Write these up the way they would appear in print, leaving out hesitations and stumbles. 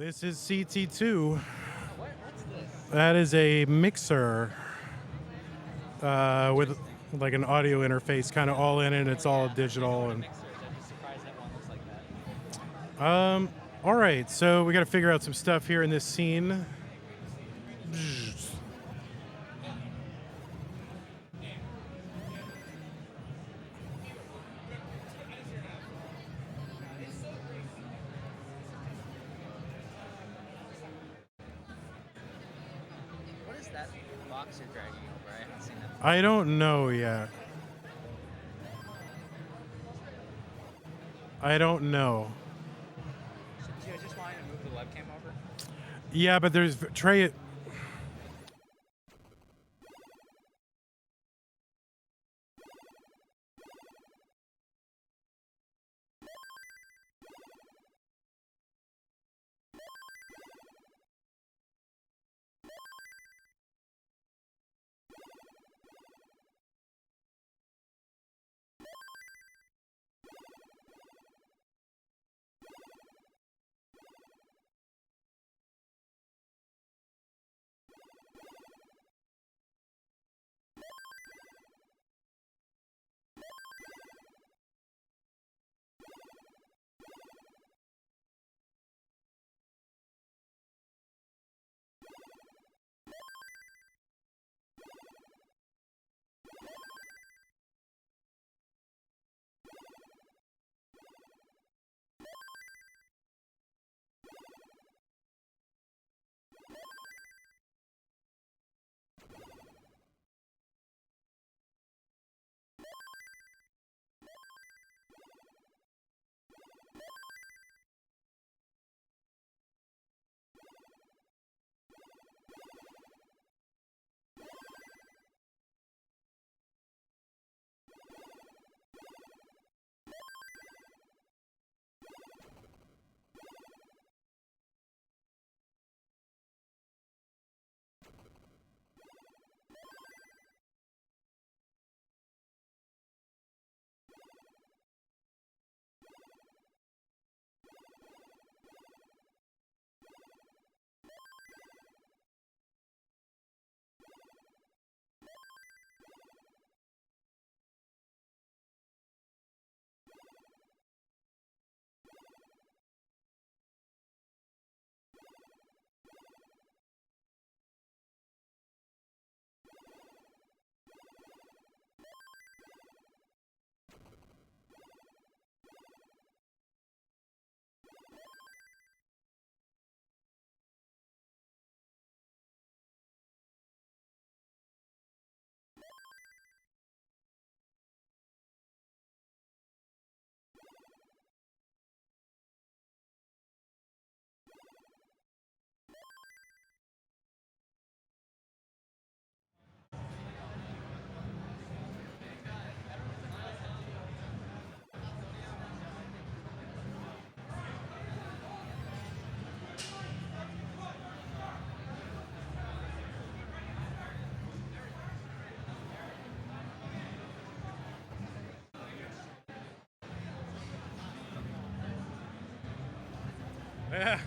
This is CT2. What's this? That is a mixer with like an audio interface kind of all in it. It's all digital. And Mixers. I'm just surprised that one looks like that. all right, so we got to figure out some stuff here in this scene. What is that box you're dragging over? I haven't seen that. I don't know yet. I don't know. Do you just want to move the webcam over? Yeah, but there's Trey. Yeah.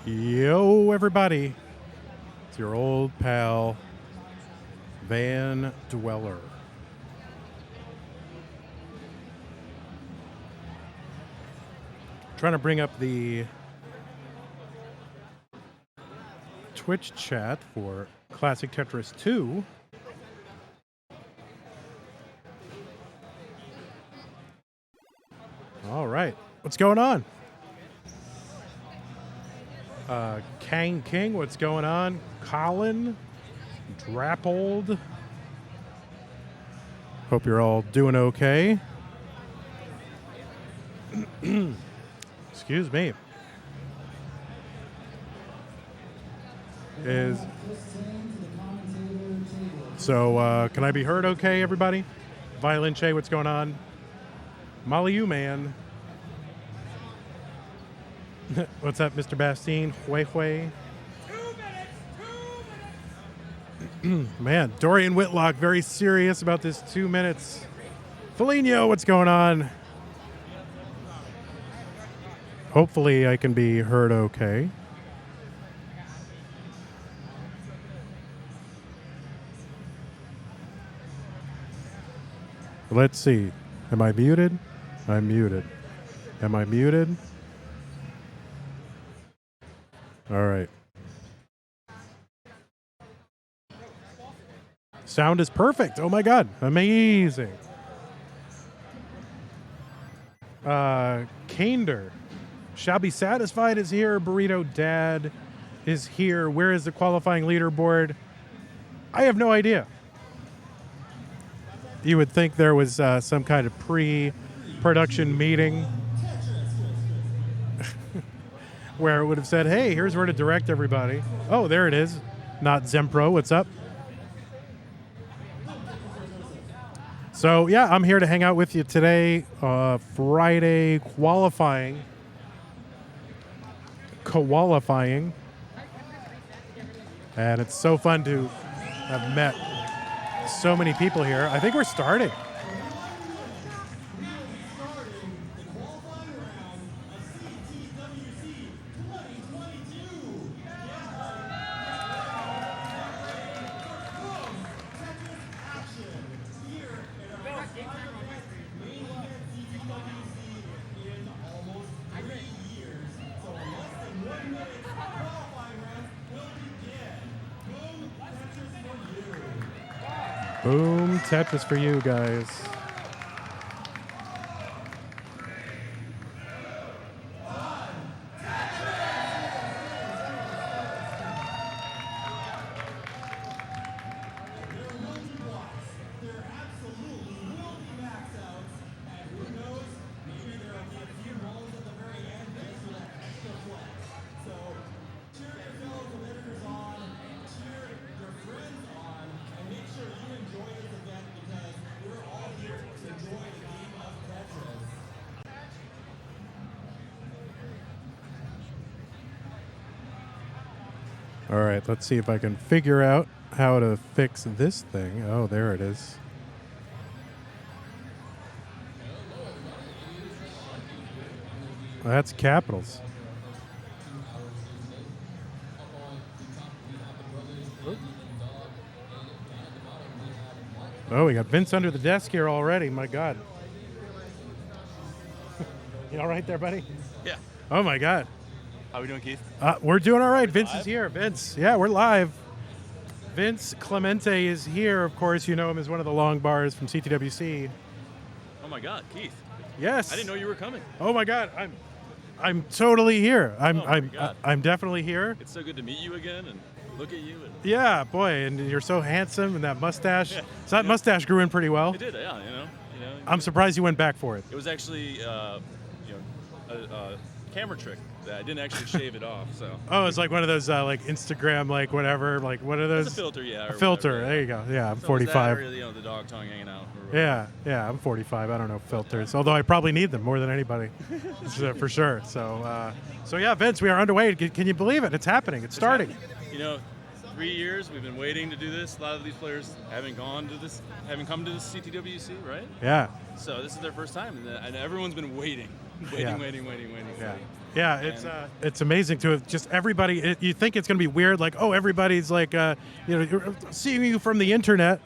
Yo, everybody. It's your old pal, Van Dweller. Trying to bring up the Twitch chat for Classic Tetris 2. All right. What's going on? Kang King, what's going on? Colin, Drappold. Hope you're all doing okay. Excuse me. Can I be heard okay, everybody? Violin Che, what's going on? Molly, you man. What's up, Mr. Bastine? Hui Hui. 2 minutes. Man, Dorian Whitlock, very serious about this 2 minutes. Felinio, what's going on? Hopefully I can be heard okay. Let's see. Am I muted? I'm muted. Am I muted? All right. Sound is perfect. Oh my God. Amazing. Kander. Shall be satisfied is here. Burrito Dad is here. Where is the qualifying leaderboard? I have no idea. You would think there was some kind of pre-production meeting where it would have said, hey, here's where to direct everybody. Oh, there it is. Not Zempro. What's up? So, yeah, I'm here to hang out with you today. Friday qualifying. And it's so fun to have met so many people here. I think we're starting. Boom, Tetris for you guys. All right, let's see if I can figure out how to fix this thing. Oh, there it is. Well, that's capitals. Oh, we got Vince under the desk here already. My God. You all right there, buddy? Yeah. Oh, my God. How we doing, Keith? We're doing all right. Vince live? is here. Vince. Yeah, we're live. Vince Clemente is here. Of course, you know him as one of the long bars from CTWC. Oh my God, Keith. Yes. I didn't know you were coming. Oh, my God. I'm totally here. God. I'm definitely here. It's so good to meet you again and look at you. And Yeah, boy, and you're so handsome, and that mustache. Yeah. So that mustache grew in pretty well. it did, yeah. You know. I'm surprised you went back for it. It was actually, a camera trick that I didn't actually shave it off. So. Oh, it's like one of those like Instagram, like whatever, like what are those? It's a filter, yeah. A filter. Whatever, There you go. Yeah, I'm So 45. Or, the dog tongue hanging out. Or whatever. Yeah, I'm 45. I don't know filters, although I probably need them more than anybody, for sure. So yeah, Vince, we are underway. Can you believe it? It's happening. It's starting. 3 years we've been waiting to do this. A lot of these players haven't come to this CTWC, right? Yeah. So this is their first time, and everyone's been waiting. Yeah. Waiting. Yeah, it's amazing to have just everybody. You think it's going to be weird, like everybody's like seeing you from the internet,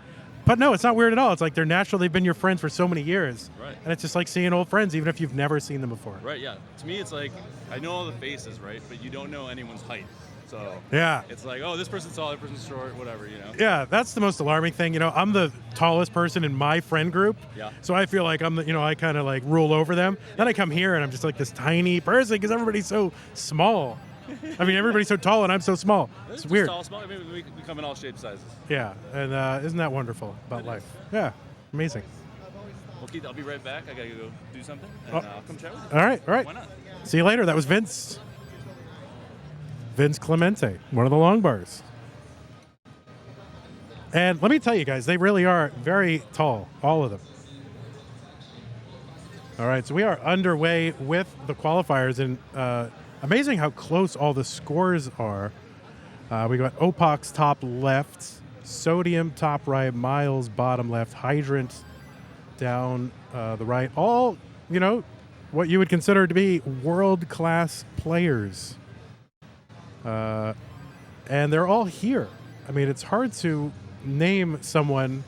but no, it's not weird at all. It's like they're natural. They've been your friends for so many years, Right. And it's just like seeing old friends, even if you've never seen them before. Right, yeah. To me, it's like I know all the faces, right, but you don't know anyone's height. So Yeah. it's like, oh, this person's tall, that person's short, whatever, Yeah, that's the most alarming thing. I'm the tallest person in my friend group. Yeah. So I feel like I'm the, I kind of like rule over them. Then I come here and I'm just like this tiny person because everybody's so small. I mean, everybody's so tall and I'm so small. It's Just weird. Tall, small. I mean, we come in all shapes, sizes. Yeah, and isn't that wonderful about life? Yeah, amazing. Well, Keith, I'll be right back. I gotta go do something, and I'll come chat with you. All right. Why not? See you later. That was Vince Clemente, one of the long bars. And let me tell you guys, they really are very tall, all of them. All right, so we are underway with the qualifiers, and amazing how close all the scores are. We got Opox top left, Sodium top right, Miles bottom left, Hydrant down the right. All, what you would consider to be world-class players. And they're all here. I mean, it's hard to name someone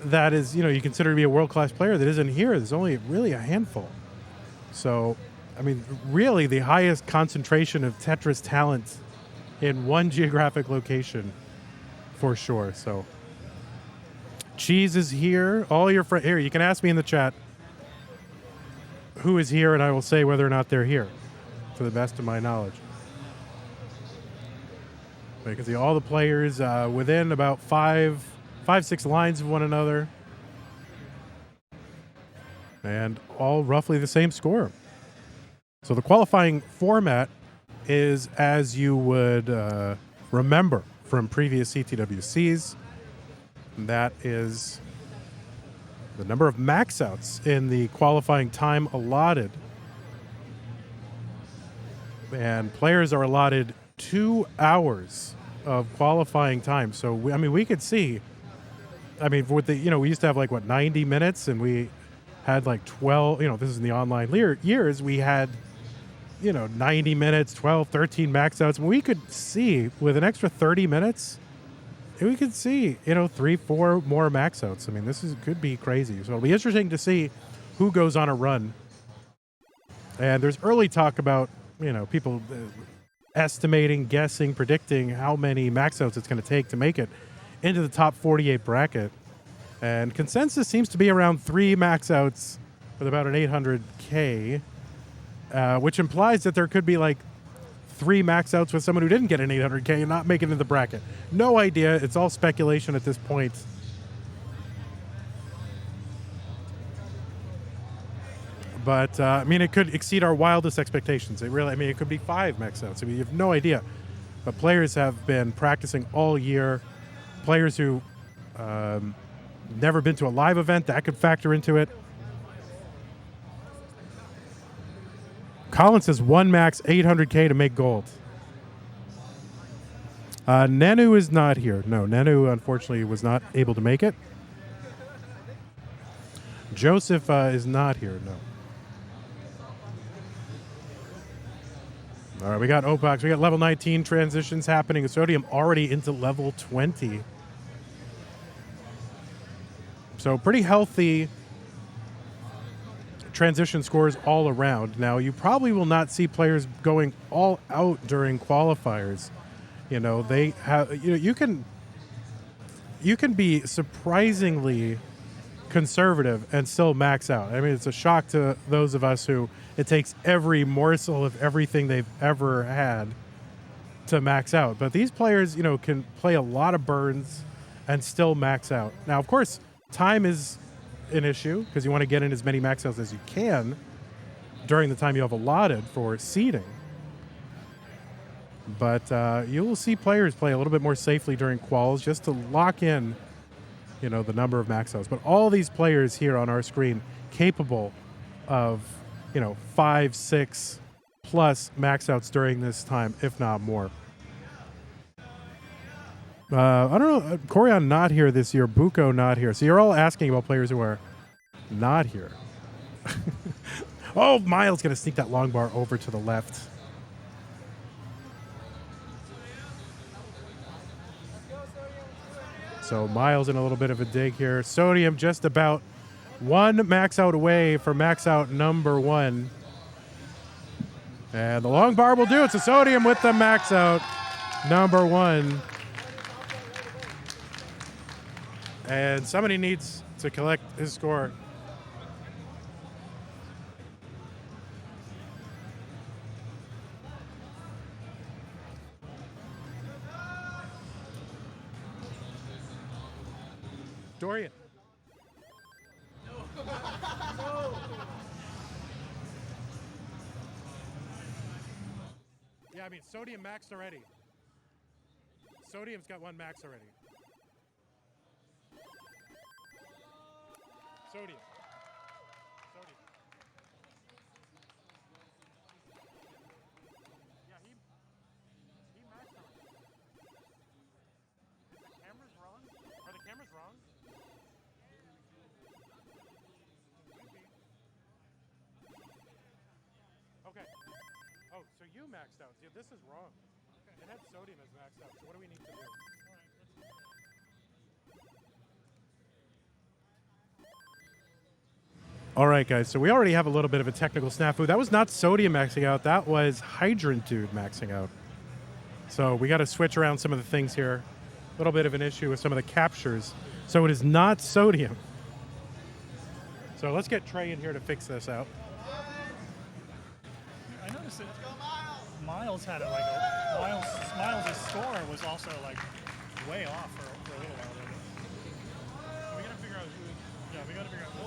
that is, you consider to be a world-class player that isn't here. There's only really a handful. So, I mean, really the highest concentration of Tetris talent in one geographic location for sure. So, Cheese is here. All your friends here. You can ask me in the chat who is here, and I will say whether or not they're here, to the best of my knowledge. You can see all the players within about 5-6 lines of one another, and all roughly the same score. So the qualifying format is as you would remember from previous CTWCs. And that is the number of max outs in the qualifying time allotted. And players are allotted 2 hours of qualifying time. So, we could see, with the, we used to have 90 minutes, and we had 12, this is in the online years, we had, 90 minutes, 12, 13 max outs. We could see with an extra 30 minutes, we could see, 3-4 more max outs. Could be crazy. So it'll be interesting to see who goes on a run. And there's early talk about, people estimating, guessing, predicting how many max outs it's going to take to make it into the top 48 bracket. And consensus seems to be around 3 max outs with about an 800K, which implies that there could be 3 max outs with someone who didn't get an 800K and not make it into the bracket. No idea. It's all speculation at this point. But, it could exceed our wildest expectations. It could be 5 max outs. You have no idea. But players have been practicing all year. Players who never been to a live event, that could factor into it. Colin says 1 max 800K to make gold. Nenu is not here. No, Nenu unfortunately was not able to make it. Joseph is not here, no. All right, we got Opox. We got level 19 transitions happening. Sodium already into level 20. So pretty healthy transition scores all around. Now, you probably will not see players going all out during qualifiers. You know, they have, you know, you can be surprisingly conservative and still max out. I mean, it's a shock to those of us who it takes every morsel of everything they've ever had to max out. But these players, you know, can play a lot of burns and still max out. Now, of course, time is an issue because you want to get in as many max outs as you can during the time you have allotted for seeding. But you will see players play a little bit more safely during quals just to lock in, you know, the number of max outs. But all these players here on our screen capable of, you know, 5, 6 plus max outs during this time, if not more. I don't know. Corian not here this year. Buko not here. So you're all asking about players who are not here. Oh, Miles going to sneak that long bar over to the left. So Miles in a little bit of a dig here. Sodium just about one max out away from max out number 1. And the long bar will do it. So Sodium with the max out number 1. And somebody needs to collect his score. Dorian. Yeah, I mean, Sodium maxed already. Sodium's got 1 max already. Sodium. Sodium. Yeah, he maxed already. Is the cameras wrong? Are the cameras wrong? Okay. Oh, so you maxed out. Yeah, this is wrong. It had Sodium as maxed out. So what do we need to do? All right, guys. So we already have a little bit of a technical snafu. That was not Sodium maxing out. That was Hydrant Dude maxing out. So we got to switch around some of the things here. A little bit of an issue with some of the captures. So it is not Sodium. So let's get Trey in here to fix this out. I noticed that Miles had like Miles' score was also like way off for a little while there. We gotta figure out who. Yeah, we gotta figure out who.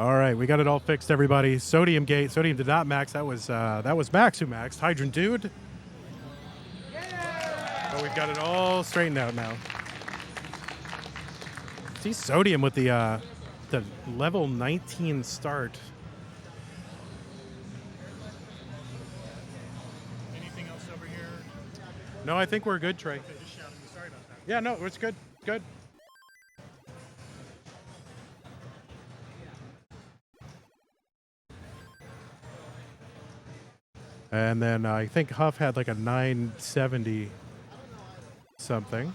All right, we got it all fixed, everybody. Sodium gate. Sodium did not max. That was Max who maxed. Hydrant dude. Oh, we've got it all straightened out now. See Sodium with the level 19 start. Anything else over here? No, I think we're good, Trey. Okay, just shout at me. Sorry about that. Yeah, no, it's good. Good. And then I think Huff had like a 970 something.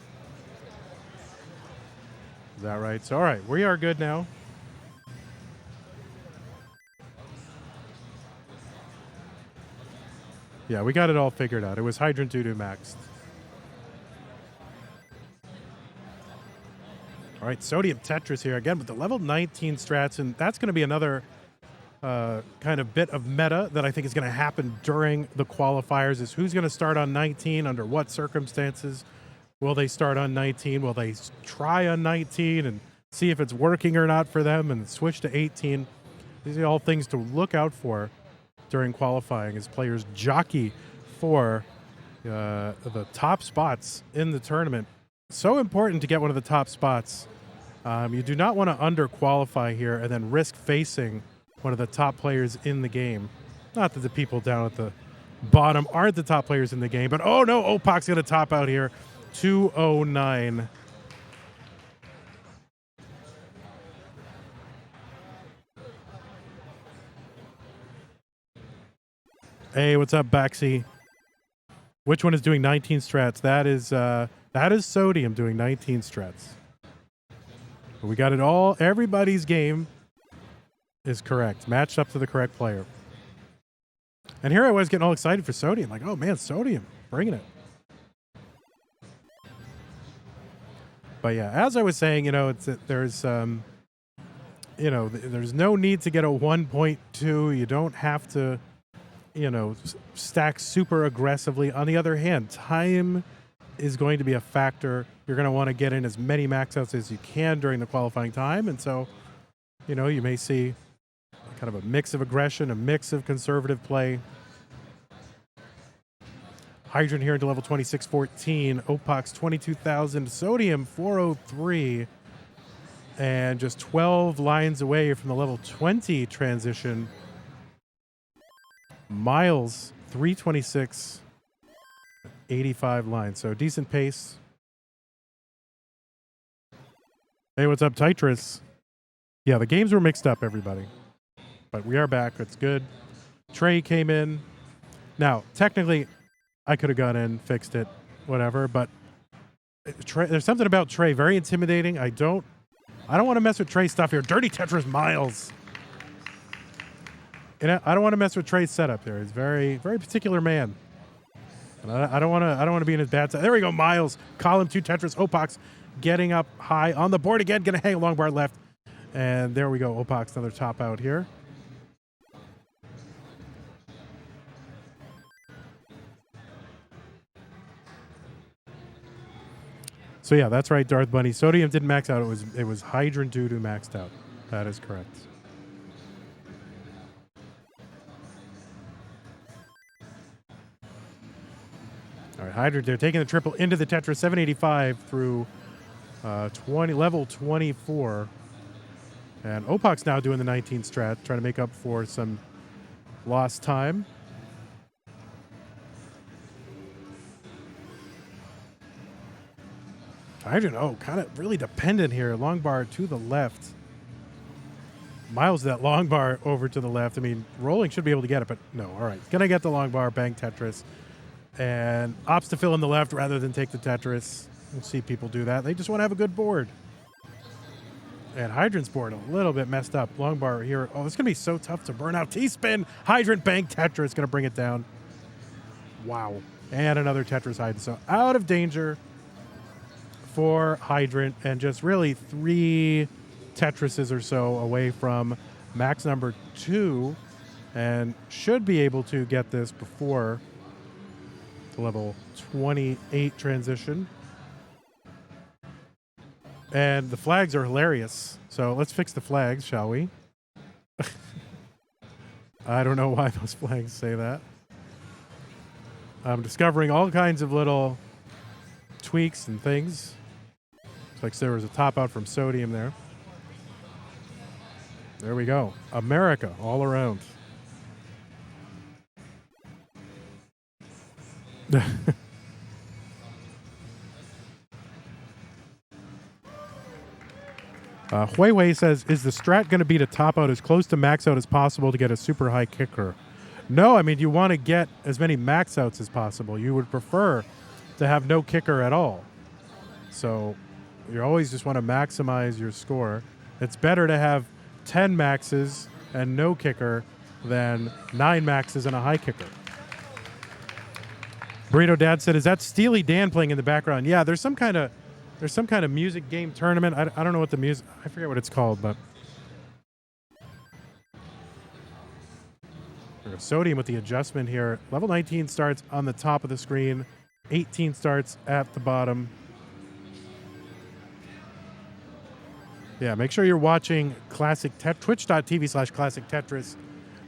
Is that right? So, all right, we are good now. Yeah, we got it all figured out. It was Hydrant Doo-Doo maxed. All right, Sodium Tetris here again with the level 19 strats, and that's going to be another kind of bit of meta that I think is going to happen during the qualifiers is who's going to start on 19, under what circumstances will they start on 19, will they try on 19 and see if it's working or not for them and switch to 18. These are all things to look out for during qualifying as players jockey for the top spots in the tournament. So important to get one of the top spots. You do not want to under-qualify here and then risk facing one of the top players in the game. Not that the people down at the bottom aren't the top players in the game, but oh no, Opak's going to top out here. 209. Hey, what's up, Baxi? Which one is doing 19 strats? That is Sodium doing 19 strats. But we got it all. Everybody's game is correct, matched up to the correct player. And here I was getting all excited for Sodium, like, oh man, Sodium, bringing it. But yeah, as I was saying, there's there's no need to get a 1.2. You don't have to, stack super aggressively. On the other hand, time is going to be a factor. You're going to want to get in as many max outs as you can during the qualifying time. And so, you may see kind of a mix of aggression, a mix of conservative play. Hydrant here into level 2614. Opak's 22,000. Sodium 403. And just 12 lines away from the level 20 transition. Miles 326. 85 lines. So decent pace. Hey, what's up, Tetris? Yeah, the games were mixed up, everybody. But we are back. It's good. Trey came in. Now, technically, I could have gone in, fixed it, whatever. But Trey, there's something about Trey very intimidating. I don't want to mess with Trey's stuff here. Dirty Tetris Miles. I don't want to mess with Trey's setup there. He's very, very particular man. And I don't want to be in his bad side. There we go, Miles. Column 2 Tetris. Opak's getting up high on the board again. Going to hang a long bar left. And there we go. Opak's another top out here. So yeah, that's right, Darth Bunny. Sodium didn't max out. It was Hydrant Doo-Doo maxed out. That is correct. All right, Hydrant, they're taking the triple into the Tetris, 785 through level 24. And Opak's now doing the 19 strat, trying to make up for some lost time. Hydrant, kind of really dependent here. Long bar to the left. Miles that long bar over to the left. I mean, rolling should be able to get it, but no. All right, gonna get the long bar, bang Tetris. And opts to fill in the left rather than take the Tetris. We'll see people do that. They just want to have a good board. And Hydrant's board a little bit messed up. Long bar here. Oh, it's going to be so tough to burn out. T-spin. Hydrant bang Tetris. Going to bring it down. Wow. And another Tetris Hydrant. So out of danger for Hydrant. And just really 3 Tetrises or so away from max number 2. And should be able to get this before the level 28 transition. And the flags are hilarious. So let's fix the flags, shall we? I don't know why those flags say that. I'm discovering all kinds of little tweaks and things. Looks like there was a top out from Sodium there. There we go. America all around. Huawei says, is the strat going to be to top out as close to max out as possible to get a super high kicker? No, I mean, you want to get as many max outs as possible. You would prefer to have no kicker at all. So you always just want to maximize your score. It's better to have 10 maxes and no kicker than 9 maxes and a high kicker. Burrito Dad said, is that Steely Dan playing in the background? Yeah, there's some kind of music game tournament. I don't know what the music, I forget what it's called, but Sodium with the adjustment here. Level 19 starts on the top of the screen. 18 starts at the bottom. Yeah, make sure you're watching twitch.tv/Classic Tetris,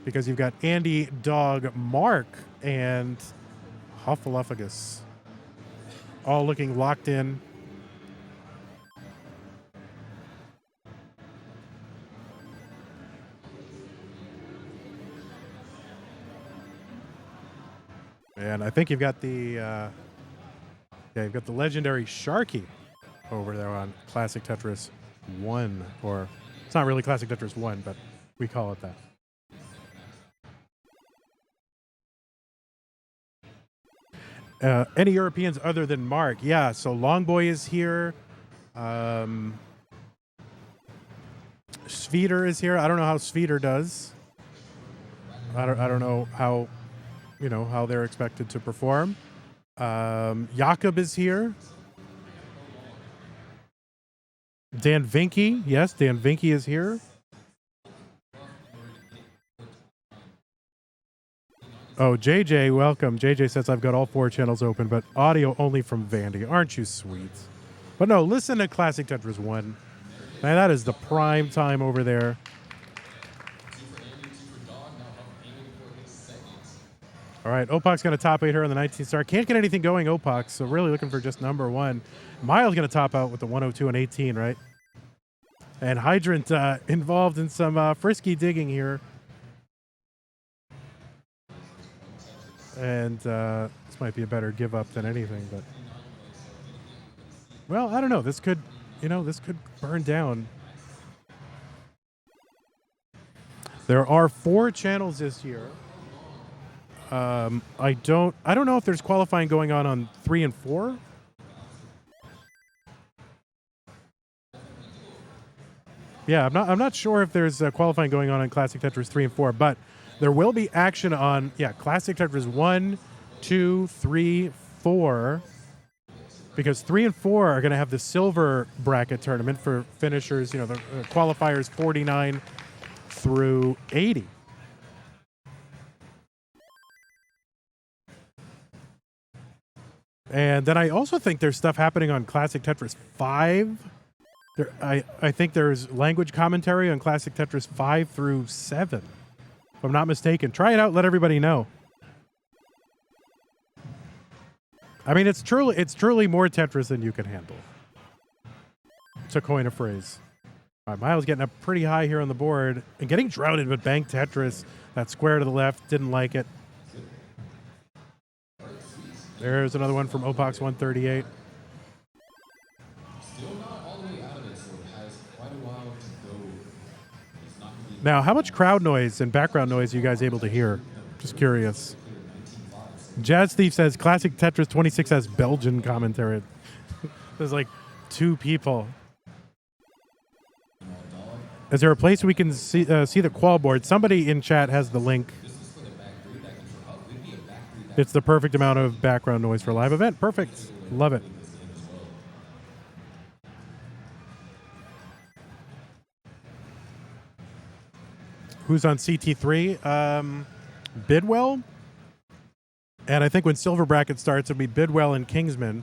because you've got Andy, Dog, Mark, and Huffaluffagus all looking locked in. And I think you've got the you've got the legendary Sharky over there on Classic Tetris 1, or it's not really Classic Tetris 1, but we call it that. Any Europeans other than Mark? Yeah, so Longboy is here. Sveeder is here. I don't know how Sveeder does. I don't know how, how they're expected to perform. Jakob is here. Dan Vinky. Yes, Dan Vinky is here. Oh, JJ, welcome. JJ says, I've got all 4 channels open, but audio only from Vandy. Aren't you sweet? But no, listen to Classic Tetris 1. Man, that is the prime time over there. All right, Opak's going to top 8 here on the 19th star. Can't get anything going, Opak, so really looking for just number 1. Miles going to top out with the 102 and 18, right? And Hydrant involved in some frisky digging here. And this might be a better give up than anything, but well, I don't know. This could, this could burn down. There are 4 channels this year. I don't know if there's qualifying going on 3 and 4. Yeah, I'm not sure if there's qualifying going on Classic Tetris 3 and 4, but there will be action on, Classic Tetris 1, 2, 3, 4, because 3 and 4 are going to have the silver bracket tournament for finishers, the qualifiers 49 through 80. And then I also think there's stuff happening on Classic Tetris 5. I think there's language commentary on Classic Tetris 5 through 7. If I'm not mistaken. Try it out, let everybody know. I mean, it's truly more Tetris than you can handle, to coin a phrase. All right, Miles getting up pretty high here on the board and getting droughted with Bank Tetris. That square to the left, didn't like it. There's another one from Opox 138. Now, how much crowd noise and background noise are you guys able to hear? Just curious. Jazz Thief says Classic Tetris 26 has Belgian commentary. There's like 2 people. Is there a place we can see the qual board? Somebody in chat has the link. It's the perfect amount of background noise for a live event. Perfect. Love it. Who's on CT3? Bidwell. And I think when silver bracket starts, it'll be Bidwell and Kingsman.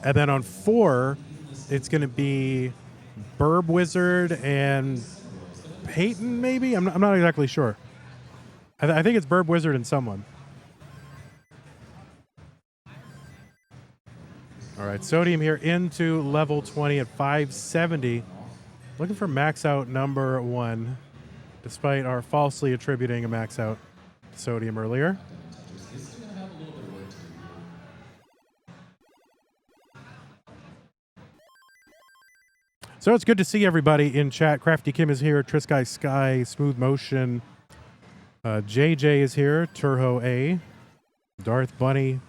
And then on 4, it's going to be Burb Wizard and Peyton, maybe? I'm not exactly sure. I think it's Burb Wizard and someone. All right, Sodium here into level 20 at 570. Looking for max out number 1, despite our falsely attributing a max out to Sodium earlier. So it's good to see everybody in chat. Crafty Kim is here. Trisky Sky, Smooth Motion. JJ is here. Turho A. Darth Bunny.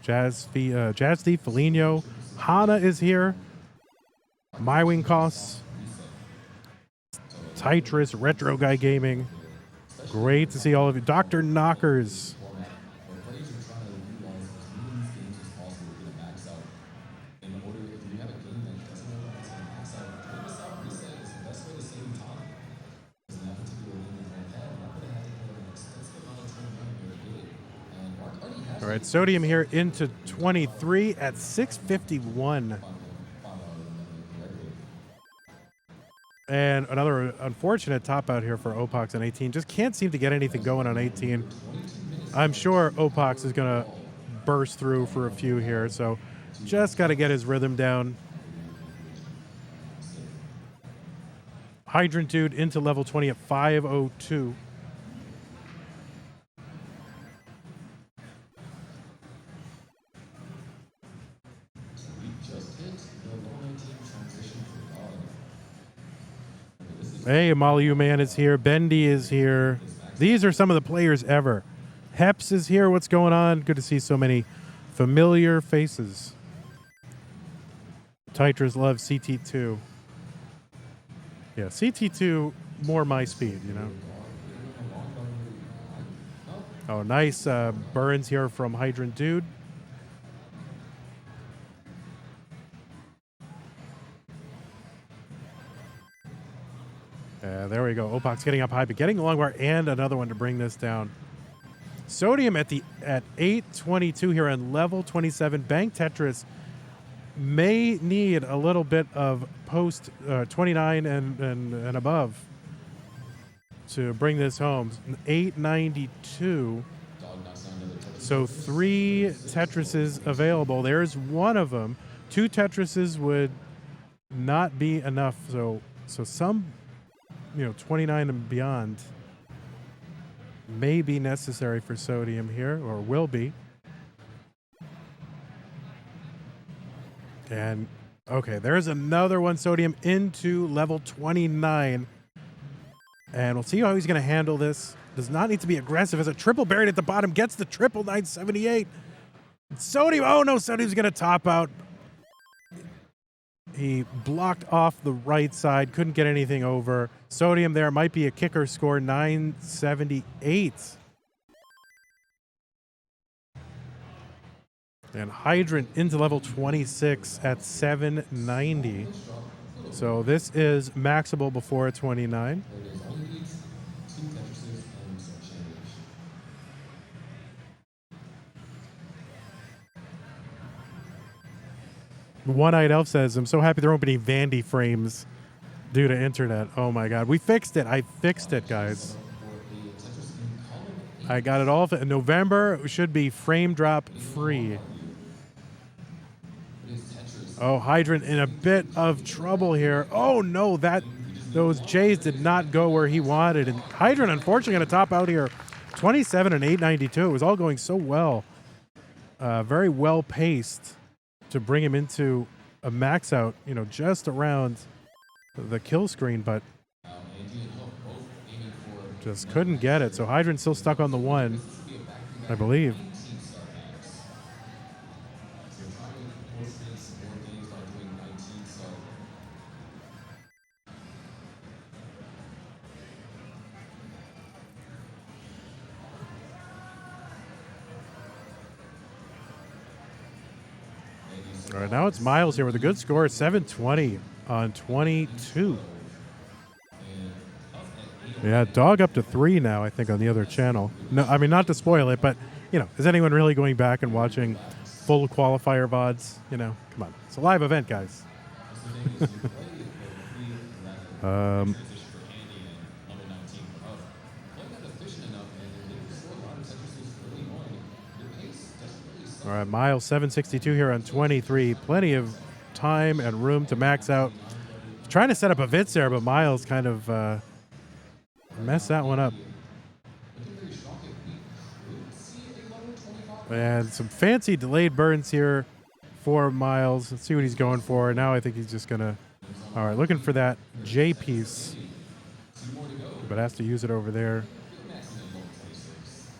Jazz Thief, Felinho. Hana is here. My Wing Costs. Tetris, Retro Guy Gaming. Great to see all of you. Dr. Knockers. All right, Sodium here into 23 at 651. And another unfortunate top out here for Opox on 18. Just can't seem to get anything going on 18. I'm sure Opox is going to burst through for a few here, so just got to get his rhythm down. Hydrant Dude into level 20 at 502. Hey, Amalu Man is here. Bendy is here. These are some of the players ever. Heps is here. What's going on? Good to see so many familiar faces. Tetris loves CT2. Yeah, CT2, more my speed, you know. Oh, nice burns here from Hydrant Dude. There we go. Opox getting up high, but getting a long bar and another one to bring this down. Sodium at 822 here on level 27. Bank Tetris may need a little bit of post 29 and above to bring this home. 892. So 3 Tetrises available. There's one of them. 2 Tetrises would not be enough. So some, 29 and beyond may be necessary for Sodium here, or will be. And, okay, there's another one, Sodium, into level 29. And we'll see how he's going to handle this. Does not need to be aggressive. As a triple buried at the bottom, gets the triple 978. Sodium, oh no, Sodium's going to top out. He blocked off the right side, couldn't get anything over. Sodium there might be a kicker score, 978. And Hydrant into level 26 at 790. So this is maxable before 29. One-Eyed Elf says, I'm so happy there won't be any Vandy frames due to internet. Oh my God. We fixed it. I fixed it, guys. I got it all. In November, it should be frame drop free. Oh, Hydrant in a bit of trouble here. Oh no, those J's did not go where he wanted. And Hydrant, unfortunately, going to top out here. 27 and 892. It was all going so well. Very well paced to bring him into a max out, just around the kill screen, but just couldn't get it. So Hydrant's still stuck on the 1, I believe. All right, now it's Miles here with a good score, 720 on 22. Yeah, dog up to 3 now, I think, on the other channel. No, I mean, not to spoil it, but, is anyone really going back and watching full qualifier VODs? Come on. It's a live event, guys. All right, Miles 762 here on 23. Plenty of time and room to max out. Trying to set up a Vitz there, but Miles kind of messed that one up. And some fancy delayed burns here for Miles. Let's see what he's going for. Now I think he's just going to... All right, looking for that J piece. But has to use it over there.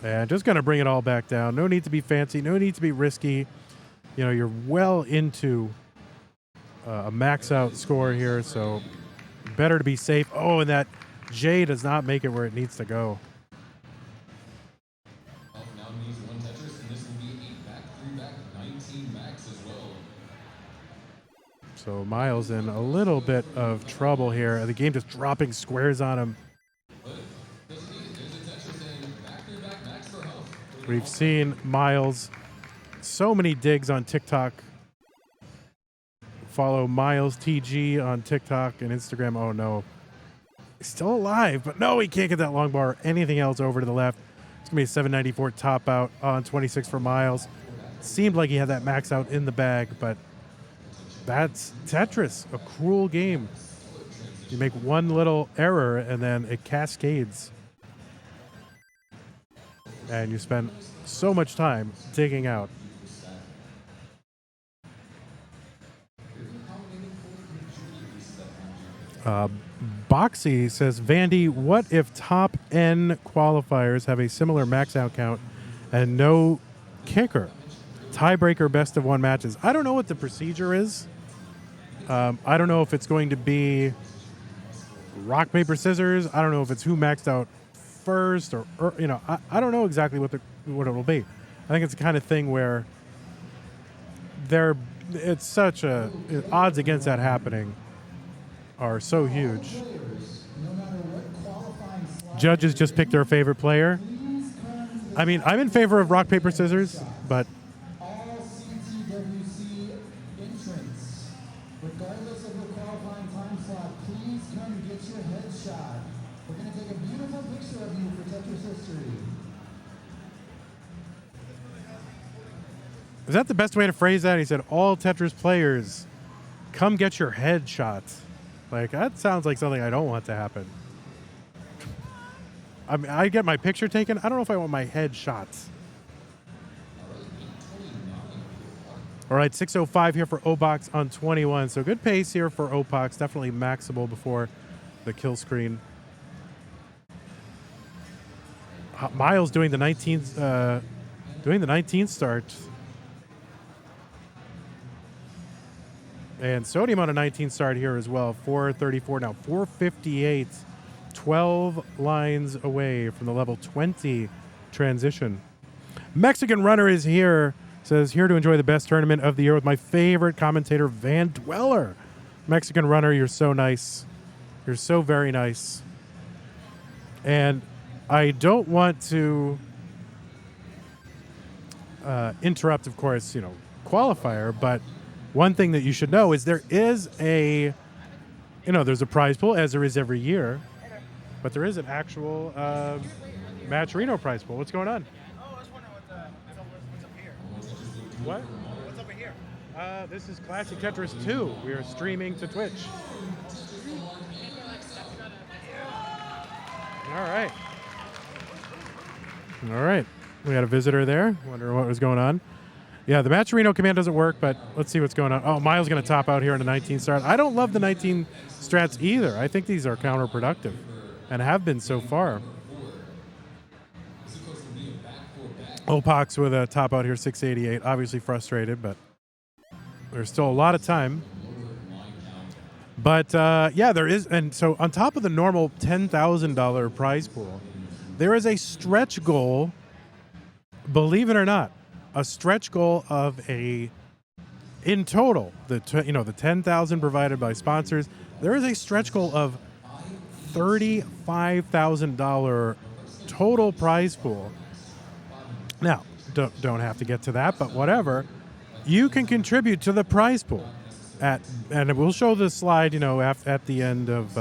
And just going to bring it all back down. No need to be fancy. No need to be risky. You know, you're well into a max out score here, so better to be safe. Oh, and that J does not make it where it needs to go. So Miles in a little bit of trouble here. The game just dropping squares on him. We've seen Miles so many digs on TikTok. Follow Miles TG on TikTok and Instagram. Oh no, he's still alive, but no, he can't get that long bar or anything else over to the left. It's gonna be a 794 top out on 26 for Miles. Seemed like he had that max out in the bag, but that's Tetris, a cruel game. You make one little error and then it cascades. And you spend so much time digging out. Boxy says, Vandy, what if top N qualifiers have a similar max out count and no kicker? Tiebreaker best of one matches. I don't know what the procedure is. I don't know if it's going to be rock, paper, scissors. I don't know if it's who maxed out first or you know, I don't know exactly what it'll be. I think it's the kind of thing where it's such a odds against that happening are so huge. Judges just pick their favorite player. I mean, I'm in favor of rock, paper, scissors, but all CTWC entrants, regardless of your qualifying time slot, please come get your headshot. We're going to take a beautiful picture of you for Tetris history. is that the best way to phrase that? He said, all Tetris players, come get your headshots. Like, that sounds like something I don't want to happen. I mean, I get my picture taken. I don't know if I want my head shots. All right, 6:05 here for Opox on 21. So good pace here for Opox. Definitely maxable before the kill screen. Miles doing the 19th start. And Sodium on a 19th start here as well. 434 now, 458. 12 lines away from the level 20 transition. Mexican Runner is here. Says, here to enjoy the best tournament of the year with my favorite commentator, Van Dweller. Mexican Runner, you're so nice. You're so very nice. And I don't want to interrupt, of course, qualifier, but one thing that you should know is there is there's a prize pool, as there is every year, but there is an actual Match Reno prize pool. What's going on? Oh, I was wondering what's up here. What? What's over here? This is Classic Tetris 2. We are streaming to Twitch. All right. All right. We had a visitor there. Wondering what was going on. Yeah, the Match Reno command doesn't work, but let's see what's going on. Oh, Miles going to top out here in the 19 start. I don't love the 19 strats either. I think these are counterproductive and have been so far. Opox with a top out here, 688. Obviously frustrated, but there's still a lot of time. But, yeah, there is. And so on top of the normal $10,000 prize pool, there is a stretch goal, believe it or not, a stretch goal of in total, the 10,000 provided by sponsors, there is a stretch goal of $35,000 total prize pool. Now, don't have to get to that, but whatever. You can contribute to the prize pool and we'll show the slide, at the end of,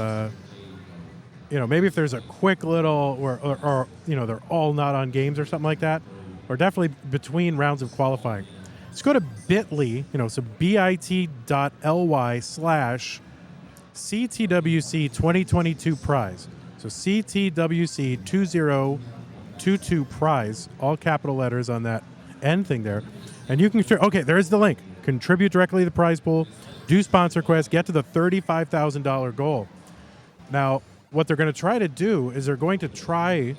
maybe if there's a quick little or they're all not on games or something like that. or definitely between rounds of qualifying. Let's go to bit.ly, so bit.ly/CTWC 2022 prize. So CTWC 2022 prize, all capital letters on that end thing there. And you can, okay, there's the link. Contribute directly to the prize pool, do sponsor quests, get to the $35,000 goal. Now, what they're going to try to do is they're going to try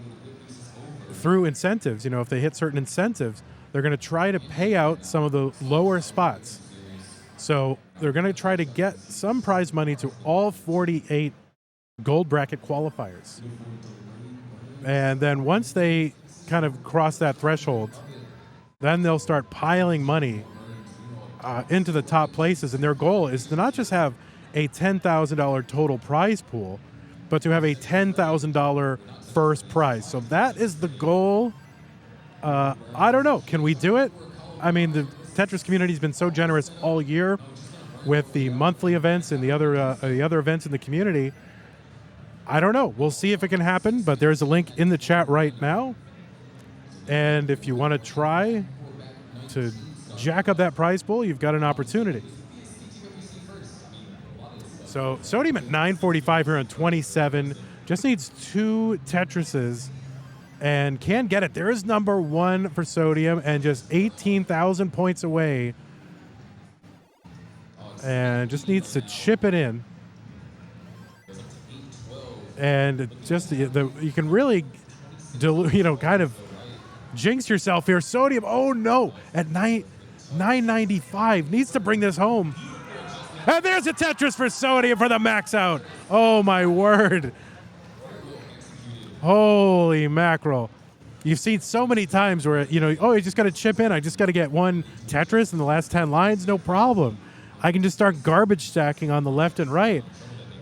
through incentives, if they hit certain incentives, they're going to try to pay out some of the lower spots. So they're going to try to get some prize money to all 48 gold bracket qualifiers. And then once they kind of cross that threshold, then they'll start piling money into the top places. And their goal is to not just have a $10,000 total prize pool, but to have a $10,000 first prize. So that is the goal. I don't know. Can we do it? I mean, the Tetris community has been so generous all year with the monthly events and the other events in the community. I don't know. We'll see if it can happen, but there's a link in the chat right now. And if you want to try to jack up that prize pool, you've got an opportunity. So Sodium at 945 here on 27. Just needs 2 Tetrises and can get it. There is number 1 for Sodium and just 18,000 points away. And just needs to chip it in. And just you can really kind of jinx yourself here. Sodium, oh no, at 995 needs to bring this home. And there's a Tetris for Sodium for the max out. Oh my word. Holy mackerel. You've seen so many times where, you just got to chip in. I just got to get 1 Tetris in the last 10 lines. No problem. I can just start garbage stacking on the left and right.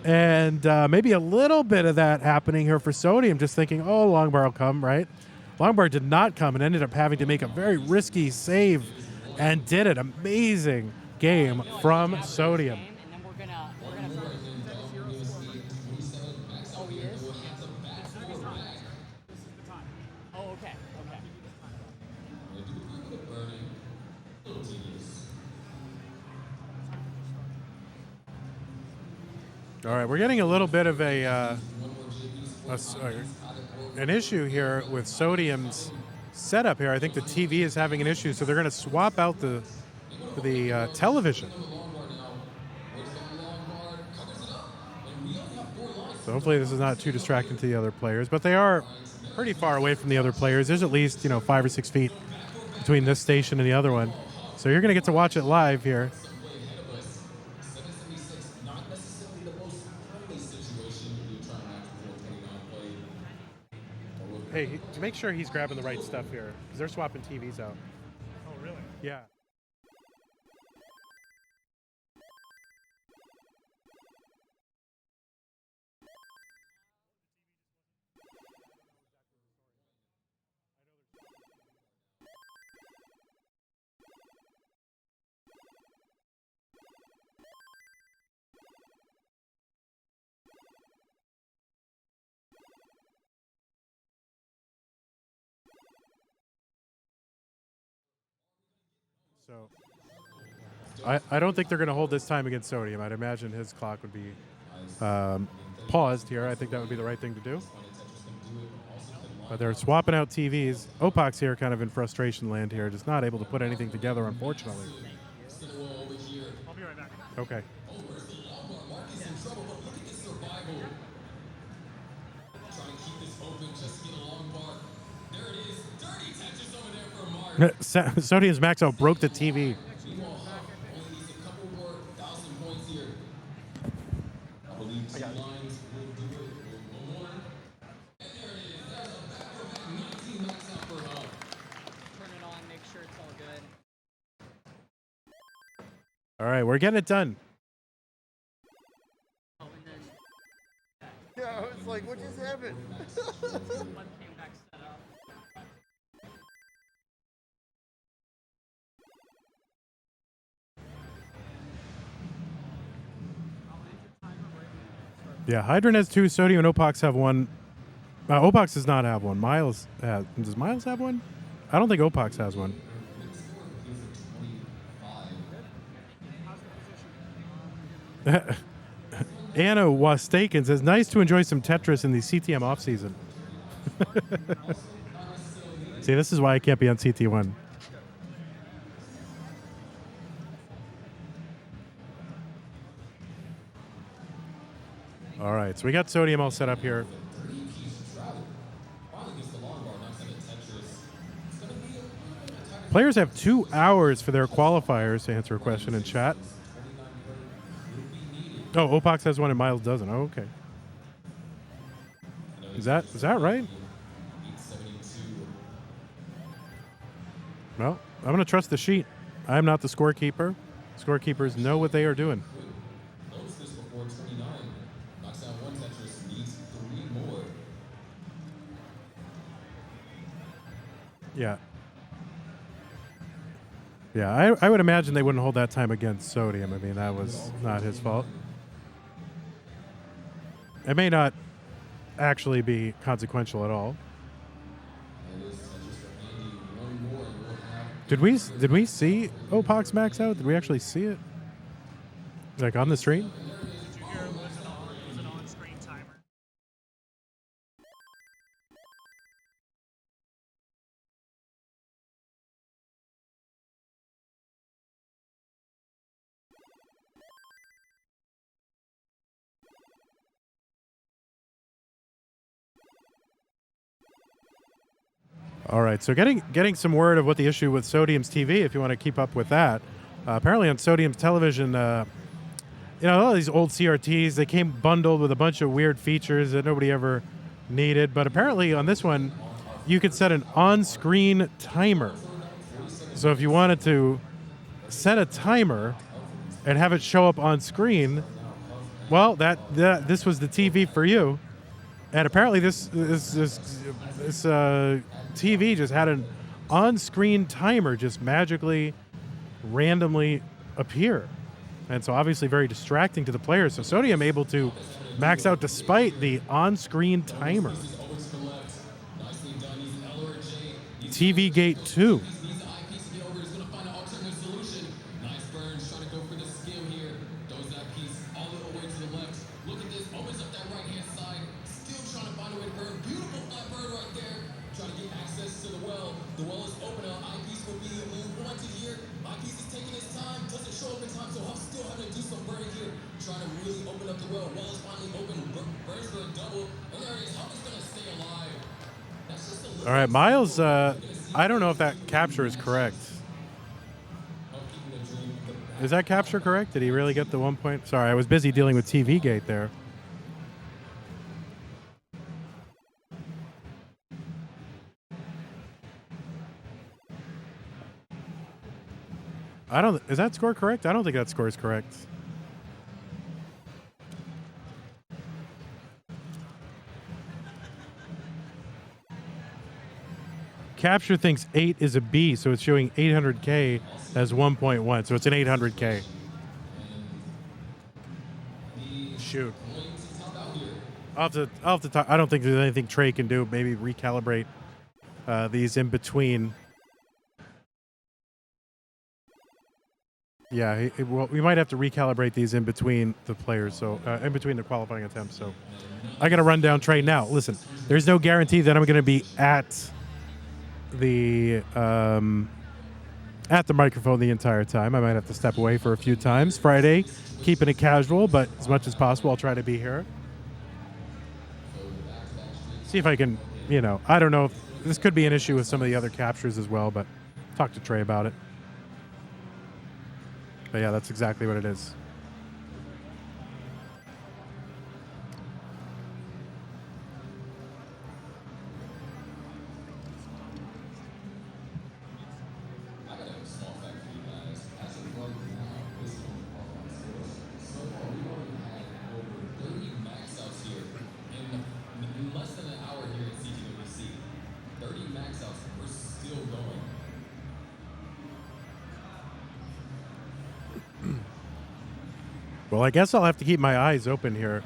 And maybe a little bit of that happening here for Sodium, just thinking, oh, Longbar will come, right? Longbar did not come and ended up having to make a very risky save and did it. Amazing game from Sodium. All right, we're getting a little bit of an issue here with Sodium's setup here. I think the TV is having an issue, so they're going to swap out the television. So hopefully this is not too distracting to the other players, but they are pretty far away from the other players. There's at least 5 or 6 feet between this station and the other one. So you're going to get to watch it live here. Hey, to make sure he's grabbing the right stuff here, because they're swapping TVs out. Oh, really? Yeah. So I don't think they're going to hold this time against Sodium. I'd imagine his clock would be paused here. I think that would be the right thing to do. But they're swapping out TVs. Opox here kind of in frustration land here, just not able to put anything together, unfortunately. I'll be right back. Okay. Sodium's max out broke the TV. All right, we're getting it done. Yeah, I was like, what just happened? Yeah, Hydron has 2, Sodium and Opox have 1. Opox does not have 1. Miles has. Does Miles have 1? I don't think Opox has one. Anna Wastaken says, nice to enjoy some Tetris in the CTM off season. See, this is why I can't be on CT1. All right, so we got Sodium all set up here. Players have 2 hours for their qualifiers to answer a question in chat. Oh, Opox has one and Miles doesn't. Oh, okay. Is that right? Well, I'm going to trust the sheet. I'm not the scorekeeper. Scorekeepers know what they are doing. Yeah. Yeah, I would imagine they wouldn't hold that time against Sodium. I mean, that was not his fault. It may not actually be consequential at all. Did we see Opox max out? Did we actually see it? Like on the stream? Did you hear it was an on-screen timer? All right, so getting some word of what the issue with Sodium's TV, if you want to keep up with that. Apparently on Sodium's television, all these old CRTs, they came bundled with a bunch of weird features that nobody ever needed. But apparently on this one, you could set an on-screen timer. So if you wanted to set a timer and have it show up on screen, well, this was the TV for you. And apparently this TV just had an on-screen timer just magically, randomly appear. And so obviously very distracting to the players. So Sodium able to max out despite the on-screen timer. TV Gate 2. All right, Miles, I don't know if that capture is correct. Is that capture correct? Did he really get the 1 point? Sorry, I was busy dealing with TV Gate there. Is that score correct? I don't think that score is correct. Capture thinks 8 is a B, so it's showing 800K as 1.1, so it's an 800K. Shoot. I'll have to talk. I don't think there's anything Trey can do. Maybe recalibrate these in between. Yeah, well, we might have to recalibrate these in between the players, so in between the qualifying attempts. So I got to run down Trey now. Listen, there's no guarantee that I'm going to be at the microphone the entire time. I might have to step away for a few times. Friday, keeping it casual, but as much as possible, I'll try to be here. See if I can, I don't know if this could be an issue with some of the other captures as well, but talk to Trey about it. But yeah, that's exactly what it is. Well, I guess I'll have to keep my eyes open here,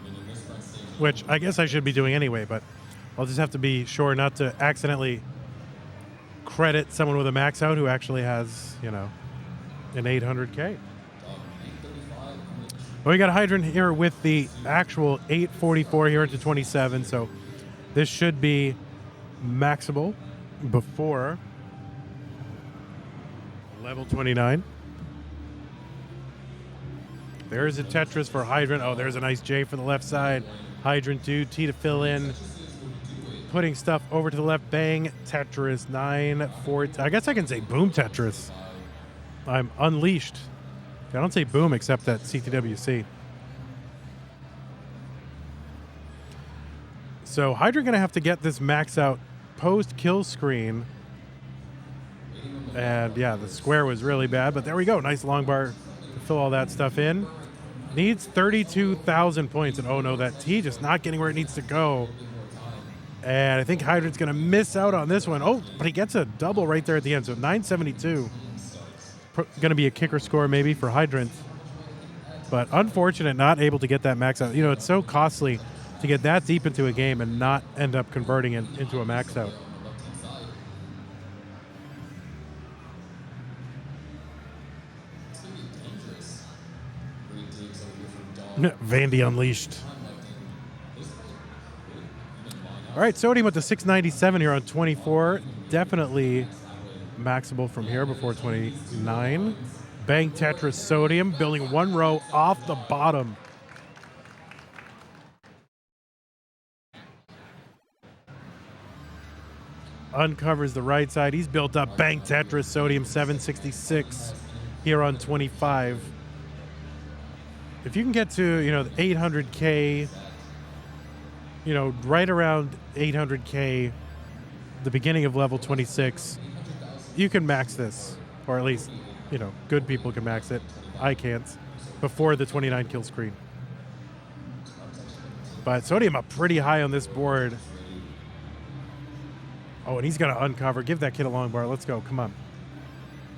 which I guess I should be doing anyway, but I'll just have to be sure not to accidentally credit someone with a max out who actually has, you know, an 800K. Well, we got a Hydrant here with the actual 844 here into 27, so this should be maxable before level 29. There's a Tetris for Hydrant. Oh, there's a nice J for the left side. Hydrant dude, T to fill in. Putting stuff over to the left. Bang, Tetris, 9, 4. I guess I can say boom Tetris. I'm unleashed. I don't say boom except at CTWC. So Hydrant gonna have to get this max out post kill screen. And yeah, the square was really bad, but there we go. Nice long bar to fill all that stuff in. Needs 32,000 points, and oh no, that T just not getting where it needs to go. And I think Hydrant's gonna miss out on this one. Oh, but he gets a double right there at the end, so 972. Gonna be a kicker score maybe for Hydrant. But unfortunate, not able to get that max out. You know, it's so costly to get that deep into a game and not end up converting it into a max out. Vandy unleashed. All right, Sodium with the 697 here on 24. Definitely maxable from here before 29. Bang Tetris Sodium, building one row off the bottom. Uncovers the right side. He's built up. Bang Tetris Sodium, 766 here on 25. If you can get to, you know, the 800K, you know, right around 800K, the beginning of level 26, you can max this. Or at least, you know, good people can max it. I can't. Before the 29 kill screen. But Sodium up pretty high on this board. Oh, and he's going to uncover. Give that kid a long bar. Let's go. Come on.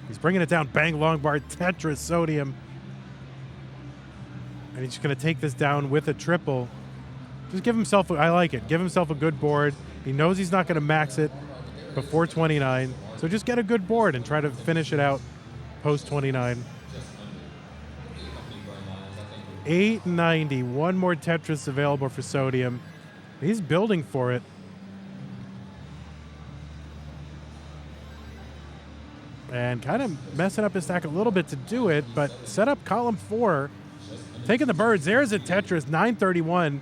He's bringing it down. Bang, long bar. Tetris Sodium. And he's just going to take this down with a triple. Just give himself, I like it. Give himself a good board. He knows he's not going to max it before 29. So just get a good board and try to finish it out post 29. 890. One more Tetris available for Sodium. He's building for it. And kind of messing up his stack a little bit to do it, but set up column 4. Taking the birds. There's a Tetris, 931.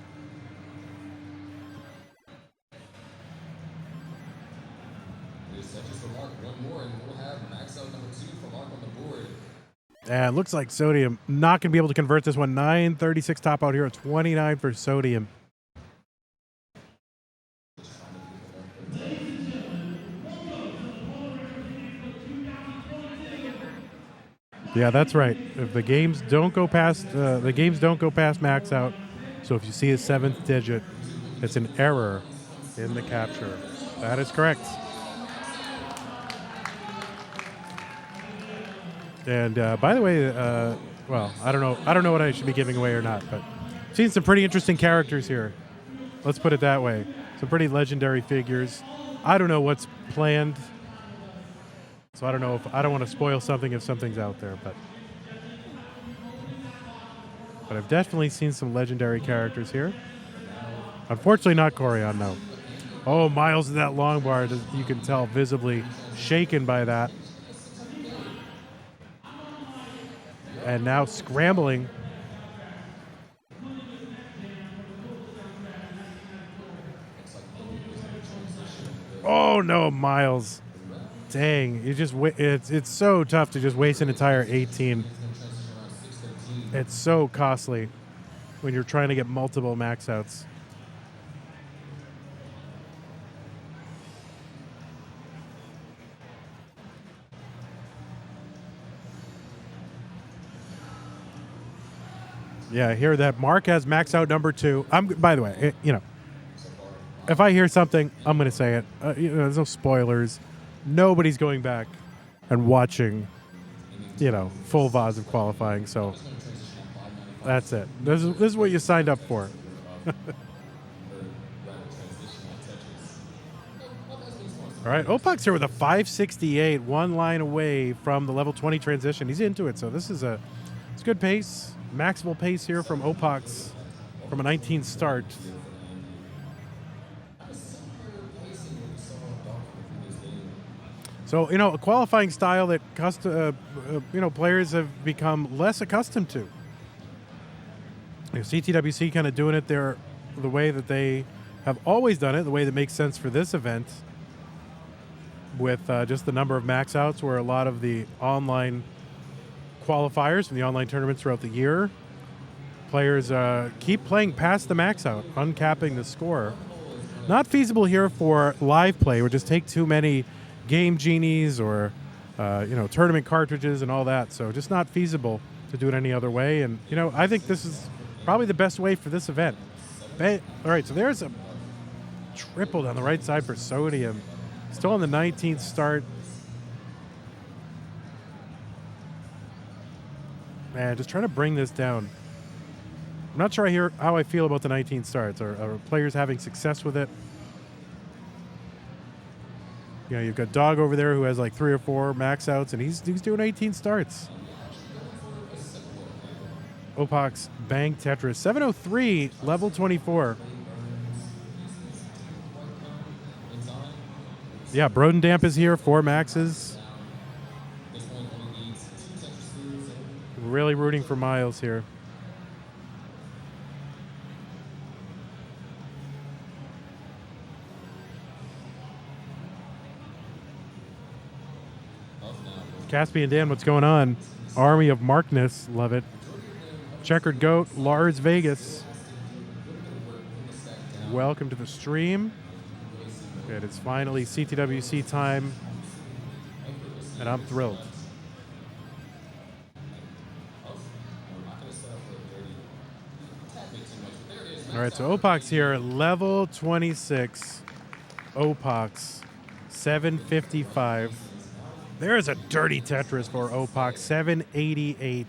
And looks like Sodium not going to be able to convert this one. 936 top out here, 29 for Sodium. Yeah, that's right. If the games don't go past max out. So if you see a 7th digit, it's an error in the capture. That is correct. And by the way, well, I don't know what I should be giving away or not, but I've seen some pretty interesting characters here. Let's put it that way. Some pretty legendary figures. I don't know what's planned. So I don't know if I don't want to spoil something if something's out there, but I've definitely seen some legendary characters here. Unfortunately, not Corian, no. Oh, Miles in that long bar, you can tell visibly shaken by that. And now scrambling. Oh no, Miles. Dang, you just it's so tough to just waste an entire 18. It's so costly when you're trying to get multiple max outs. Yeah, I hear that Mark has max out number 2. By the way, you know, if I hear something, I'm going to say it. You know, there's no spoilers. Nobody's going back and watching, you know, full VODs of qualifying. So that's it. This is what you signed up for. All right, Opak's here with a 568, one line away from the level 20 transition. He's into it, so this is it's good pace, maximal pace here from Opak's from a 19 start. So, you know, a qualifying style that players have become less accustomed to. You know, CTWC kind of doing it the way that they have always done it, the way that makes sense for this event, with just the number of max outs, where a lot of the online qualifiers from the online tournaments throughout the year, players keep playing past the max out, uncapping the score. Not feasible here for live play, or just take too many game genies or tournament cartridges and all that. So just not feasible to do it any other way. And I think this is probably the best way for this event. All right, so there's a triple down the right side for Sodium. Still on the 19th start. Man, just trying to bring this down. I'm not sure how I feel about the 19th starts. Are players having success with it? You've got Dog over there who has like 3 or 4 max outs, and he's doing 18 starts. Opak's Bang Tetris 703, level 24. Yeah, Brodendamp is here, 4 maxes. Really rooting for Miles here. Caspian Dan, what's going on? Army of Markness, love it. Checkered Goat, Lars Vegas. Welcome to the stream. Good, it's finally CTWC time, and I'm thrilled. All right, so Opak's here, level 26. Opak's 755. There's a dirty Tetris for Opak, 788.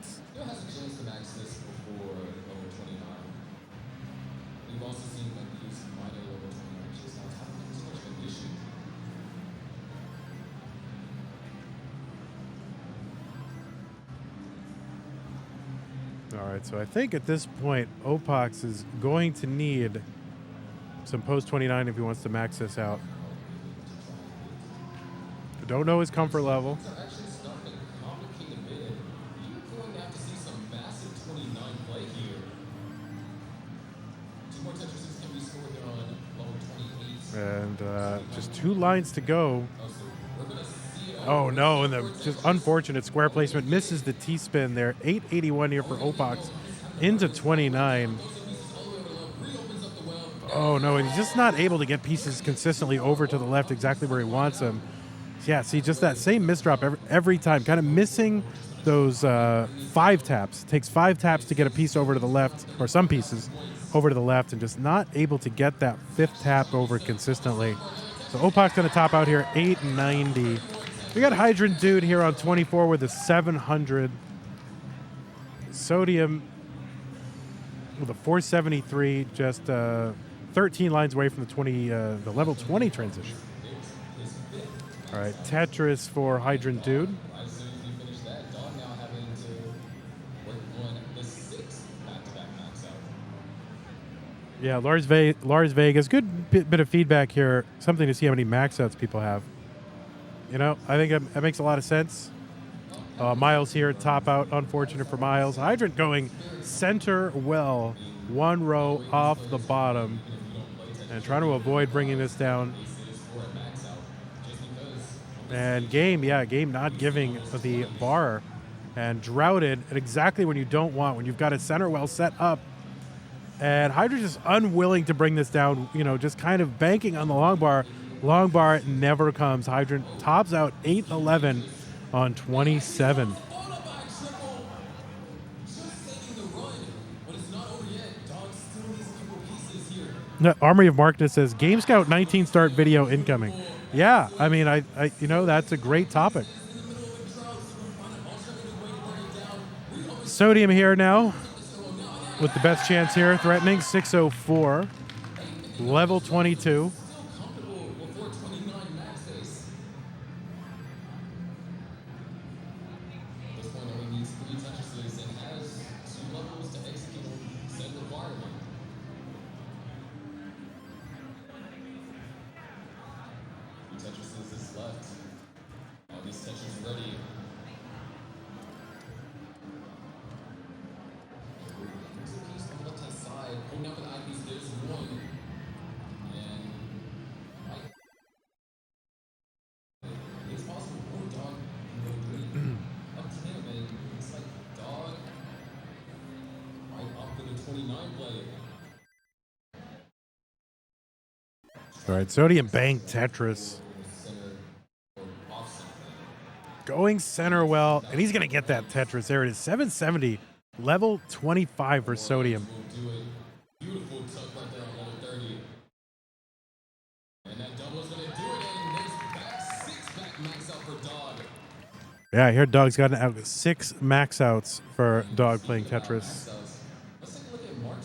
All right, so I think at this point, Opax is going to need some post 29 if he wants to max this out. Don't know his comfort level. And just 2 lines to go. Oh no, and the just unfortunate square placement misses the T-spin there. 881 here for Opax into 29. Oh no, and he's just not able to get pieces consistently over to the left exactly where he wants them. Yeah, see, just that same misdrop every time, kind of missing those 5 taps. Takes 5 taps to get a piece over to the left, or some pieces over to the left, and just not able to get that 5th tap over consistently. So Opak's going to top out here, 890. We got Hydrant Dude here on 24 with a 700. Sodium with a 473, just 13 lines away from the level 20 transition. All right, Tetris for Hydrant Dude. Yeah, Lars Vegas. Good bit of feedback here. Something to see how many max outs people have. I think that makes a lot of sense. Miles here, top out. Unfortunate for Miles. Hydrant going center well. 1 row off the bottom. And trying to avoid bringing this down. And Game not giving the bar. And Droughted at exactly when you don't want, when you've got a center well set up. And Hydrant just unwilling to bring this down, just kind of banking on the long bar. Long bar never comes. Hydrant tops out 811 on 27. Army of Markness says, Game Scout 19 start video incoming. Yeah, I mean, I that's a great topic. Sodium here now with the best chance here, threatening 604, level 22. This Tetris ready. Here's a piece on the left-hand side. Holding up an eyepiece, there's one. And it's possible for Dog no three. Up to him, and it's like Dog right up with a 29 play. All right, Sodium Bank Tetris. Going center well, and he's going to get that Tetris. There it is, 770, level 25 for Sodium. Beautiful tuck right there on level 30. And that double's going to do it, and there's back six back max out for Dog. Yeah, I hear Dog's got out 6 max outs for Dog playing Tetris.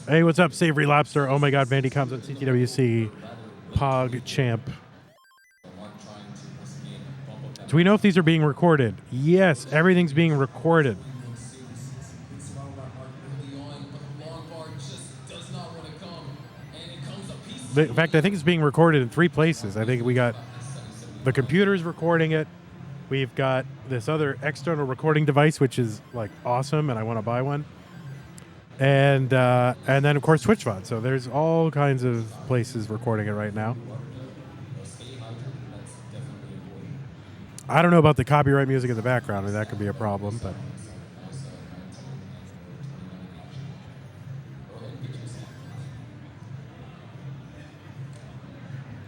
Hey, what's up, Savory Lobster? Oh my God, Vandy comes on CTWC Pog Champ. Do we know if these are being recorded? Yes, everything's being recorded. In fact, I think it's being recorded in 3 places. I think we got the computer's recording it. We've got this other external recording device, which is like awesome, and I want to buy one. And then of course Twitch VOD. So there's all kinds of places recording it right now. I don't know about the copyright music in the background, and that could be a problem, but.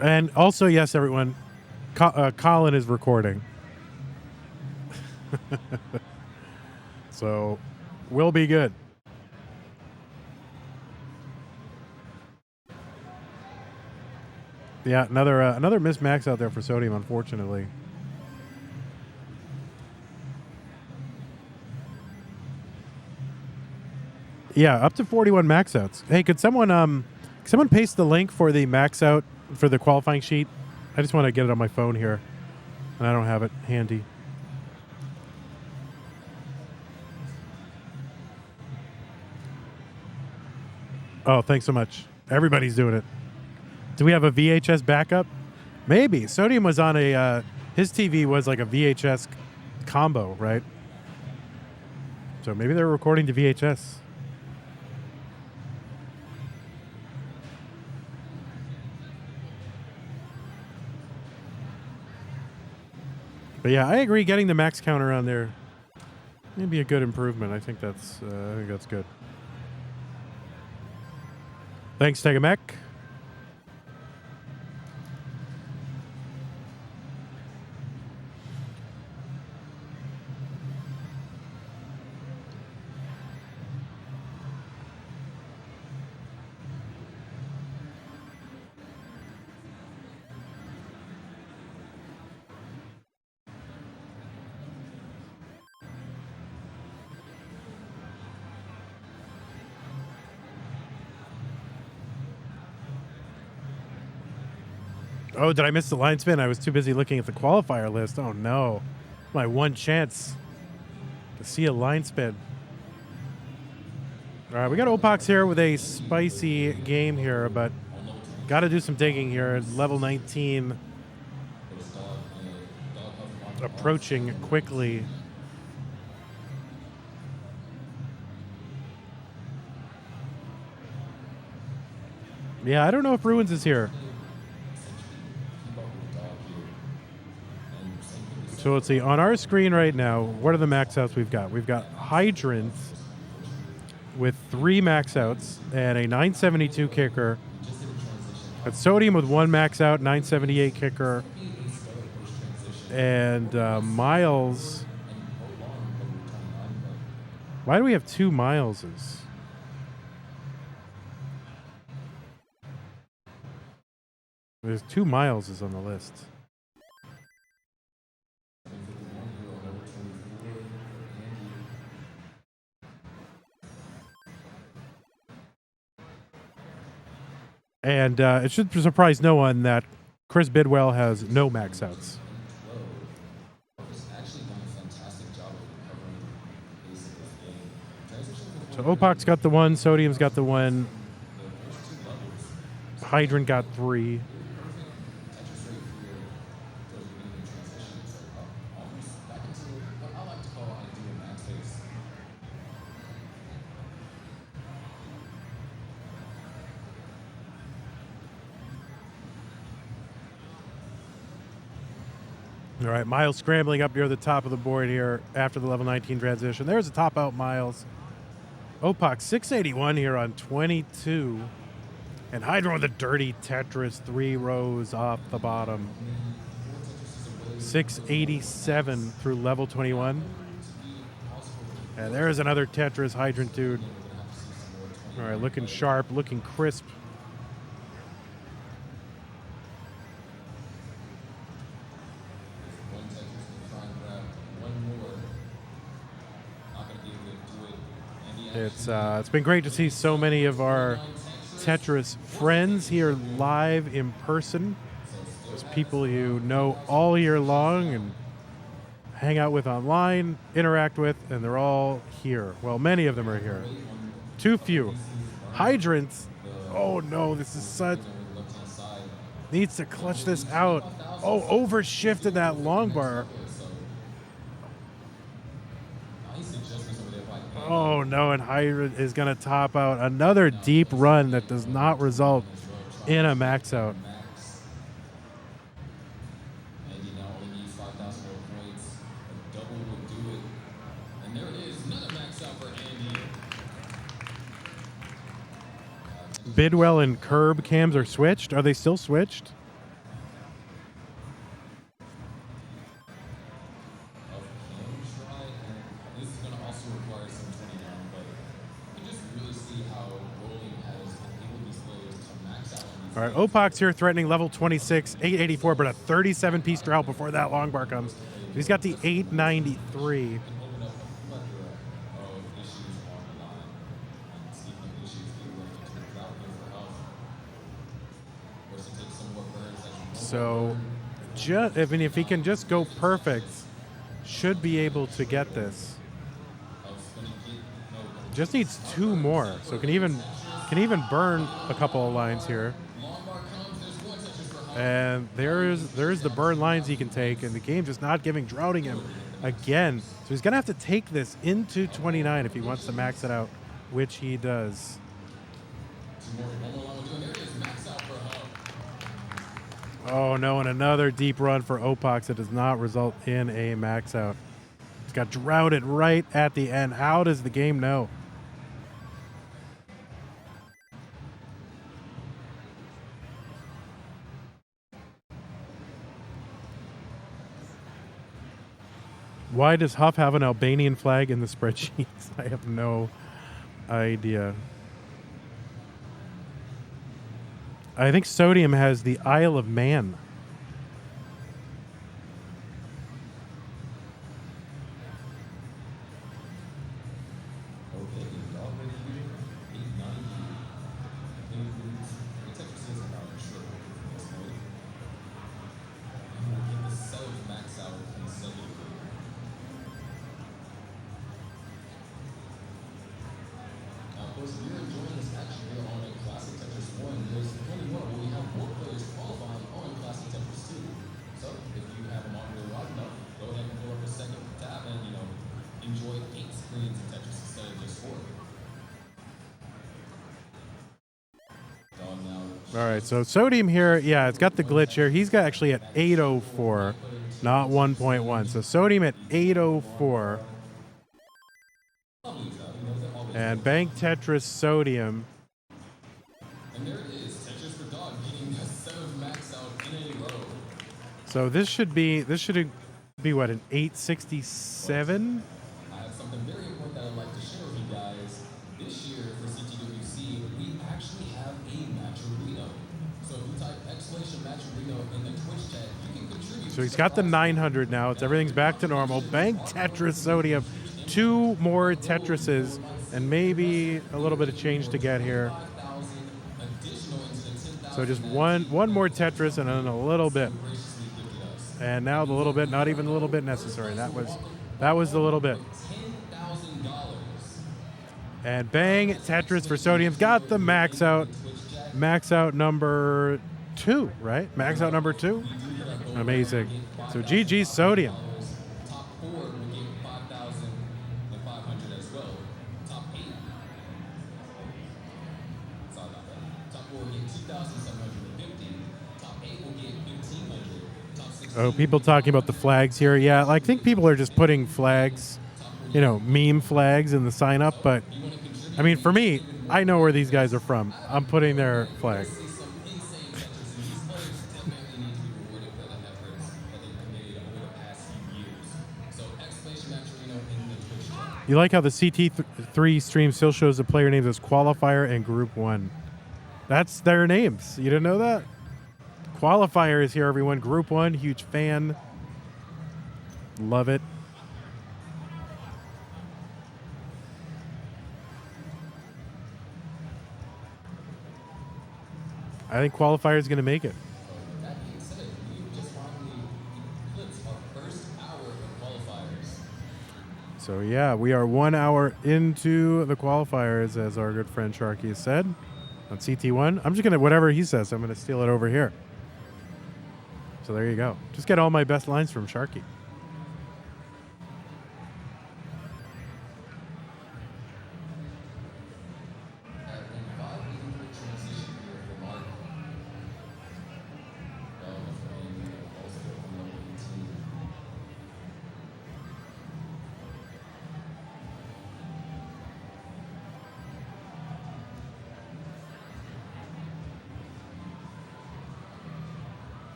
And also, yes, everyone, Colin is recording. So, we'll be good. Yeah, another missed max out there for Sodium, unfortunately. Yeah, up to 41 max outs. Hey, could someone paste the link for the max out for the qualifying sheet? I just want to get it on my phone here, and I don't have it handy. Oh, thanks so much. Everybody's doing it. Do we have a VHS backup? Maybe. Sodium was on a, his TV was like a VHS combo, right? So maybe they're recording to VHS. But yeah, I agree. Getting the max counter on there may be a good improvement. I think that's good. Thanks, Tegamek. Oh, did I miss the line spin? I was too busy looking at the qualifier list. Oh, no. My one chance to see a line spin. All right, we got Opox here with a spicy game here, but got to do some digging here. Level 19 approaching quickly. Yeah, I don't know if Ruins is here. So let's see, on our screen right now, what are the max outs we've got? We've got Hydrant with 3 max outs and a 972 kicker. Got Sodium with 1 max out, 978 kicker. And Miles. Why do we have 2 Mileses? There's 2 Mileses on the list. And it should surprise no one that Chris Bidwell has no max outs. So Opox got the 1, Sodium's got the 1, Hydrant got 3. All right, Miles scrambling up near the top of the board here after the level 19 transition. There's a top out Miles. Opak 681 here on 22. And Hydro with a dirty Tetris 3 rows off the bottom. 687 through level 21. And there's another Tetris Hydrant dude. All right, looking sharp, looking crisp. It's been great to see so many of our Tetris friends here live in person. Those people you know all year long and hang out with online, interact with, and they're all here. Well, many of them are here. Too few. Hydrants. Oh no, this is such. Needs to clutch this out. Oh, overshifted that long bar. Oh no, and Hydrant is going to top out another deep run that does not result in a max out. Bidwell and Curb cams are switched. Are they still switched? All right, Opak's here threatening level 26, 884, but a 37-piece drought before that long bar comes. He's got the 893. So, if he can just go perfect, should be able to get this. Just needs 2 more, so can even burn a couple of lines here. And there's the burn lines he can take, and the game just not droughting him again. So he's gonna have to take this into 29 if he wants to max it out, which he does. Oh no, and another deep run for Opox that does not result in a max out. He's got droughted right at the end. How does the game know? Why does Huff have an Albanian flag in the spreadsheets? I have no idea. I think Sodium has the Isle of Man. If you're enjoying this action here on a Classic Tetris 1, there's plenty more where we have more players qualifying on Classic Tetris 2. So if you have a monitor wide enough, go ahead and pull up a second tab and, enjoy 8 screens of Tetris instead of just 4. All right, so Sodium here, yeah, it's got the glitch here. He's got actually at 804, not 1.1. So Sodium at 804. And Bank Tetris Sodium. And there it is, Tetris for Dog getting the 7th max out in a row. So this should be what, an 867? I have something very important that I'd like to share with you guys. This year for CTWC, we actually have a Matcherino. So if you type !Matcherino in the Twitch chat, you can contribute. So he's got the 900 now. Everything's back to normal. Bank Tetris Sodium. 2 more Tetrises and maybe a little bit of change to get here. So just one more Tetris and then a little bit. And now the little bit, not even a little bit necessary. That was the little bit. And bang, Tetris for Sodium's got the max out. Max out number 2, right? Max out number 2. Amazing. So GG Sodium. Top 4 will get 5,500 as well. Top 8. Sorry about that. Top 4 will get 2,750. Top 8 will get 1,500. Top 6 Oh, people talking about the flags here. Yeah, I think people are just putting flags, you know, meme flags in the sign up. But I mean, for me, I know where these guys are from. I'm putting their flag. You like how the CT3 stream still shows the player names as Qualifier and Group 1. That's their names. You didn't know that? Qualifier is here, everyone. Group 1, huge fan. Love it. I think Qualifier is going to make it. That being said, we just finally eclipsed our first hour of qualifiers. So, yeah, we are 1 hour into the qualifiers, as our good friend Sharky has said, on CT1. I'm just going to, whatever he says, I'm going to steal it over here. So there you go. Just get all my best lines from Sharky.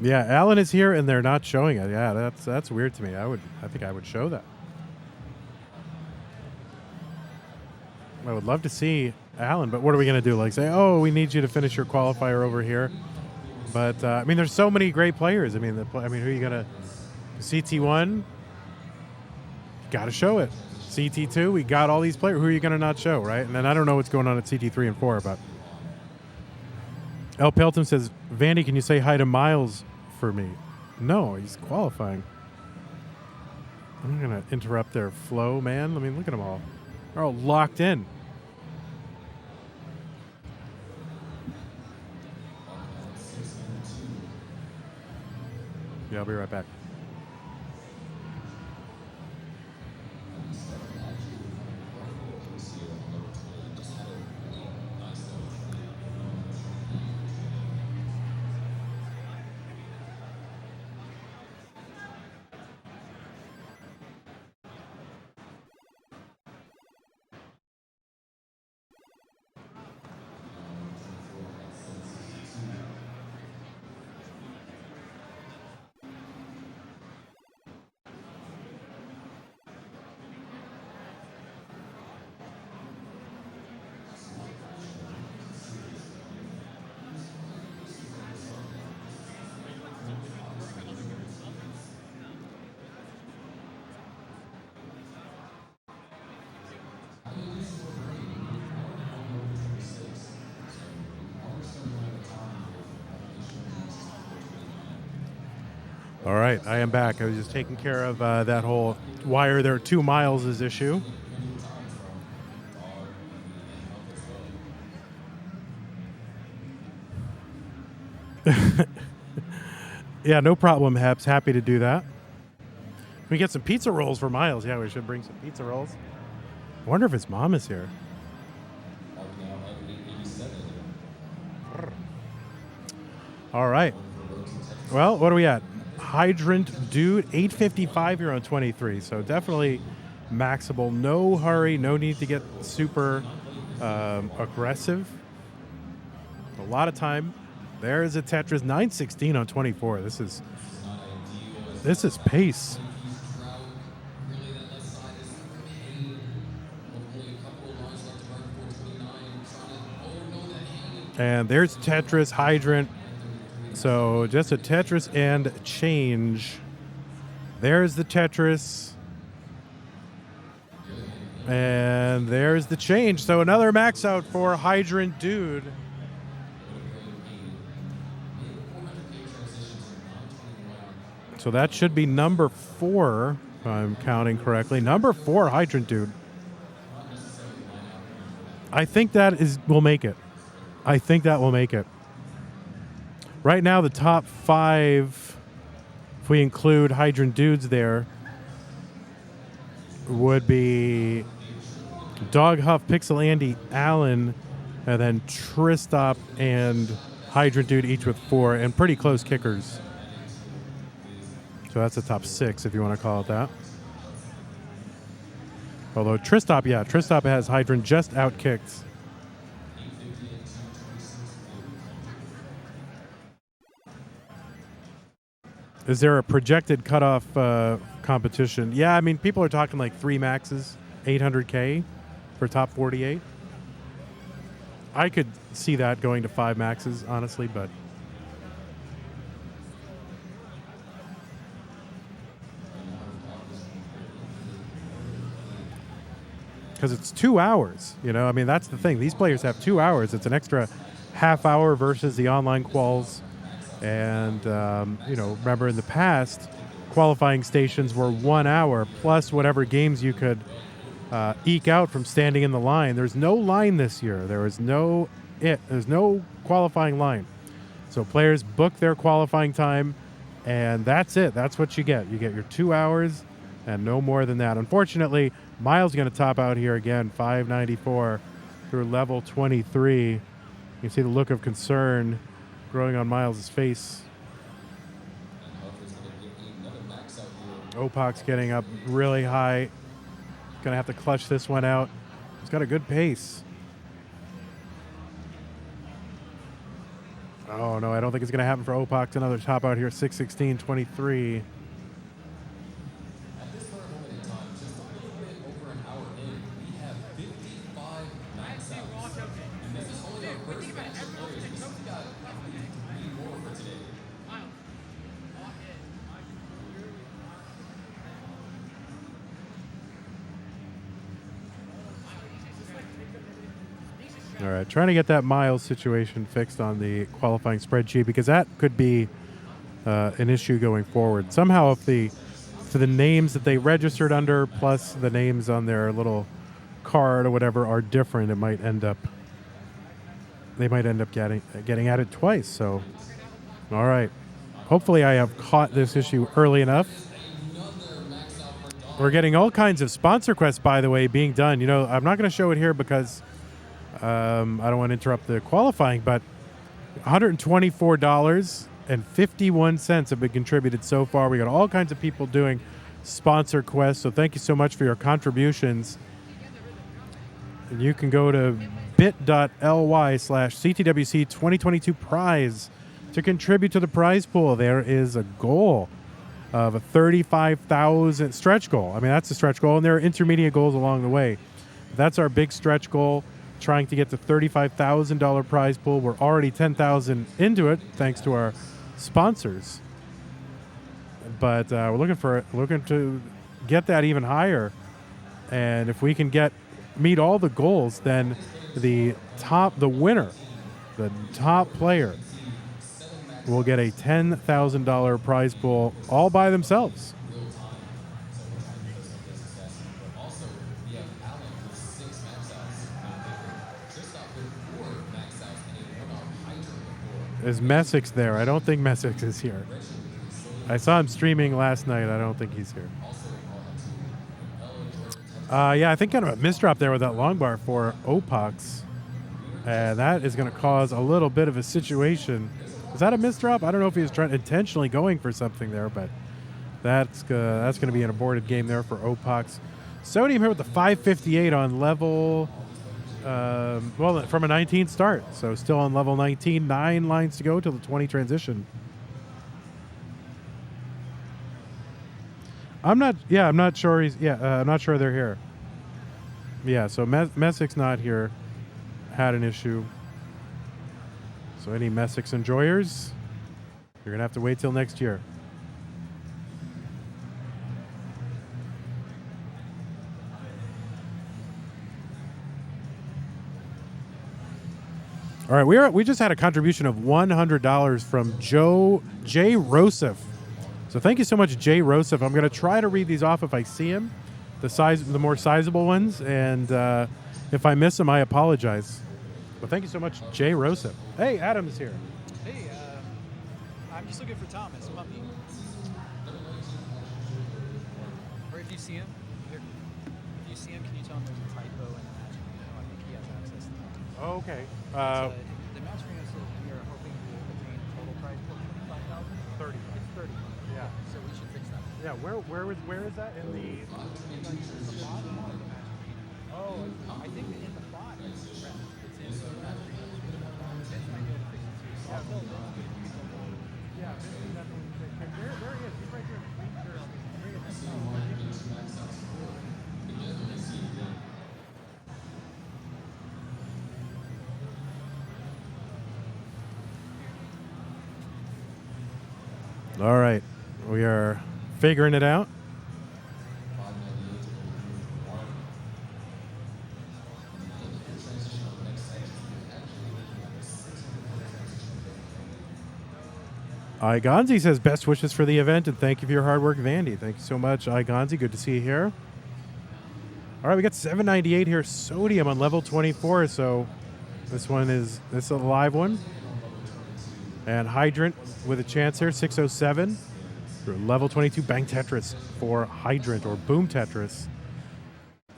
Yeah, Alan is here and they're not showing it. Yeah, that's weird to me. I think I would show that. I would love to see Alan, but what are we going to do? Like say, oh, we need you to finish your qualifier over here. But I mean, there's so many great players. I mean, who are you going to? CT1, got to show it. CT2, we got all these players. Who are you going to not show, right? And then I don't know what's going on at CT3 and 4, but El Pelton says, Vandy, can you say hi to Miles for me? No, he's qualifying. I'm not going to interrupt their flow, man. I mean, look at them all. They're all locked in. Yeah, I'll be right back. All right, I am back. I was just taking care of that whole wire there, 2 miles' issue. Yeah, no problem, Heps. Happy to do that. We get some pizza rolls for Miles. Yeah, we should bring some pizza rolls. I wonder if his mom is here. All right. Well, what are we at? Hydrant Dude, 8:55 here on 23. So definitely maxable. No hurry. No need to get super aggressive. A lot of time. There's a Tetris 9:16 on 24. This is pace. And there's Tetris Hydrant. So just a Tetris and change. There's the Tetris. And there's the change. So another max out for Hydrant Dude. So that should be number 4, if I'm counting correctly. Number 4, Hydrant Dude. I think that will make it. I think that will make it. Right now, the top 5, if we include Hydrant Dudes there, would be Dog Huff, Pixel Andy, Allen, and then Tristop and Hydrant Dude each with 4, and pretty close kickers. So that's the top 6, if you want to call it that. Although Tristop has Hydrant just out-kicked. Is there a projected cutoff competition? Yeah, I mean, people are talking like 3 maxes, 800K for top 48. I could see that going to 5 maxes, honestly, but because it's 2 hours, you know? I mean, that's the thing. These players have 2 hours. It's an extra half hour versus the online quals. And, you know, remember in the past, qualifying stations were 1 hour plus whatever games you could eke out from standing in the line. There's no line this year. There's no qualifying line. So players book their qualifying time, and that's it. That's what you get. You get your 2 hours and no more than that. Unfortunately, Miles going to top out here again, 594 through level 23. You can see the look of concern growing on Miles' face. Opak's getting up really high. Gonna have to clutch this one out. He's got a good pace. Oh no, I don't think it's gonna happen for Opak. Another top out here, 6:16:23. At this current moment in time, just a little bit over an hour in, we have 55 maxouts. And this is only our first batch of players. We still got at least 3 more for today. All right, trying to get that Miles situation fixed on the qualifying spreadsheet, because that could be an issue going forward. Somehow, if the names that they registered under plus the names on their little card or whatever are different, they might end up getting at it twice. So, all right. Hopefully, I have caught this issue early enough. We're getting all kinds of sponsor requests, by the way, being done. You know, I'm not going to show it here because I don't want to interrupt the qualifying, but $124.51 have been contributed so far. We got all kinds of people doing sponsor requests, so thank you so much for your contributions. And you can go to bit.ly/CTWC 2022 prize to contribute to the prize pool. There is a goal of a 35,000 stretch goal. I mean, that's a stretch goal, and there are intermediate goals along the way. That's our big stretch goal, trying to get to $35,000 prize pool. We're already 10,000 into it, thanks to our sponsors. But we're looking to get that even higher. And if we can meet all the goals, then the winner, the top player, will get a $10,000 prize pool all by themselves. Is Messick's there? I don't think Messick is here. I saw him streaming last night. I don't think he's here. Yeah, I think kind of a misdrop there with that long bar for Opak's. And that is going to cause a little bit of a situation. Is that a misdrop? I don't know if he was intentionally going for something there, but that's going to be an aborted game there for Opak's. Sodium here with the 558 on level... from a 19 start, so still on level 19. 9 lines to go till the 20 transition. I'm not sure I'm not sure they're here. Yeah, so Messick's not here. Had an issue. So any Messick's enjoyers, you're gonna have to wait till next year. All right, we just had a contribution of $100 from Jay Rosef. So thank you so much, Jay Rosef. I'm going to try to read these off if I see him, the more sizable ones, and if I miss them, I apologize. But thank you so much, Jay Rosef. Hey, Adam's here. Hey, just looking for Thomas, puppy. Or if you see him, if you see him, can you tell him there's a typo in the match arena? I think he has access to that. Oh, okay. The match arena says we are hoping to obtain total prize for 30. 25,000. It's 30. Yeah. So we should fix that. Yeah. Where is that in the? The bottom of the match arena. Oh, I think in the bot it's red. It's in the match arena. Vince might be able to fix it too. So I'll tell Vince to fix it. Yeah, there he is. He's right there in the green shirt. All right, we are figuring it out. Igonzi says best wishes for the event and thank you for your hard work, Vandy. Thank you so much, Igonzi. Good to see you here. All right, we got 798 here, Sodium on level 24. So this is a live one. And Hydrant with a chance here, 607. For level 22 Bang Tetris for Hydrant or Boom Tetris.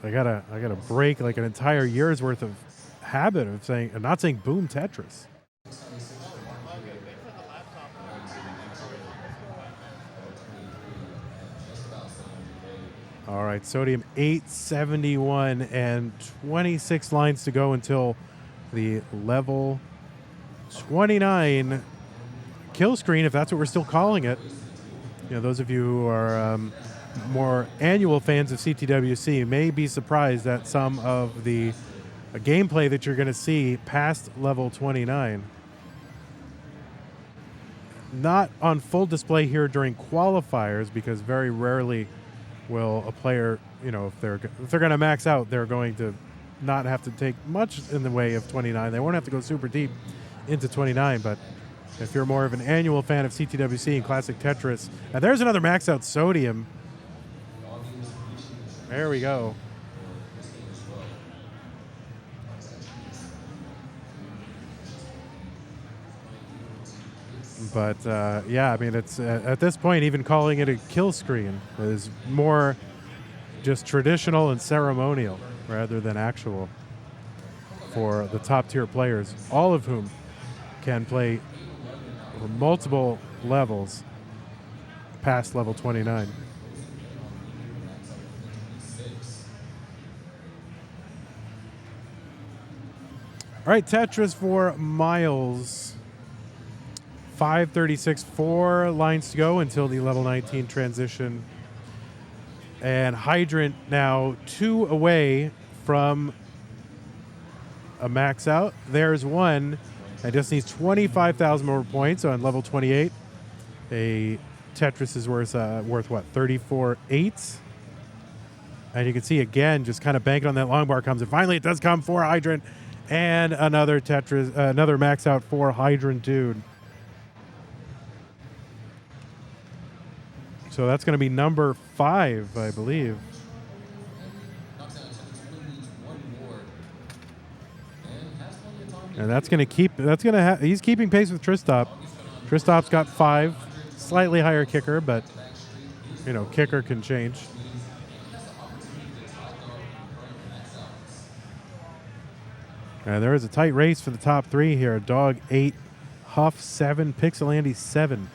I gotta break like an entire year's worth of habit of not saying Boom Tetris. All right, Sodium 871 and 26 lines to go until the level 29 kill screen, if that's what we're still calling it. You know, those of you who are more annual fans of CTWC may be surprised at some of the gameplay that you're going to see past level 29. Not on full display here during qualifiers because very rarely will a player, you know, if they're going to max out, they're going to not have to take much in the way of 29. They won't have to go super deep into 29, but if you're more of an annual fan of CTWC and Classic Tetris, and there's another max out Sodium. There we go. But yeah, I mean, it's at this point, even calling it a kill screen is more just traditional and ceremonial rather than actual for the top tier players, all of whom can play multiple levels past level 29. All right, Tetris for Miles. 536, 4 lines to go until the level 19 transition. And Hydrant now 2 away from a max out. There's one. It just needs 25,000 more points on level 28. A Tetris is worth what, 34.8? And you can see again, just kind of banking on that long bar comes. And finally it does come for Hydrant. And another Tetris, another max out for Hydrant dude. So that's going to be number 5, I believe. And that's going to keep. He's keeping pace with Tristop. Tristop's got 5, slightly higher kicker, but you know, kicker can change. And there is a tight race for the top 3 here. Dog 8, Huff 7, Pixel Andy 7.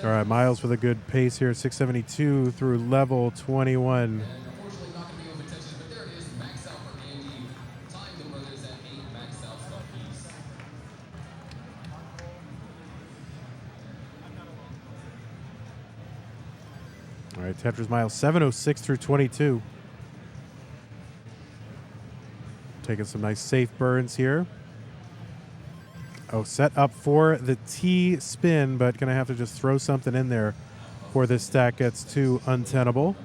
All right, Miles with a good pace here, 672 through level 21. All right, Tetris Miles, 706 through 22. Taking some nice safe burns here. Oh, set up for the T spin, but going to have to just throw something in there before this stack gets too untenable.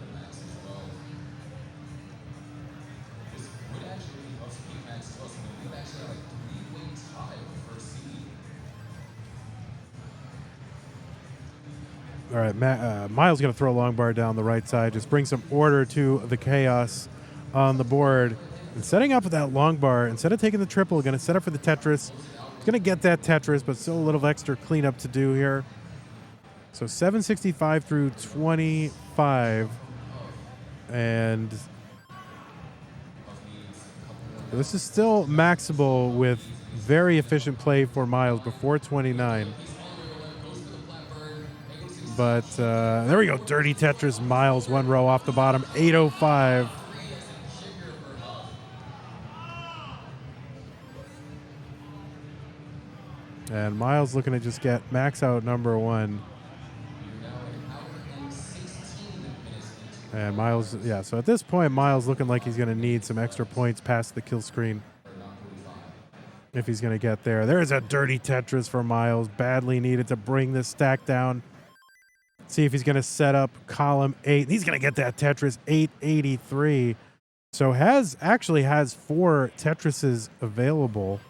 All right, Miles going to throw a long bar down the right side. Just bring some order to the chaos on the board and setting up with that long bar. Instead of taking the triple, going to set up for the Tetris. He's going to get that Tetris, but still a little extra cleanup to do here. So 765 through 25. And this is still maxable with very efficient play for Miles before 29. But there we go. Dirty Tetris. Miles, one row off the bottom. 805. And Miles looking to just get max out number one. And Miles, yeah, so at this point, Miles looking like he's going to need some extra points past the kill screen if he's going to get there. There's a dirty Tetris for Miles, badly needed to bring this stack down. See if he's going to set up column 8. He's going to get that Tetris, 883. So actually has 4 Tetrises available.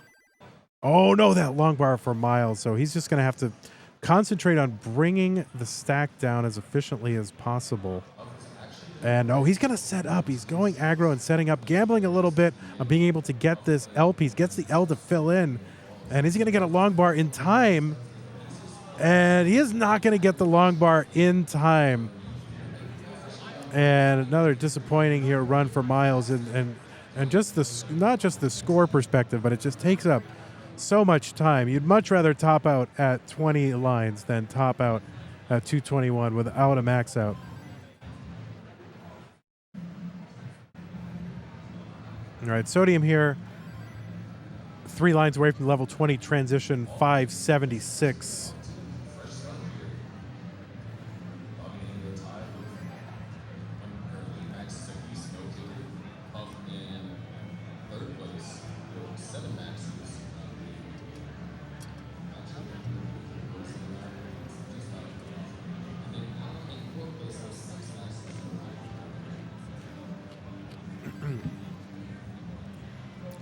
Oh, no, that long bar for Miles. So he's just going to have to concentrate on bringing the stack down as efficiently as possible. And, oh, he's going to set up. He's going aggro and setting up, gambling a little bit on being able to get this L piece, gets the L to fill in. And is he going to get a long bar in time? And he is not going to get the long bar in time. And another disappointing here run for Miles. And just not just the score perspective, but it just takes up so much time. You'd much rather top out at 20 lines than top out at 221 without a max out. All right, Sodium here, 3 lines away from level 20 transition, 576.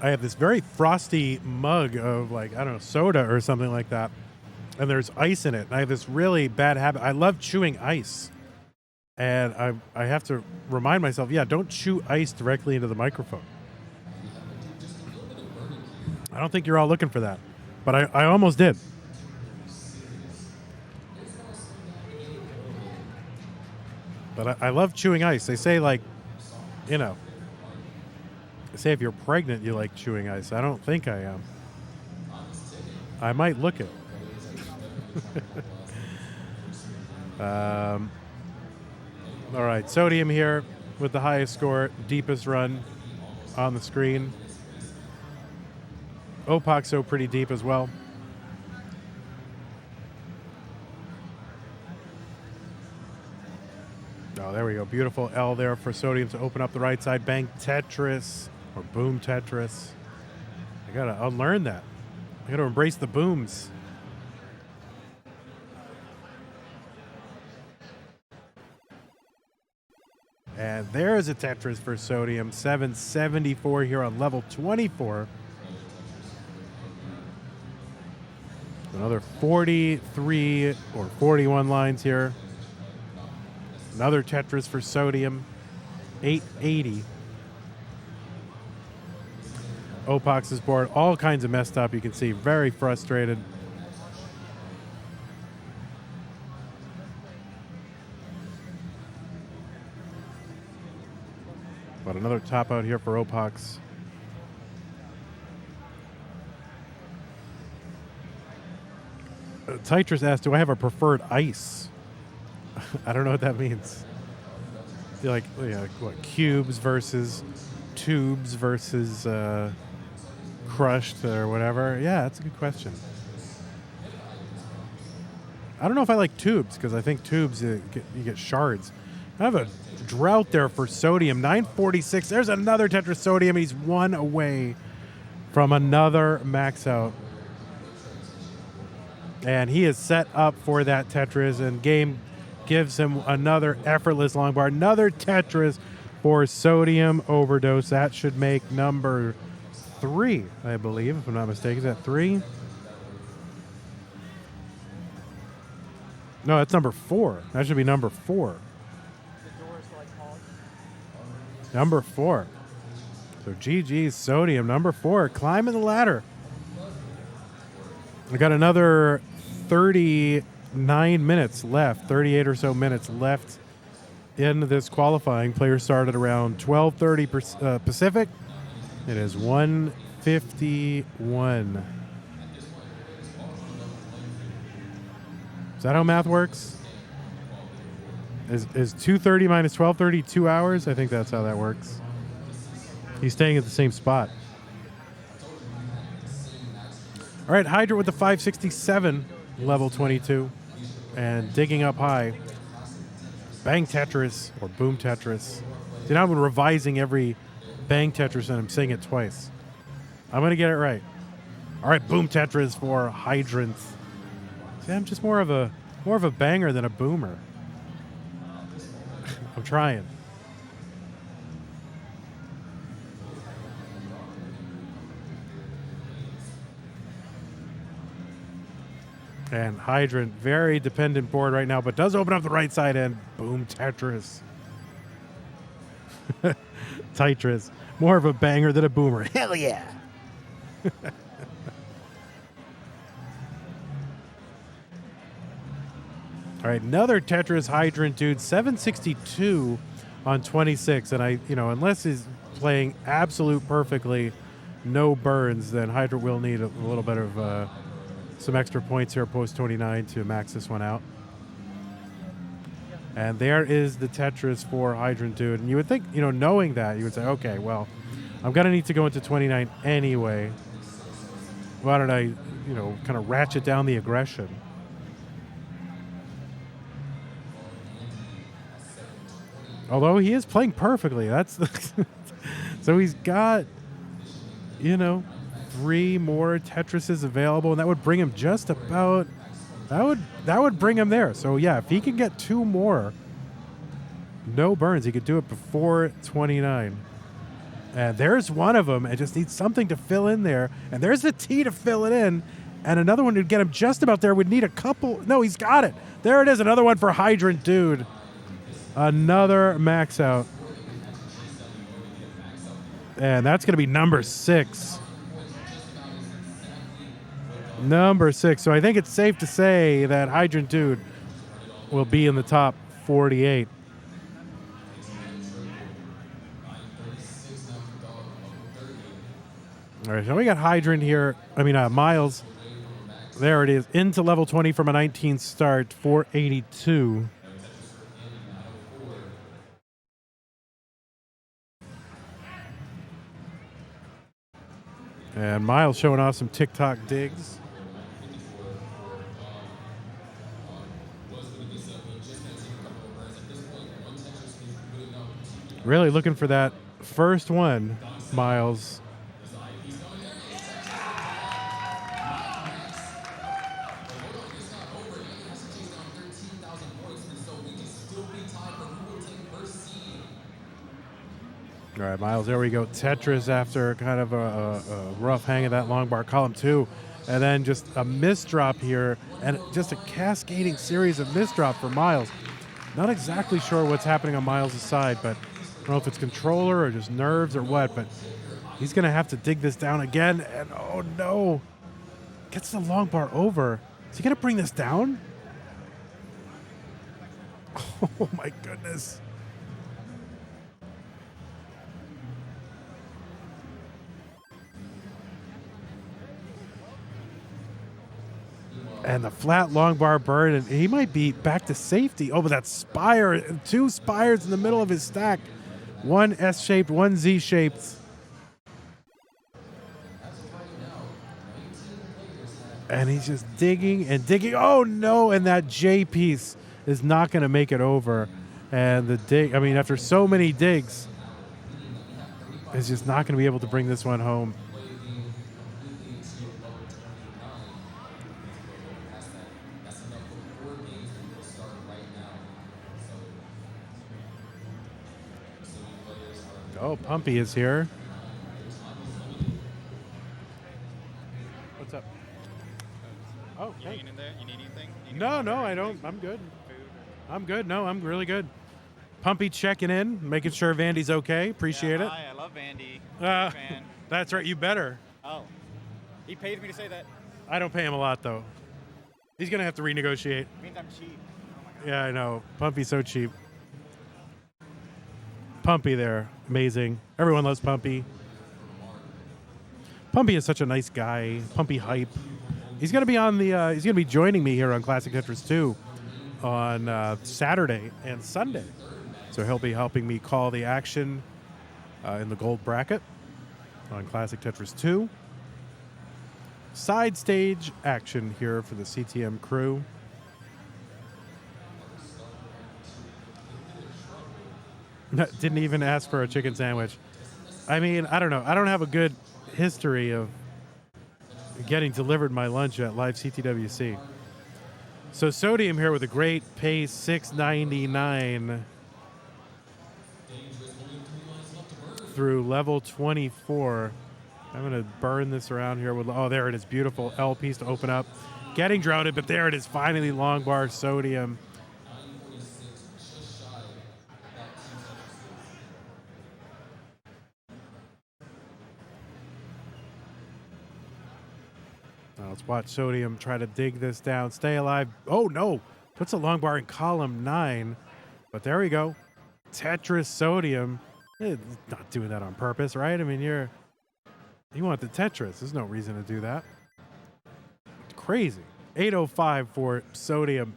I have this very frosty mug of, like, I don't know, soda or something like that. And there's ice in it. And I have this really bad habit. I love chewing ice. And I have to remind myself, yeah, don't chew ice directly into the microphone. I don't think you're all looking for that. But I almost did. But I love chewing ice. They say, like, you know, they say if you're pregnant, you like chewing ice. I don't think I am. I might look it. All right, Sodium here with the highest score, deepest run on the screen. Opaxo pretty deep as well. Oh, there we go. Beautiful L there for Sodium to open up the right side. Bang Tetris. Or boom Tetris. I gotta unlearn that. I gotta embrace the booms. And there's a Tetris for Sodium. 774 here on level 24. Another 43 or 41 lines here. Another Tetris for Sodium. 880. Opax's board, all kinds of messed up. You can see, very frustrated. But another top out here for Opax. Tetris asked, do I have a preferred ice? I don't know what that means. Like, you know, what, cubes versus tubes versus crushed or whatever? Yeah, that's a good question. I don't know if I like tubes, because I think tubes, you get shards. I have a drought there for Sodium. 946. There's another Tetris Sodium. He's one away from another max out. And he is set up for that Tetris, and game gives him another effortless long bar. Another Tetris for Sodium Overdose. That should make number 3, I believe, if I'm not mistaken. Is that 3? No, that's number 4. That should be number 4. Number 4. So GG's Sodium, number 4, climbing the ladder. We got another 39 minutes left, 38 or so minutes left in this qualifying. Players started around 12:30 Pacific. It is 1:51. Is that how math works? Is 2:30 minus 12:30 2 hours? I think that's how that works. He's staying at the same spot. All right, Hydra with the 567, level 22, and digging up high. Bang Tetris, or Boom Tetris. See, now I'm revising every Bang Tetris and I'm saying it twice. I'm going to get it right. All right, Boom Tetris for Hydrant. See, I'm just more of a banger than a boomer. I'm trying. And Hydrant, very dependent board right now, but does open up the right side end. Boom Tetris. Tetris. More of a banger than a boomer. Hell yeah. All right, another Tetris Hydrant dude, 762 on 26. And unless he's playing absolute perfectly, no burns, then Hydrant will need a little bit of some extra points here post 29 to max this one out. And there is the Tetris for Hydrant dude. And you would think, knowing that, you would say, okay, well, I'm going to need to go into 29 anyway. Why don't I, kind of ratchet down the aggression? Although he is playing perfectly. That's so he's got, 3 more Tetrises available, and that would bring him just about. That would bring him there. So yeah, if he can get 2 more, no burns, he could do it before 29. And there's one of them. It just needs something to fill in there. And there's the T to fill it in. And another one to get him just about there would need a couple. No, he's got it. There it is. Another one for Hydrant dude. Another max out. And that's going to be number 6. Number 6. So I think it's safe to say that Hydrant dude will be in the top 48. All right, so we got Hydrant here. Miles. There it is. Into level 20 from a 19 start, 482. And Miles showing off some TikTok digs. Really looking for that first one, Miles. All right, Miles, there we go. Tetris after kind of a rough hang of that long bar, column 2. And then just a misdrop here, and just a cascading series of misdrop for Miles. Not exactly sure what's happening on Miles' side, but I don't know if it's controller or just nerves or what, but he's going to have to dig this down again. And oh no, gets the long bar over. Is he going to bring this down? Oh my goodness. And the flat long bar burn, and he might be back to safety. Oh, but that spire, 2 spires in the middle of his stack. One S-shaped, one Z-shaped. And he's just digging and digging. Oh, no, and that J piece is not going to make it over. And the dig, after so many digs, is just not going to be able to bring this one home. Oh, Pumpy is here. What's up? Oh, You hey. hanging in there? You need anything? You need No, water no, or I don't. anything? I'm good. Food? I'm good. No, I'm really good. Pumpy checking in, making sure Vandy's okay. Appreciate it. Hi, I love Vandy. Fan. That's right. You better. Oh, he paid me to say that. I don't pay him a lot though. He's gonna have to renegotiate. Means I'm cheap. Oh my God. Yeah, I know. Pumpy's so cheap. Pumpy there, amazing. Everyone loves Pumpy. Pumpy is such a nice guy. Pumpy hype. He's gonna be on the. He's gonna be joining me here on Classic Tetris 2 on Saturday and Sunday. So he'll be helping me call the action in the gold bracket on Classic Tetris 2. Side stage action here for the CTM crew. Didn't even ask for a chicken sandwich. I mean, I don't know. I don't have a good history of getting delivered my lunch at live CTWC. So Sodium here with a great pace, 699 through level 24. I'm going to burn this around here with, oh, there it is. Beautiful L piece to open up. Getting drowned, but there it is. Finally, long bar Sodium. Now let's watch Sodium try to dig this down. Stay alive. Oh, no. Puts a long bar in column 9. But there we go. Tetris Sodium. It's not doing that on purpose, right? I mean, you want the Tetris. There's no reason to do that. It's crazy. 805 for Sodium.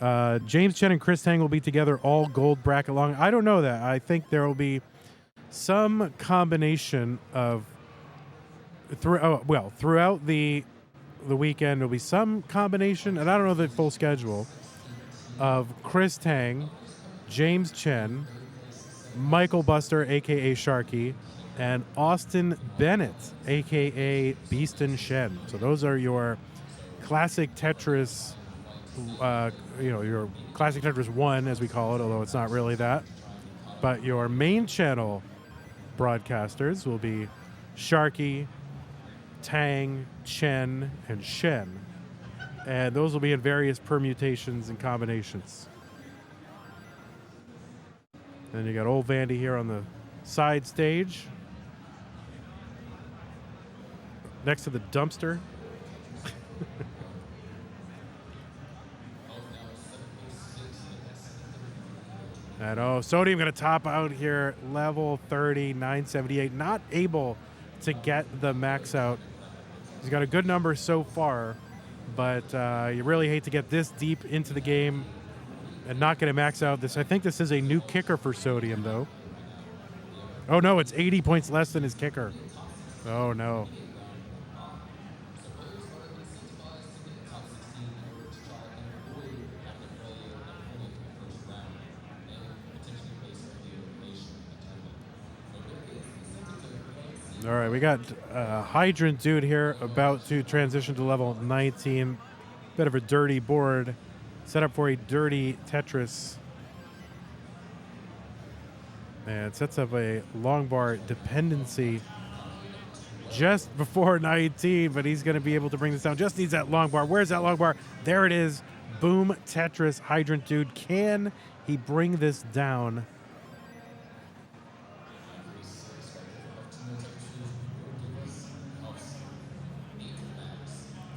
James Chen and Chris Tang will be together all gold bracket long. I don't know that. I think there will be some combination of throughout the weekend there'll be some combination, and I don't know the full schedule, of Chris Tang, James Chen, Michael Buster, aka Sharky, and Austin Bennett, aka Beaston Shen. So those are your classic Tetris, your classic Tetris 1, as we call it, although it's not really that. But your main channel broadcasters will be Sharky, Tang, Chen, and Shen. And those will be in various permutations and combinations. Then you got old Vandy here on the side stage. Next to the dumpster. And Sodium going to top out here, level 30, 978. Not able to get the max out. He's got a good number so far, but you really hate to get this deep into the game and not get a max out. I think this is a new kicker for Sodium, though. Oh, no, it's 80 points less than his kicker. Oh, no. All right, we got Hydrant Dude here about to transition to level 19. Bit of a dirty board. Set up for a dirty Tetris. And sets up a long bar dependency just before 19, but he's going to be able to bring this down. Just needs that long bar. Where's that long bar? There it is. Boom, Tetris, Hydrant Dude. Can he bring this down?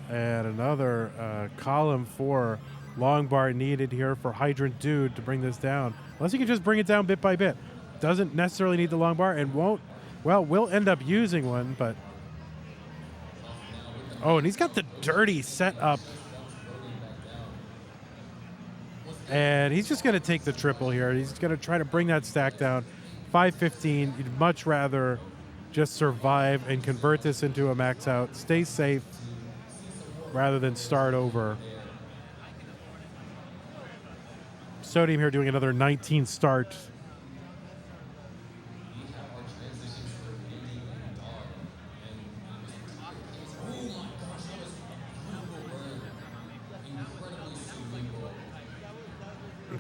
And another column 4 long bar needed here for Hydrant Dude to bring this down. Unless he can just bring it down bit by bit. Doesn't necessarily need the long bar and won't. Well, we'll end up using one, but... Oh, and he's got the dirty setup. And he's just going to take the triple here. He's going to try to bring that stack down. 515. You'd much rather just survive and convert this into a max out. Stay safe rather than start over. Sodium here doing another 19 start.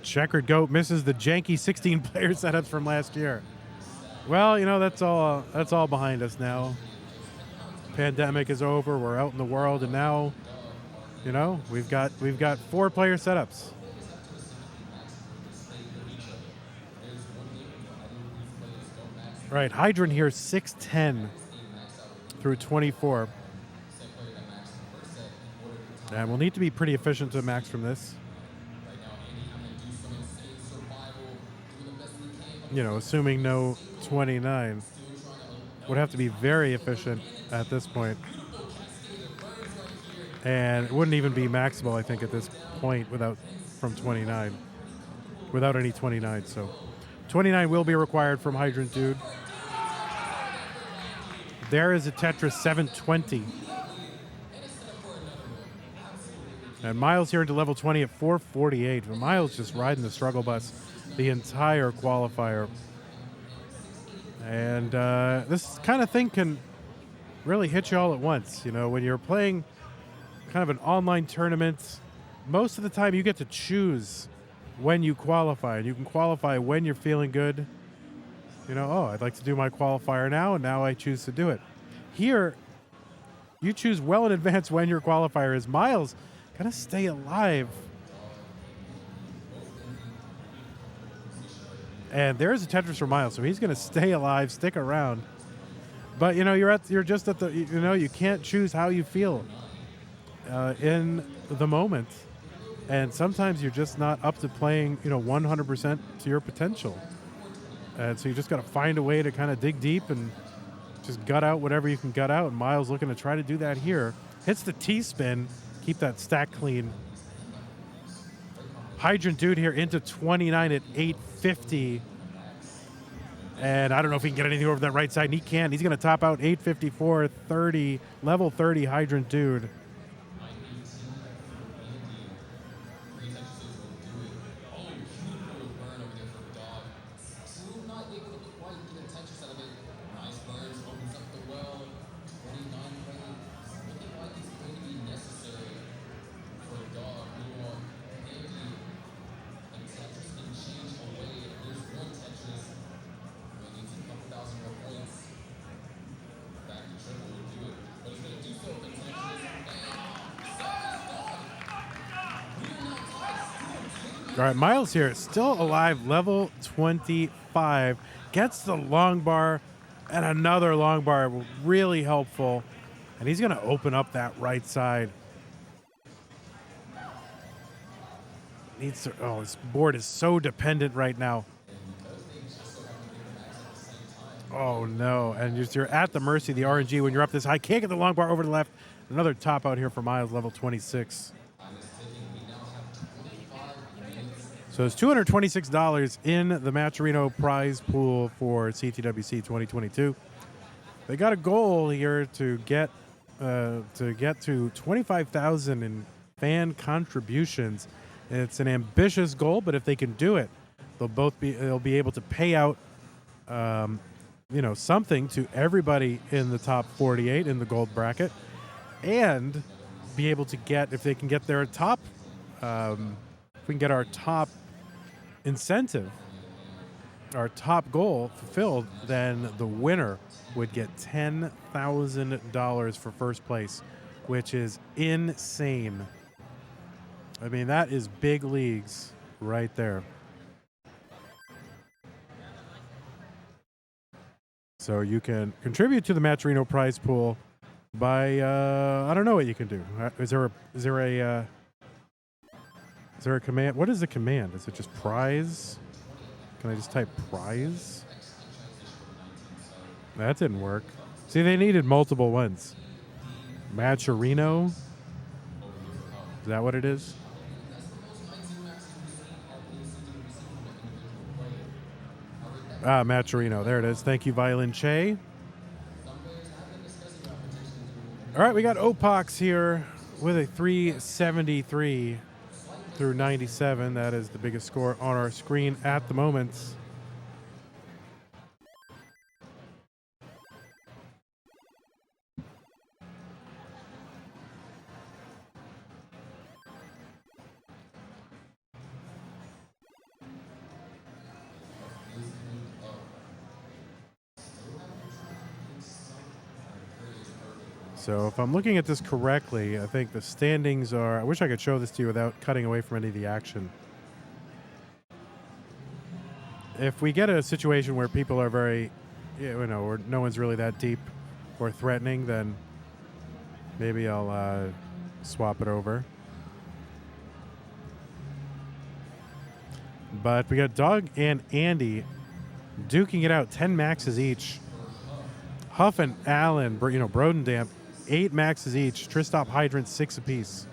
Checkered Goat misses the janky 16-player setups from last year. Well, that's all behind us now. Pandemic is over. We're out in the world, and now You know, we've got 4-player setups. All right, Hydrant here 6'10" through 24. And we'll need to be pretty efficient to max from this. You know, assuming no 29. Would have to be very efficient at this point. And it wouldn't even be maxable, I think, at this point from 29. Without any 29, so 29 will be required from Hydrant Dude. There is a Tetris 720. And Miles here into level 20 at 448. But Miles just riding the struggle bus the entire qualifier. And this kind of thing can really hit you all at once. You know, when you're playing kind of an online tournament, most of the time you get to choose when you qualify. And you can qualify when you're feeling good. You know, oh, I'd like to do my qualifier now, and now I choose to do it. Here, you choose well in advance when your qualifier is. Miles gonna stay alive. And there's a Tetris for Miles, so he's gonna stay alive, stick around. But you know, you're just at the, you know, you can't choose how you feel in the moment. And sometimes you're just not up to playing, you know, 100% to your potential. And so you just got to find a way to kind of dig deep and just gut out whatever you can gut out. And Miles looking to try to do that here. Hits the T-spin, keep that stack clean. Hydrant Dude here into 29 at 850. And I don't know if he can get anything over that right side. And he can. He's going to top out 854, 30, level 30 Hydrant Dude. All right, Miles here, still alive, level 25. Gets the long bar and another long bar, really helpful. And he's going to open up that right side. Needs to, oh, his board is so dependent right now. Oh, no. And you're at the mercy of the RNG when you're up this high. Can't get the long bar over to the left. Another top out here for Miles, level 26. So it's $226 in the Matcherino prize pool for CTWC 2022. They got a goal here to get to 25,000 in fan contributions. And it's an ambitious goal, but if they can do it, they'll be able to pay out you know, something to everybody in the top 48 in the gold bracket, and be able to get, if they can get their top, if we can get our top incentive, our top goal fulfilled, then the winner would get $10,000 for first place, which is insane. I mean, that is big leagues right there. So you can contribute to the Matcherino prize pool by I don't know what you can do. Is there a command? What is the command? Is it just prize? Can I just type prize? That didn't work. See, they needed multiple ones. Matcherino? Is that what it is? Ah, Matcherino. There it is. Thank you, Violin Che. All right, we got Opox here with a 373 through 97. That is the biggest score on our screen at the moment. So if I'm looking at this correctly, I think the standings are... I wish I could show this to you without cutting away from any of the action. If we get a situation where people are very, you know, or no one's really that deep or threatening, then maybe I'll swap it over. But we got Doug and Andy duking it out, 10 maxes each. Huff and Allen, you know, Brodendamp, 8 maxes each. Tristop Hydrant, 6 apiece.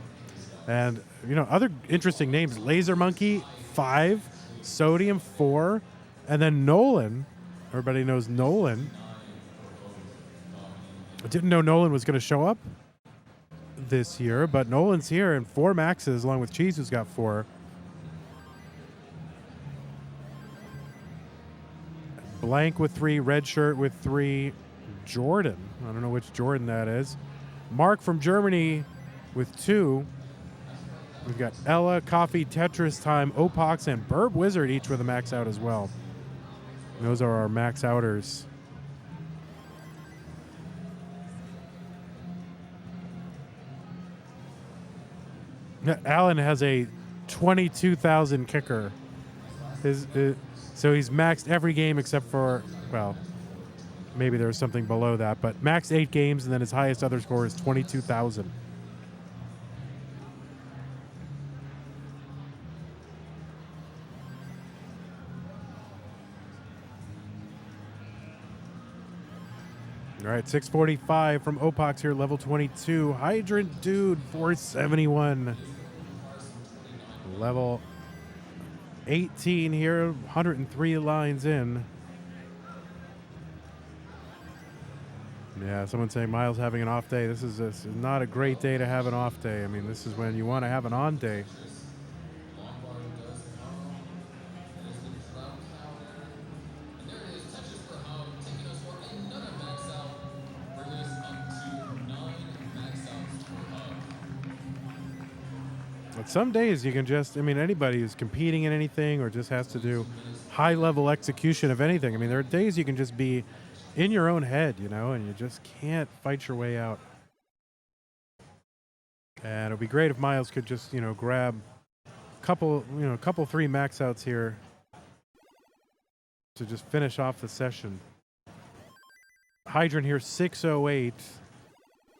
And, you know, other interesting names. Laser Monkey, 5. Sodium, 4. And then Nolan. Everybody knows Nolan. I didn't know Nolan was going to show up this year, but Nolan's here and 4 maxes along with Cheese, who's got 4. Blank with 3. Red Shirt with 3. Jordan. I don't know which Jordan that is. Mark from Germany with 2. We've got Ella, Coffee, Tetris Time, Opox, and Burb Wizard each with a max out as well. Those are our max outers. Alan has a 22,000 kicker. So he's maxed every game except for, well, maybe there's something below that, but maxed 8 games, and then his highest other score is 22,000. All right, 645 from Opox here, level 22. Hydrant Dude, 471. Level 18 here, 103 lines in. Yeah, someone's saying Miles having an off day. This is not a great day to have an off day. I mean, this is when you want to have an on day. But some days you can just, I mean, anybody who's competing in anything or just has to do high-level execution of anything. I mean, there are days you can just be in your own head, you know, and you just can't fight your way out. And it would be great if Miles could just, you know, grab a couple 3 max outs here to just finish off the session. Hydrant here, 608,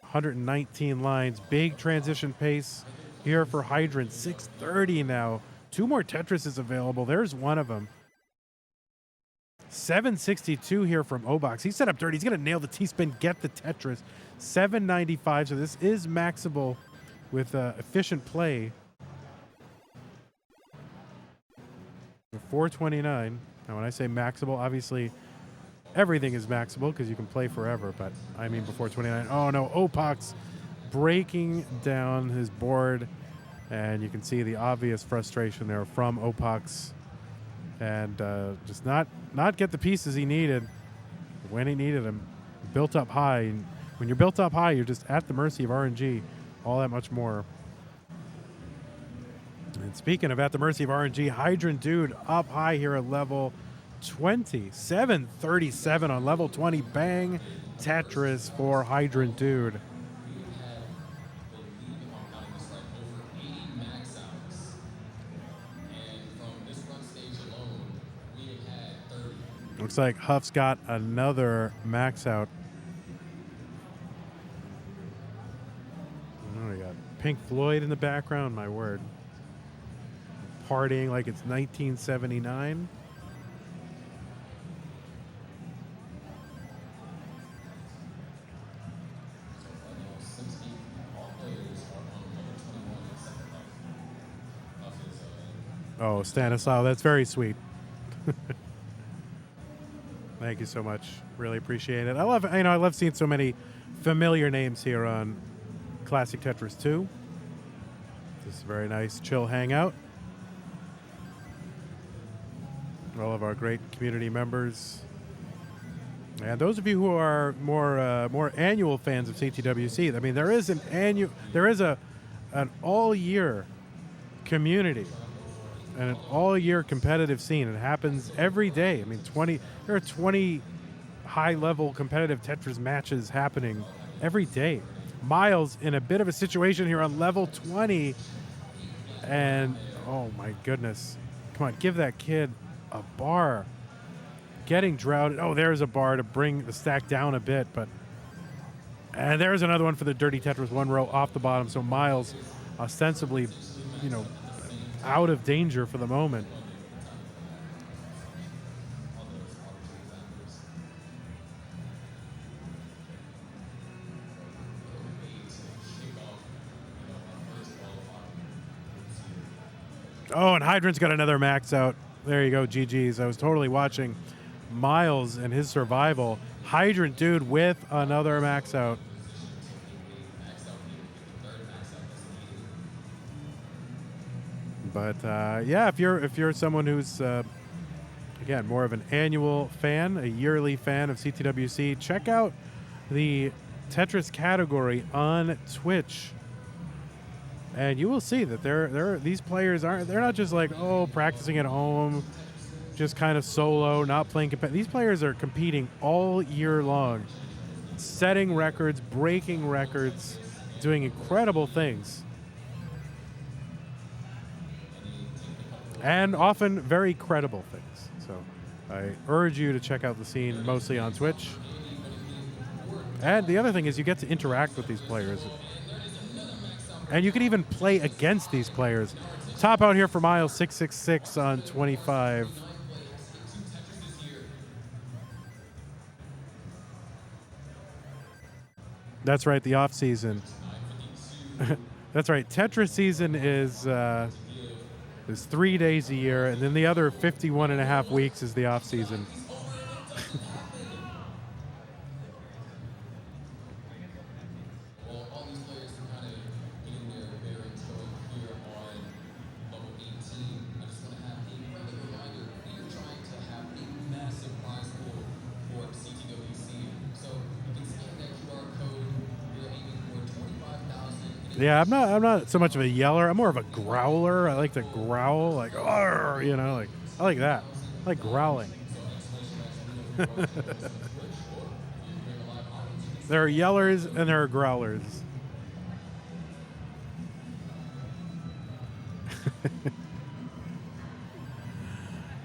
119 lines, big transition pace here for Hydrant, 630 now. 2 more Tetrises available. There's one of them. 762 here from Obox. He's set up dirty. He's going to nail the T-spin, get the Tetris. 795. So this is maxable with efficient play. 429. Now, when I say maxable, obviously everything is maxable because you can play forever. But I mean before 29. Oh, no. Opox breaking down his board. And you can see the obvious frustration there from Opox. And just not get the pieces he needed when he needed them. Built up high. And when you're built up high, you're just at the mercy of RNG all that much more. And speaking of at the mercy of RNG, Hydrant Dude up high here at level 20. 737 on level 20. Bang Tetris for Hydrant Dude. Looks like Huff's got another max out. Oh, we got Pink Floyd in the background, my word. Partying like it's 1979. Oh, Stanislaw, that's very sweet. Thank you so much. Really appreciate it. I love seeing so many familiar names here on Classic Tetris 2. This is a very nice, chill hangout. All of our great community members. And those of you who are more annual fans of CTWC, I mean, there is an all-year community and an all-year competitive scene. It happens every day. I mean, there are 20 high-level competitive Tetris matches happening every day. Miles in a bit of a situation here on level 20. And, oh my goodness. Come on, give that kid a bar. Getting droughted. Oh, there's a bar to bring the stack down a bit, but... And there's another one for the Dirty Tetris, 1 row off the bottom. So Miles ostensibly, you know, out of danger for the moment. Oh, and Hydrant's got another max out. There you go, GG's. I was totally watching Miles and his survival. Hydrant dude with another max out. But yeah, if you're someone who's again more of an annual fan, a yearly fan of CTWC, check out the Tetris category on Twitch. And you will see that these players they're not just like, oh, practicing at home, just kind of solo, not playing these players are competing all year long, setting records, breaking records, doing incredible things. And often very credible things. So I urge you to check out the scene mostly on Twitch. And the other thing is you get to interact with these players. And you can even play against these players. Top out here for Miles, 666 on 25. That's right, the off season. That's right, Tetris season is 3 days a year, and then the other 51 and a half weeks is the off season. Yeah, I'm not so much of a yeller. I'm more of a growler. I like to growl, like, "Arr," you know, like I like that. I like growling. There are yellers and there are growlers.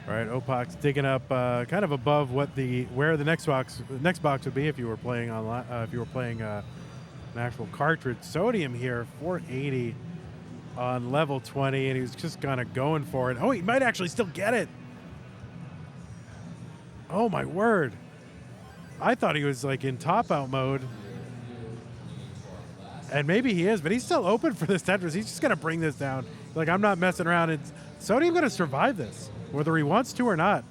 All right, Opak's digging up kind of above where the next box would be if you were playing online. If you were playing an actual cartridge. Sodium here, 480 on level 20, and he was just kind of going for it. Oh, he might actually still get it. Oh my word! I thought he was like in top out mode, and maybe he is, but he's still open for this Tetris. He's just gonna bring this down. Like, I'm not messing around. And Sodium gonna survive this, whether he wants to or not.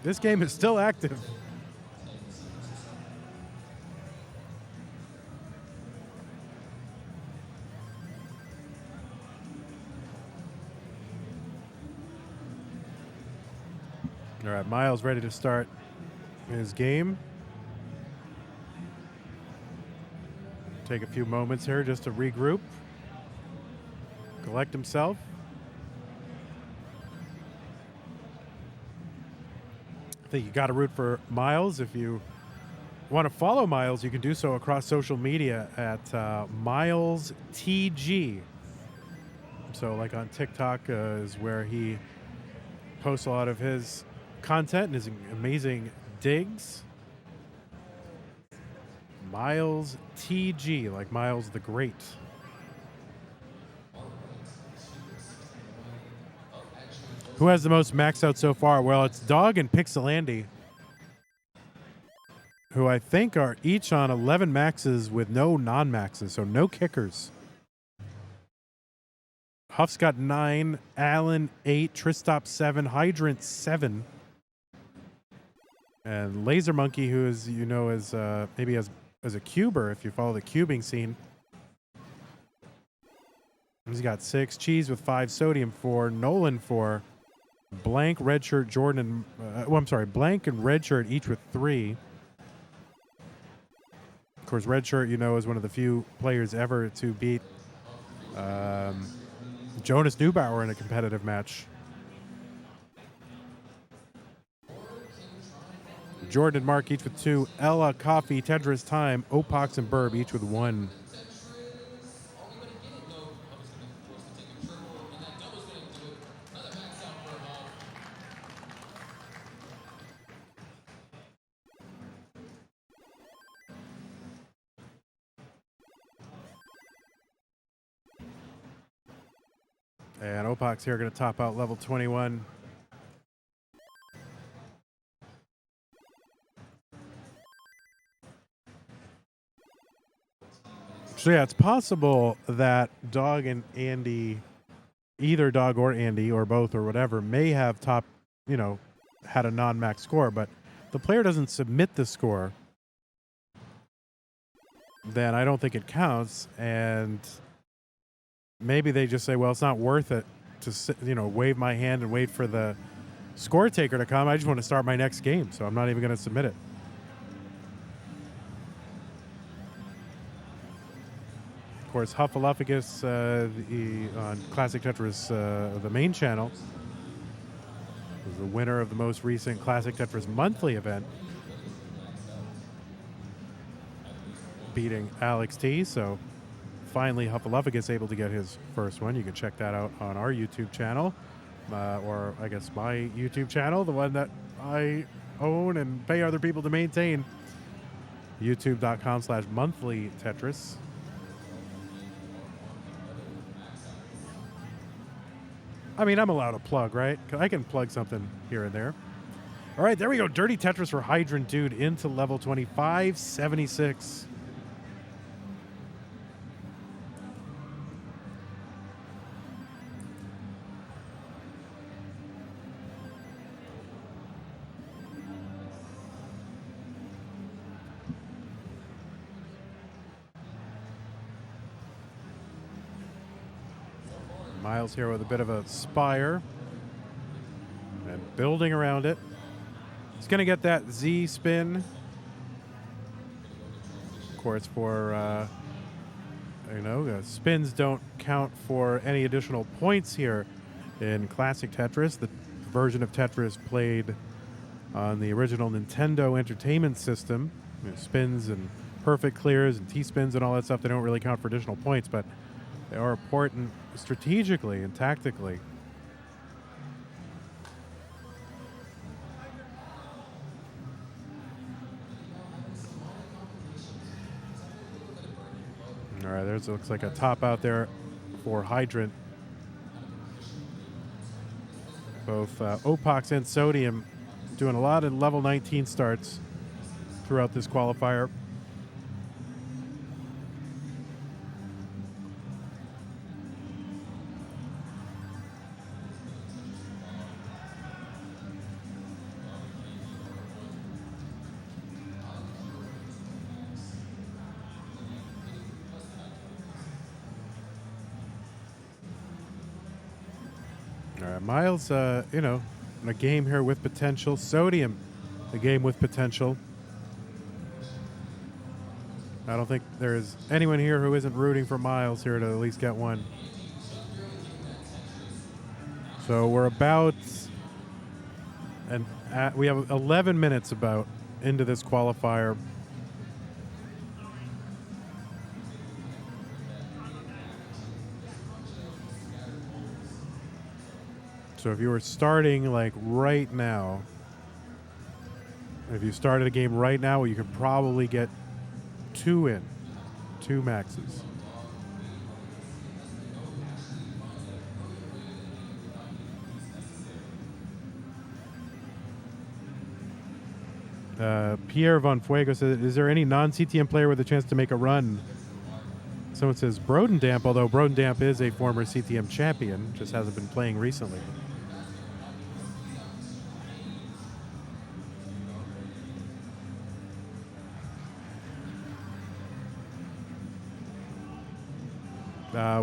This game is still active. All right, Miles ready to start his game. Take a few moments here just to regroup, collect himself. I think you got to root for Miles. If you want to follow Miles, you can do so across social media at MilesTG. So like on TikTok is where he posts a lot of his content and his amazing digs. Miles TG, like Miles the Great. Who has the most max out so far? Well, it's Dog and Pixelandy, who I think are each on 11 maxes with no non-maxes, so no kickers. Huff's got 9, Allen 8, Tristop 7, Hydrant 7. And Laser Monkey, who is, you know, as maybe as a cuber, if you follow the cubing scene. He's got 6, Cheese with 5, Sodium 4, Nolan 4, Blank, Redshirt, Jordan, Blank and Redshirt each with 3. Of course, Redshirt, you know, is one of the few players ever to beat Jonas Neubauer in a competitive match. Jordan and Mark each with 2. Ella, Coffee, Tetris Time, Opox, and Burb each with 1. And Opox here going to top out level 21. So yeah, it's possible that Dog and Andy, either Dog or Andy or both or whatever, may have had a non-max score, but the player doesn't submit the score, then I don't think it counts, and maybe they just say, well, it's not worth it to wave my hand and wait for the score taker to come. I just want to start my next game, so I'm not even going to submit it. Of course, Huffaluffagus on Classic Tetris, the main channel, was the winner of the most recent Classic Tetris monthly event, beating Alex T. So finally, Huffaluffagus able to get his first one. You can check that out on our YouTube channel, or I guess my YouTube channel, the one that I own and pay other people to maintain, youtube.com/monthly Tetris. I mean, I'm allowed to plug, right? I can plug something here and there. All right, there we go. Dirty Tetris for Hydrant Dude into level 2576. Miles here with a bit of a spire and building around it. He's going to get that Z spin. Of course, for, spins don't count for any additional points here in Classic Tetris, the version of Tetris played on the original Nintendo Entertainment System. Spins and perfect clears and T-spins and all that stuff, they don't really count for additional points, but they are important strategically and tactically. All right, there's looks like a top out there for Hydrant. Both Opox and Sodium doing a lot of level 19 starts throughout this qualifier. Miles, in a game here with potential. Sodium, a game with potential. I don't think there is anyone here who isn't rooting for Miles here to at least get one. So we're about, we have 11 minutes about into this qualifier. So if you were starting like right now, if you started a game right now, you could probably get two maxes. Pierre Von Fuego says, is there any non-CTM player with a chance to make a run? Someone says Brodendamp, although Brodendamp is a former CTM champion, just hasn't been playing recently.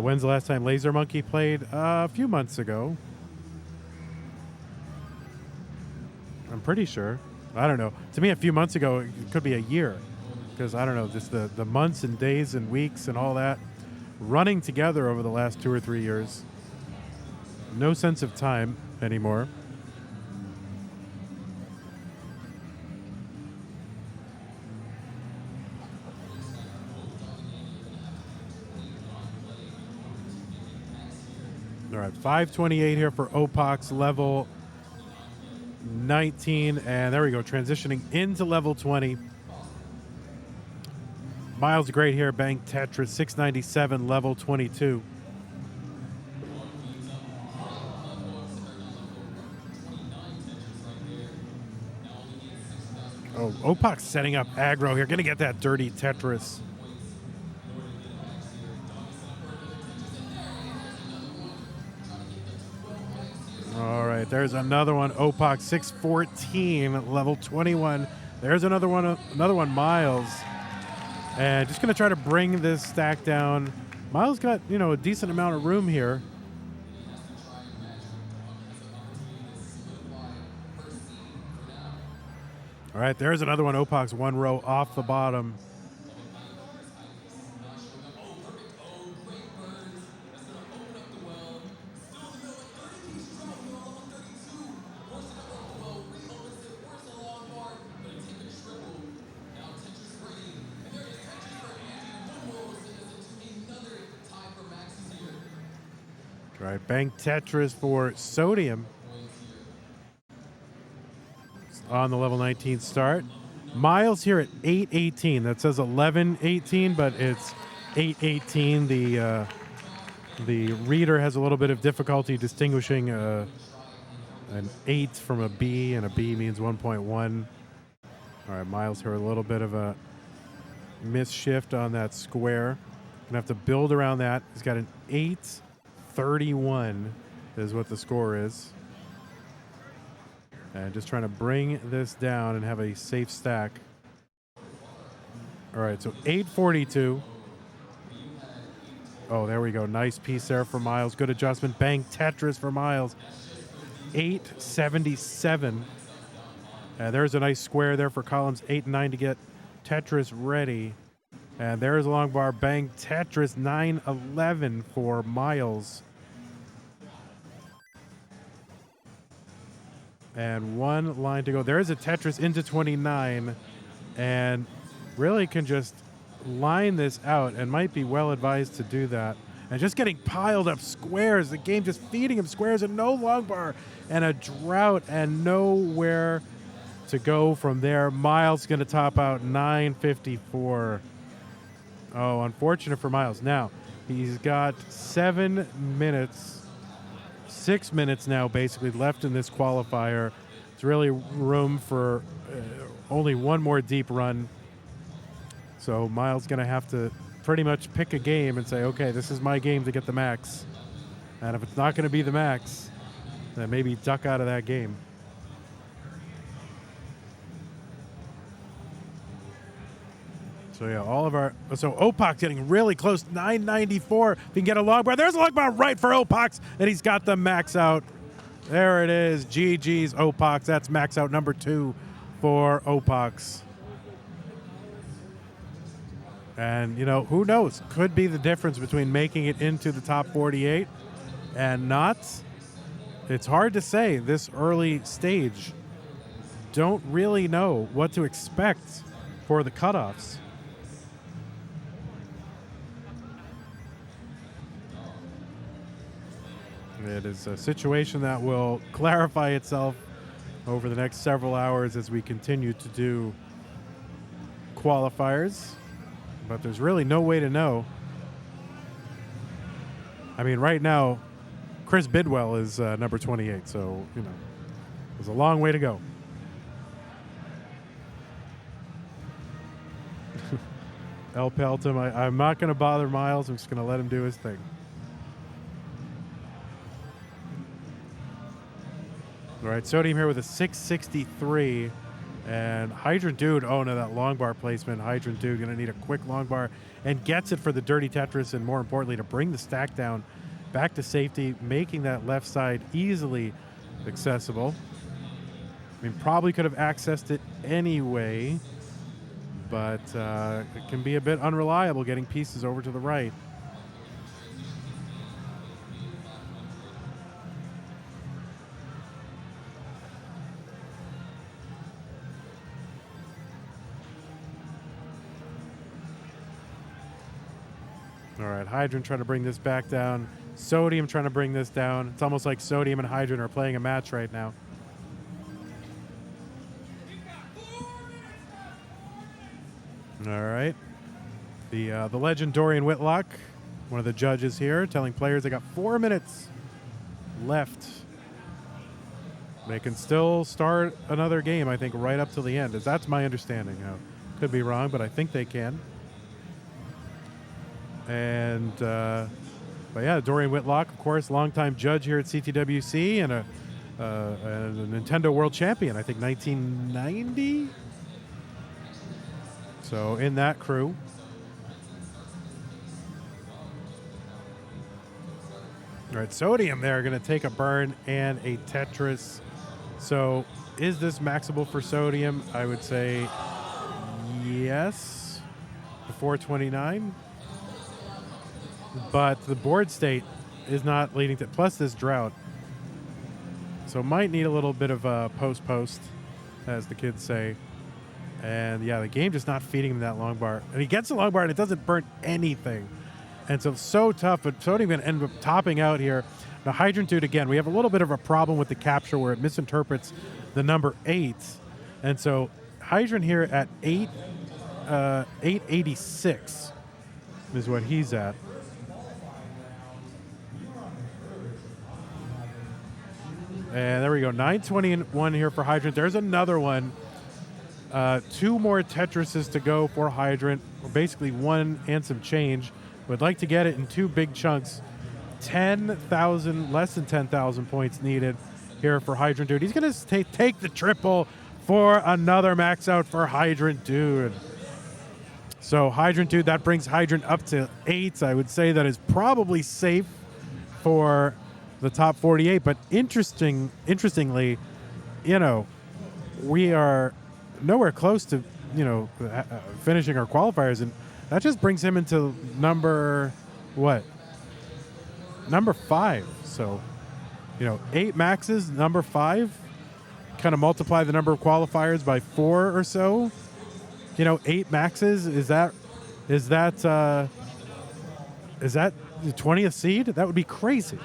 When's the last time Laser Monkey played? A few months ago. I'm pretty sure. I don't know. To me, a few months ago, it could be a year. Because, I don't know, just the months and days and weeks and all that running together over the last 2 or 3 years. No sense of time anymore. All right, 528 here for Opox, level 19. And there we go, transitioning into level 20. Miles great here, Bank Tetris, 697, level 22. Opak setting up aggro here. Going to get that dirty Tetris. All right, there's another one. Opak 614, level 21. There's another one, Miles. And just going to try to bring this stack down. Miles got, a decent amount of room here. All right, there's another one. Opak's one row off the bottom. All right, bank Tetris for Sodium on the level 19 start. Miles here at 818. That says 1118, but it's 818. The reader has a little bit of difficulty distinguishing an 8 from a B, and a B means 1.1. All right, Miles here, a little bit of a misshift on that square. Gonna have to build around that. He's got an 831 is what the score is. And just trying to bring this down and have a safe stack. All right, so 842. Oh, there we go. Nice piece there for Miles. Good adjustment. Bang Tetris for Miles. 877. There's a nice square there for columns 8 and 9 to get Tetris ready. And there's a long bar. Bang Tetris 911 for Miles. And one line to go. There is a Tetris into 29, and really can just line this out, and might be well advised to do that. And just getting piled up squares. The game just feeding him squares and no long bar, and a drought, and nowhere to go from there. Miles going to top out 954. Oh, unfortunate for Miles. Now, he's got 7 minutes. 6 minutes now basically left in this qualifier. It's really room for only one more deep run. So Miles going to have to pretty much pick a game and say, okay, this is my game to get the max. And if it's not going to be the max, then maybe duck out of that game. So yeah, Opak's getting really close, 994. If he can get a long bar, there's a long bar right for Opak's, and he's got the max out. There it is, GG's Opak's. That's max out number 2 for Opak's. And who knows? Could be the difference between making it into the top 48 and not. It's hard to say this early stage. Don't really know what to expect for the cutoffs. It is a situation that will clarify itself over the next several hours as we continue to do qualifiers. But there's really no way to know. I mean, right now, Chris Bidwell is number 28, so, there's a long way to go. El Pelton, I'm not going to bother Miles. I'm just going to let him do his thing. All right, Sodium here with a 663. And Hydrant Dude, oh no, that long bar placement. Hydrant Dude going to need a quick long bar and gets it for the dirty Tetris, and more importantly, to bring the stack down back to safety, making that left side easily accessible. I mean, probably could have accessed it anyway, but it can be a bit unreliable getting pieces over to the right. All right, Hydrant trying to bring this back down. Sodium trying to bring this down. It's almost like Sodium and Hydrant are playing a match right now. All right. The legend Dorian Whitlock, one of the judges here, telling players they got 4 minutes left They can still start another game, I think, right up to the end. That's my understanding. Could be wrong, but I think they can. And, but yeah, Dorian Whitlock, of course, longtime judge here at CTWC and a Nintendo World Champion, I think 1990. So in that crew. All right, Sodium there going to take a burn and a Tetris. So is this maxable for Sodium? I would say yes, before 29. But the board state is not leading to, plus this drought. So might need a little bit of a post, as the kids say. And yeah, the game just not feeding him that long bar. And he gets the long bar and it doesn't burn anything. And so tough, but Sodium going to end up topping out here. Now, Hydrant Dude, again, we have a little bit of a problem with the capture where it misinterprets the number 8. And so Hydrant here at 886 is what he's at. And there we go, 921 here for Hydrant. There's another one. 2 more Tetrises to go for Hydrant, or basically 1 and some change. Would like to get it in 2 big chunks. 10,000, less than 10,000 points needed here for Hydrant Dude. He's going to take the triple for another max out for Hydrant Dude. So Hydrant Dude, that brings Hydrant up to 8. I would say that is probably safe for the top 48. But interestingly, you know, we are nowhere close to, you know, finishing our qualifiers, and that just brings him into number 5. So, you know, 8 maxes, number 5. Kind of multiply the number of qualifiers by 4 or so. You know, 8 maxes, is that the 20th seed? That would be crazy.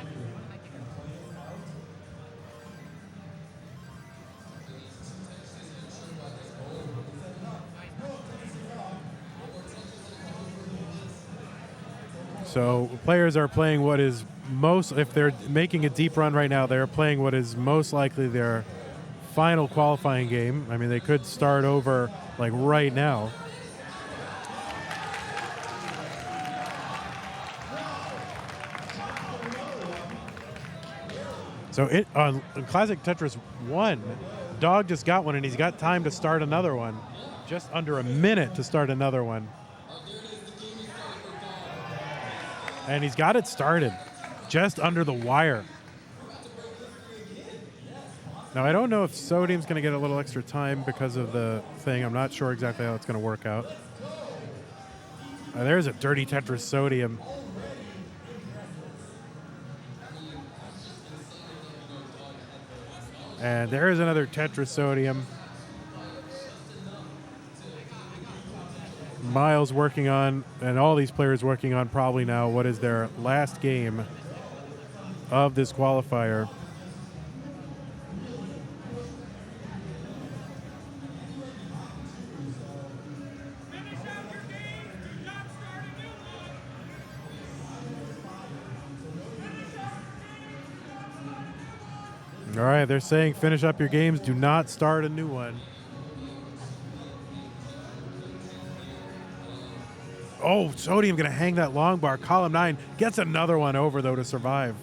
So players are playing what is most, if they're making a deep run right now, they're playing what is most likely their final qualifying game. I mean, they could start over like right now. So on Classic Tetris 1, Dog just got one, and he's got time to start another one. Just under a minute to start another one. And he's got it started just under the wire. Now, I don't know if Sodium's going to get a little extra time because of the thing. I'm not sure exactly how it's going to work out. There's a dirty Tetris Sodium. And there's another Tetris Sodium. Miles working on, and all these players working on probably now what is their last game of this qualifier. All right, they're saying finish up your games, do not start a new one. Oh, Sodium going to hang that long bar. Column 9 gets another one over, though, to survive.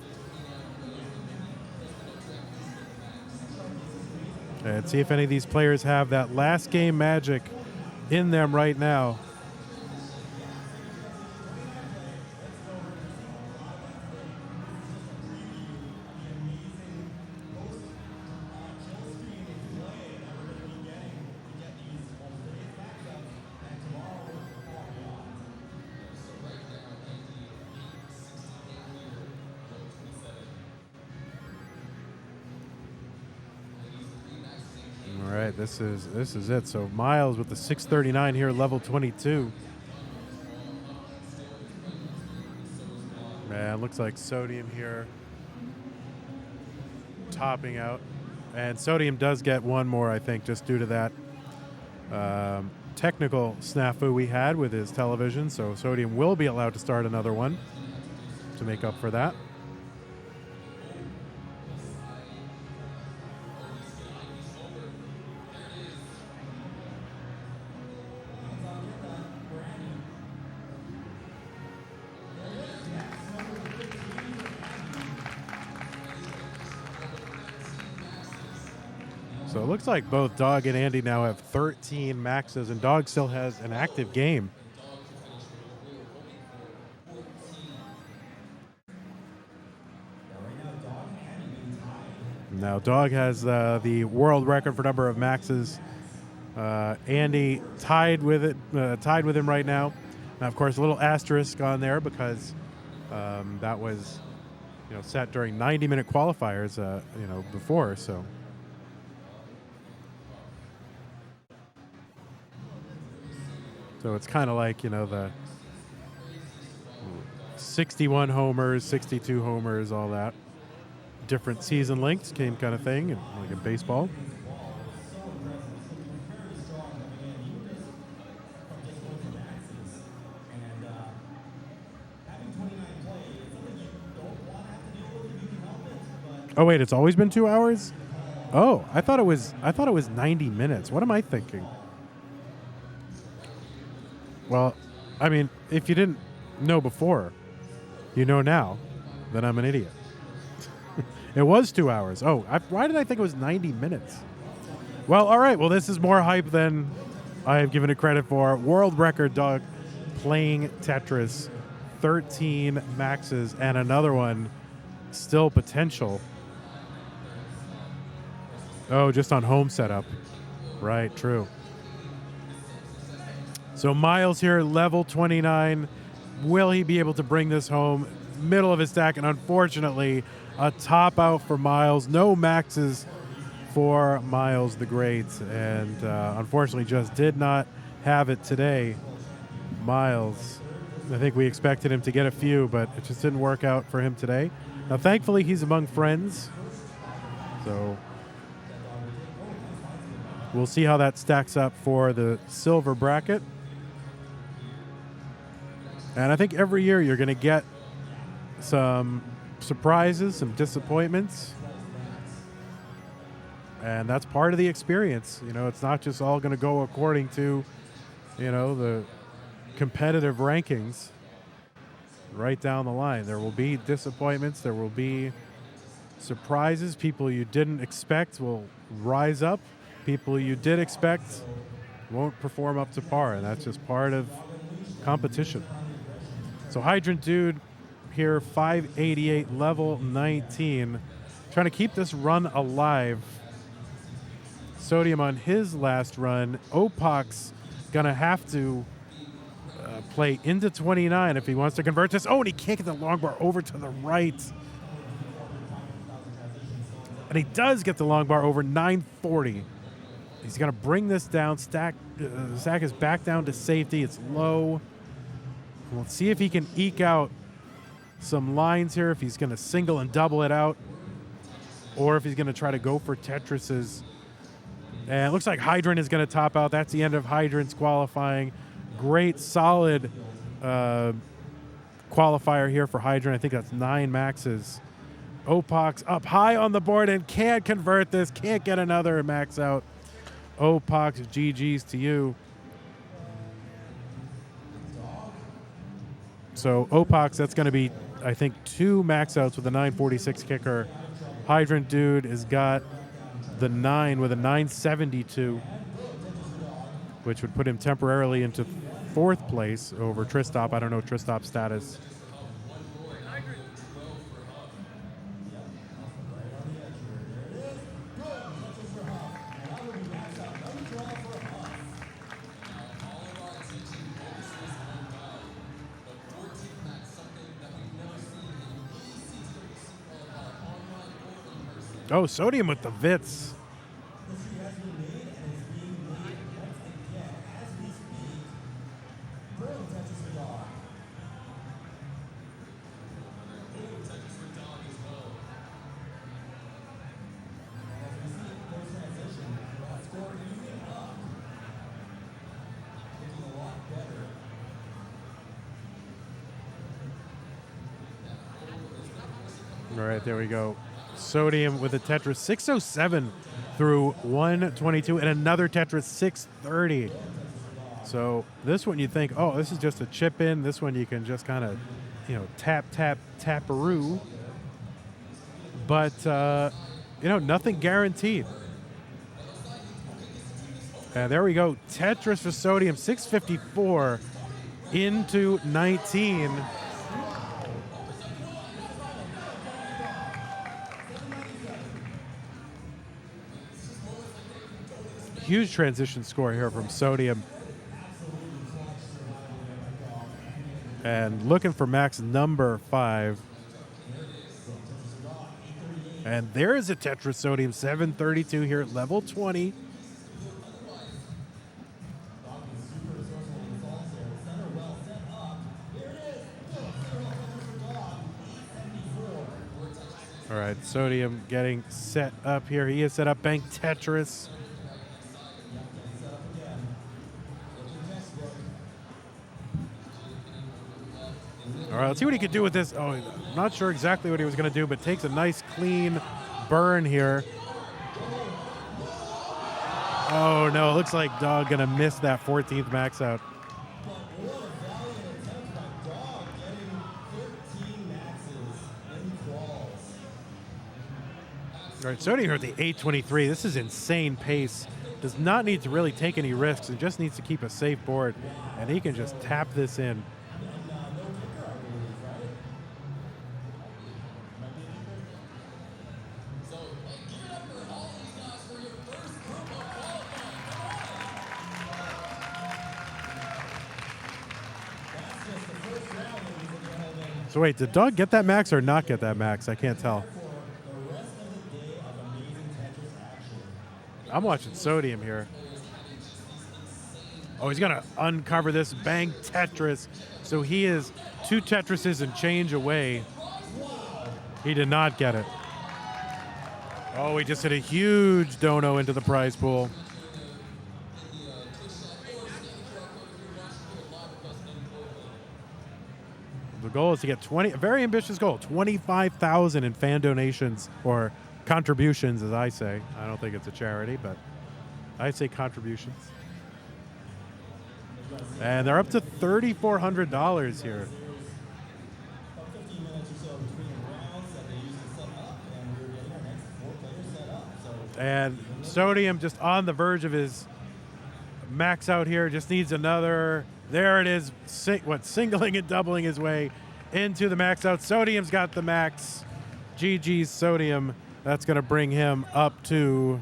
And see if any of these players have that last game magic in them right now. This is it. So Miles with the 639 here, level 22. Man, looks like Sodium here topping out. And Sodium does get one more, I think, just due to that technical snafu we had with his television. So Sodium will be allowed to start another one to make up for that. So it looks like both Dog and Andy now have 13 maxes, and Dog still has an active game. Now Dog has the world record for number of maxes. Andy tied with him right now. Now, of course, a little asterisk on there because that was, set during 90-minute qualifiers, before. So it's kind of like, the 61 homers, 62 homers, all that. Different season lengths, kind of thing, like in baseball. Oh wait, it's always been 2 hours? Oh, I thought it was 90 minutes. What am I thinking? Well, I mean, if you didn't know before, you know now, then I'm an idiot. It was 2 hours. Oh, why did I think it was 90 minutes? Well, all right. Well, this is more hype than I have given it credit for. World record, Dog, playing Tetris, 13 maxes, and another one still potential. Oh, just on home setup. Right, true. So Miles here, level 29. Will he be able to bring this home? Middle of his stack, and unfortunately, a top out for Miles. No maxes for Miles the Great, and unfortunately just did not have it today. Miles, I think we expected him to get a few, but it just didn't work out for him today. Now, thankfully, he's among friends, so we'll see how that stacks up for the silver bracket. And I think every year you're going to get some surprises, some disappointments. And that's part of the experience. It's not just all going to go according to, the competitive rankings right down the line. There will be disappointments. There will be surprises. People you didn't expect will rise up. People you did expect won't perform up to par. And that's just part of competition. So Hydrant Dude here, 588, level 19. Trying to keep this run alive. Sodium on his last run. Opak's going to have to play into 29 if he wants to convert this. Oh, and he can't get the long bar over to the right. And he does get the long bar over, 940. He's going to bring this down. Stack is back down to safety. It's low. We'll see if he can eke out some lines here, if he's going to single and double it out, or if he's going to try to go for Tetris's. And it looks like Hydrant is going to top out. That's the end of Hydrant's qualifying. Great, solid qualifier here for Hydrant. I think that's 9 maxes. Opak's up high on the board and can't convert this, can't get another max out. Opak's GG's to you. So Opak's, that's going to be, I think, 2 max outs with a 946 kicker. Hydrant Dude has got the 9 with a 972, which would put him temporarily into 4th place over Tristop. I don't know Tristop's status. Oh, Sodium with the Vits. All right, there we go. Sodium with a Tetris 607 through 122 and another Tetris 630. So this one you think, oh, this is just a chip in. This one you can just kind of, tap, tap-a-roo. But, nothing guaranteed. And there we go. Tetris for Sodium, 654 into 19. Huge transition score here from Sodium. And looking for max number 5. And there is a Tetris Sodium, 732 here at level 20. All right, Sodium getting set up here. He is set up, Bank Tetris. All right, let's see what he could do with this. Oh, I'm not sure exactly what he was going to do, but takes a nice clean burn here. Oh, no, it looks like Dog going to miss that 14th max out. All right, Sodium here at the 823. This is insane pace. Does not need to really take any risks. It just needs to keep a safe board, and he can just tap this in. So wait, did Doug get that max or not get that max? I can't tell. I'm watching Sodium here. Oh, he's gonna uncover this Bang Tetris. So he is 2 Tetrises and change away. He did not get it. Oh, he just hit a huge dono into the prize pool. The goal is to get 20, a very ambitious goal, 25,000 in fan donations or contributions, as I say. I don't think it's a charity, but I say contributions. And they're up to $3,400 here. And Sodium just on the verge of his max out here, just needs another. There it is, singling and doubling his way into the max out. Sodium's got the max. GG's Sodium. That's going to bring him up to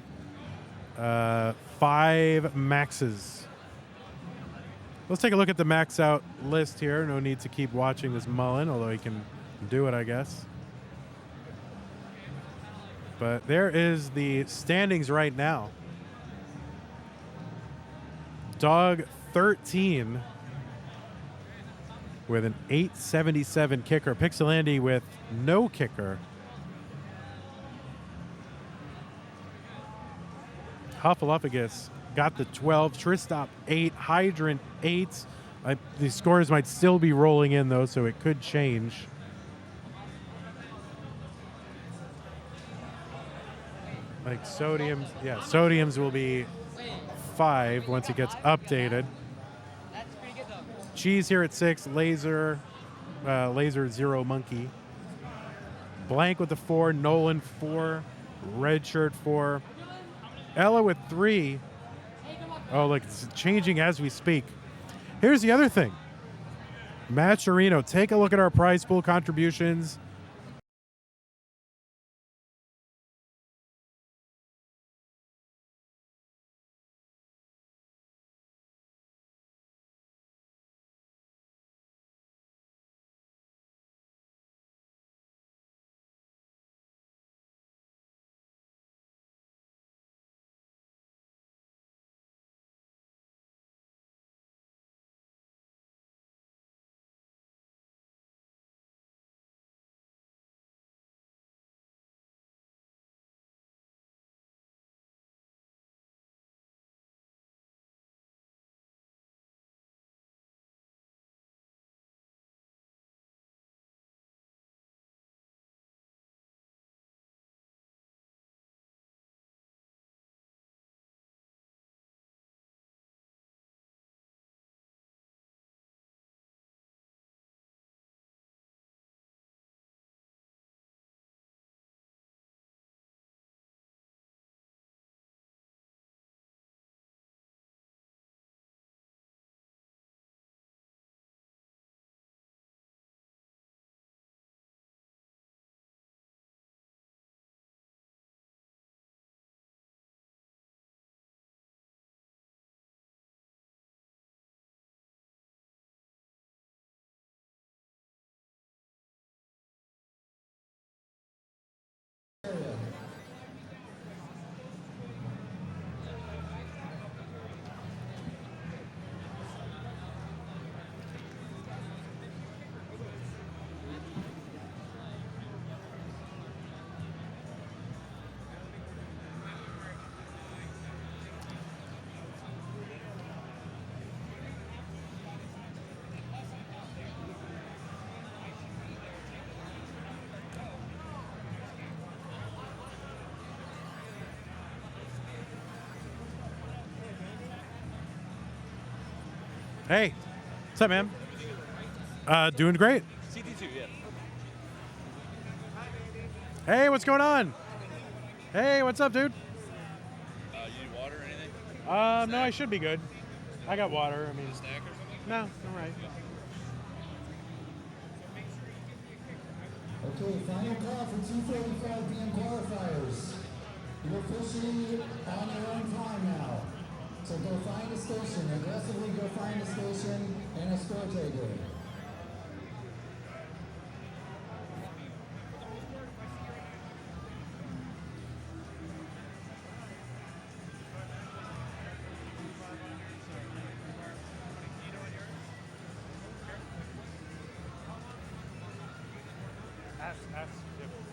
5 maxes. Let's take a look at the max out list here. No need to keep watching this Mullen, although he can do it, I guess. But there is the standings right now. Dog 13 with an 877 kicker. Pixelandy with no kicker. Huffaluffagus got the 12. Tristop 8. Hydrant 8. The scores might still be rolling in, though, so it could change. Like Sodium's, yeah, Sodium's will be 5 once it gets updated. Cheese here at 6. Laser 0 Monkey. Blank with the 4. Nolan 4. Red Shirt 4. Ella with 3. Oh, look, it's changing as we speak. Here's the other thing. Matcherino, take a look at our prize pool contributions. Hey, what's up, man? Doing great. CT2, yeah. Hey, what's going on? Hey, what's up, dude? You need water or anything? No, I should be good. I got water. I mean, Snack or something? no, all right. Okay, final call for 2:45 p.m. qualifiers. You're officially on your own time now. So go find a station. Aggressively go find a station and a score taker. That's different.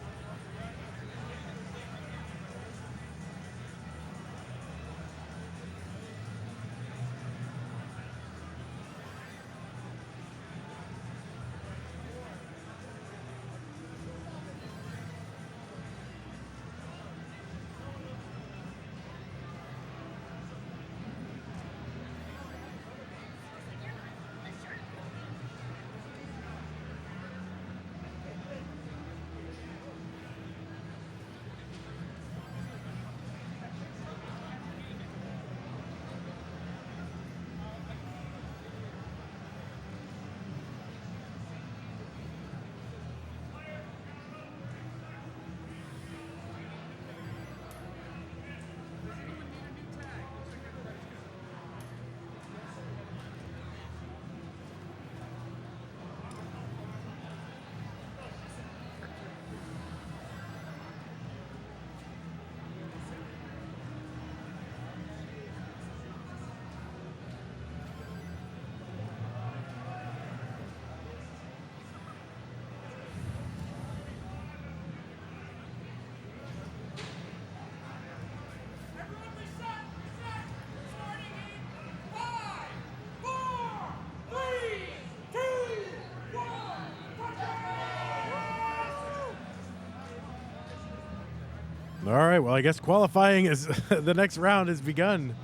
All right. Well, I guess qualifying is the next round has begun.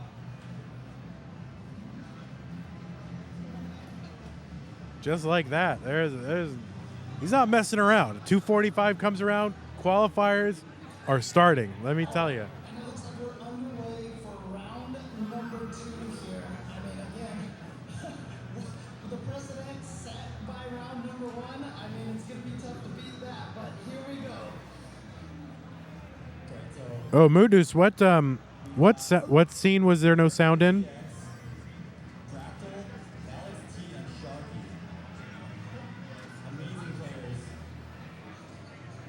Just like that. There's. He's not messing around. 2:45 comes around. Qualifiers are starting. Let me tell you. And it looks like we're underway for round number 2 here. I mean, again, with the precedent set by round number 1, I mean, it's going to be tough to beat that, but here we go. Okay, so Oh, Moodus, what scene was there no sound in?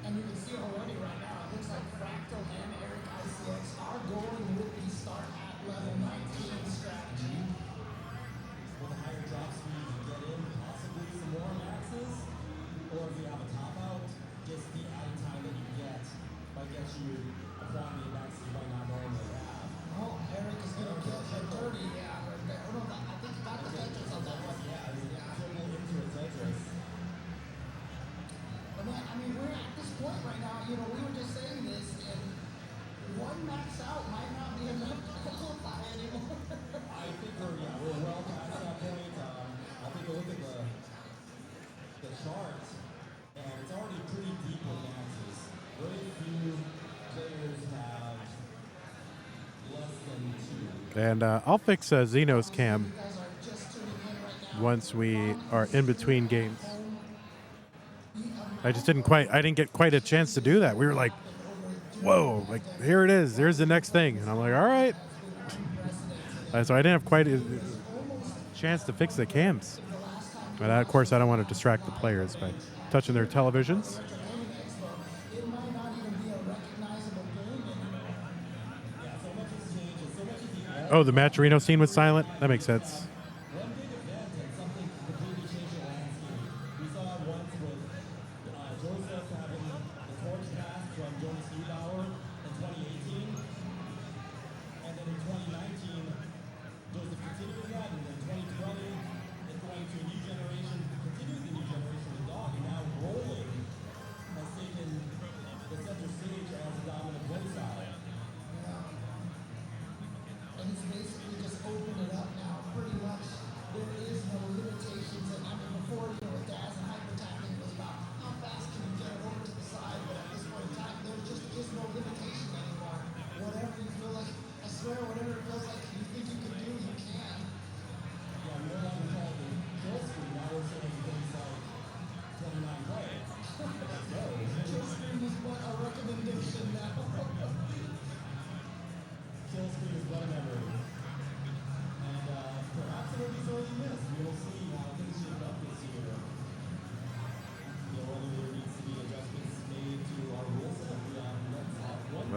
and you can see already right now, it looks like Fractal and Eric ICX are going with the start at level 19 strategy. With a higher drop speed, you get in, possibly some more maxes, or if you have a top out, just the added time that you get might get you a quantity of maxes you might not normally have. Oh, Eric is going to kill the 30, yeah, right there. Oh, no, I think he got the Tetris on that one. Yeah, triple into a Tetris. But man, I mean, we're at this point right now, you know, we were just saying this, and one max out might not be enough to qualify anymore. I think we're well past that point. I think you look at the chart, and it's already pretty deep with maxes. Very few players have less than 2. And I'll fix Zeno's cam You guys are just tuning in right now. once we are in between games. I didn't get quite a chance to do that. We were like, whoa, like here it is. There's the next thing. And I'm like, all right. So I didn't have quite a chance to fix the cams. But of course, I don't want to distract the players by touching their televisions. It might not even be a recognizable game anymore. Oh, the Maturino scene was silent? That makes sense. One big event and something completely changed the landscape. We saw it once with Joseph having the torch passed from Jonas Neubauer in 2018. And then in 2019, Joseph continued that, and then 2020, it's going to a new generation, continues the new generation of dog, and now rolling has taken the center stage as a dominant play style. And he's basically just opened it up now pretty much.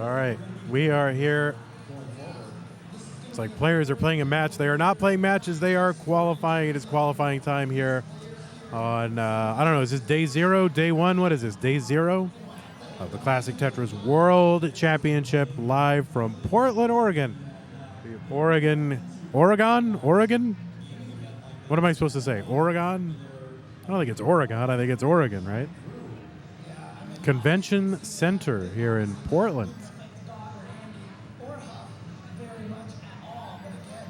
All right, we are here. It's like players are playing a match. They are not playing matches. They are qualifying. It is qualifying time here on, I don't know, is this day 0, day 1? What is this, day 0 of the Classic Tetris World Championship live from Portland, Oregon. Oregon? What am I supposed to say, Oregon? I don't think it's Oregon. I think it's Oregon, right? Convention Center here in Portland.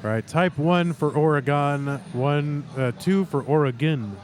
All right, type 1 for Oregon, 2 for Oregon.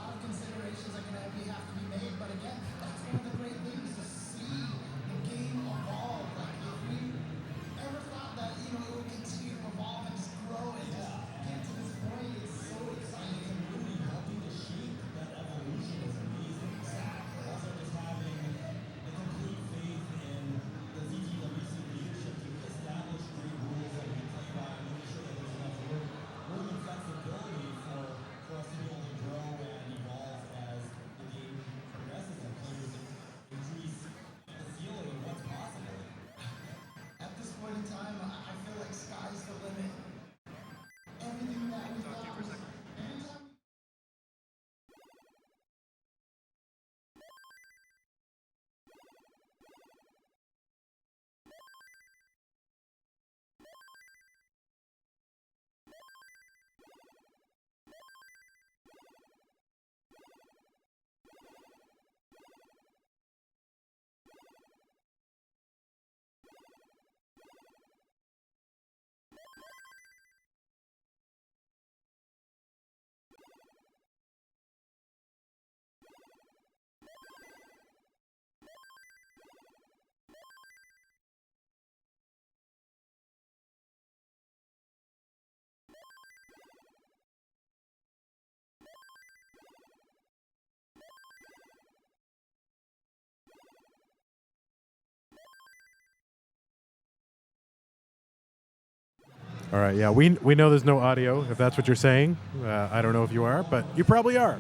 All right, yeah, we know there's no audio, if that's what you're saying. I don't know if you are, but you probably are.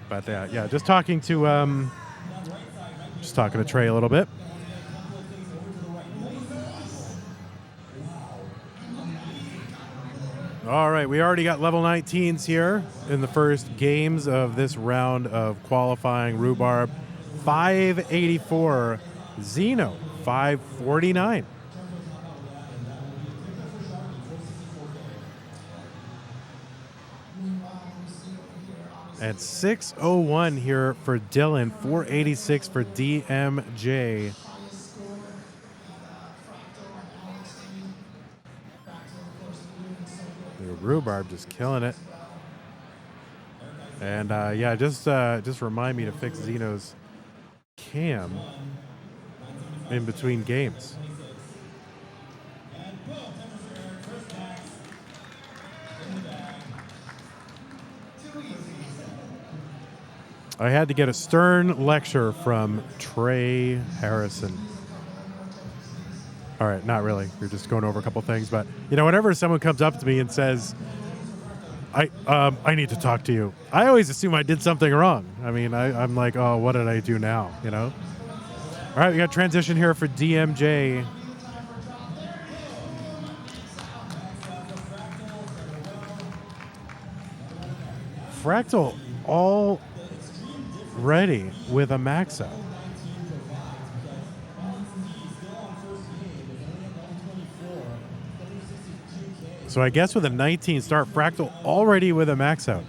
But yeah, just talking to Trey a little bit. All right, we already got level 19s here in the first games of this round of qualifying. Rhubarb 584, Zeno 549. And 601 here for Dylan, 486 for DMJ. Rhubarb just killing it. And yeah, just remind me to fix Zeno's cam in between games. I had to get a stern lecture from Trey Harrison. All right, not really. We're just going over a couple things, but you know, whenever someone comes up to me and says, "I need to talk to you," I always assume I did something wrong. I mean, I'm like, "Oh, what did I do now?" You know. All right, we got transition here for DMJ. Fractal all ready with a maxout. So I guess with a 19 start, Fractal already with a maxout.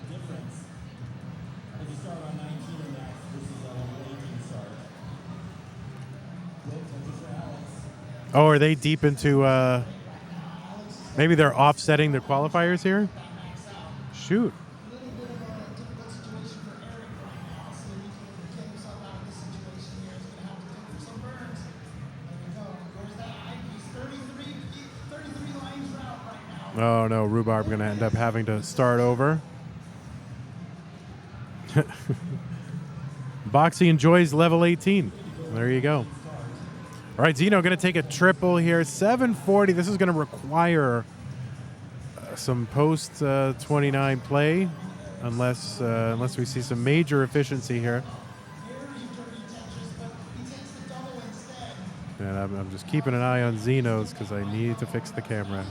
Oh, are they deep into maybe they're offsetting the qualifiers here? Shoot. Oh no, Rhubarb going to end up having to start over. Boxy enjoys level 18. There you go. All right, Zeno going to take a triple here. 740. This is going to require some post 29 play, unless we see some major efficiency here. And I'm just keeping an eye on Xeno's because I need to fix the camera.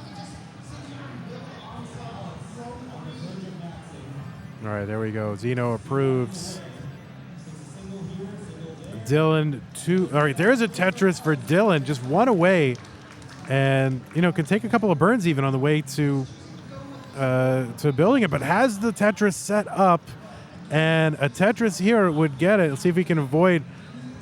All right, there we go. Xeno approves. Dylan, 2. All right, there's a Tetris for Dylan. Just one away. And, you know, can take a couple of burns even on the way to building it, but has the Tetris set up. And a Tetris here would get it. Let's see if we can avoid,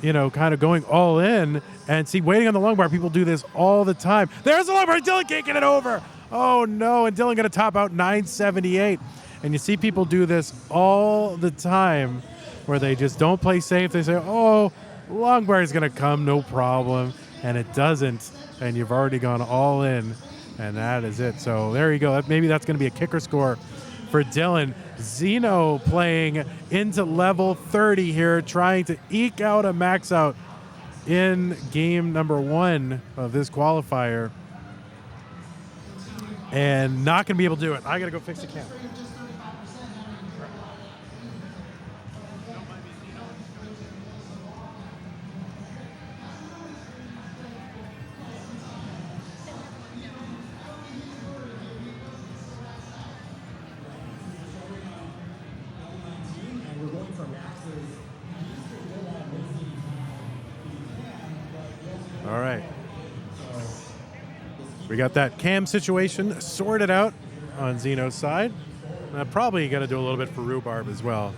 you know, kind of going all in. And see, waiting on the long bar, people do this all the time. There's the long bar. Dylan can't get it over. Oh, no. And Dylan going to top out 978. And you see people do this all the time where they just don't play safe. They say, oh, long bar is going to come, no problem. And it doesn't. And you've already gone all in. And that is it. So there you go. Maybe that's going to be a kicker score for Dylan. Xeno playing into level 30 here, trying to eke out a max out in game number 1 of this qualifier. And not going to be able to do it. I got to go fix the camera. All right. We got that cam situation sorted out on Xeno's side. Probably got to do a little bit for Rhubarb as well.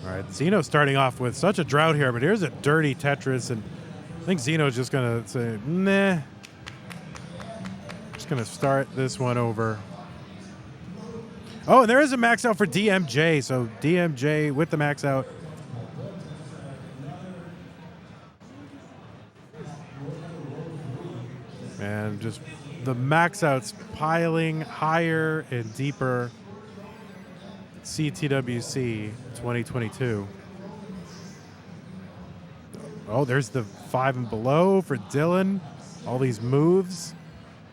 All right, Xeno starting off with such a drought here, but here's a dirty Tetris, and I think Xeno's just going to say, nah. Just going to start this one over. Oh, and there is a max out for DMJ, so DMJ with the max out. And just the max outs piling higher and deeper. CTWC 2022. Oh, there's the 5 and below for Dylan. All these moves.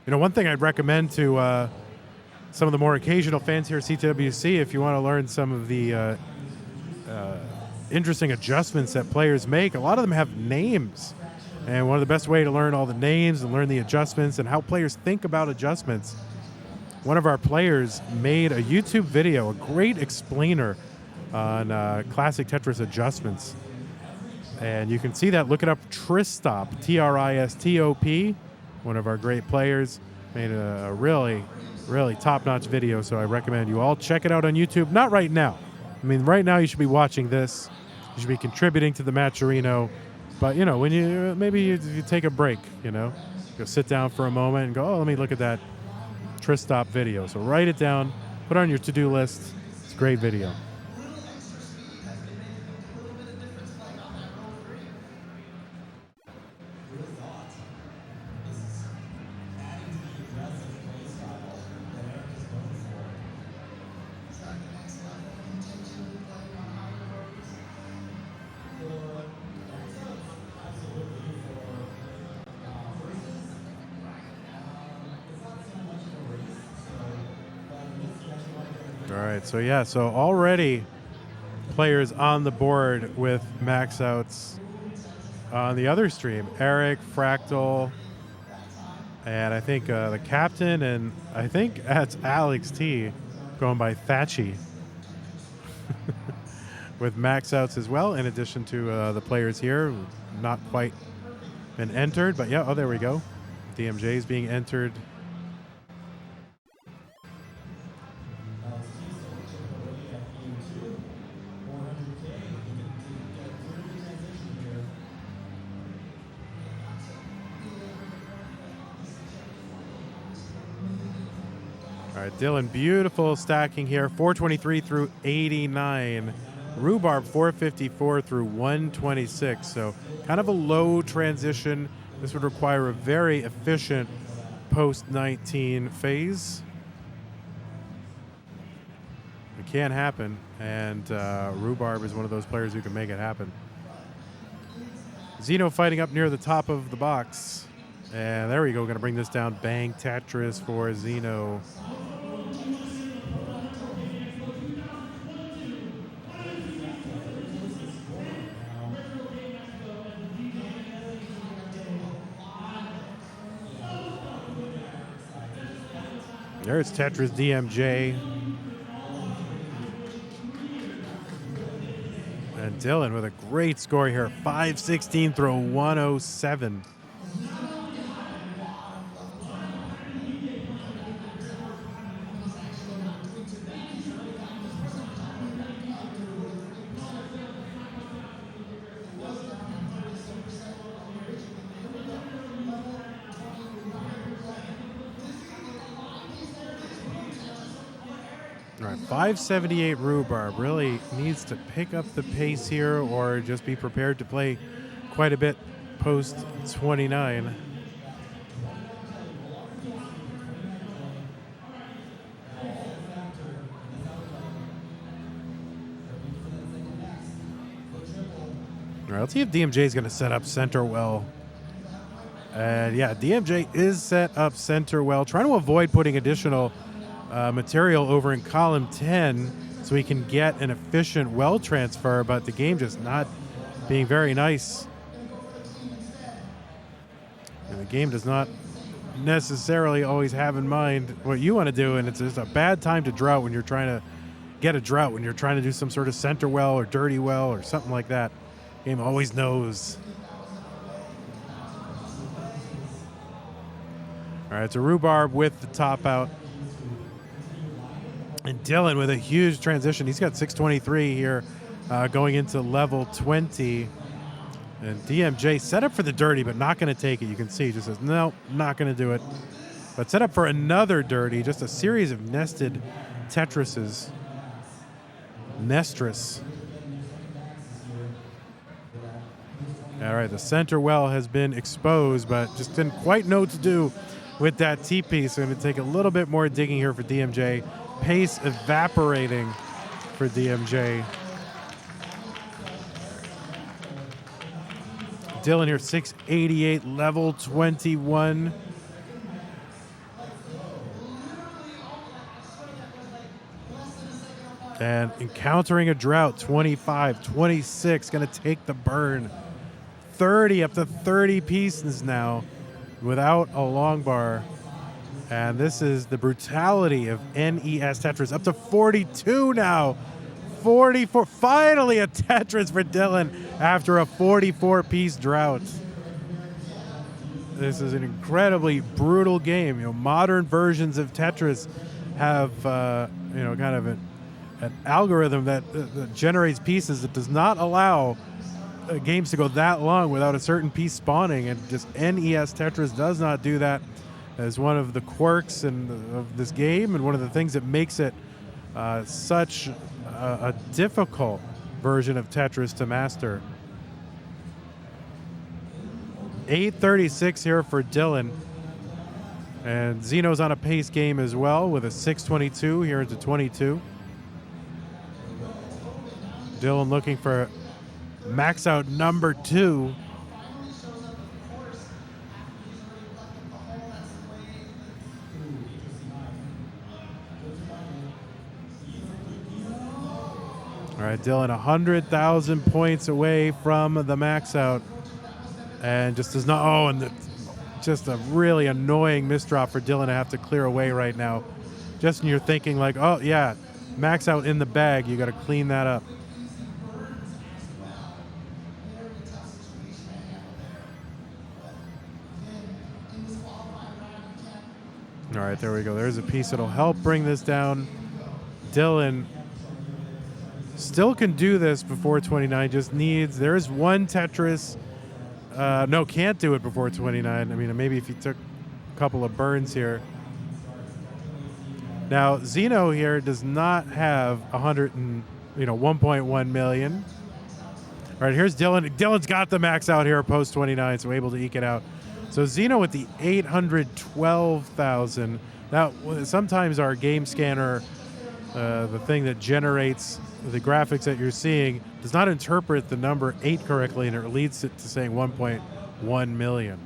You know, one thing I'd recommend to some of the more occasional fans here at CTWC, if you want to learn some of the interesting adjustments that players make, a lot of them have names. And one of the best way to learn all the names and learn the adjustments and how players think about adjustments, one of our players made a YouTube video, a great explainer on Classic Tetris adjustments. And you can see that. Look it up, Tristop, Tristop. One of our great players made a really, really top-notch video. So I recommend you all check it out on YouTube. Not right now. I mean, right now you should be watching this. You should be contributing to the Matcherino. But, you know, when you take a break, you know, go sit down for a moment and go, oh, let me look at that Tristop video. So write it down, put it on your to-do list. It's a great video. So yeah, so already players on the board with max outs on the other stream. Eric, Fractal, and I think the captain, and I think that's Alex T going by Thatchy with max outs as well, in addition to the players here who not quite been entered. But yeah, oh, there we go. DMJ is being entered. Dylan, beautiful stacking here. 423 through 89. Rhubarb, 454 through 126. So kind of a low transition. This would require a very efficient post-19 phase. It can happen, and Rhubarb is one of those players who can make it happen. Zeno fighting up near the top of the box. And there we go. Going to bring this down. Bang Tetris for Zeno. There's Tetris DMJ. And Dylan with a great score here. 516 throw 107. All right, 578 rhubarb really needs to pick up the pace here or just be prepared to play quite a bit post 29. All right, let's see if DMJ is going to set up center well. And yeah, DMJ is set up center well, trying to avoid putting additional material over in column 10 so he can get an efficient well transfer, but the game just not being very nice. And the game does not necessarily always have in mind what you want to do, and it's just a bad time to drought when you're trying to get a drought, when you're trying to do some sort of center well or dirty well or something like that. Game always knows. All right, it's a rhubarb with the top out. And Dylan with a huge transition. He's got 623 here going into level 20. And DMJ set up for the dirty, but not going to take it. You can see he just says, no, not going to do it. But set up for another dirty, just a series of nested Tetrises. Nestris. All right, the center well has been exposed, but just didn't quite know what to do with that T-piece. So going to take a little bit more digging here for DMJ. Pace evaporating for DMJ. Dylan here, 688, level 21. And encountering a drought, 25, 26, going to take the burn. 30, up to 30 pieces now without a long bar. And this is the brutality of NES Tetris. Up to 42 now. 44. Finally a Tetris for Dylan after a 44-piece drought. This is an incredibly brutal game. You know, modern versions of Tetris have, kind of an algorithm that generates pieces that does not allow games to go that long without a certain piece spawning. And just NES Tetris does not do that. As one of the quirks of this game and one of the things that makes it such a difficult version of Tetris to master. 836 here for Dylan. And Zeno's on a pace game as well with a 622 here into 22. Dylan looking for max out number 2. All right, Dylan, 100,000 points away from the max out. And just does not, and just a really annoying misdrop for Dylan to have to clear away right now. Just when you're thinking like, oh yeah, max out in the bag, you got to clean that up. All right, there we go. There's a piece that'll help bring this down. Dylan still can do this before 29, just needs, there's one Tetris. No, can't do it before 29. I mean, maybe if he took a couple of burns here. Now, Zeno here does not have 1.1 million. All right, here's Dylan. Dylan's got the max out here post 29, so able to eke it out. So Zeno with the 812,000. Now, sometimes our game scanner the thing that generates the graphics that you're seeing does not interpret the number 8 correctly, and it leads it to saying 1.1 million.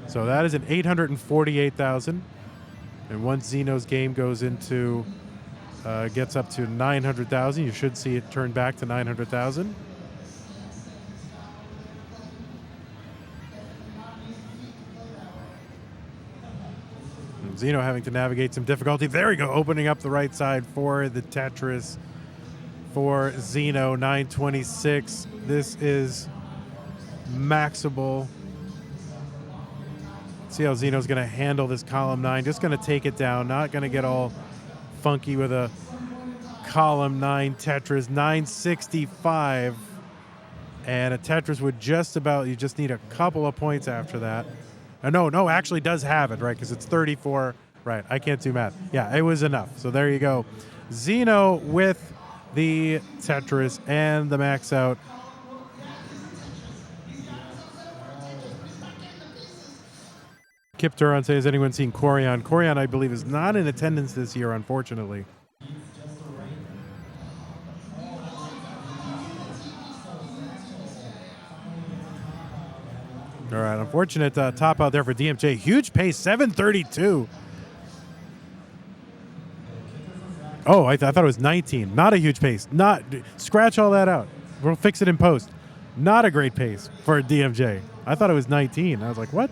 So that is an 848,000. And once Zeno's game goes into, gets up to 900,000, you should see it turn back to 900,000. Zeno having to navigate some difficulty. There we go, opening up the right side for the Tetris for Zeno, 926. This is maxable. See how Zeno's going to handle this column 9. Just going to take it down. Not going to get all funky with a column 9 Tetris. 965. And a Tetris would just about, you just need a couple of points after that. No, actually does have it, right? Because it's 34. Right, I can't do math. Yeah, it was enough. So there you go. Zeno with the Tetris and the max out. Kip Duran says, has anyone seen Corian? Corian, I believe, is not in attendance this year, unfortunately. All right, unfortunate top out there for DMJ. Huge pace, 732. Oh, I thought it was 19. Not a huge pace. Not scratch all that out. We'll fix it in post. Not a great pace for DMJ. I thought it was 19. I was like, what?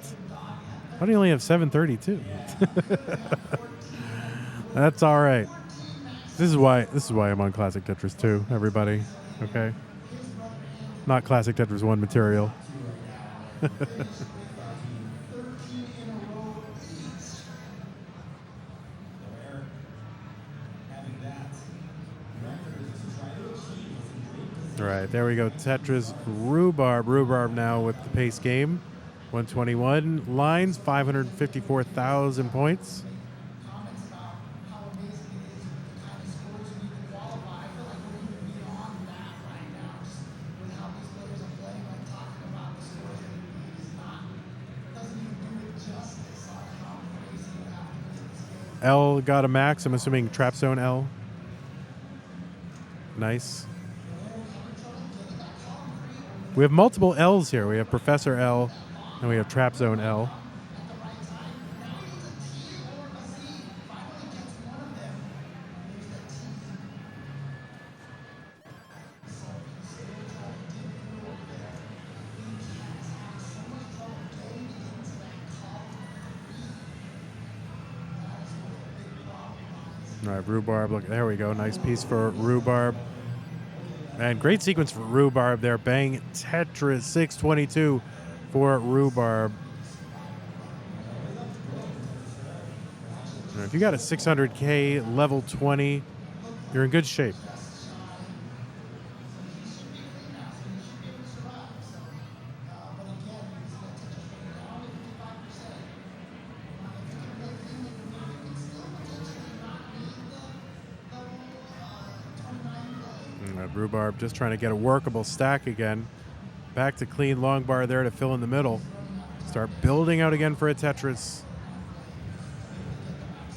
Why do you only have 732? That's all right. This is why I'm on Classic Tetris 2, everybody. Okay? Not Classic Tetris 1 material. All right, there we go. Tetris Rhubarb. Rhubarb now with the pace game. 121 lines, 554,000 points. L got a max. I'm assuming Trap Zone L. Nice. We have multiple L's here. We have Professor L and we have Trap Zone L. All right, Rhubarb. Look, there we go. Nice piece for Rhubarb. And great sequence for Rhubarb there. Bang Tetris 622 for Rhubarb. If you got a 600K level 20, you're in good shape. Rhubarb just trying to get a workable stack again. Back to clean long bar there to fill in the middle. Start building out again for a Tetris.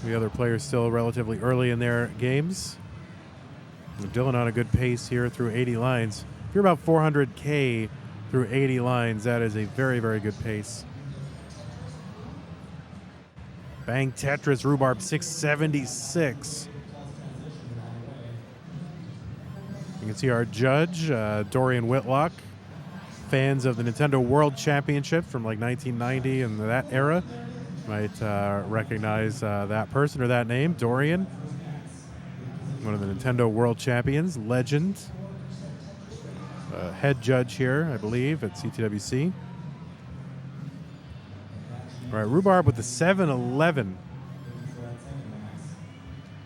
The other players still relatively early in their games. Dylan on a good pace here through 80 lines. If you're about 400K through 80 lines, that is a very, very good pace. Bang Tetris, Rhubarb 676. You can see our judge, Dorian Whitlock. Fans of the Nintendo World Championship from like 1990 and that era might recognize that person or that name, Dorian. One of the Nintendo World Champions, legend. Head judge here, I believe, at CTWC. All right, Rhubarb with the 711.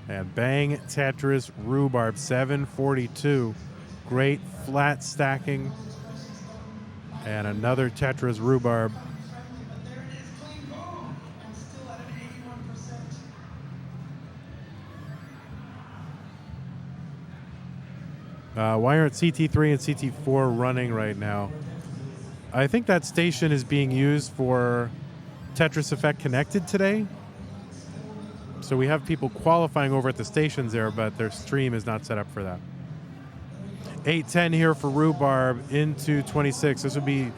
And Bang Tetris Rhubarb 742. Great flat stacking. And another Tetris Rhubarb. Why aren't CT3 and CT4 running right now? I think that station is being used for Tetris Effect Connected today. So we have people qualifying over at the stations there, but their stream is not set up for that. 8:10 here for Rhubarb into 26. This would be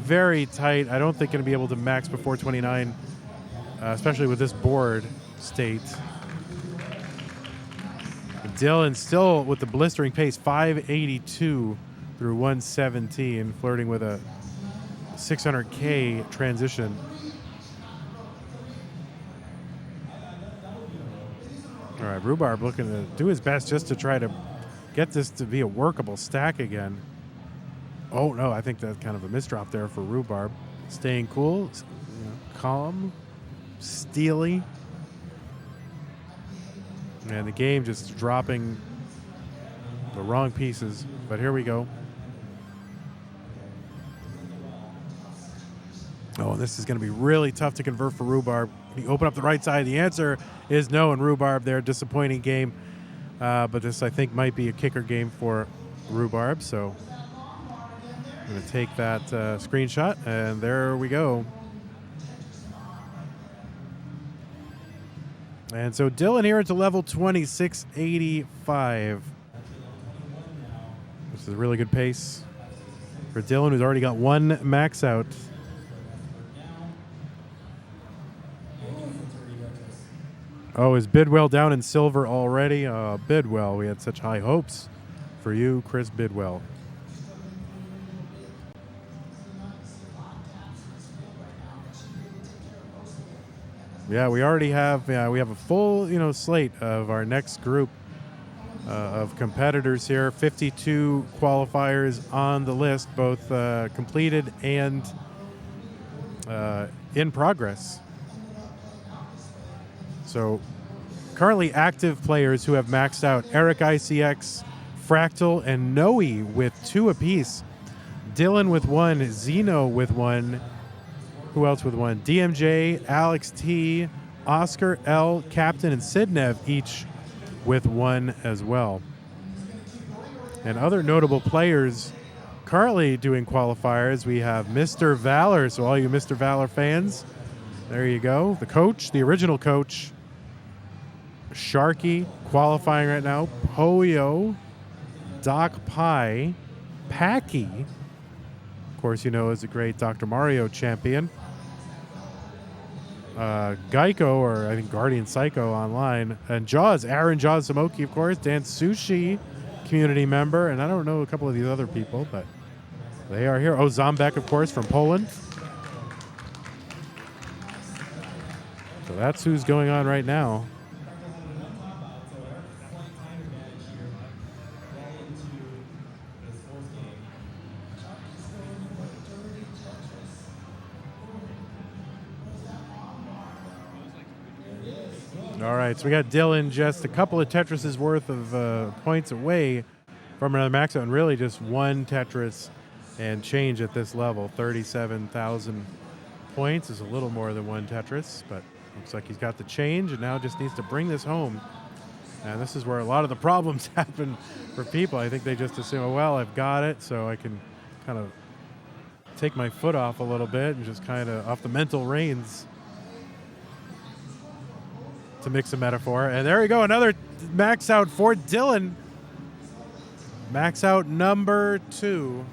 very tight. I don't think going to be able to max before 29, especially with this board state. Dylan still with the blistering pace, 582 through 117, flirting with a 600K transition. All right, Rhubarb looking to do his best just to try to get this to be a workable stack again. Oh, no, I think that's kind of a misdrop there for Rhubarb. Staying cool, calm, steely. And the game just dropping the wrong pieces. But here we go. Oh, and this is going to be really tough to convert for Rhubarb. Can he open up the right side? The answer is no, and Rhubarb there. Disappointing game. But this, I think, might be a kicker game for Rhubarb. So I'm going to take that screenshot, and there we go. And so Dylan here into level 2685. This is a really good pace for Dylan, who's already got one max out. Oh, is Bidwell down in silver already? Bidwell, we had such high hopes for you, Chris Bidwell. Yeah, we already have we have a full slate of our next group of competitors here. 52 qualifiers on the list, both completed and in progress. So currently active players who have maxed out: Eric ICX, Fractal, and Noe with 2 apiece. Dylan with 1, Zeno with 1. Who else with 1? DMJ, Alex T, Oscar L, Captain, and Sidnev each with 1 as well. And other notable players currently doing qualifiers, we have Mr. Valor. So all you Mr. Valor fans, there you go. The coach, the original coach, Sharky qualifying right now. Poyo, Doc Pie, Packy, of course, is a great Dr. Mario champion. Geico, or I think Guardian Psycho online. And Jaws, Aaron Jaws Samoki, of course. Dan Sushi, community member. And I don't know a couple of these other people, but they are here. Oh, Zombek, of course, from Poland. So that's who's going on right now. All right, so we got Dylan just a couple of Tetris's worth of points away from another max out, and really just one Tetris and change at this level. 37,000 points is a little more than one Tetris, but looks like he's got the change and now just needs to bring this home. And this is where a lot of the problems happen for people. I think they just assume, oh, well, I've got it, so I can kind of take my foot off a little bit and just kind of off the mental reins, to mix a metaphor. And there we go, another max out for Dylan. Max out number 2.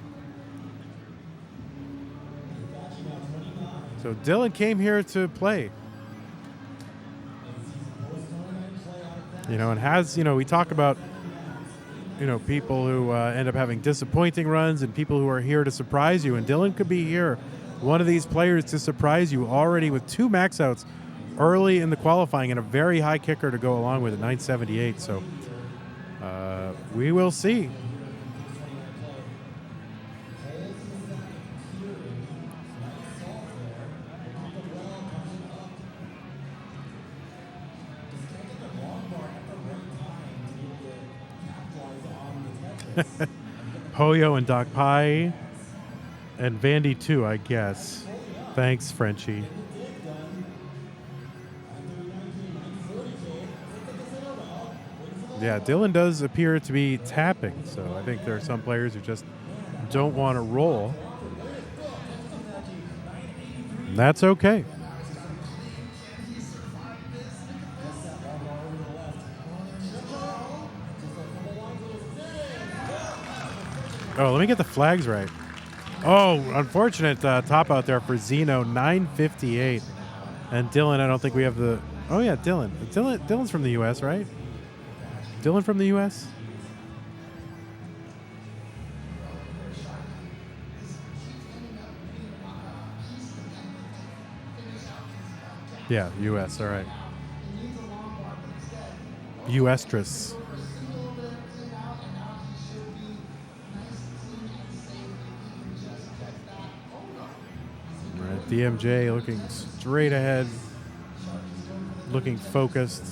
So Dylan came here to play. And has, we talk about, people who end up having disappointing runs and people who are here to surprise you. And Dylan could be here, one of these players to surprise you already with 2 max outs early in the qualifying and a very high kicker to go along with it, 978. So we will see. Poyo and Doc Pie and Vandy too, I guess. Thanks, Frenchie. Yeah, Dylan does appear to be tapping, so I think there are some players who just don't want to roll. And that's okay. Oh, let me get the flags right. Oh, unfortunate top out there for Zeno, 958. And Dylan, I don't think we have the... Oh, yeah, Dylan. Dylan's from the U.S., right? Dylan from the U.S.? Yeah, U.S., all right. U.S.tress. All right, DMJ looking straight ahead, looking focused.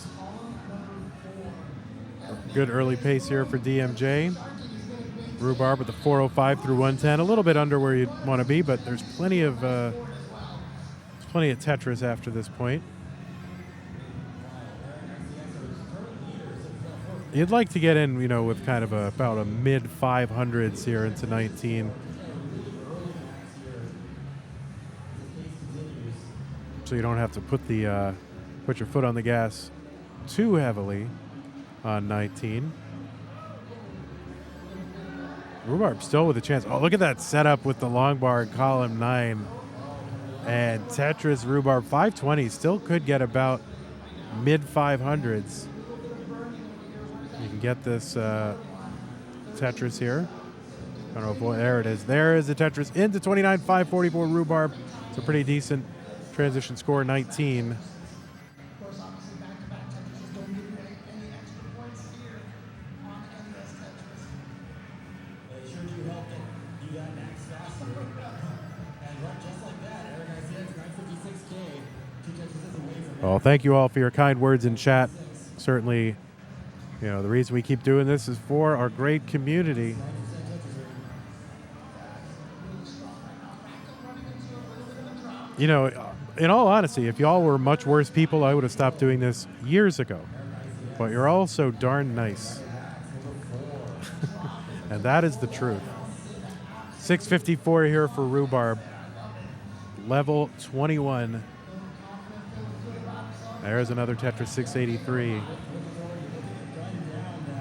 Good early pace here for DMJ. Rhubarb with the 405 through 110, a little bit under where you'd want to be, but there's plenty of Tetris after this point. You'd like to get in, with kind of about a mid 500s here into 19. So you don't have to put your foot on the gas too heavily on 19. Rhubarb still with a chance. Oh, look at that setup with the long bar in column 9. And Tetris Rhubarb 520 still could get about mid 500s. You can get this Tetris here. I don't know if there it is. There is the Tetris into 29 544 Rhubarb. It's a pretty decent transition score, 19. Well, thank you all for your kind words in chat. Certainly, the reason we keep doing this is for our great community. In all honesty, if y'all were much worse people, I would have stopped doing this years ago. But you're all so darn nice. And that is the truth. 654 here for Rhubarb. Level 21. There's another Tetris 683.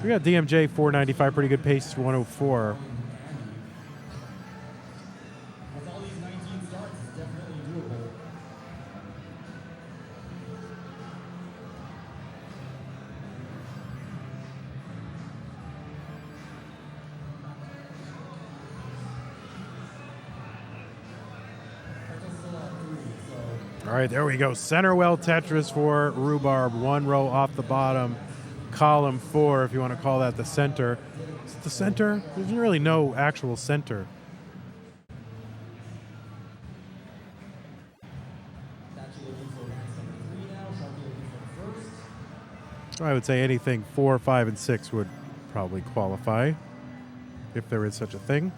We got DMJ 495, pretty good pace, 104. All right, there we go. Center well Tetris for Rhubarb. One row off the bottom. Column 4, if you want to call that the center. Is it the center? There's really no actual center. So I would say anything 4, 5, and 6 would probably qualify, if there is such a thing.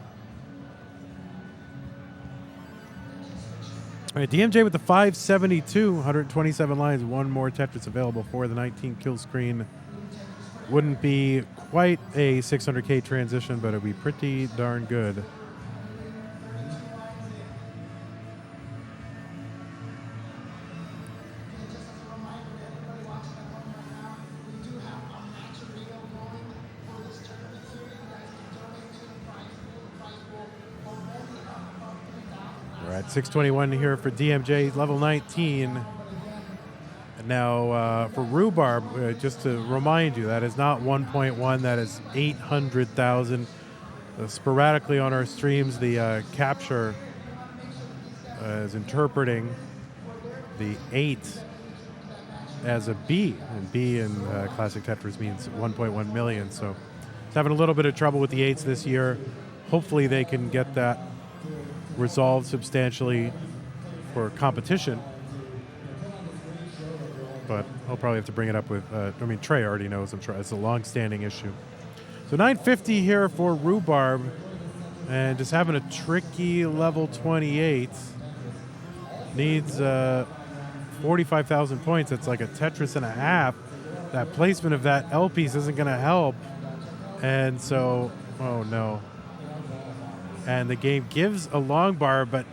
All right, DMJ with the 572, 127 lines, one more Tetris available for the 19 kill screen. Wouldn't be quite a 600K transition, but it'd be pretty darn good. All right, 621 here for DMJ, level 19. Now, for Rhubarb, just to remind you, that is not 1.1, that is 800,000. Sporadically on our streams, the capture is interpreting the 8 as a B, and B in Classic Tetris means 1.1 million. So it's having a little bit of trouble with the 8s this year. Hopefully they can get that resolved substantially for competition. But I'll probably have to bring it up with, Trey already knows, I'm sure it's a long-standing issue. So 950 here for Rhubarb, and just having a tricky level 28. Needs 45,000 points. It's like a Tetris and a half. That placement of that L piece isn't going to help. And so, oh no. And the game gives a long bar, but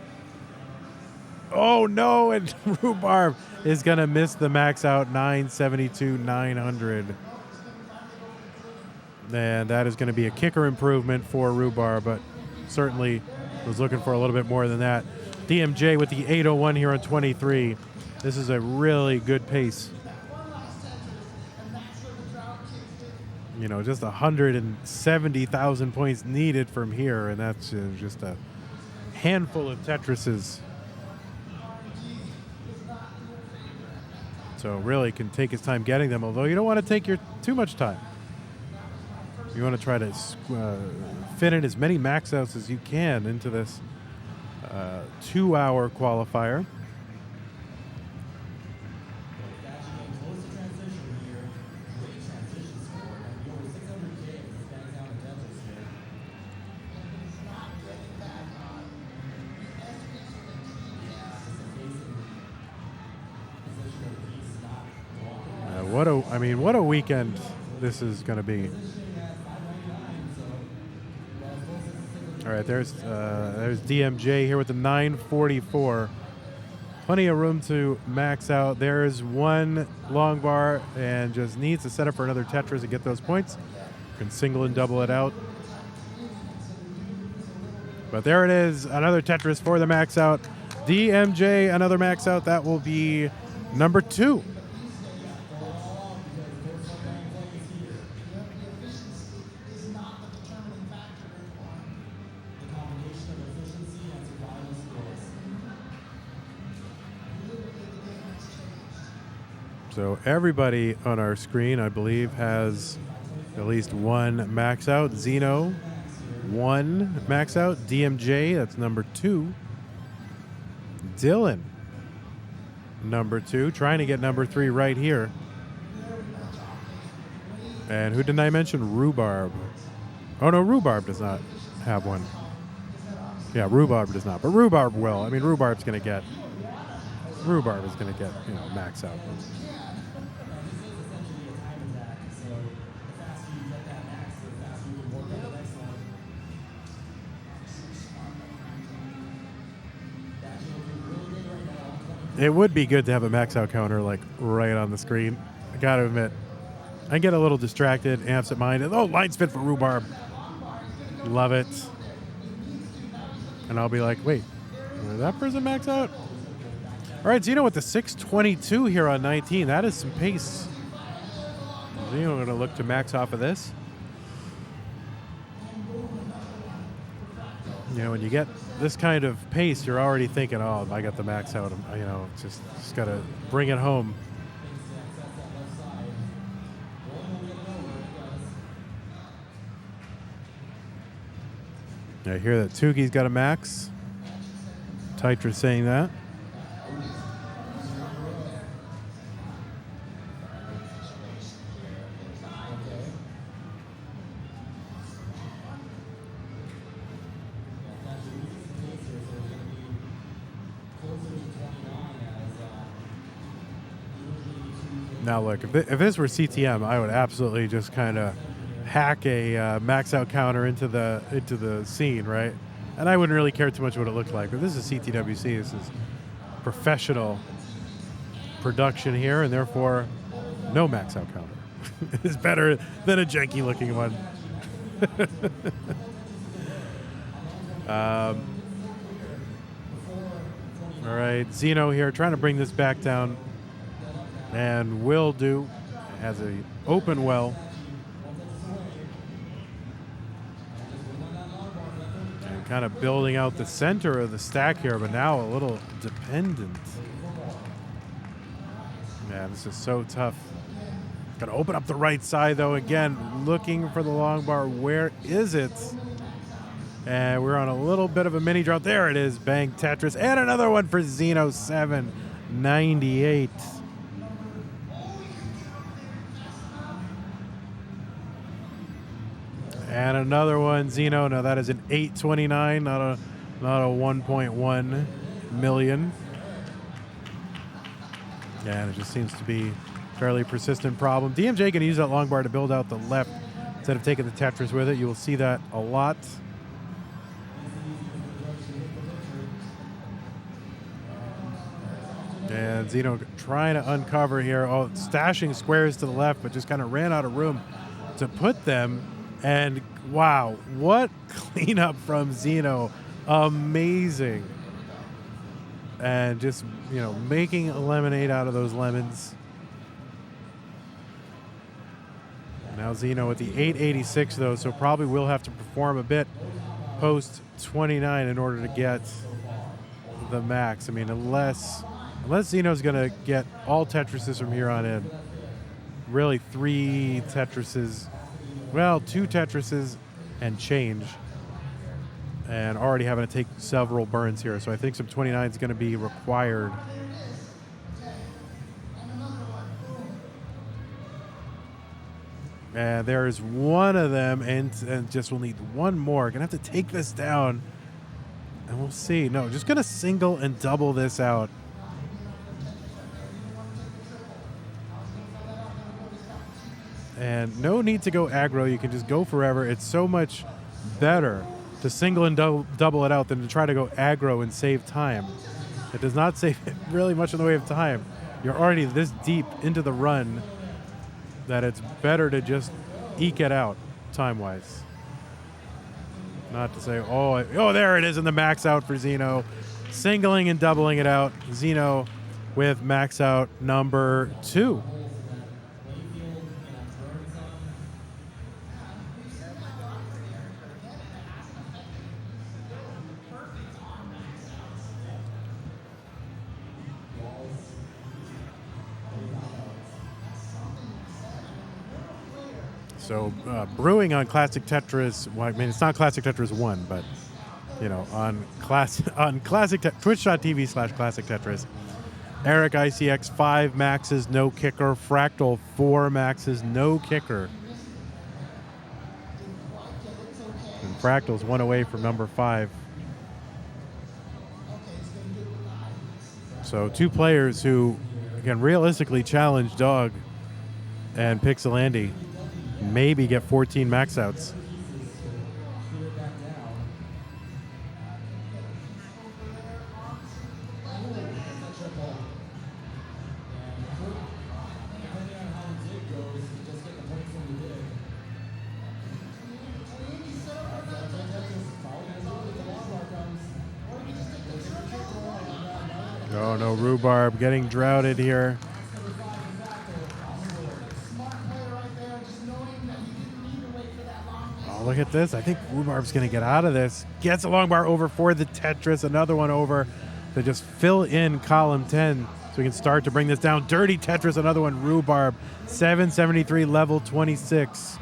oh no, and Rhubarb is going to miss the max out, 972, 900. And that is going to be a kicker improvement for Rhubarb, but certainly was looking for a little bit more than that. DMJ with the 801 here on 23. This is a really good pace. You know, just 170,000 points needed from here, and that's just a handful of Tetrises. So really can take his time getting them, although you don't want to take too much time. You want to try to fit in as many max outs as you can into this 2-hour qualifier. What a weekend this is going to be. All right, there's DMJ here with the 944. Plenty of room to max out. There's one long bar and just needs to set up for another Tetris and get those points. Can single and double it out. But there it is, another Tetris for the max out. DMJ, another max out. That will be number 2. So everybody on our screen, I believe, has at least one max out. Zeno, 1 max out. DMJ, that's number 2. Dylan, number 2, trying to get number 3 right here. And who did I mention? Rhubarb. Oh no, Rhubarb does not have one. Yeah, Rhubarb does not, but Rhubarb will. I mean, Rhubarb is going to get, max out. It would be good to have a max out counter like right on the screen. I gotta admit, I get a little distracted, absent-minded. Oh, line spin for Rhubarb. Love it. And I'll be like, wait, did that person max out? All right, Zeno with the 622 here on 19. That is some pace. Zeno going to look to max off of this. You know, when you get this kind of pace, you're already thinking, oh, I got the max out. You know, just got to bring it home. I hear that Tuki's got a max. Tetris saying that. Now look, if this were CTM, I would absolutely just kind of hack a max out counter into the scene, right? And I wouldn't really care too much what it looked like. But this is CTWC. This is professional production here, and therefore no max out counter. It's better than a janky looking one. All right, Zeno here trying to bring this back down. And will do. Has a open well. And kind of building out the center of the stack here, but now a little dependent. Yeah, this is so tough. Gonna open up the right side though. Again, looking for the long bar. Where is it? And we're on a little bit of a mini drought. There it is. Bang Tetris. And another one for Zeno 798. And another one, Zeno. No, that is an 829, not a 1.1 million. Yeah, and it just seems to be a fairly persistent problem. DMJ going to use that long bar to build out the left instead of taking the Tetris with it. You will see that a lot. And Zeno trying to uncover here. Oh, stashing squares to the left, but just kind of ran out of room to put them. And wow, what cleanup from Zeno. Amazing. And just, making a lemonade out of those lemons. Now Zeno at the 886 though, so probably will have to perform a bit post 29 in order to get the max. I mean, unless Zeno's going to get all Tetrises from here on in. Really 3 Tetrises. Well, 2 Tetrises and change. And already having to take several burns here. So I think some 29 is going to be required. And there's one of them, and just we'll need one more. Gonna have to take this down, and we'll see. No, just gonna single and double this out. And no need to go aggro. You can just go forever. It's so much better to single and double it out than to try to go aggro and save time. It does not save really much in the way of time. You're already this deep into the run that it's better to just eke it out time-wise. Not to say, oh, there it is in the max out for Zeno. Singling and doubling it out. Zeno with max out number 2. So brewing on Classic Tetris, well, I mean, it's not Classic Tetris 1, but, on twitch.tv/Classic Tetris. Eric ICX 5 maxes, no kicker. Fractal 4 maxes, no kicker. And Fractal's 1 away from number 5. So 2 players who can realistically challenge Dog and Pixel Andy. Maybe get 14 max outs. Oh no, Rhubarb getting droughted here. Look at this. I think Rhubarb's going to get out of this. Gets a long bar over for the Tetris. Another one over to just fill in column 10 so we can start to bring this down. Dirty Tetris, another one. Rhubarb, 773, level 26.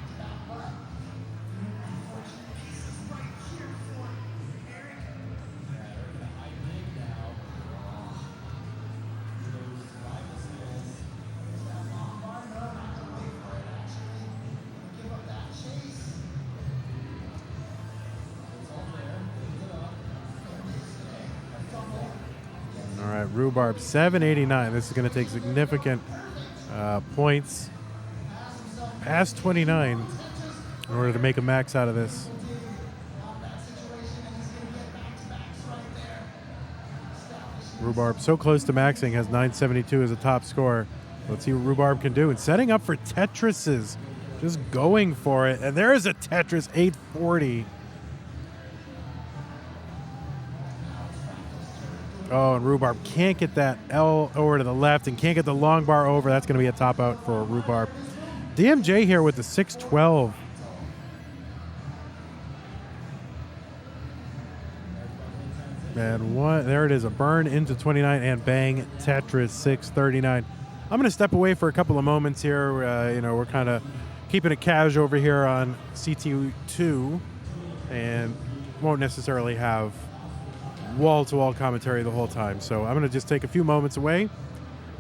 Rhubarb 789. This is going to take significant points past 29 in order to make a max out of this. Rhubarb so close to maxing, has 972 as a top score. Let's see what Rhubarb can do. And setting up for Tetrises, just going for it. And there is a Tetris 840. Oh, and Rhubarb can't get that L over to the left and can't get the long bar over. That's going to be a top out for Rhubarb. DMJ here with the 612. And there it is, a burn into 29 and bang, Tetris 639. I'm going to step away for a couple of moments here. We're kind of keeping it cash over here on CT2 and won't necessarily have wall-to-wall commentary the whole time. So I'm going to just take a few moments away,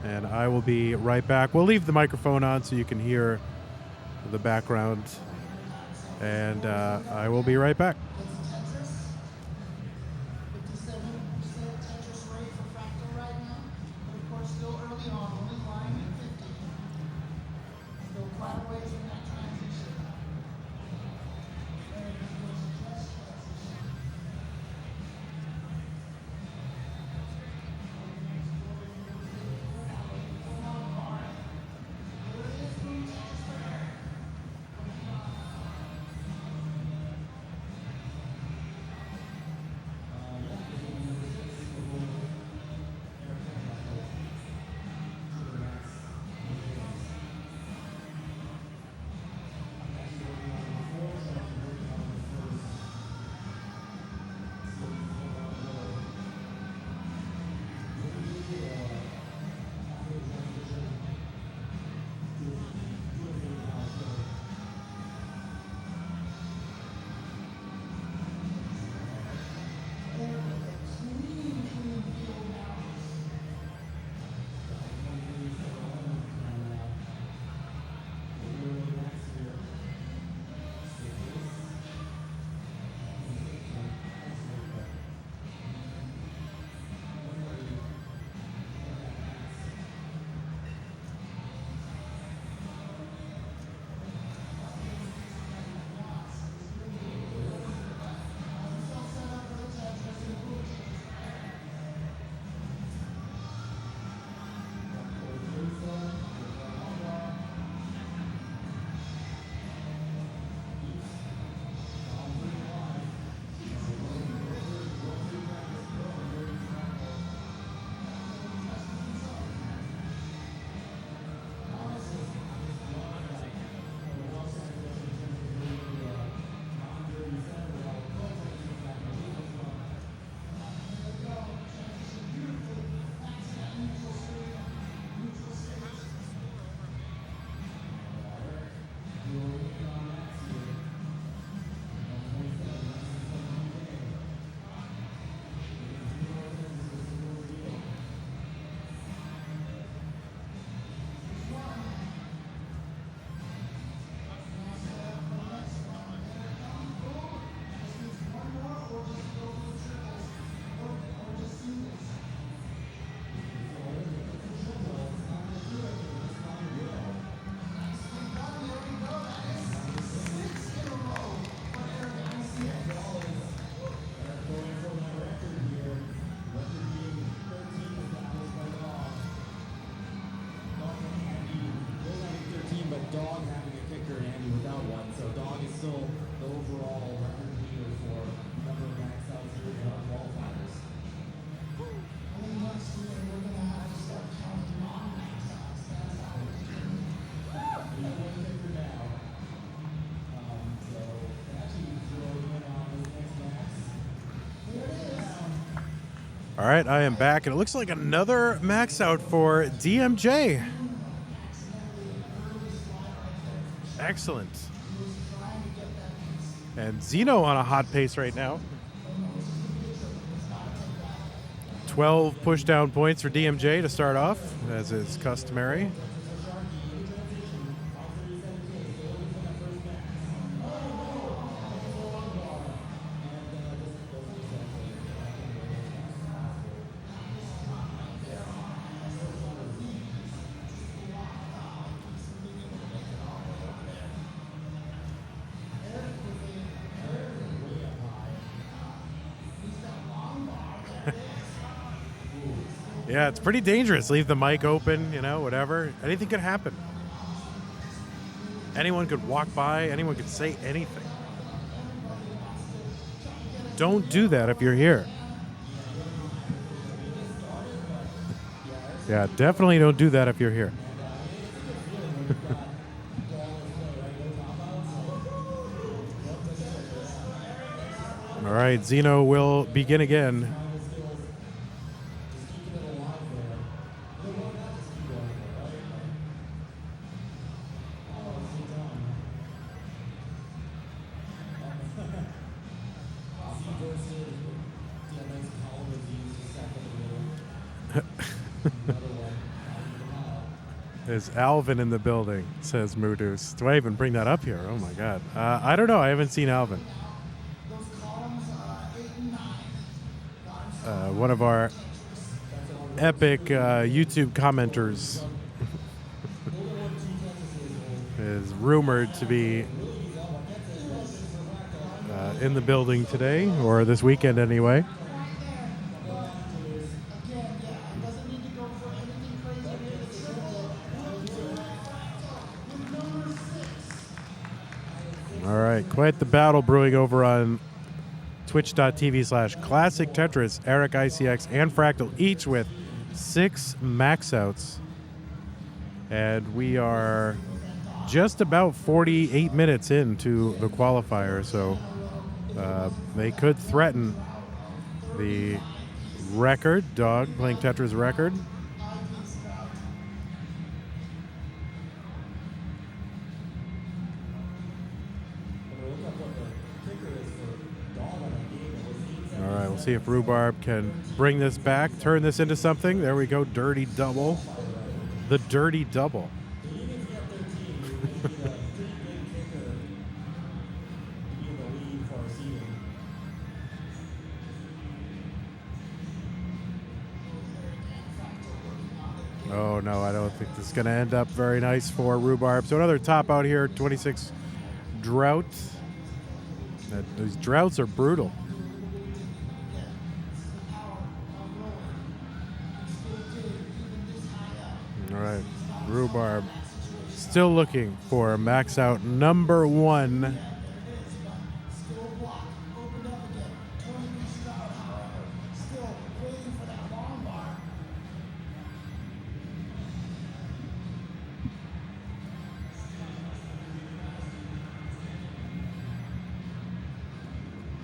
and I will be right back. We'll leave the microphone on so you can hear the background, and I will be right back. All right, I am back, and it looks like another max out for DMJ. Excellent. And Zeno on a hot pace right now. 12 push down points for DMJ to start off, as is customary. Yeah, it's pretty dangerous. Leave the mic open, you know, whatever. Anything could happen. Anyone could walk by. Anyone could say anything. Don't do that if you're here. Yeah, definitely don't do that if you're here. All right, Zeno will begin again. Is Alvin in the building, says Moodus. Do I even bring that up here? Oh my god. I don't know. I haven't seen Alvin. One of our epic YouTube commenters is rumored to be in the building today, or this weekend anyway. All right, quite the battle brewing over on twitch.tv/Classic Tetris. Eric, ICX, and Fractal, each with 6 max outs. And we are just about 48 minutes into the qualifier, so they could threaten the record, Dog playing Tetris record. All right, we'll see if Rhubarb can bring this back, turn this into something. There we go, dirty double. The dirty double. Oh, no, I don't think this is going to end up very nice for Rhubarb. So another top out here, 26 drought. These droughts are brutal. All right, Rhubarb still looking for max out number 1.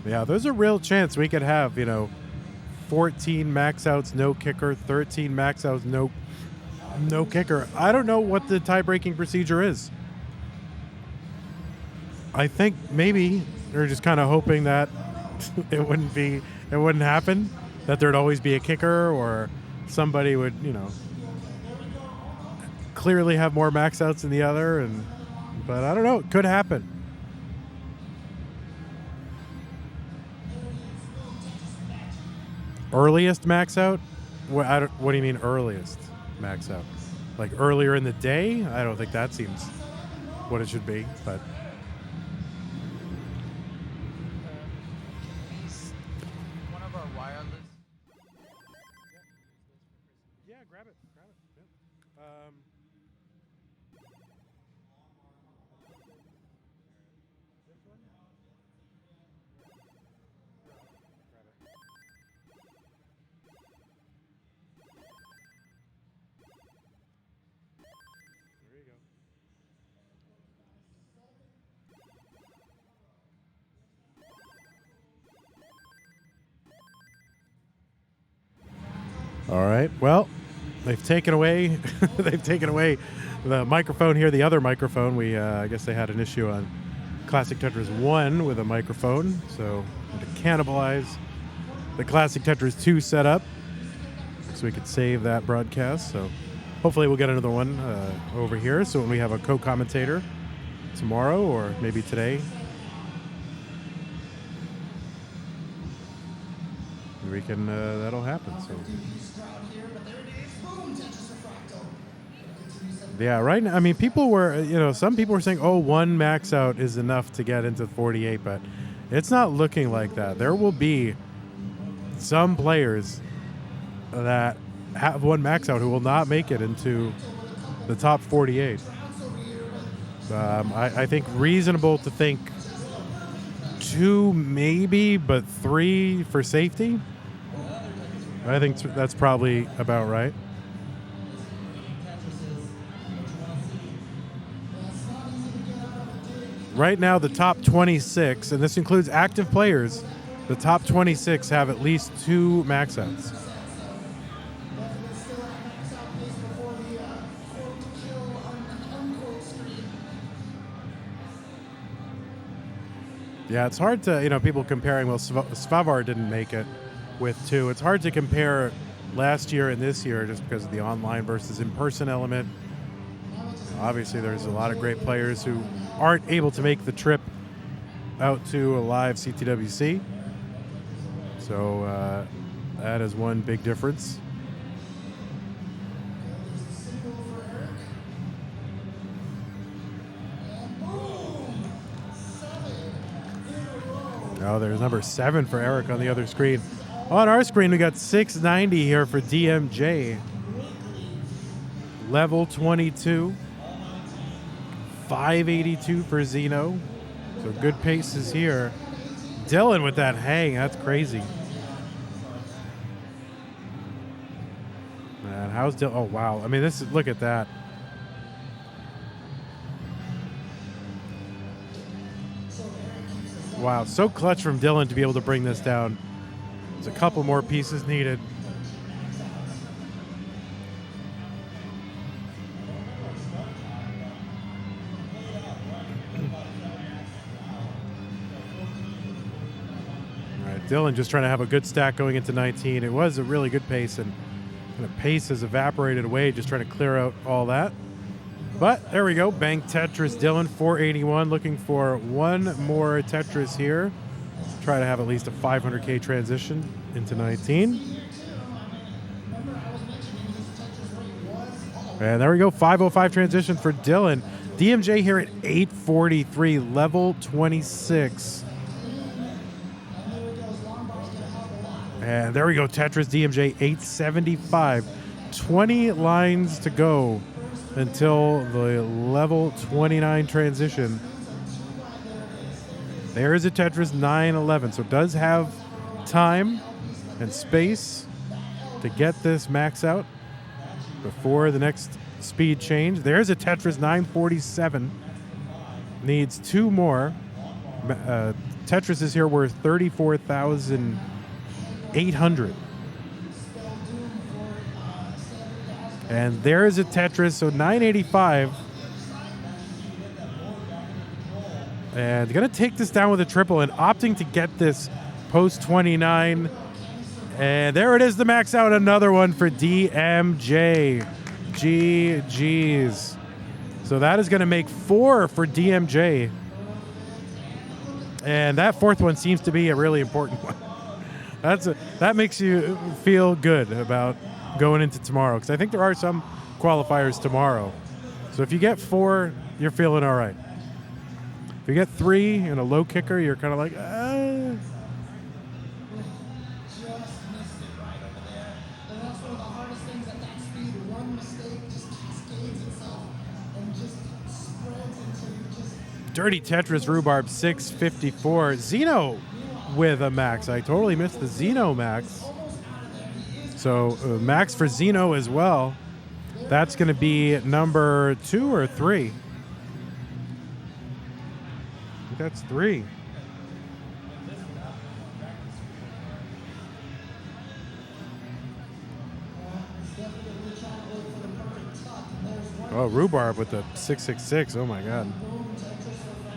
Yeah, there's a real chance we could have, 14 max outs, no kicker, 13 max outs, no kicker. I don't know what the tie-breaking procedure is. I think maybe they're just kind of hoping that it wouldn't happen, that there'd always be a kicker, or somebody would, clearly have more max outs than the other, but I don't know, it could happen. Earliest max out? What do you mean earliest max out? Like earlier in the day? I don't think that seems what it should be, but One of our wireless. yeah, grab it. Yep. This one? Grab it. There you go. All right. Well, they've taken away the microphone here, the other microphone. I guess they had an issue on Classic Tetris 1 with a microphone, so had to cannibalize the Classic Tetris 2 setup so we could save that broadcast. So hopefully we'll get another one over here. So when we have a co-commentator tomorrow or maybe today, we can that'll happen. So yeah, right now, I mean, people were, some people were saying, oh, one max out is enough to get into 48, but it's not looking like that. There will be some players that have one max out who will not make it into the top 48. I think reasonable to think 2 maybe, but 3 for safety. I think that's probably about right. Right now, the top 26, and this includes active players, the top 26 have at least 2 max outs. Yeah, it's hard to, people comparing, well, Svavar didn't make it with 2. It's hard to compare last year and this year just because of the online versus in-person element. Obviously, there's a lot of great players who aren't able to make the trip out to a live CTWC. So that is one big difference. Oh, there's number 7 for Eric on the other screen. On our screen, we got 690 here for DMJ. Level 22. 582 for Zeno. So good paces here. Dylan with that hang. That's crazy. Man, how's Dylan? Oh, wow. I mean, look at that. Wow, so clutch from Dylan to be able to bring this down. There's a couple more pieces needed. Dylan just trying to have a good stack going into 19. It was a really good pace, and the pace has evaporated away, just trying to clear out all that. But there we go. Bank Tetris Dylan, 481. Looking for one more Tetris here. Try to have at least a 500K transition into 19. And there we go. 505 transition for Dylan. DMJ here at 843, level 26. And there we go, Tetris DMJ 875. 20 lines to go until the level 29 transition. There is a Tetris 911, so it does have time and space to get this max out before the next speed change. There's a Tetris 947. Needs 2 more. Tetris is here worth 34,800. And there is a Tetris, so 985. And going to take this down with a triple and opting to get this post 29. And there it is, the max out. Another one for DMJ. GG's. So that is going to make 4 for DMJ. And that 4th one seems to be a really important one. That makes you feel good about going into tomorrow, because I think there are some qualifiers tomorrow. So if you get 4, you're feeling all right. If you get 3 and a low kicker, you're kind of like, Dirty Tetris Rhubarb 654. Zeno with a max. I totally missed the Zeno max. So max for Zeno as well. That's going to be number 2 or 3. I think that's 3. Oh, Rhubarb with the 666. Oh my God.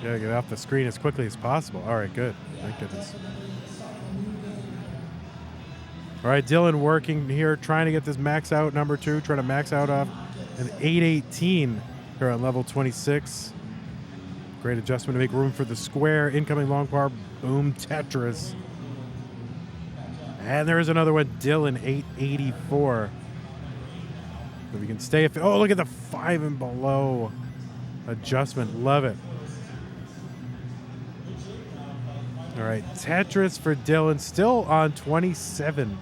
Gotta get off the screen as quickly as possible. All right, good. Thank goodness. All right, Dylan working here, trying to get this max out number 2, trying to max out off an 818 here on level 26. Great adjustment to make room for the square. Incoming long par, boom, Tetris. And there's another one, Dylan, 884. If we can stay, oh, look at the 5 and below adjustment. Love it. All right, Tetris for Dylan, still on 27.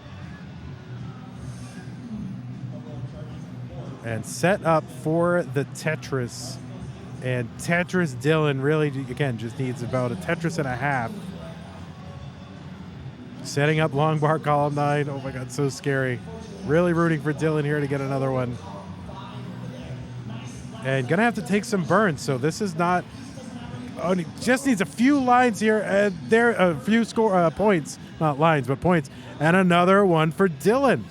And set up for the Tetris. And Tetris Dylan really, again, just needs about a Tetris and a half. Setting up long bar column 9. Oh my God, so scary. Really rooting for Dylan here to get another one. And gonna have to take some burns, so this is not, oh, he just needs a few lines here, and there, a few points, not lines, but points. And another one for Dylan.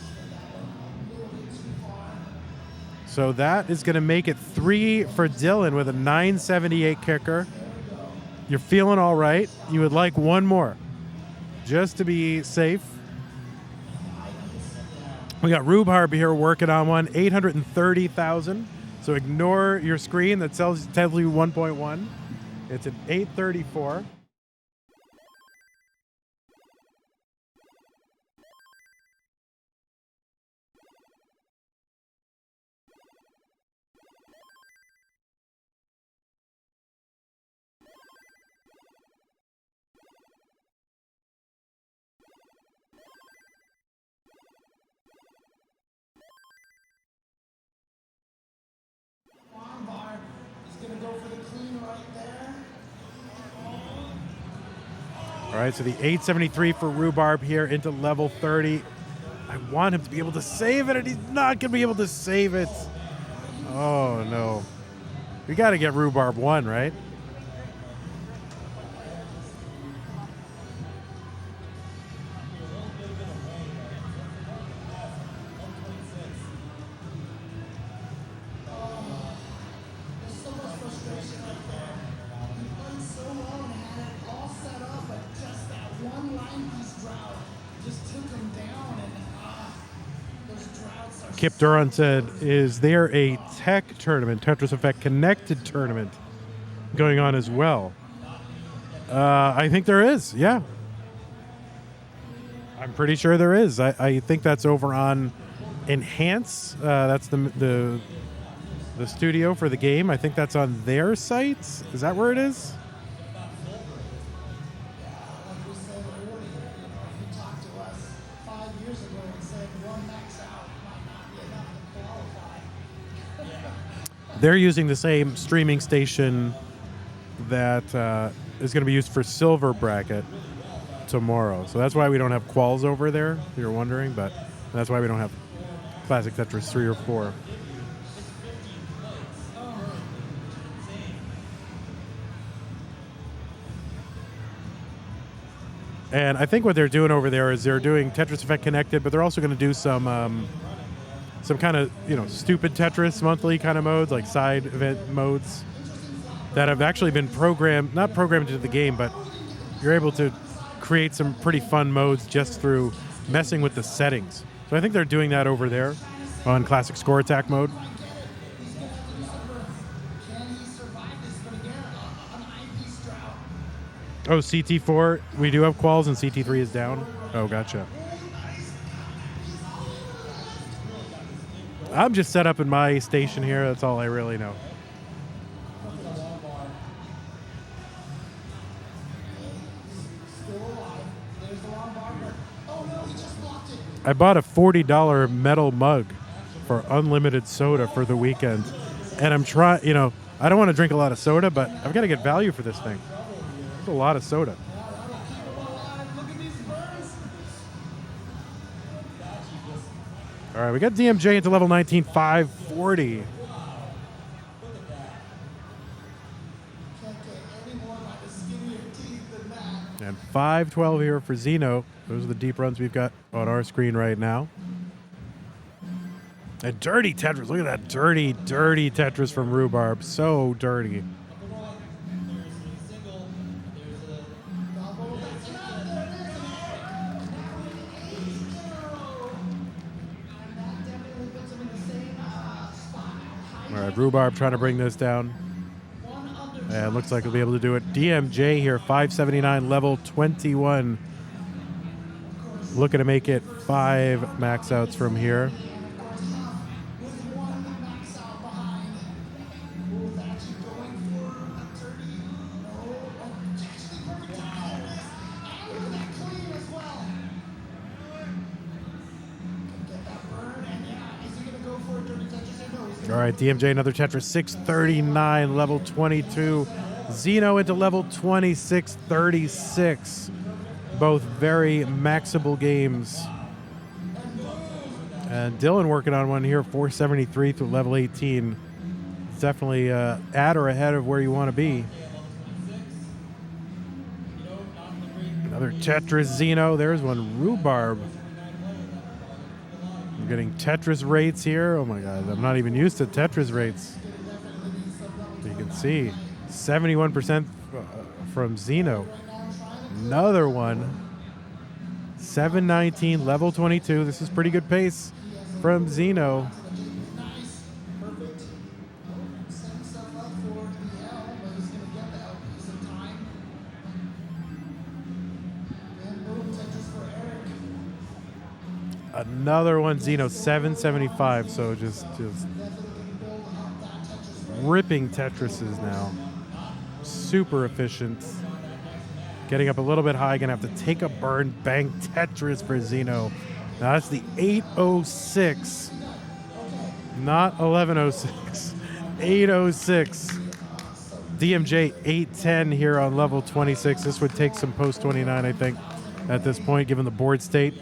So that is gonna make it 3 for Dylan with a 978 kicker. You're feeling all right. You would like one more, just to be safe. We got Rhubarb here working on one, 830,000. So ignore your screen that tells you 1.1. It's an 834. All right, so the 873 for Rhubarb here into level 30. I want him to be able to save it, and he's not going to be able to save it. Oh, no. We got to get Rhubarb 1, right? Kip Duran said, is there a tech tournament, Tetris Effect Connected tournament going on as well? I think there is, yeah. I'm pretty sure there is. I think that's over on Enhance. That's the studio for the game. I think that's on their site. Is that where it is? They're using the same streaming station that is going to be used for Silver Bracket tomorrow. So that's why we don't have quals over there, if you're wondering, but that's why we don't have Classic Tetris 3 or 4. And I think what they're doing over there is they're doing Tetris Effect Connected, but they're also going to do some kind of, stupid Tetris monthly kind of modes, like side event modes that have actually been not programmed into the game, but you're able to create some pretty fun modes just through messing with the settings. So I think they're doing that over there on Classic Score Attack mode. Oh, CT4, we do have quals and CT3 is down. Oh, gotcha. I'm just set up in my station here. That's all I really know. I bought a $40 metal mug for unlimited soda for the weekend. And I'm trying, I don't want to drink a lot of soda, but I've got to get value for this thing. It's a lot of soda. All right, we got DMJ into level 19, 540. And 512 here for Zeno. Those are the deep runs we've got on our screen right now. A dirty Tetris. Look at that dirty, dirty Tetris from Rhubarb. So dirty. All right, Rhubarb trying to bring this down. And looks like he'll be able to do it. DMJ here, 579, level 21. Looking to make it 5 max outs from here. All right, DMJ, another Tetris, 639, level 22. Zeno into level 26, 36. Both very maxable games. And Dylan working on one here, 473 through level 18. It's definitely at or ahead of where you want to be. Another Tetris Zeno. There's one Rhubarb. I'm getting Tetris rates here. Oh my God, I'm not even used to Tetris rates. You can see 71% from Zeno. Another one, 719, level 22. This is pretty good pace from Zeno. Another one, Zeno, 775. So just ripping Tetrises now. Super efficient. Getting up a little bit high, gonna have to take a burn, bang Tetris for Zeno. Now that's the 806, not 1106, 806. DMJ 810 here on level 26. This would take some post 29, I think, at this point, given the board state.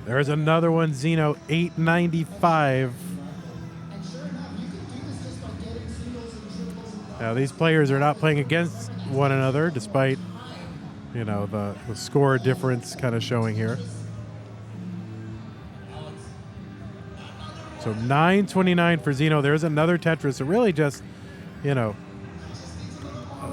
There's another one, Zeno, 895. Now these players are not playing against one another, despite, you know, the score difference kind of showing here. So 929 for Zeno. There's another Tetris. So really just, you know,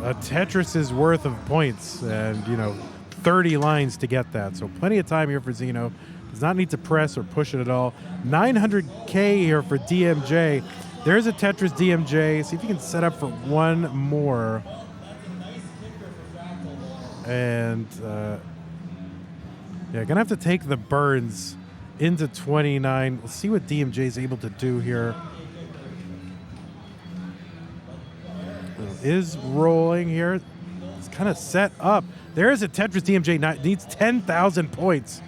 a Tetris's worth of points and, you know, 30 lines to get that. So plenty of time here for Zeno. Does not need to press or push it at all. 900K here for DMJ. There's a Tetris DMJ. See if you can set up for one more. And yeah, gonna have to take the burns into 29. We'll see what DMJ is able to do here. Is rolling here. It's kind of set up. There's a Tetris DMJ. Needs 10,000 points.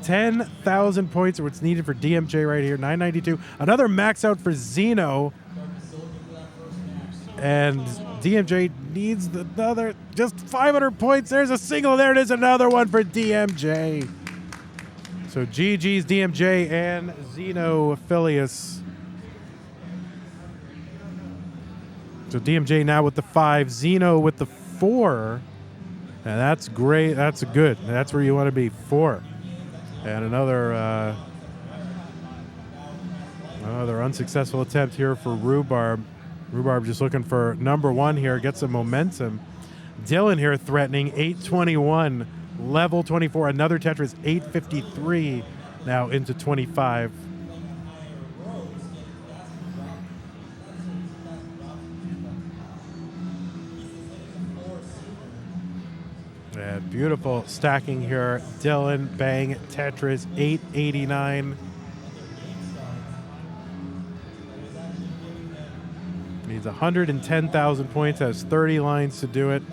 10,000 points are what's needed for DMJ right here. 992. Another max out for Zeno. And DMJ needs another, just 500 points. There's a single. There it is. Another one for DMJ. So GG's DMJ and Zeno Affilius. So DMJ now with the 5, Zeno with the 4. And that's great. That's good. That's where you want to be. 4. And another unsuccessful attempt here for Rhubarb. Rhubarb just looking for number 1 here, get some momentum. Dylan here threatening 821, level 24. Another Tetris, 853 now into 25. Yeah, beautiful stacking here. Dylan, bang, Tetris, 889. Needs 110,000 points, has 30 lines to do it.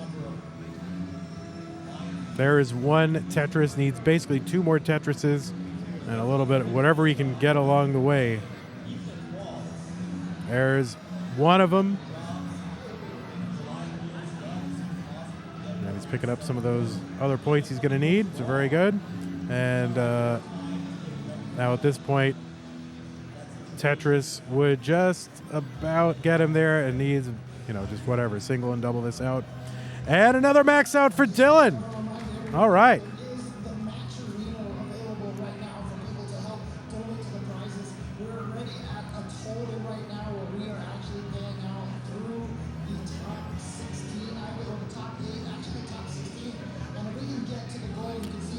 There is one Tetris, needs basically 2 more Tetrises and a little bit of whatever he can get along the way. There's one of them. And he's picking up some of those other points he's going to need. So very good. And now at this point, Tetris would just about get him there and needs, you know, just whatever, single and double this out. And another max out for Dylan. All right.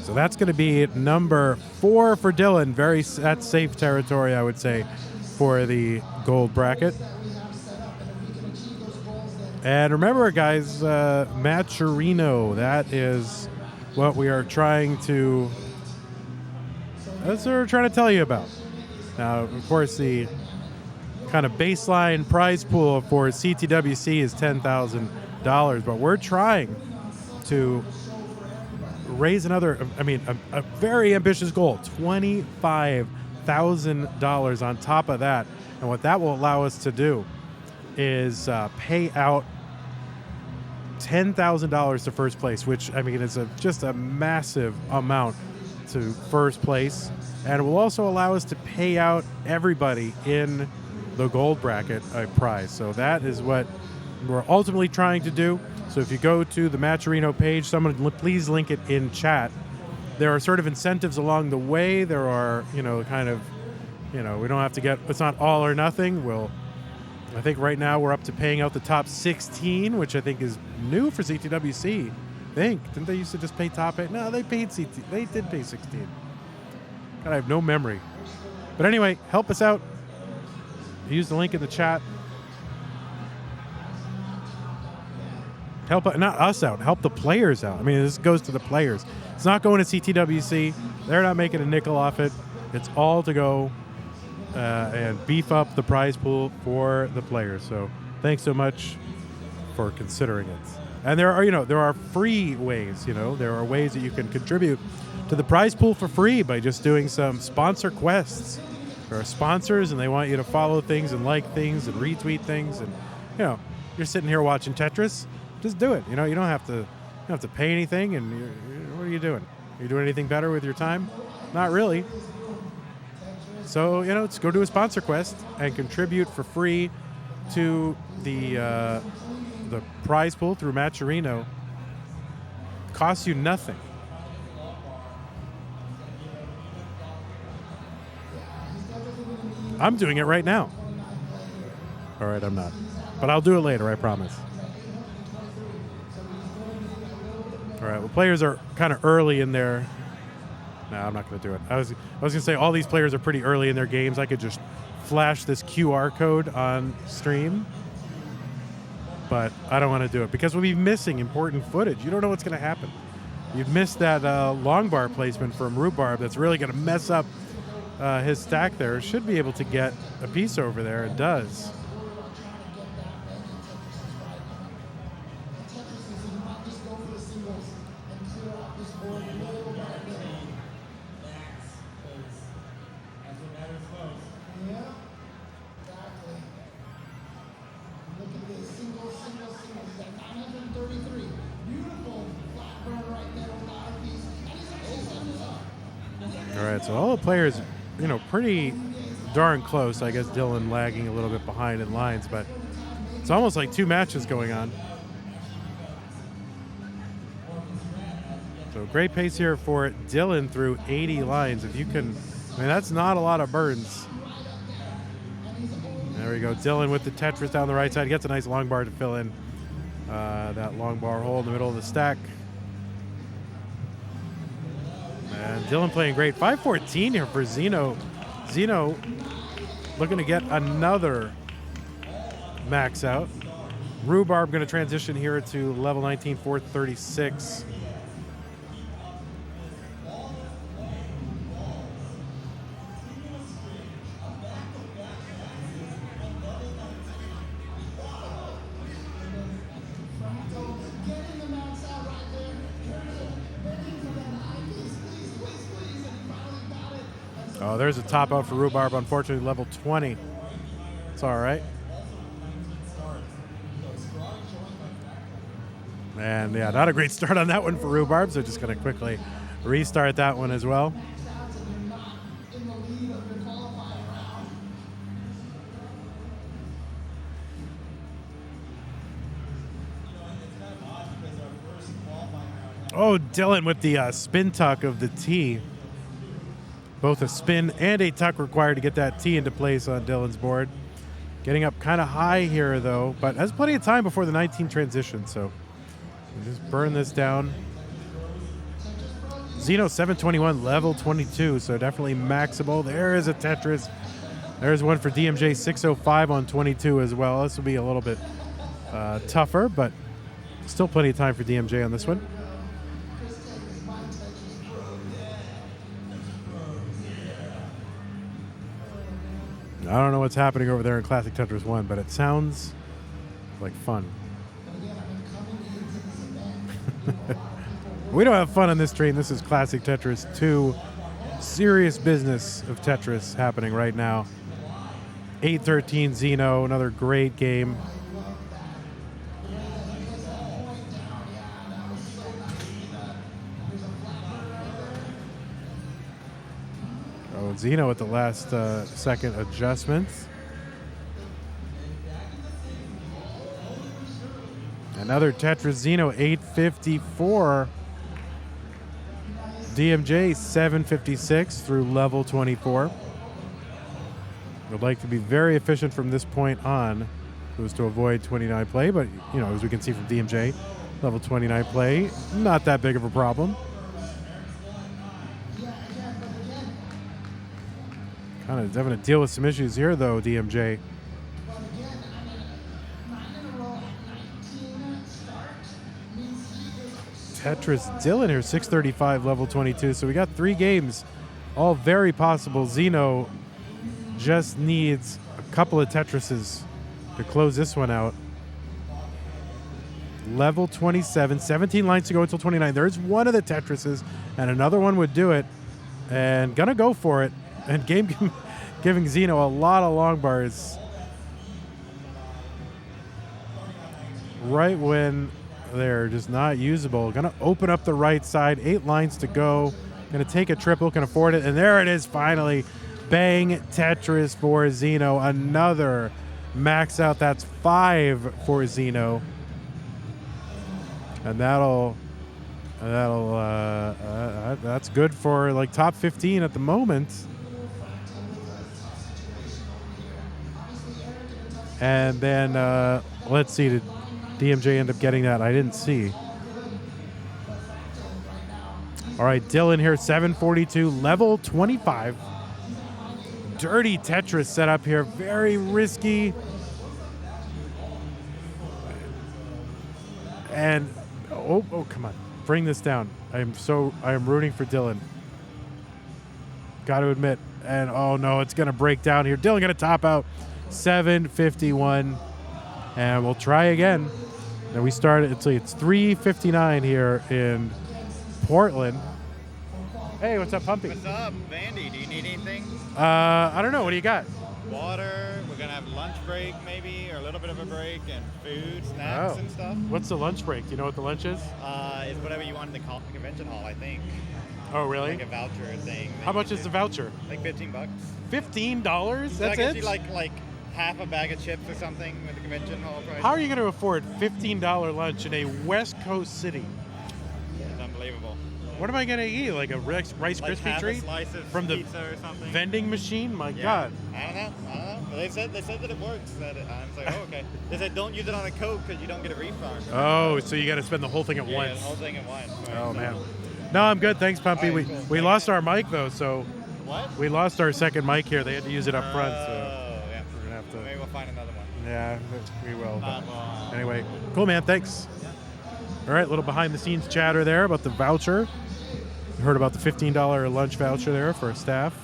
So that's going to be number 4 for Dylan. That's safe territory, I would say, for the gold bracket. And remember, guys, Maturino, that is what we are trying to tell you about. Now, of course, the kind of baseline prize pool for CTWC is $10,000, but we're trying to raise another, a very ambitious goal, $25,000 on top of that. And what that will allow us to do is pay out $10,000 to first place, which, is just a massive amount to first place. And it will also allow us to pay out everybody in the gold bracket a prize. So that is what we're ultimately trying to do. So if you go to the Maturino page, someone please link it in chat. There are sort of incentives along the way. There are, we don't have to it's not all or nothing. I think right now we're up to paying out the top 16, which I think is new for CTWC. Didn't they used to just pay top 8? No, they paid They did pay 16. God, I have no memory. But anyway, help us out. Use the link in the chat. Help not us out. Help the players out. This goes to the players. It's not going to CTWC. They're not making a nickel off it. It's all to go and beef up the prize pool for the players. So thanks so much for considering it. And there are free ways. There are ways that you can contribute to the prize pool for free by just doing some sponsor quests. There are sponsors, and they want you to follow things and like things and retweet things. And you're sitting here watching Tetris. Just do it. You don't have to pay anything. And what are you doing? Are you doing anything better with your time? Not really. So just go do a sponsor quest and contribute for free to the prize pool through Maturino. Costs you nothing. I'm doing it right now. All right, I'm not. But I'll do it later, I promise. All right, well, players are kind of early in their... No, I'm not going to do it. I was going to say all these players are pretty early in their games. I could just flash this QR code on stream. But I don't want to do it because we'll be missing important footage. You don't know what's going to happen. You've missed that long bar placement from Rhubarb that's really going to mess up his stack there. Should be able to get a piece over there. It does. All right, so all the players, pretty darn close. I guess Dylan lagging a little bit behind in lines, but it's almost like 2 matches going on. So great pace here for Dylan through 80 lines. If you can, that's not a lot of burns. There we go. Dylan with the Tetris down the right side. Gets a nice long bar to fill in that long bar hole in the middle of the stack. And Dylan playing great. 5:14 here for Zeno. Zeno looking to get another max out. Rhubarb going to transition here to level 19, 436. Oh, there's a top out for Rhubarb. Unfortunately, level 20. It's all right. And yeah, not a great start on that one for Rhubarb, so just going to quickly restart that one as well. Oh, Dylan with the spin tuck of the T. Both a spin and a tuck required to get that T into place on Dylan's board. Getting up kind of high here, though, but has plenty of time before the 19 transition, so we'll just burn this down. Xeno 721, level 22, so definitely maxable. There is a Tetris. There's one for DMJ 605 on 22 as well. This will be a little bit tougher, but still plenty of time for DMJ on this one. I don't know what's happening over there in Classic Tetris 1, but it sounds like fun. We don't have fun on this stream. This is Classic Tetris 2. Serious business of Tetris happening right now. 813 Xeno, another great game. Oh, Xeno at the last second adjustment. Another Tetris Xeno 854. DMJ 756 through level 24. Would like to be very efficient from this point on so as to avoid 29 play, but you know, as we can see from DMJ, level 29 play, not that big of a problem. Kind of having to deal with some issues here though, DMJ. Tetris Dylan here, 635, level 22. So we got 3 games, all very possible. Xeno just needs a couple of Tetrises to close this one out. Level 27, 17 lines to go until 29. There's one of the Tetrises, and another one would do it. And gonna go for it. And game giving Xeno a lot of long bars. Right when they're just not usable. Gonna open up the right side. 8 lines to go. Gonna take a triple, can afford it. And there it is finally. Bang Tetris for Xeno. Another max out. That's 5 for Xeno. And that's good for like top 15 at the moment. And then let's see, did DMJ end up getting that? I didn't see. All right, Dylan here, 742, level 25. Dirty Tetris setup here, very risky. And oh, come on, bring this down. I am rooting for Dylan. Got to admit, and oh no, it's gonna break down here. Dylan gonna top out 751, and we'll try again. Now we started. It's 3:59 here in Portland. Hey, what's up, Pumpy? What's up, Vandy? Do you need anything? I don't know. What do you got? Water. We're gonna have lunch break maybe, or a little bit of a break, and food, snacks, and stuff. What's the lunch break? Do you know what the lunch is? It's whatever you want in the convention hall, I think. Oh, really? Like a voucher thing. How much is the voucher? Like $15. $15? That's I it? get you like half a bag of chips or something with the convention hall price. How are you going to afford $15 lunch in a West Coast city? It's unbelievable. What am I going to eat? Like a Rice Like Krispie half treat a slice of from the pizza or something. vending machine? My Yeah. God. I don't know. They said that it works. I was like, oh, okay. They said don't use it on a Coke because you don't get a refund. Oh, so you got to spend the whole thing at once. Yeah, the whole thing at once. Oh, man. No, I'm good. Thanks, Pumpy. All right, cool. We lost our mic, though, so What? we lost our second mic here. They had to use it up front, so Yeah. we're going to have to. Maybe we'll find another one. Yeah, we will. But Well, anyway, cool, man. Thanks. All right, little behind-the-scenes chatter there about the voucher. Heard about the $15 lunch voucher there for staff.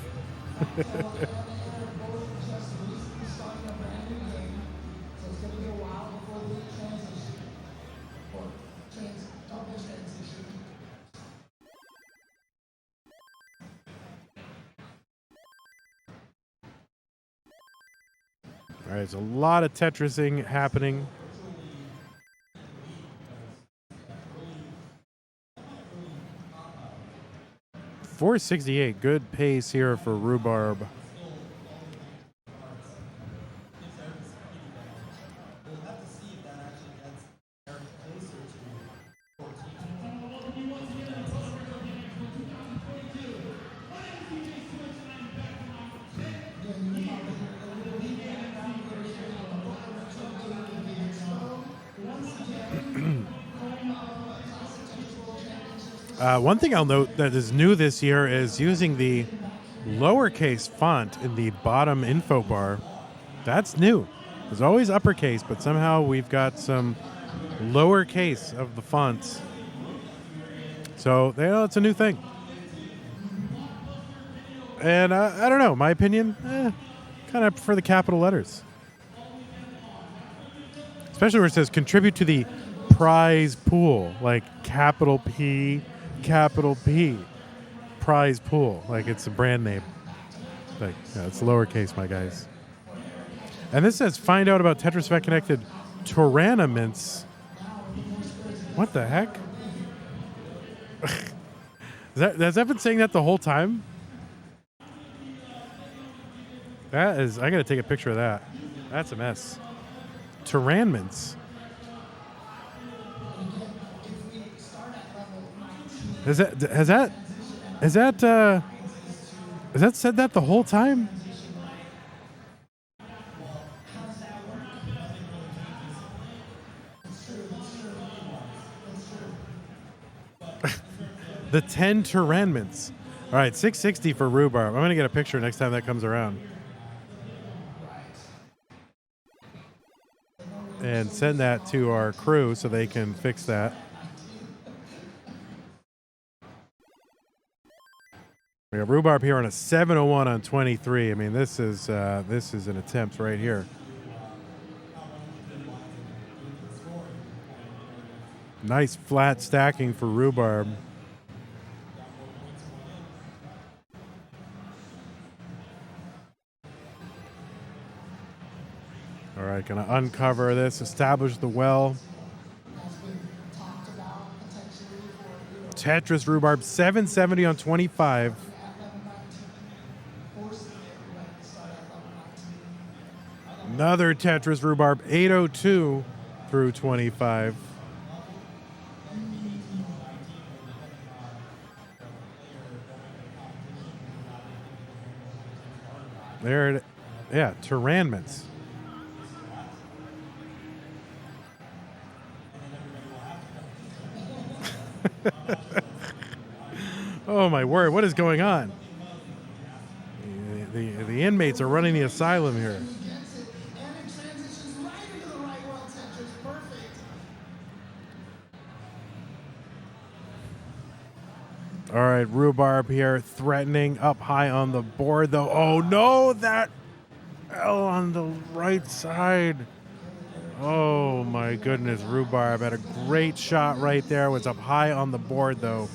All right, there's a lot of Tetrising happening. .468, good pace here for Rhubarb. One thing I'll note that is new this year is using the lowercase font in the bottom info bar. That's new. There's always uppercase, but somehow we've got some lowercase of the fonts. So it's a new thing. And I don't know, my opinion, kind of prefer the capital letters. Especially where it says contribute to the prize pool, like capital P, prize pool, like it's a brand name. Like, it's lowercase, my guys. And this says find out about Tetris Effect Connected tournaments. What the heck? Has that been saying that the whole time? That is, I gotta take a picture of that. That's a mess. Tournaments. Has that said that the whole time? The 10 Tyranments. All right, 660 for rhubarb. I'm going to get a picture next time that comes around. And send that to our crew so they can fix that. We got rhubarb here on a 701 on 23. I mean, this is an attempt right here. Nice flat stacking for rhubarb. All right, gonna uncover this, establish the well. Tetris rhubarb 770 on 25. Another Tetris rhubarb 802 through 25. There it, yeah, Tyranments. Oh my word, what is going on? The inmates are running the asylum here. All right, rhubarb here, threatening up high on the board, though. Oh no, that L on the right side. Oh my goodness, rhubarb had a great shot right there. Was up high on the board though,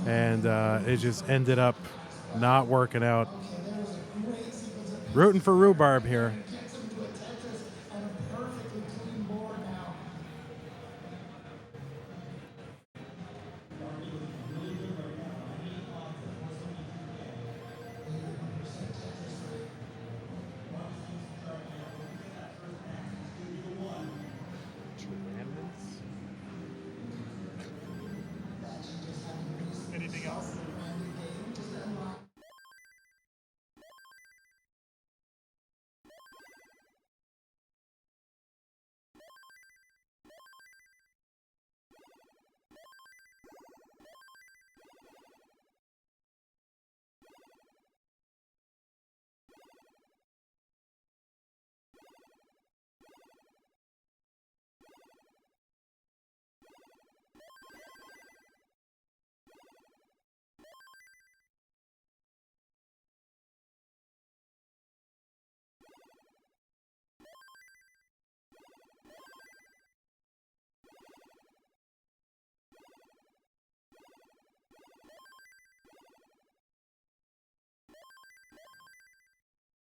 and it just ended up not working out. Rooting for rhubarb here. Anything else?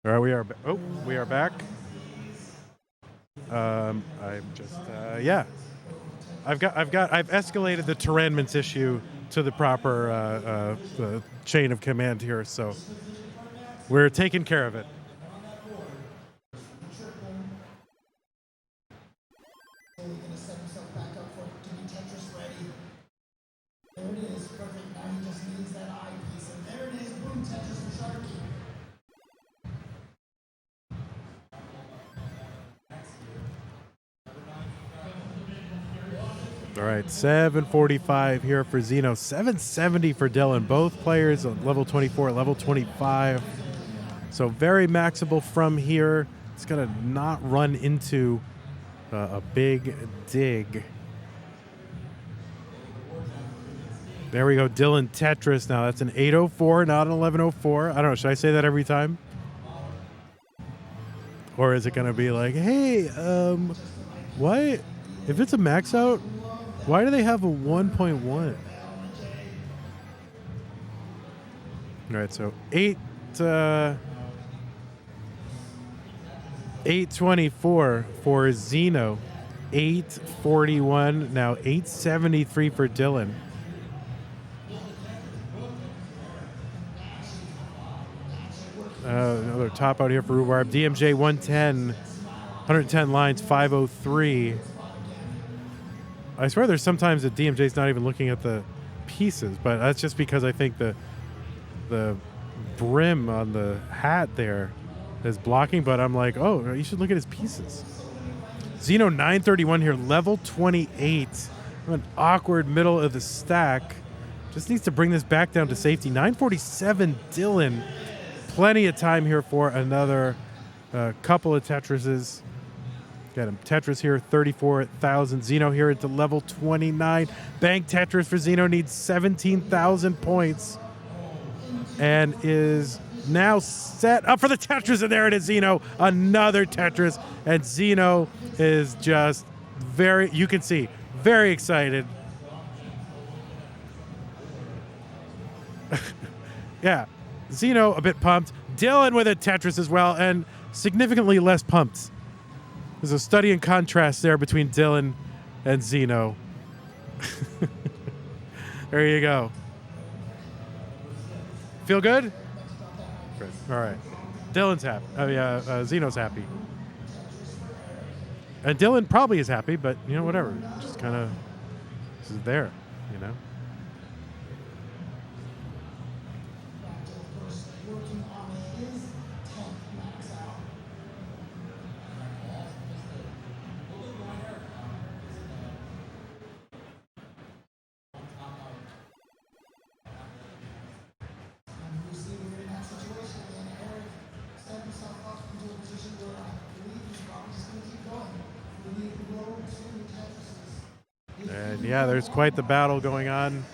All right, we are back. I'm just yeah. I've escalated the Tyranments issue to the proper chain of command here, so we're taking care of it. There it is, perfect. Now he just needs that eyepiece, and there it is. Boom, Tetris for Sharky. All right, 745 here for Zeno, 770 for Dylan. Both players on level 24, level 25. So very maxable from here. It's going to not run into a big dig. There we go, Dylan Tetris. Now that's an 804, not an 1104. I don't know, should I say that every time? Or is it going to be like, hey, why, if it's a max out, why do they have a 1.1? All right, so 824 for Zeno, 841, now 873 for Dylan. Another top out here for Rhubarb. DMJ 110, 110 lines, 503. I swear there's sometimes that DMJ's not even looking at the pieces, but that's just because I think the brim on the hat there is blocking, but I'm like, oh, you should look at his pieces. Zeno 931 here, level 28. An awkward middle of the stack. Just needs to bring this back down to safety. 947 Dylan. Plenty of time here for another couple of Tetrises. Got him. Tetris here, 34,000. Zeno here into level 29. Bank Tetris for Zeno needs 17,000 points. And is now set up for the Tetris. And there it is, Zeno. Another Tetris. And Zeno is just very, you can see, very excited. Yeah. Zeno a bit pumped. Dylan with a Tetris as well, and significantly less pumped. There's a study in contrast there between Dylan and Zeno. There you go. Feel good? Good. All right. Dylan's happy. Zeno's happy. And Dylan probably is happy, but, you know, whatever. Just kind of is there, you know? And yeah, there's quite the battle going on.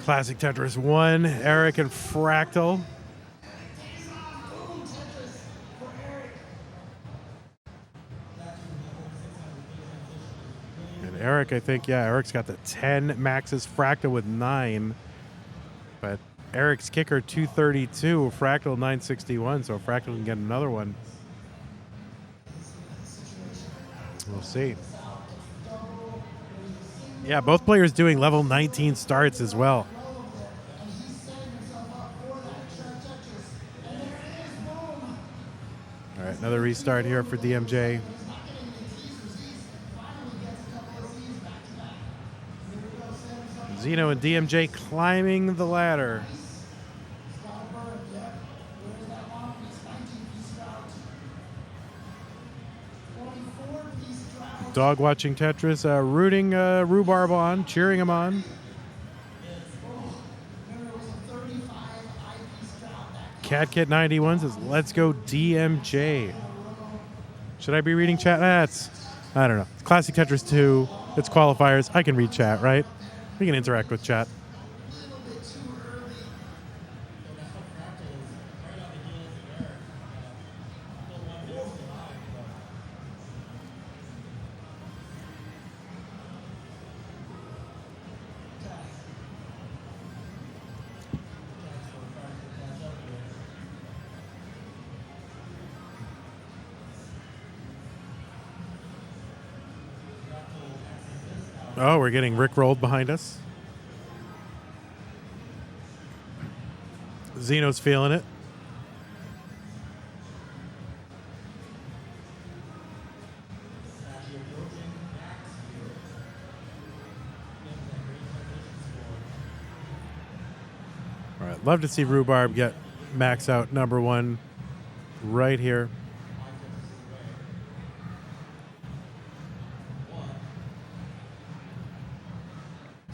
Classic Tetris 1, Eric and Fractal. And Eric, I think, yeah, Eric's got the 10 maxes, Fractal with 9. But Eric's kicker 232, Fractal 961, so Fractal can get another one. We'll see. Yeah, both players doing level 19 starts as well. All right, another restart here for DMJ. Zeno and DMJ climbing the ladder. Dog watching Tetris, rooting Rhubarb on, cheering him on. CatKit91 says, let's go DMJ. Should I be reading chat? I don't know. It's Classic Tetris 2. It's qualifiers. I can read chat, right? We can interact with chat. Oh, we're getting rickrolled behind us. Zeno's feeling it. All right, love to see Rhubarb get max out number 1 right here.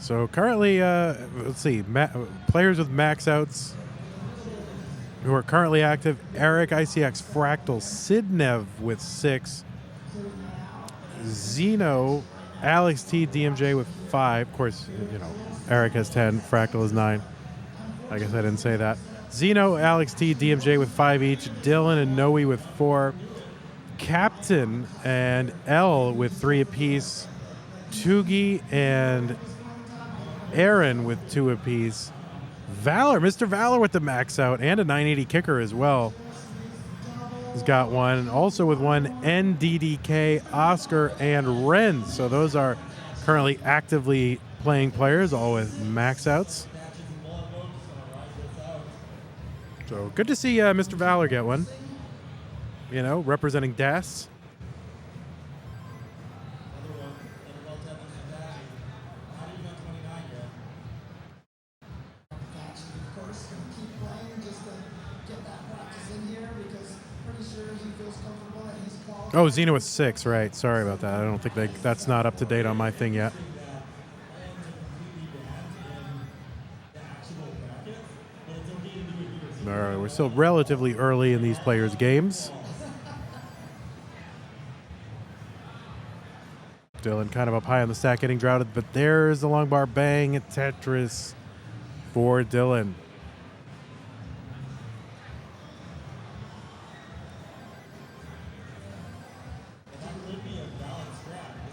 So currently, let's see, players with max outs who are currently active: Eric, ICX, Fractal, Sidnev with 6, Zeno, Alex T, DMJ with 5. Of course, you know, Eric has 10, Fractal is 9. I guess I didn't say that. Zeno, Alex T, DMJ with 5 each, Dylan and Noe with 4, Captain and L with 3 apiece, Tugi and Aaron with 2 apiece, Valor, Mr. Valor with the max out and a 980 kicker as well. He's got one. Also with one, NDDK, Oscar, and Ren. So those are currently actively playing players, all with max outs. So good to see Mr. Valor get one. You know, representing DAS. Oh, Xena was 6, right. Sorry about that. I don't think that's not up to date on my thing yet. All right, we're still relatively early in these players' games. Dylan kind of up high on the stack, getting droughted, but there's the long bar bang at Tetris for Dylan.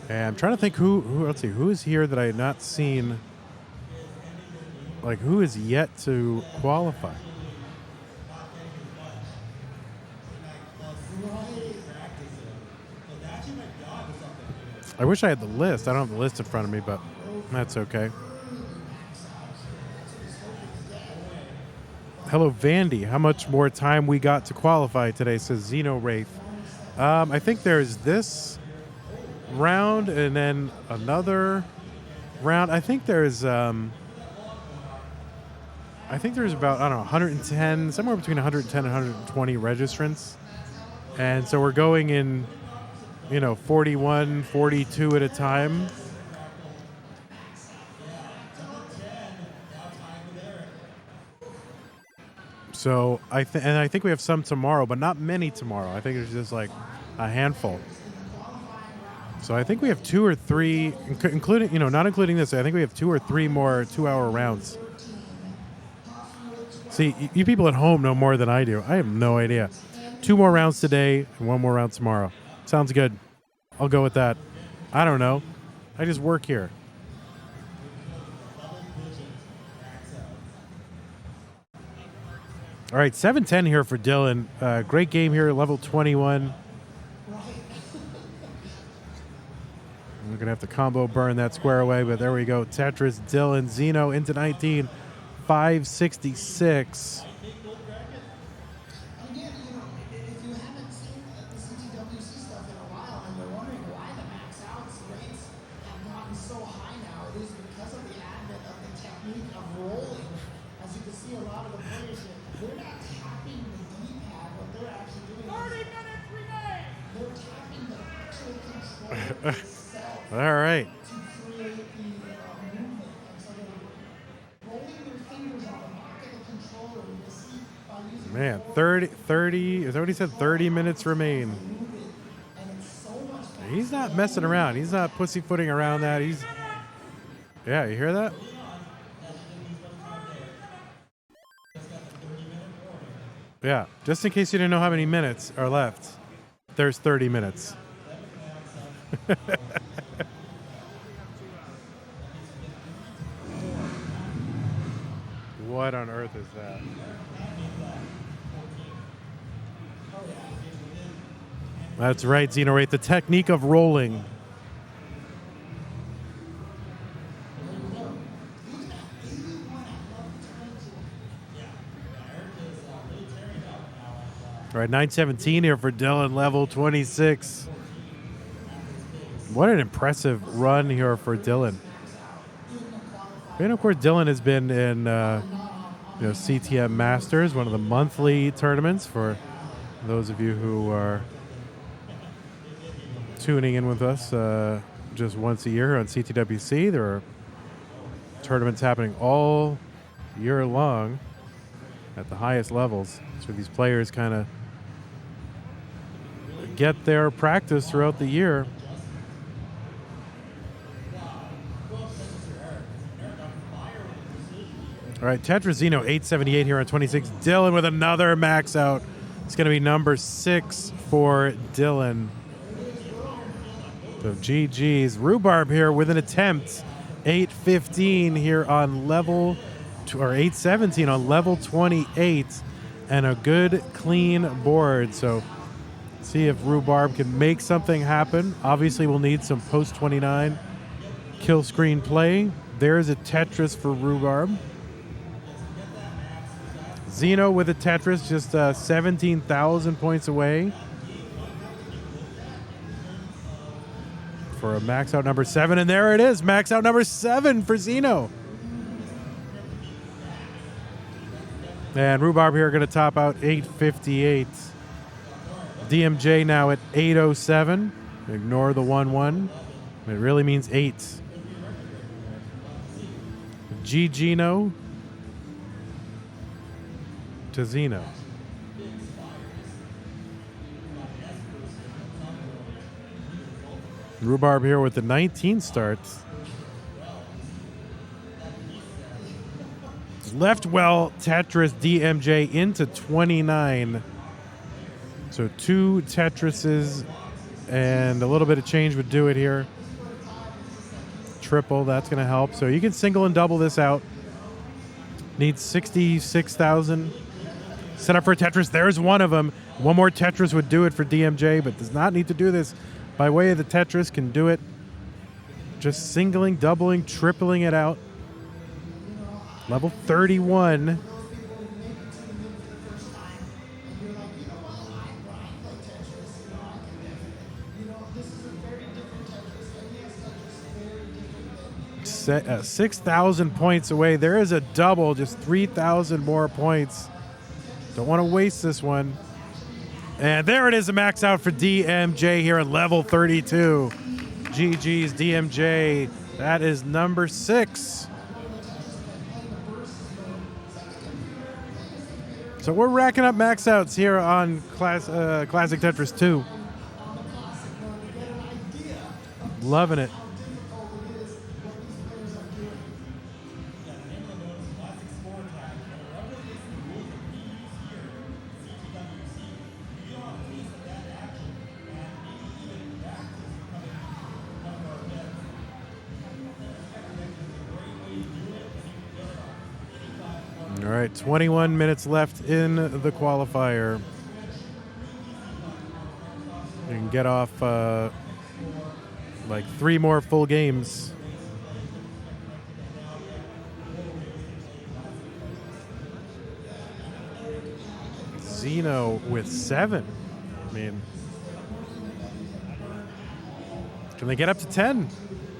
And I'm trying to think who let's see, who is here that I had not seen, like who is yet to qualify. I wish I had the list. I don't have the list in front of me, but that's okay. Hello, Vandy. How much more time we got to qualify today, says Zeno Wraith. I think there's this round and then another round. I think there's about, I don't know, 110, somewhere between 110 and 120 registrants. And so we're going in, you know, 41, 42 at a time. So I think we have some tomorrow, but not many tomorrow. I think it's just like a handful. So I think we have 2 or 3, including, you know, not including this. I think we have 2 or 3 more 2-hour rounds. See, you people at home know more than I do. I have no idea. 2 more rounds today and 1 more round tomorrow. Sounds good. I'll go with that. I don't know. I just work here. All right, 7-10 here for Dylan. Great game here, level 21. We're going to have to combo burn that square away, but there we go. Tetris, Dylan, Zeno into 19, 566. Again, you know, if you haven't seen the CTWC stuff in a while and you're wondering why the max outs rates have gotten so high now, it is because of the advent of the technique of rolling. As you can see, a lot of the players here, they're not tapping the D-pad, what they're actually doing 30 minutes remain! They're tapping the actual controller itself. All right. To create the movement. And so they're rolling their fingers on the back of the controller and you see by using Man, 30, is that what he said? 30 minutes remain. He's not messing around. He's not pussyfooting around that. Yeah, you hear that? Yeah, just in case you didn't know how many minutes are left, there's 30 minutes. What on earth is that? That's right, Xenorate, the technique of rolling. All right, 9:17 here for Dylan, level 26. What an impressive run here for Dylan. And of course, Dylan has been in CTM Masters, one of the monthly tournaments for those of you who are tuning in with us just once a year on CTWC. There are tournaments happening all year long at the highest levels. So these players kind of get their practice throughout the year. All right, Tetrazino 878 here on 26. Dylan with another max out. It's going to be number 6 for Dylan. So GG's. Rhubarb here with an attempt. 815 here on level, or 817 on level 28. And a good, clean board. So see if Rhubarb can make something happen. Obviously, we'll need some post-29 kill screen play. There's a Tetris for Rhubarb. Zeno with a Tetris, just 17,000 points away for a max out number 7. And there it is, max out number 7 for Zeno. And Rhubarb here going to top out 858. DMJ now at 807. Ignore the 1-1. It really means 8. Gino to Zeno. Rhubarb here with the 19 starts. Left well Tetris DMJ into 29. So 2 Tetrises and a little bit of change would do it here. Triple, that's going to help. So you can single and double this out. Needs 66,000. Set up for a Tetris. There's one of them. One more Tetris would do it for DMJ, but does not need to do this by way of the Tetris. Can do it. Just singling, doubling, tripling it out. Level 31. Set, 6,000 points away. There is a double, just 3,000 more points. Don't want to waste this one. And there it is, a max out for DMJ here at level 32. GG's DMJ. That is number 6. So we're racking up max outs here on Classic Tetris 2. Loving it. All right, 21 minutes left in the qualifier. You can get off like 3 more full games. Zeno with 7. I mean, can they get up to 10?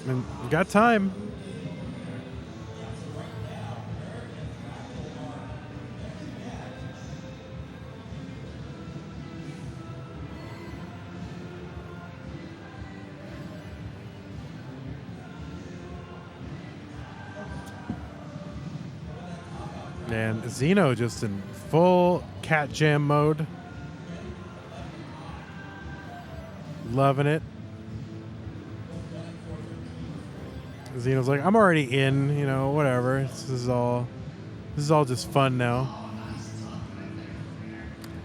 I mean, we've got time. And Zeno just in full cat jam mode. Loving it. Zeno's like, I'm already in, you know, whatever. This is all just fun now.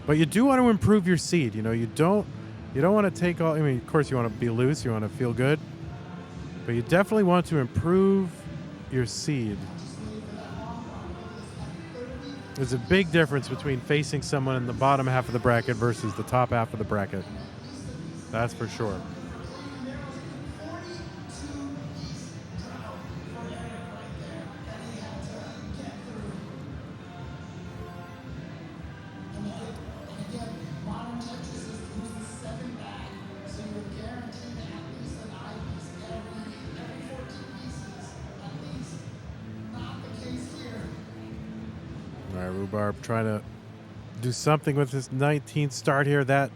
But you do want to improve your seed, you know, you don't want to take all, I mean, of course you want to be loose, you want to feel good. But you definitely want to improve your seed. There's a big difference between facing someone in the bottom half of the bracket versus the top half of the bracket. That's for sure. Rhubarb trying to do something with this 19th start here. That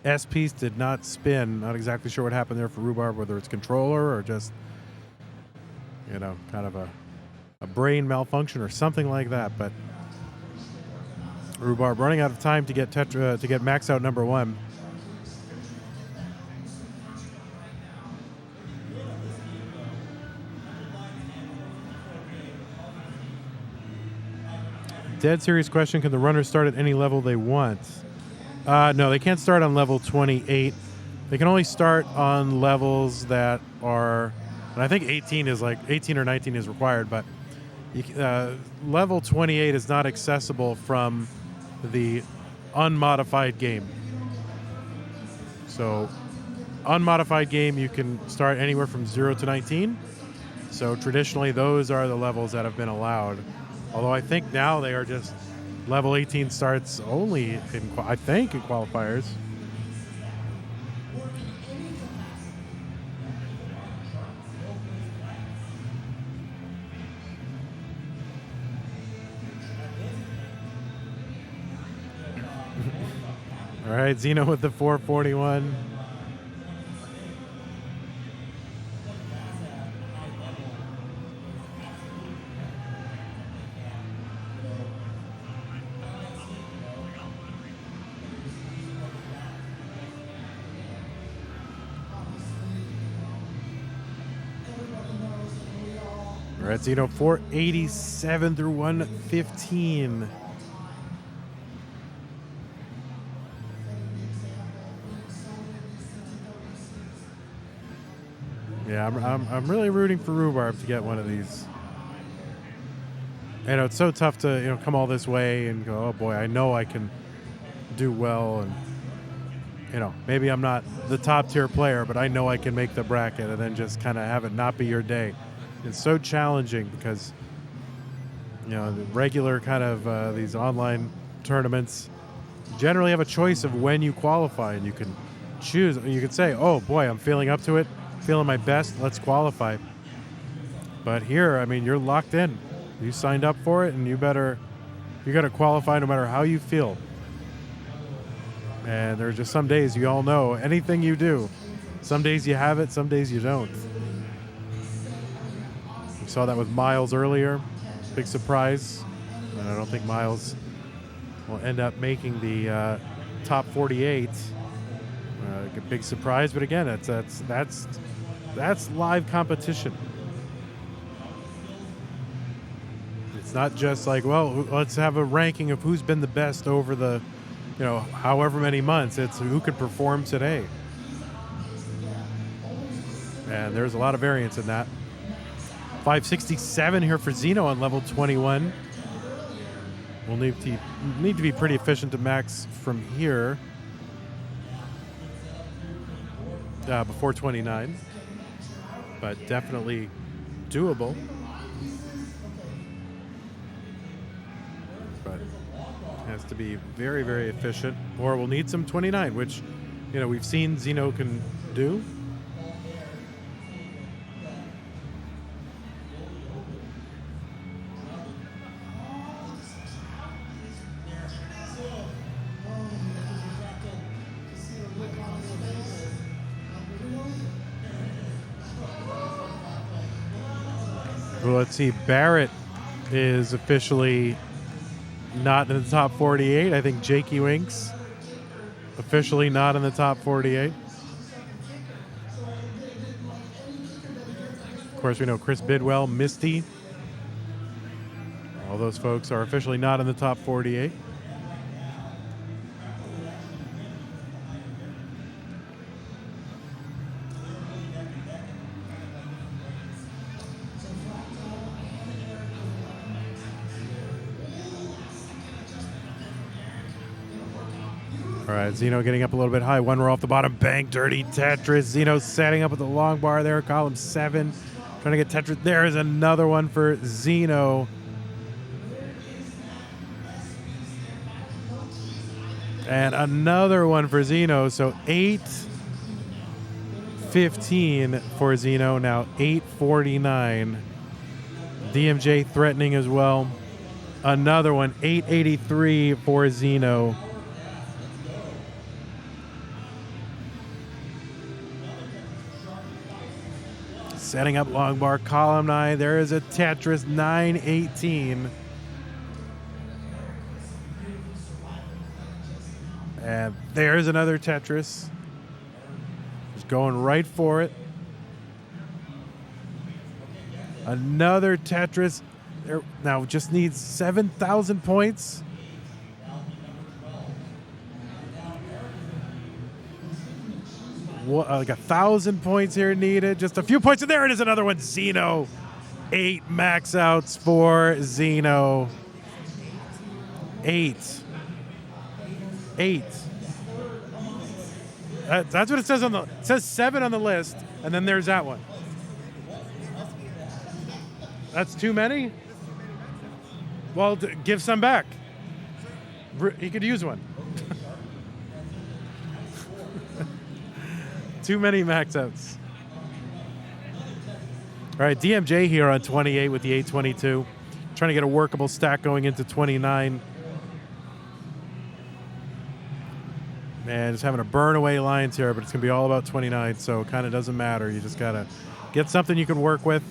S piece did not spin. Not exactly sure what happened there for Rhubarb, whether it's controller or just, you know, kind of a a brain malfunction or something like that. But Rhubarb running out of time to get max out number 1. Dead serious question, can the runners start at any level they want? No, they can't start on level 28. They can only start on levels that are, and I think 18 or 19 is required, but level 28 is not accessible from the unmodified game. So unmodified game, you can start anywhere from 0 to 19. So traditionally, those are the levels that have been allowed. Although I think now they are just level 18 starts only in qualifiers. All right, Zeno with the 441. All right, Zeno 487 through 115. Yeah, I'm really rooting for Rhubarb to get one of these. I know it's so tough to come all this way and go, oh boy, I know I can do well, and maybe I'm not the top tier player, but I know I can make the bracket, and then just kind of have it not be your day. It's so challenging because the regular kind of these online tournaments generally have a choice of when you qualify, and you can choose. You can say, oh boy, I'm feeling up to it, feeling my best, let's qualify. But here, I mean, you're locked in. You signed up for it, and you got to qualify no matter how you feel. And there are just some days, you all know, anything you do, some days you have it, some days you don't. We saw that with Miles earlier. Big surprise. And I don't think Miles will end up making the top 48. A big surprise, but again, that's live competition. It's not just like, well, let's have a ranking of who's been the best over the, however many months. It's who could perform today. And there's a lot of variance in that. 567 here for Zeno on level 21. We'll need to be pretty efficient to max from here before 29, but definitely doable. But it has to be very, very efficient, or we'll need some 29, which we've seen Zeno can do. Well, let's see. Barrett is officially not in the top 48. I think Jakey Winks officially not in the top 48. Of course, we know Chris Bidwell, Misty. All those folks are officially not in the top 48. All right, Zeno getting up a little bit high. One row off the bottom. Bang, dirty Tetris. Zeno setting up with the long bar there. Column 7. Trying to get Tetris. There is another one for Zeno. And another one for Zeno. So 8-15 for Zeno. Now 8-49. DMJ threatening as well. Another one. 8-83 for Zeno. Setting up long bar, column 9. There is a Tetris 918. And there's another Tetris. Just going right for it. Another Tetris. There, now just needs 7,000 points. Like 1,000 points here needed. Just a few points, and there it is, another one. Zeno. 8 max outs for Zeno. 8. That's what it says on the. It says 7 on the list, and then there's that one. That's too many? Well, give some back. He could use one. Too many max outs. All right, DMJ here on 28 with the 822. Trying to get a workable stack going into 29. Man, just having to burn away lines here, but it's going to be all about 29, so it kind of doesn't matter. You just got to get something you can work with.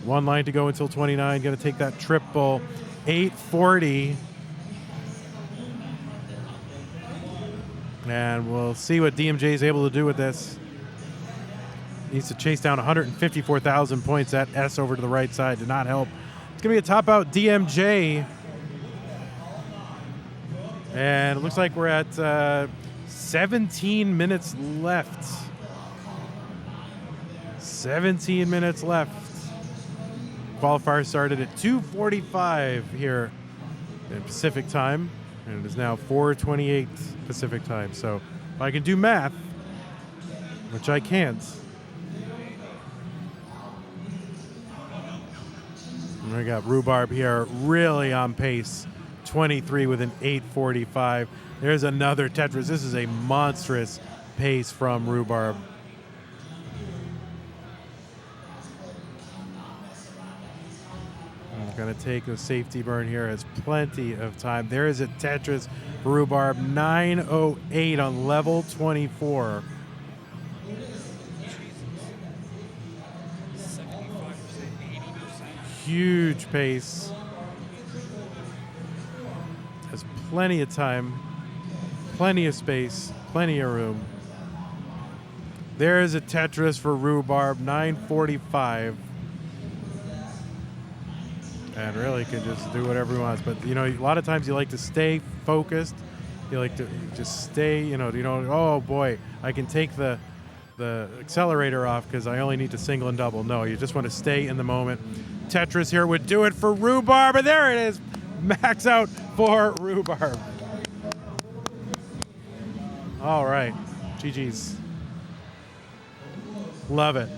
One line to go until 29. Going to take that triple. 840. And we'll see what DMJ is able to do with this. Needs to chase down 154,000 points. That S over to the right side did not help. It's going to be a top out DMJ. And it looks like we're at 17 minutes left. 17 minutes left. Qualifier started at 2:45 here in Pacific time. And it is now 4:28 Pacific time. So if I can do math, which I can't. And we got Rhubarb here really on pace. 23 with an 8:45. There's another Tetris. This is a monstrous pace from Rhubarb. Going to take the safety burn here. Has plenty of time. There is a Tetris Rhubarb 908 on level 24. 75%, 80%. Huge pace. Has plenty of time, plenty of space, plenty of room. There is a Tetris for Rhubarb 945. And really can just do whatever he wants. But, you know, a lot of times you like to stay focused. You like to just stay, you know, oh, boy, I can take the accelerator off because I only need to single and double. No, you just want to stay in the moment. Tetris here would do it for Rhubarb. And there it is. Max out for Rhubarb. All right. GG's. Love it.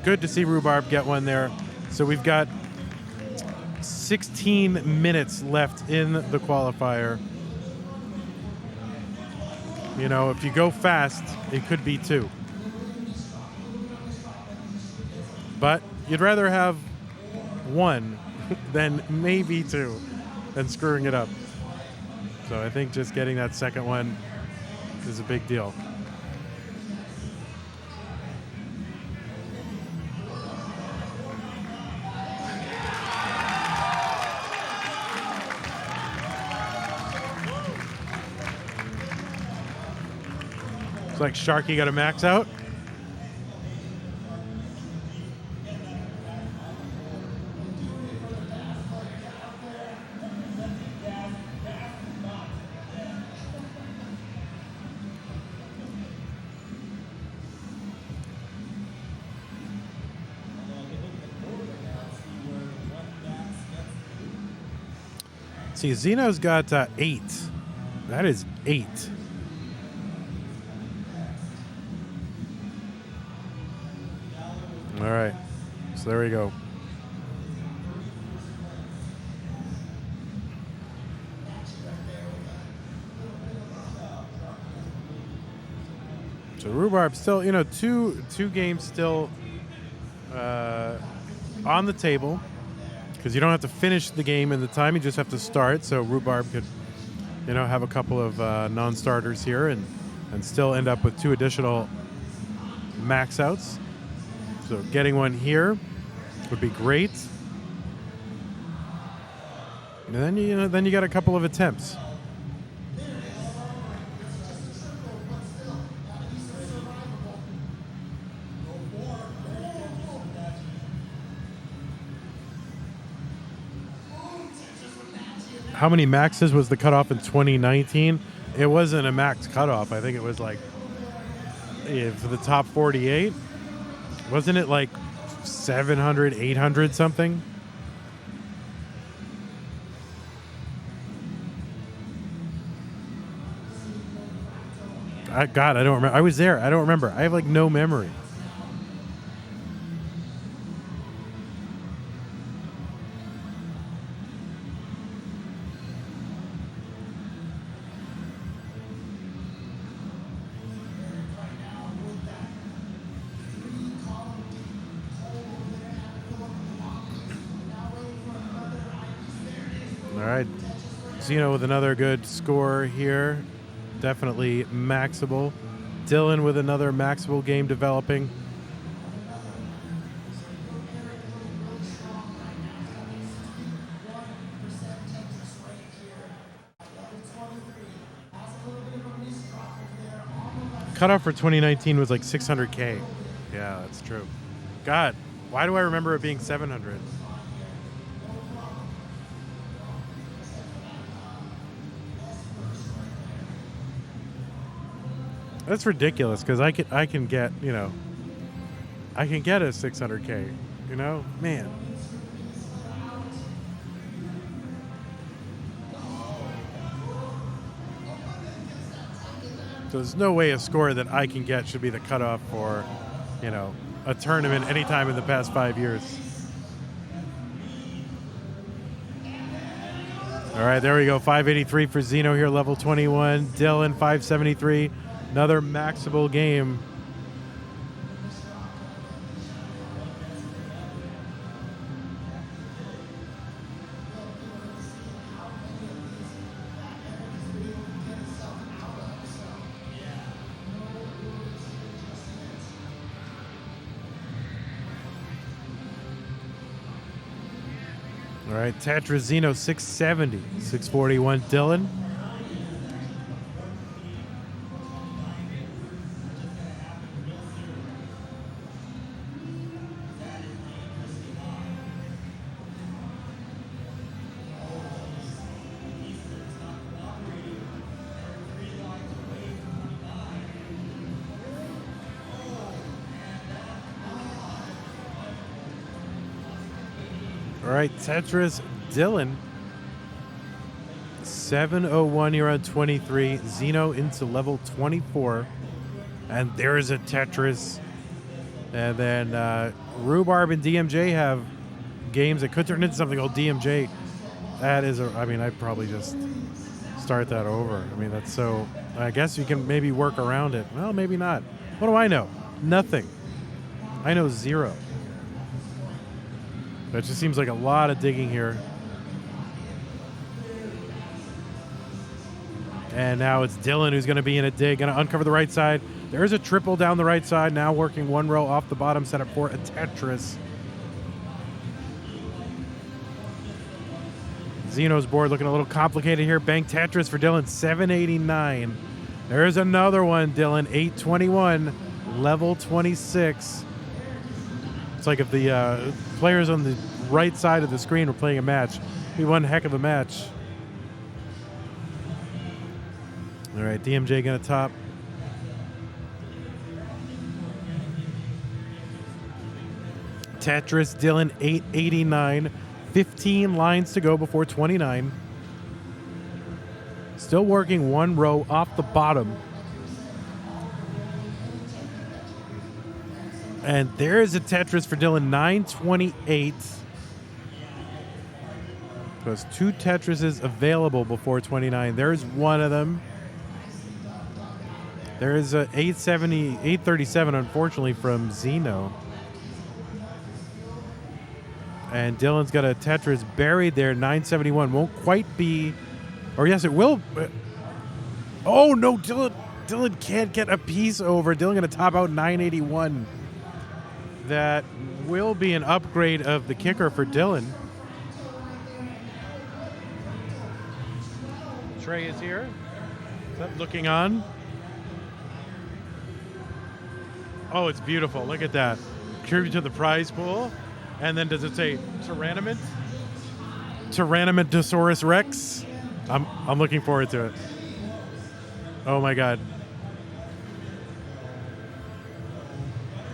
Good to see Rhubarb get one there. So we've got 16 minutes left in the qualifier. You know, if you go fast, it could be 2. But you'd rather have 1 than maybe 2 than screwing it up. So I think just getting that second one is a big deal. Looks like Sharky got a max out. See, Zeno's got 8. That is 8. All right, so there we go. So Rhubarb still, you know, two games still on the table because you don't have to finish the game in the time; you just have to start. So Rhubarb could, you know, have a couple of non-starters here and still end up with 2 additional max outs. So getting one here would be great. And then you got a couple of attempts. How many maxes was the cutoff in 2019? It wasn't a max cutoff. I think it was like for the top 48. Wasn't it like 700, 800 something? God, I don't remember. I was there. I don't remember. I have like no memory. All right, Zeno with another good score here. Definitely maxable. Dylan with another maxable game developing. Cutoff for 2019 was like 600K. Yeah, that's true. God, why do I remember it being 700? That's ridiculous because I can get, I can get a 600K, man. So there's no way a score that I can get should be the cutoff for, a tournament anytime in the past 5 years. All right, there we go. 583 for Zeno here, level 21. Dylan, 573. Another maxable game. All right, Tetris Zeno 670, 641 Dylan. All right, Tetris Dylan, 701 here on 23. Zeno into level 24. And there's a Tetris. And then Rhubarb and DMJ have games that could turn into something called DMJ. That is, I'd probably just start that over. That's so, I guess you can maybe work around it. Well, maybe not. What do I know? Nothing. I know zero. It just seems like a lot of digging here. And now it's Dylan who's going to be in a dig. Going to uncover the right side. There's a triple down the right side. Now working one row off the bottom, set up for a Tetris. Zeno's board looking a little complicated here. Bank Tetris for Dylan, 789. There's another one, Dylan, 821, level 26. It's like if the players on the right side of the screen were playing a match. It'd be one heck of a match. All right, DMJ gonna top. Tetris, Dylan, 889. 15 lines to go before 29. Still working one row off the bottom. And there's a Tetris for Dylan, 928. There's two Tetrises available before 29. There's one of them. There is a 837, unfortunately, from Zeno. And Dylan's got a Tetris buried there, 971. Won't quite be, or yes, it will. Oh, no, Dylan can't get a piece over. Dylan going to top out 981. that will be an upgrade of the kicker for Dylan. Trey is here. Is that looking on? Oh, it's beautiful. Look at that. Tribute to the prize pool. And then does it say Tyrannomint? Tyrannomintosaurus Rex? I'm looking forward to it. Oh my God.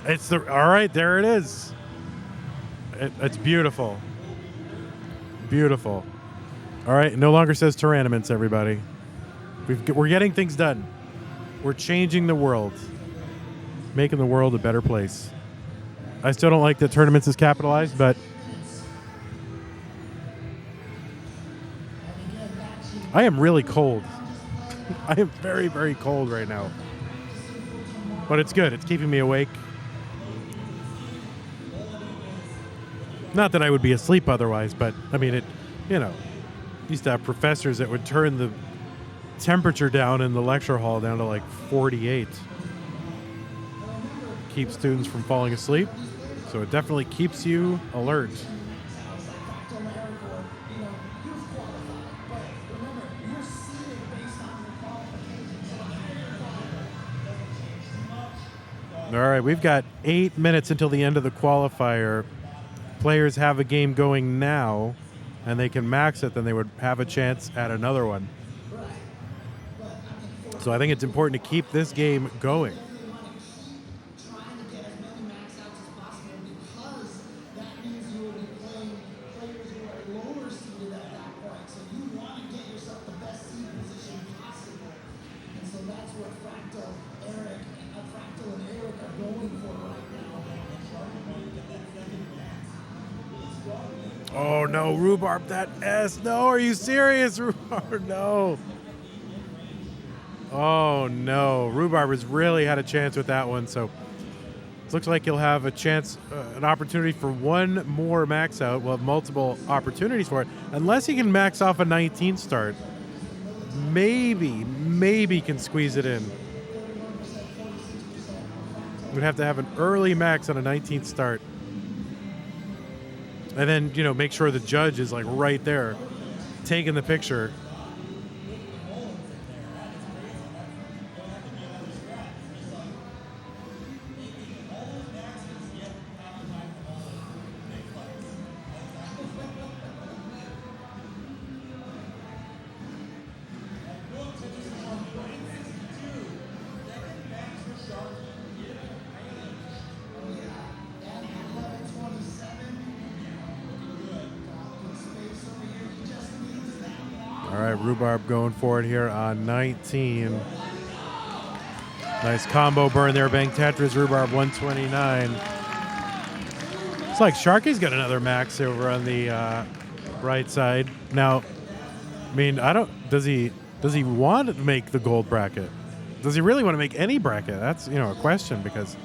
It's all right, there it is. It's beautiful. Beautiful. All right, it no longer says Tyrannomints, everybody. We're getting things done. We're changing the world. Making the world a better place. I still don't like that tournaments is capitalized, but I am really cold. I am very, very cold right now. But it's good. It's keeping me awake. Not that I would be asleep otherwise, but I mean, it, you know, used to have professors that would turn the temperature down in the lecture hall down to like 48. Keep students from falling asleep. So it definitely keeps you alert. All right, we've got 8 minutes until the end of the qualifier. Players have a game going now, and they can max it, then they would have a chance at another one. So I think it's important to keep this game going. Oh no, Rhubarb, that S. No, are you serious, Rhubarb? No. Oh no, Rhubarb has really had a chance with that one. So it looks like he'll have a chance, an opportunity for one more max out. We'll have multiple opportunities for it. Unless he can max off a 19 start. Maybe can squeeze it in. We'd have to have an early max on a 19th start. And then, you know, make sure the judge is like right there, taking the picture. All right, Rhubarb going for it here on 19. Nice combo burn there, Bang Tetris. Rhubarb 129. It's like Sharky's got another max over on the right side. Now, I mean, does he want to make the gold bracket? Does he really want to make any bracket? That's, you know, a question, because,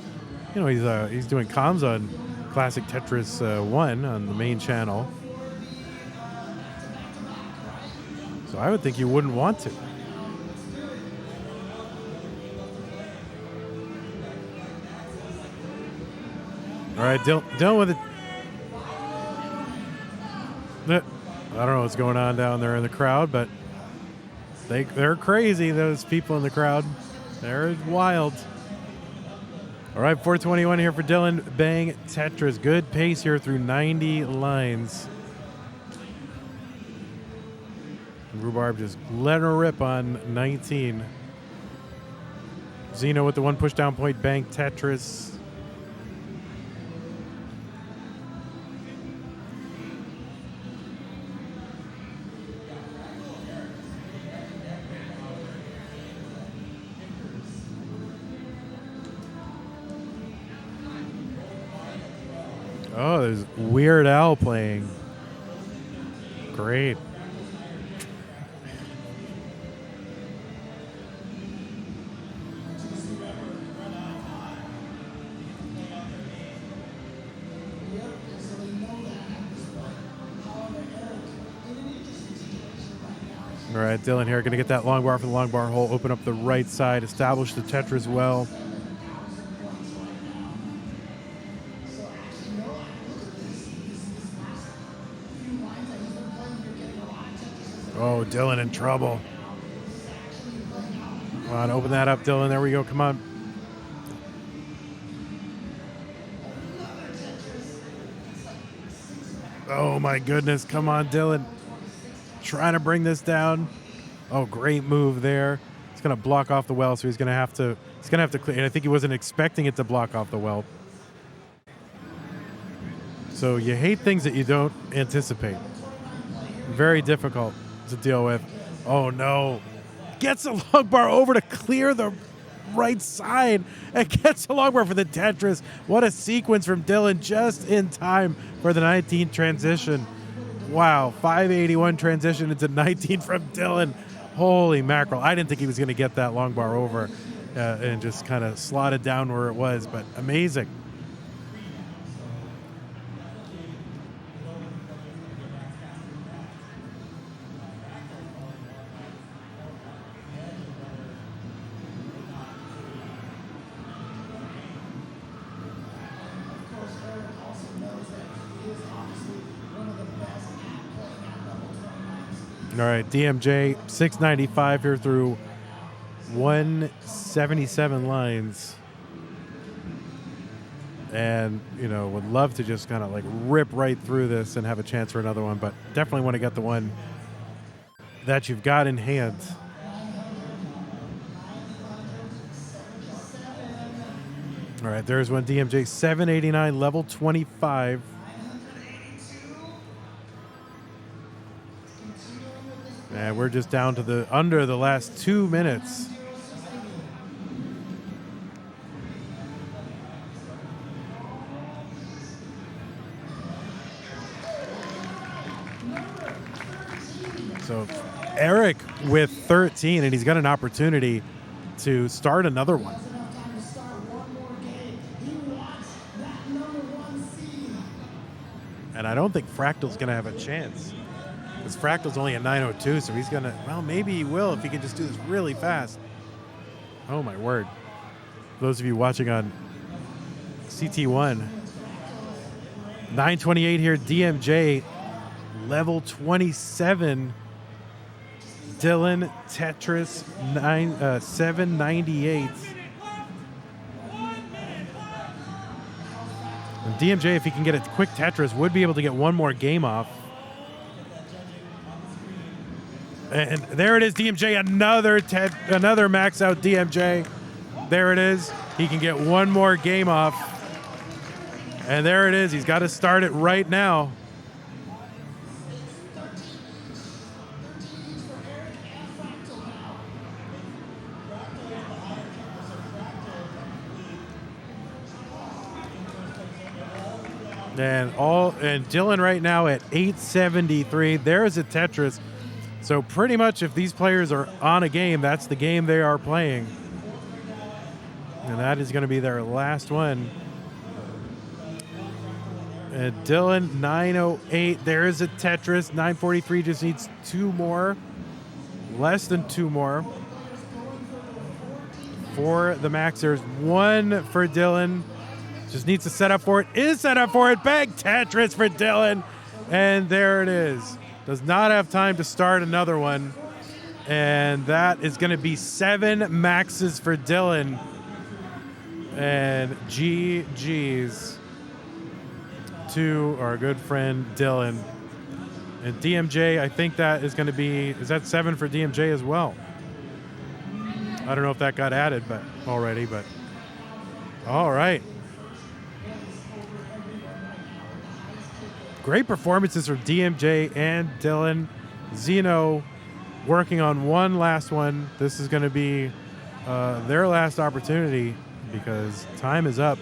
you know, he's doing comms on Classic Tetris 1 on the main channel. So I would think you wouldn't want to. All right, Dylan with it. I don't know what's going on down there in the crowd, but they're crazy, those people in the crowd. They're wild. All right, 421 here for Dylan. Bang Tetris. Good pace here through 90 lines. Rhubarb just letting her rip on 19. Zeno with the one push down point. Bang Tetris. Oh, there's Weird Al playing. Great. All right, Dylan here, going to get that long bar from the long bar hole, open up the right side, establish the Tetris well. Oh, Dylan in trouble. Come on, open that up, Dylan. There we go. Come on. Oh, my goodness. Come on, Dylan. Trying to bring this down. Oh, great move there. It's going to block off the well, so he's going to have to clear. And I think he wasn't expecting it to block off the well. So you hate things that you don't anticipate. Very difficult to deal with. Oh, no. Gets a long bar over to clear the right side and gets a long bar for the Tetris. What a sequence from Dylan just in time for the 19 transition. Wow, 581 transition into 19 from Dylan. Holy mackerel. I didn't think he was going to get that long bar over and just kind of slotted down where it was, but amazing. All right, DMJ 695 here through 177 lines. And, you know, would love to just kind of like rip right through this and have a chance for another one, but definitely want to get the one that you've got in hand. All right, there's one, DMJ 789, level 25. And we're just down to under the last 2 minutes. So Eric with 13, and he's got an opportunity to start another one. And I don't think Fractal's going to have a chance. Because Fractal's only a 902, so he's going to, well, maybe he will if he can just do this really fast. Oh, my word. For those of you watching on CT1, 928 here, DMJ, level 27. Dylan Tetris 798. And DMJ, if he can get a quick Tetris, would be able to get one more game off. And there it is, DMJ, another max out DMJ. There it is. He can get one more game off. And there it is. He's got to start it right now. And Dylan right now at 873. There's a Tetris. So pretty much if these players are on a game, that's the game they are playing. And that is going to be their last one. And Dylan, 908. There is a Tetris. 943 just needs two more. Less than two more. For the Maxers. One for Dylan. Just needs to set up for it. Is set up for it. Bang Tetris for Dylan. And there it is. Does not have time to start another one. And that is going to be 7 maxes for Dylan. And GG's to our good friend Dylan. And DMJ, I think that is going to be, is that 7 for DMJ as well? I don't know if that got added but already, but all right. Great performances from DMJ and Dylan. Zeno working on one last one. This is going to be their last opportunity because time is up.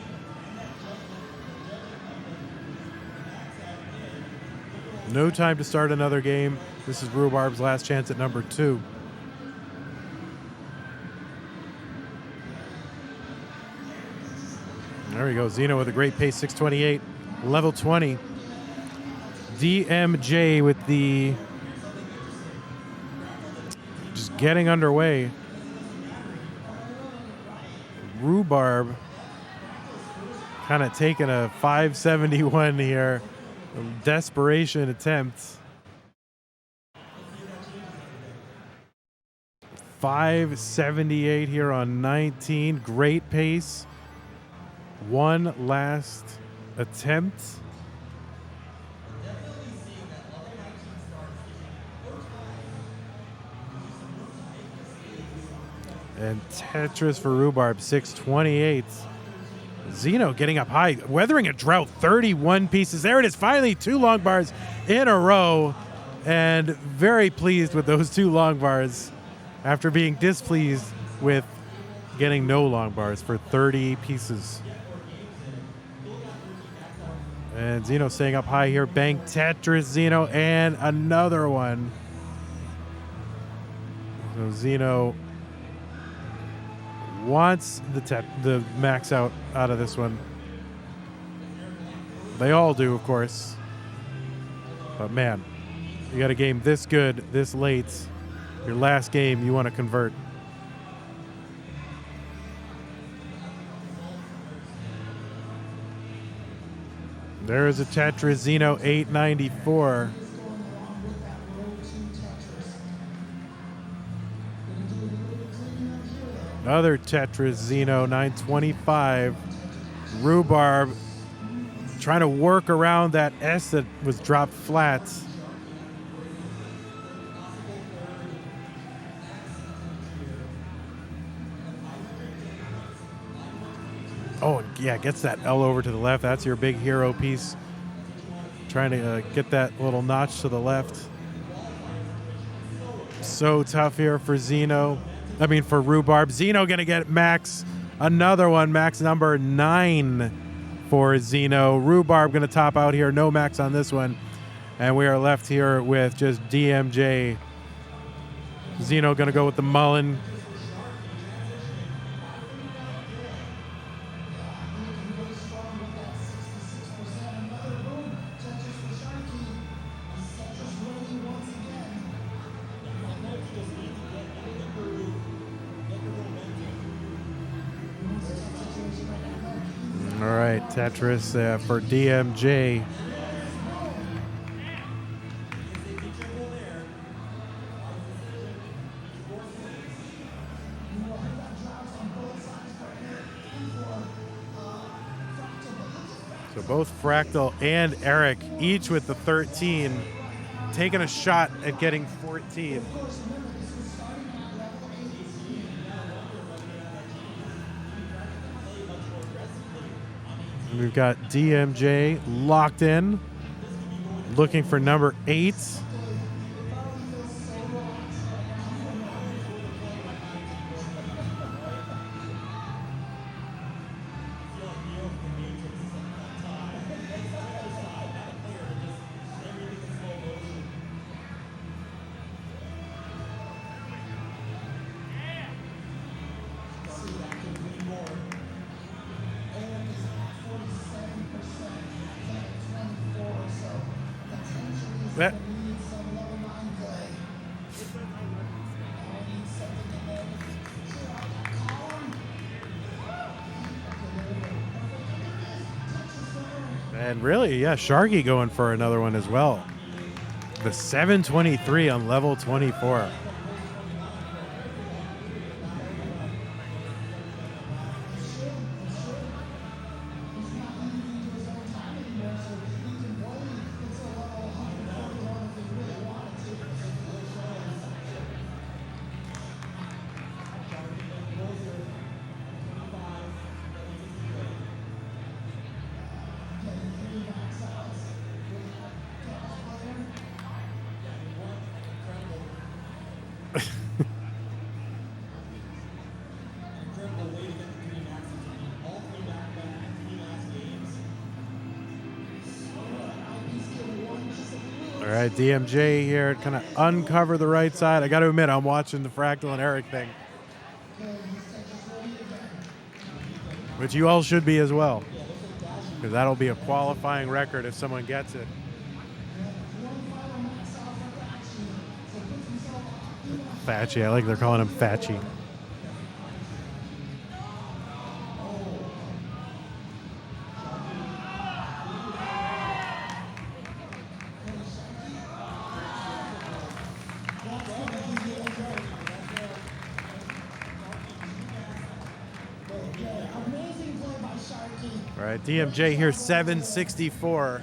No time to start another game. This is Rhubarb's last chance at number 2. There we go. Zeno with a great pace, 628, level 20. DMJ with the just getting underway. Rhubarb kind of taking a 571 here. A desperation attempt. 578 here on 19. Great pace. One last attempt. And Tetris for Rhubarb, 628. Zeno getting up high, weathering a drought, 31 pieces. There it is, finally 2 long bars in a row. And very pleased with those 2 long bars after being displeased with getting no long bars for 30 pieces. And Zeno staying up high here. Bank Tetris, Zeno, and another one. So Zeno wants the max out of this one. They all do, of course. But man, you got a game this good, this late. Your last game, you want to convert. There is a Tetris Zeno 894. Another Tetris Zeno 925. Rhubarb trying to work around that S that was dropped flat. Oh, yeah, gets that L over to the left. That's your big hero piece. Trying to get that little notch to the left. So tough here for Zeno. I mean, for Rhubarb. Zeno going to get max. Another one, max number 9 for Zeno. Rhubarb going to top out here. No max on this one. And we are left here with just DMJ. Zeno going to go with the Mullen. All right, Tetris for DMJ. So both Fractal and Eric, each with the 13, taking a shot at getting 14. We've got DMJ locked in, looking for number 8. That. And really, yeah, Sharky going for another one as well. The 723 on level 24. All right, DMJ here, kind of uncover the right side. I got to admit, I'm watching the Fractal and Eric thing, which you all should be as well, because that'll be a qualifying record if someone gets it. Fatchy, I like they're calling him Fatchy. right, DMJ here, 764.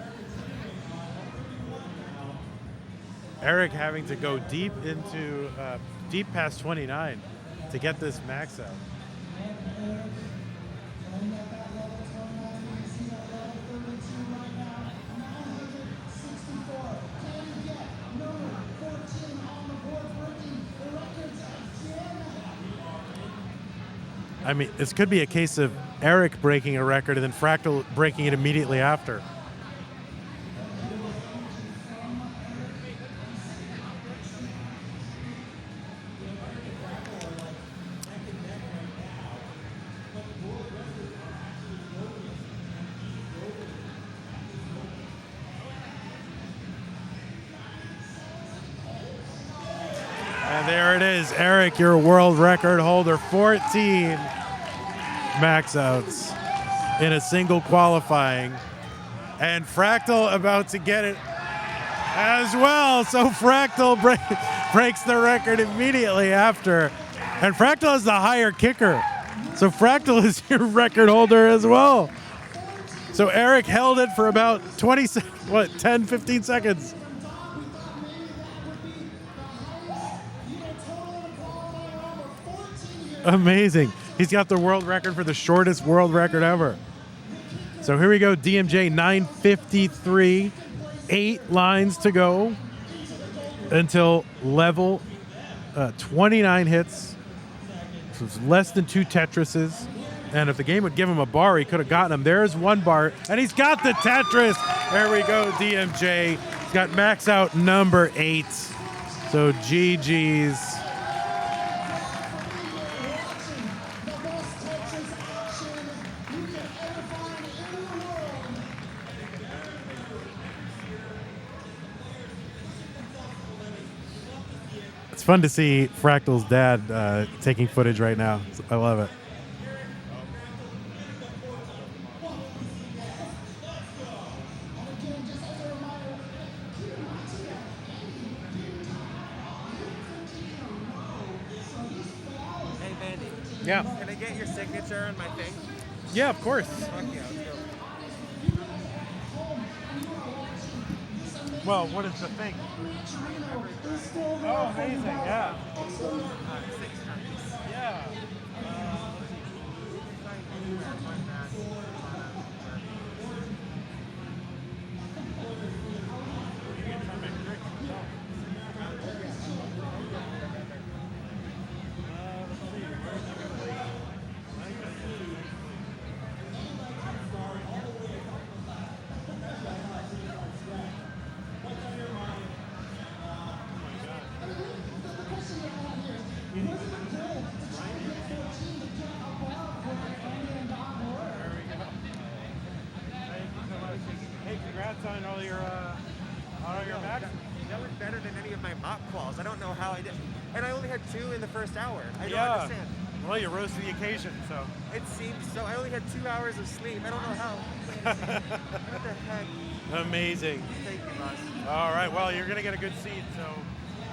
Eric having to go deep into, deep past 29 to get this max out. I mean, this could be a case of Eric breaking a record and then Fractal breaking it immediately after. And there it is, Eric, your world record holder, 14 max outs in a single qualifying. And Fractal about to get it as well. So Fractal breaks the record immediately after. And Fractal is the higher kicker. So Fractal is your record holder as well. So Eric held it for about 10, 15 seconds. Amazing. He's got the world record for the shortest world record ever. So here we go, DMJ 953. 8 lines to go until level 29 hits. So it's less than 2 Tetrises. And if the game would give him a bar, he could have gotten him. There's 1 bar, and he's got the Tetris. There we go, DMJ. He's got max out number 8. So GG's. It's fun to see Fractal's dad taking footage right now. I love it. Hey, Mandy. Yeah. Can I get your signature on my thing? Yeah, of course. Fuck yeah, let's go. Well, what is the thing? Oh, amazing, yeah. 6 times. Yeah. On all your max. That was better than any of my mock quals. I don't know how I did. And I only had 2 in the first hour. I don't understand. Well, you rose to the occasion, so. It seems so. I only had 2 hours of sleep. I don't know how. What the heck? Amazing. Thank you, boss. All right, well, you're going to get a good seat, so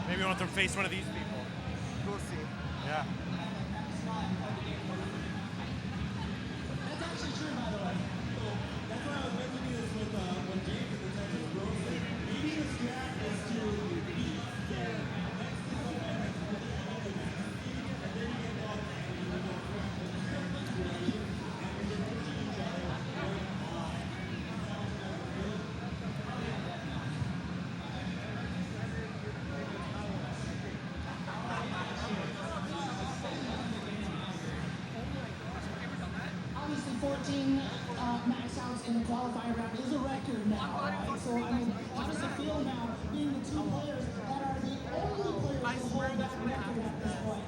maybe you want to face one of these people. We'll see. Yeah. That's actually true, by the way. That's why I was meant to do this with when James at the Tetris World said, maybe the strat is to beat Sarah next to someone and then you get off and you go obviously 14 max outs in the qualifying round is a record now, right? So, I mean, how does it feel now being the 2 players that are the only players to hold that record at this point?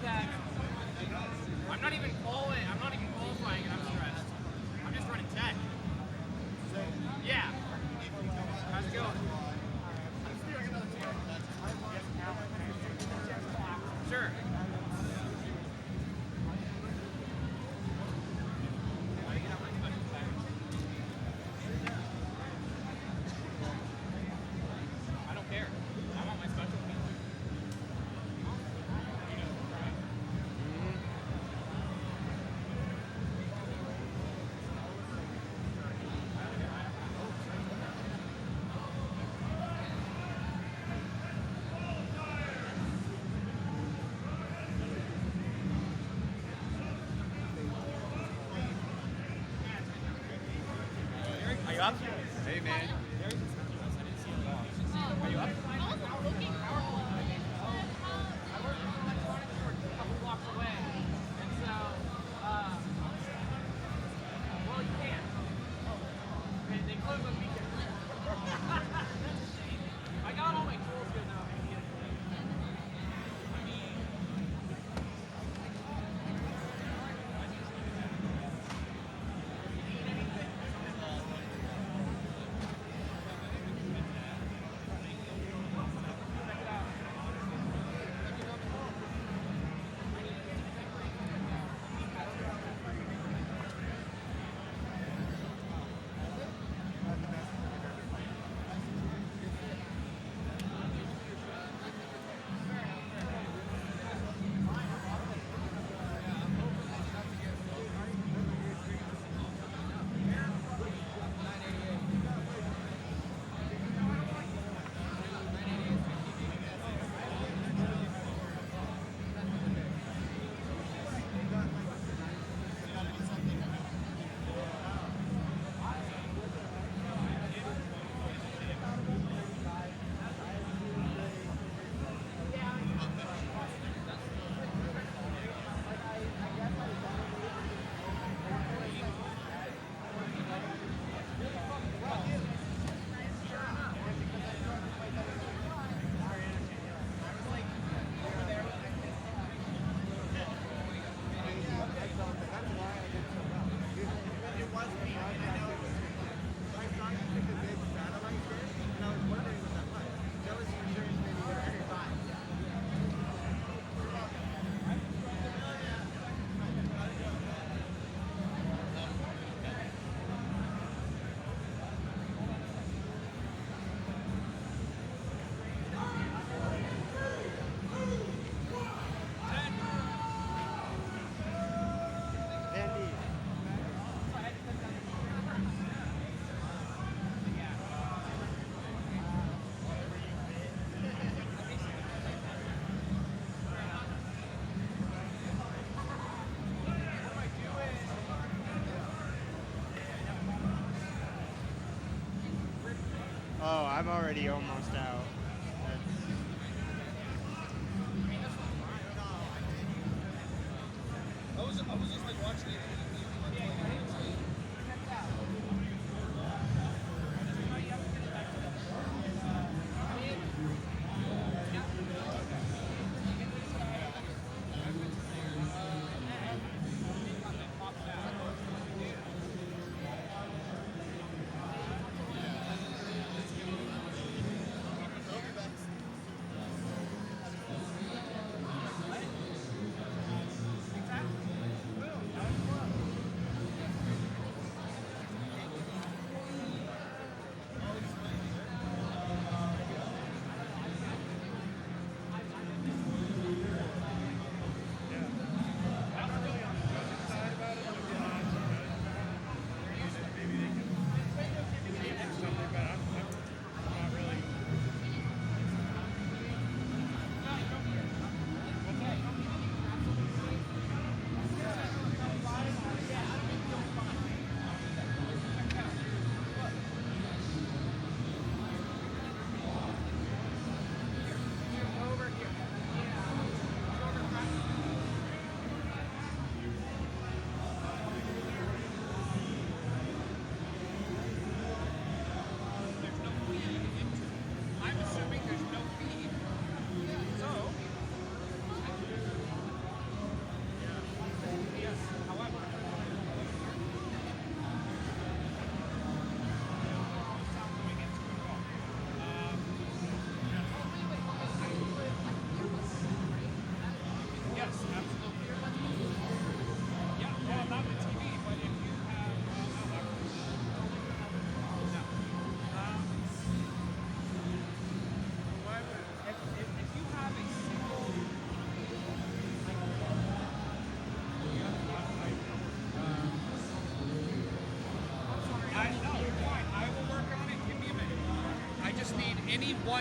that I'm not even qualifying. I'm not even qualifying, and I'm stressed. I'm just running tech. Yeah. How's it going? Sure. I don't care. I want my special piece. Are you up? Hey, man. Are you up? I work in electronics store a couple blocks away. And so, well, you can't. They close on weekends. That's a shame. I got all my tools good now. I mean, Oh, I'm already almost out. I was just like watching it.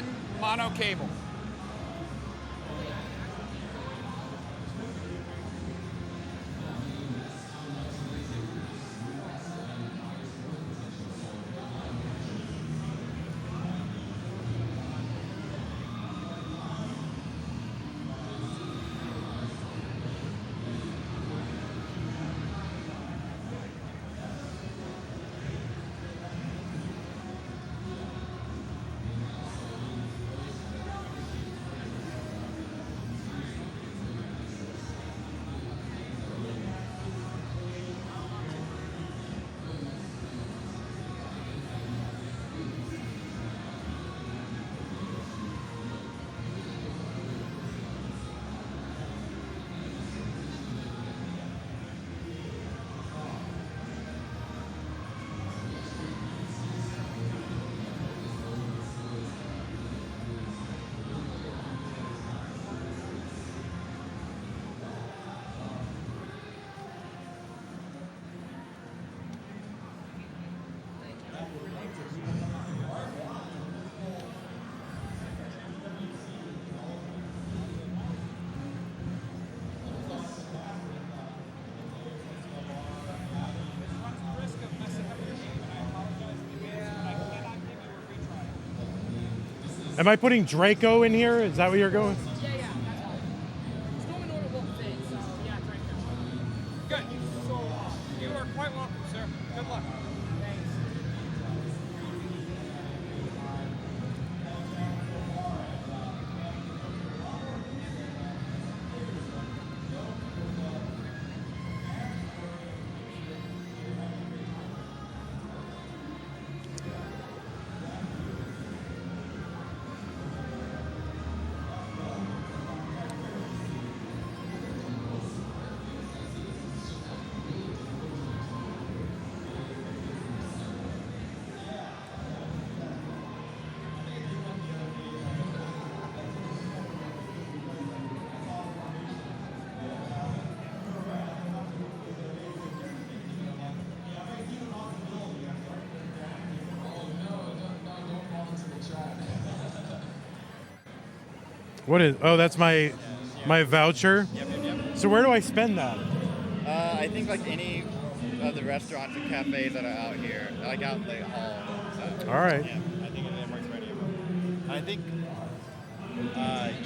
one mono cable. Am I putting Draco in here? Is that what you're going? Yeah, that's fine. Storm order won't fit, so yeah, right now. Good. You are quite welcome, sir. Good luck. Thanks. What is? Oh, that's my voucher. Yep. So where do I spend that? I think like any of the restaurants and cafes that are out here, like out in the hall. So, All right. Yeah, I think it works for any of them. I think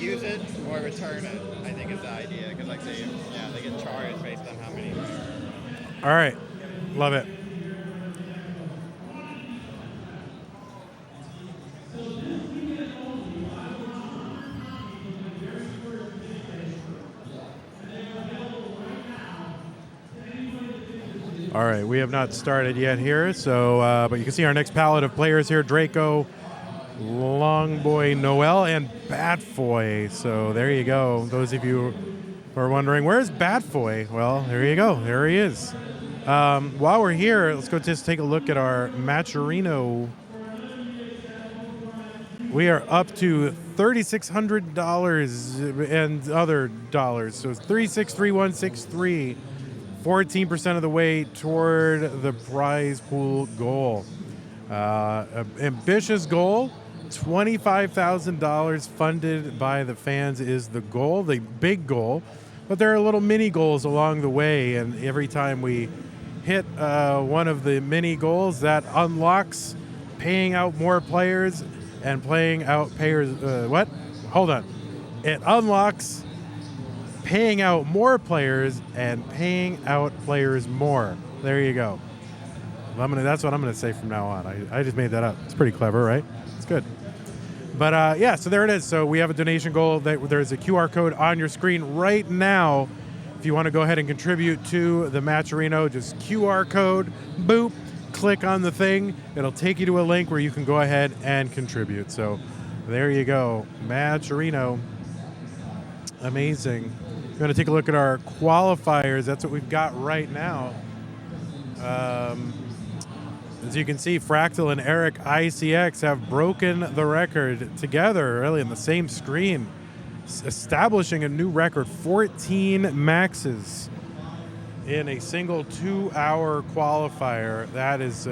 use it or return it, I think is the idea, because like they get charged based on how many. All right. Love it. All right, we have not started yet here, so but you can see our next palette of players here: Draco, Longboy, Noel, and Batfoy. So there you go. Those of you who are wondering, where's Batfoy? Well, there you go. There he is. While we're here, let's go just take a look at our Matcherino. We are up to $3,600 and other dollars. So it's 363163. 14% of the way toward the prize pool goal. Ambitious goal, $25,000 funded by the fans is the goal, the big goal. But there are little mini goals along the way, and every time we hit one of the mini goals, that unlocks paying out more players and playing out payers. What? Hold on. It unlocks paying out more players and paying out players more. There you go. That's what I'm going to say from now on. I just made that up. It's pretty clever, right? It's good. But yeah, so there it is. So we have a donation goal. There's a QR code on your screen right now. If you want to go ahead and contribute to the Matcherino, just QR code, boop, click on the thing. It'll take you to a link where you can go ahead and contribute. So there you go. Matcherino. Amazing. We're going to take a look at our qualifiers. That's what we've got right now. As you can see, Fractal and Eric ICX have broken the record together, really in the same screen, establishing a new record, 14 maxes in a single 2-hour qualifier. That is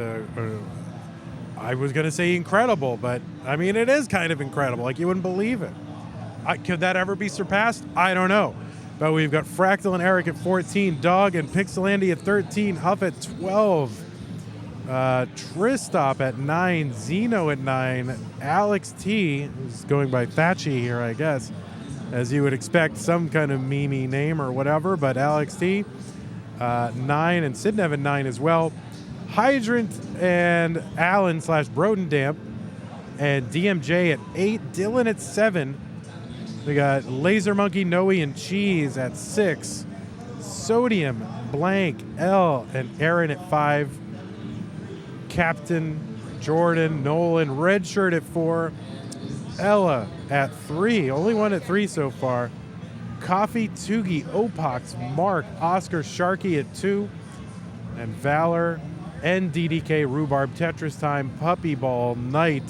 I was going to say incredible, but I mean, it is kind of incredible. Like, you wouldn't believe it. Could that ever be surpassed? I don't know. But we've got Fractal and Eric at 14, Dog and Pixelandy at 13, Huff at 12, Tristop at 9, Zeno at 9, Alex T, who's going by Thatchy here, I guess, as you would expect, some kind of meme name or whatever, but Alex T, 9, and Sidnev at 9 as well. Hydrant and Alan / Brodendamp and DMJ at 8, Dylan at 7. We got Laser Monkey, Noe, and Cheese at 6, Sodium, Blank, L, and Aaron at 5, Captain, Jordan, Nolan, Red Shirt at 4, Ella at 3, only one at 3 so far, Coffee, Tugi, Opox, Mark, Oscar, Sharky at 2, and Valor, NDDK, Rhubarb, Tetris Time, Puppy Ball, Knight,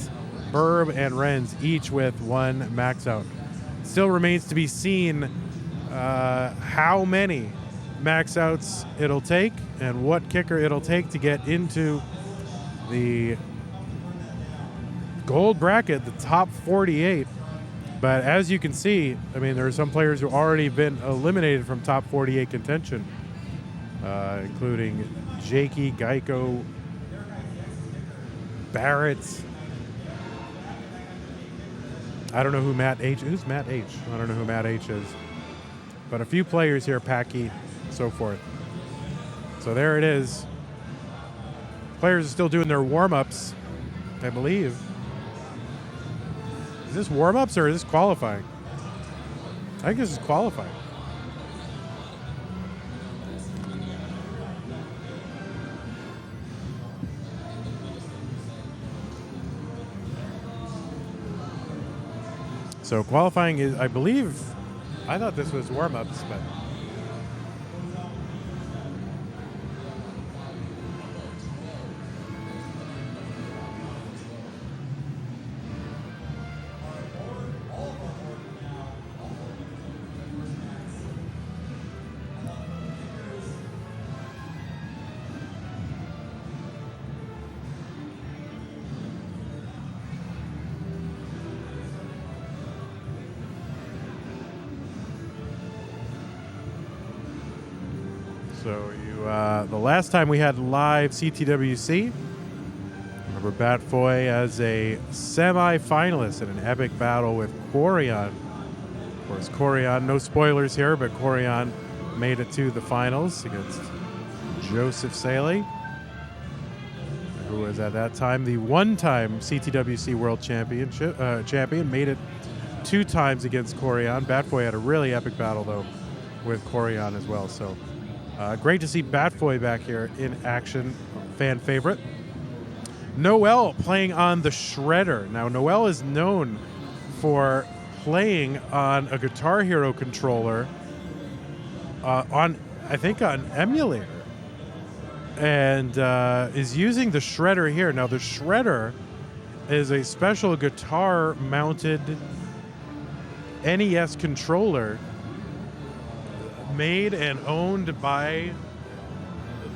Burb, and Renz, each with 1 max out. Still remains to be seen how many max outs it'll take and what kicker it'll take to get into the gold bracket, the top 48. But as you can see, I mean, there are some players who already been eliminated from top 48 contention, including Jakey, Geico, Barrett. I don't know who Matt H. Who's Matt H? I don't know who Matt H is. But a few players here, Packy, so forth. So there it is. Players are still doing their warm-ups, I believe. Is this warm-ups or is this qualifying? I think this is qualifying. So qualifying is, I believe, I thought this was warm-ups, but. So the last time we had live CTWC, remember Batfoy as a semi-finalist in an epic battle with Quarion. Of course, Quarion, no spoilers here, but Quarion made it to the finals against Joseph Saley, who was at that time the one-time CTWC World champion, made it 2 times against Quarion. Batfoy had a really epic battle, though, with Quarion as well. So great to see Batfoy back here in action, fan favorite. Noel playing on the Shredder. Now, Noel is known for playing on a Guitar Hero controller on emulator, and is using the Shredder here. Now, the Shredder is a special guitar-mounted NES controller made and owned by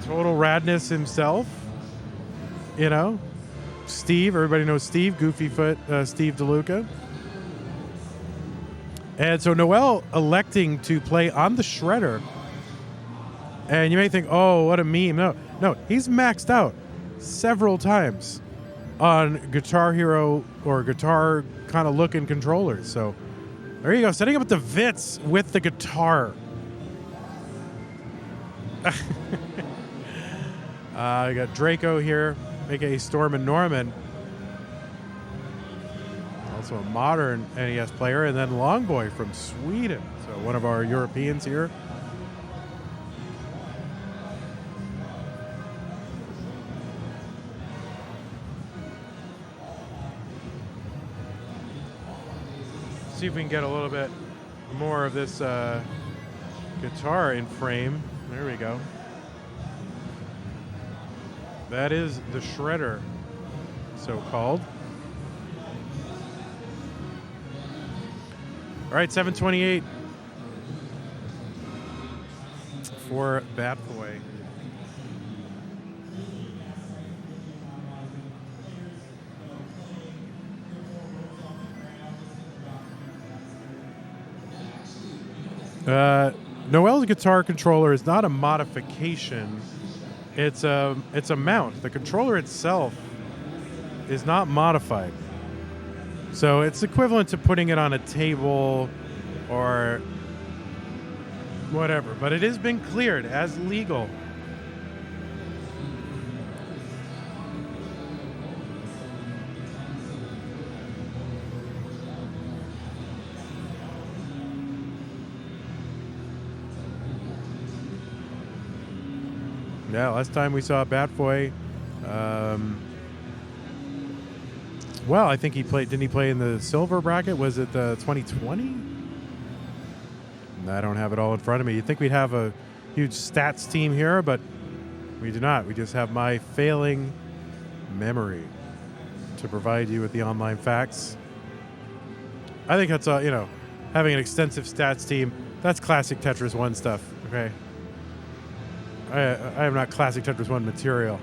Total Radness himself. You know, Steve, everybody knows Steve, Goofyfoot, Steve DeLuca. And so Noel electing to play on the Shredder. And you may think, oh, what a meme. No, he's maxed out several times on Guitar Hero or guitar kind of looking controllers. So there you go, setting up the Vits with the guitar. I got Draco here, aka Storm and Norman. Also a modern NES player, and then Longboy from Sweden. So one of our Europeans here. See if we can get a little bit more of this guitar in frame. There we go. That is the Shredder, so-called. All right, 728 for Batboy. Noel's guitar controller is not a modification. It's a mount. The controller itself is not modified. So it's equivalent to putting it on a table or whatever. But it has been cleared as legal. Yeah, last time we saw Batboy, well, I think he played. Didn't he play in the silver bracket? Was it the 2020? I don't have it all in front of me. You'd think we'd have a huge stats team here, but we do not. We just have my failing memory to provide you with the online facts. I think that's having an extensive stats team. That's classic Tetris 1 stuff. Okay. I am not classic Tetris 1 material.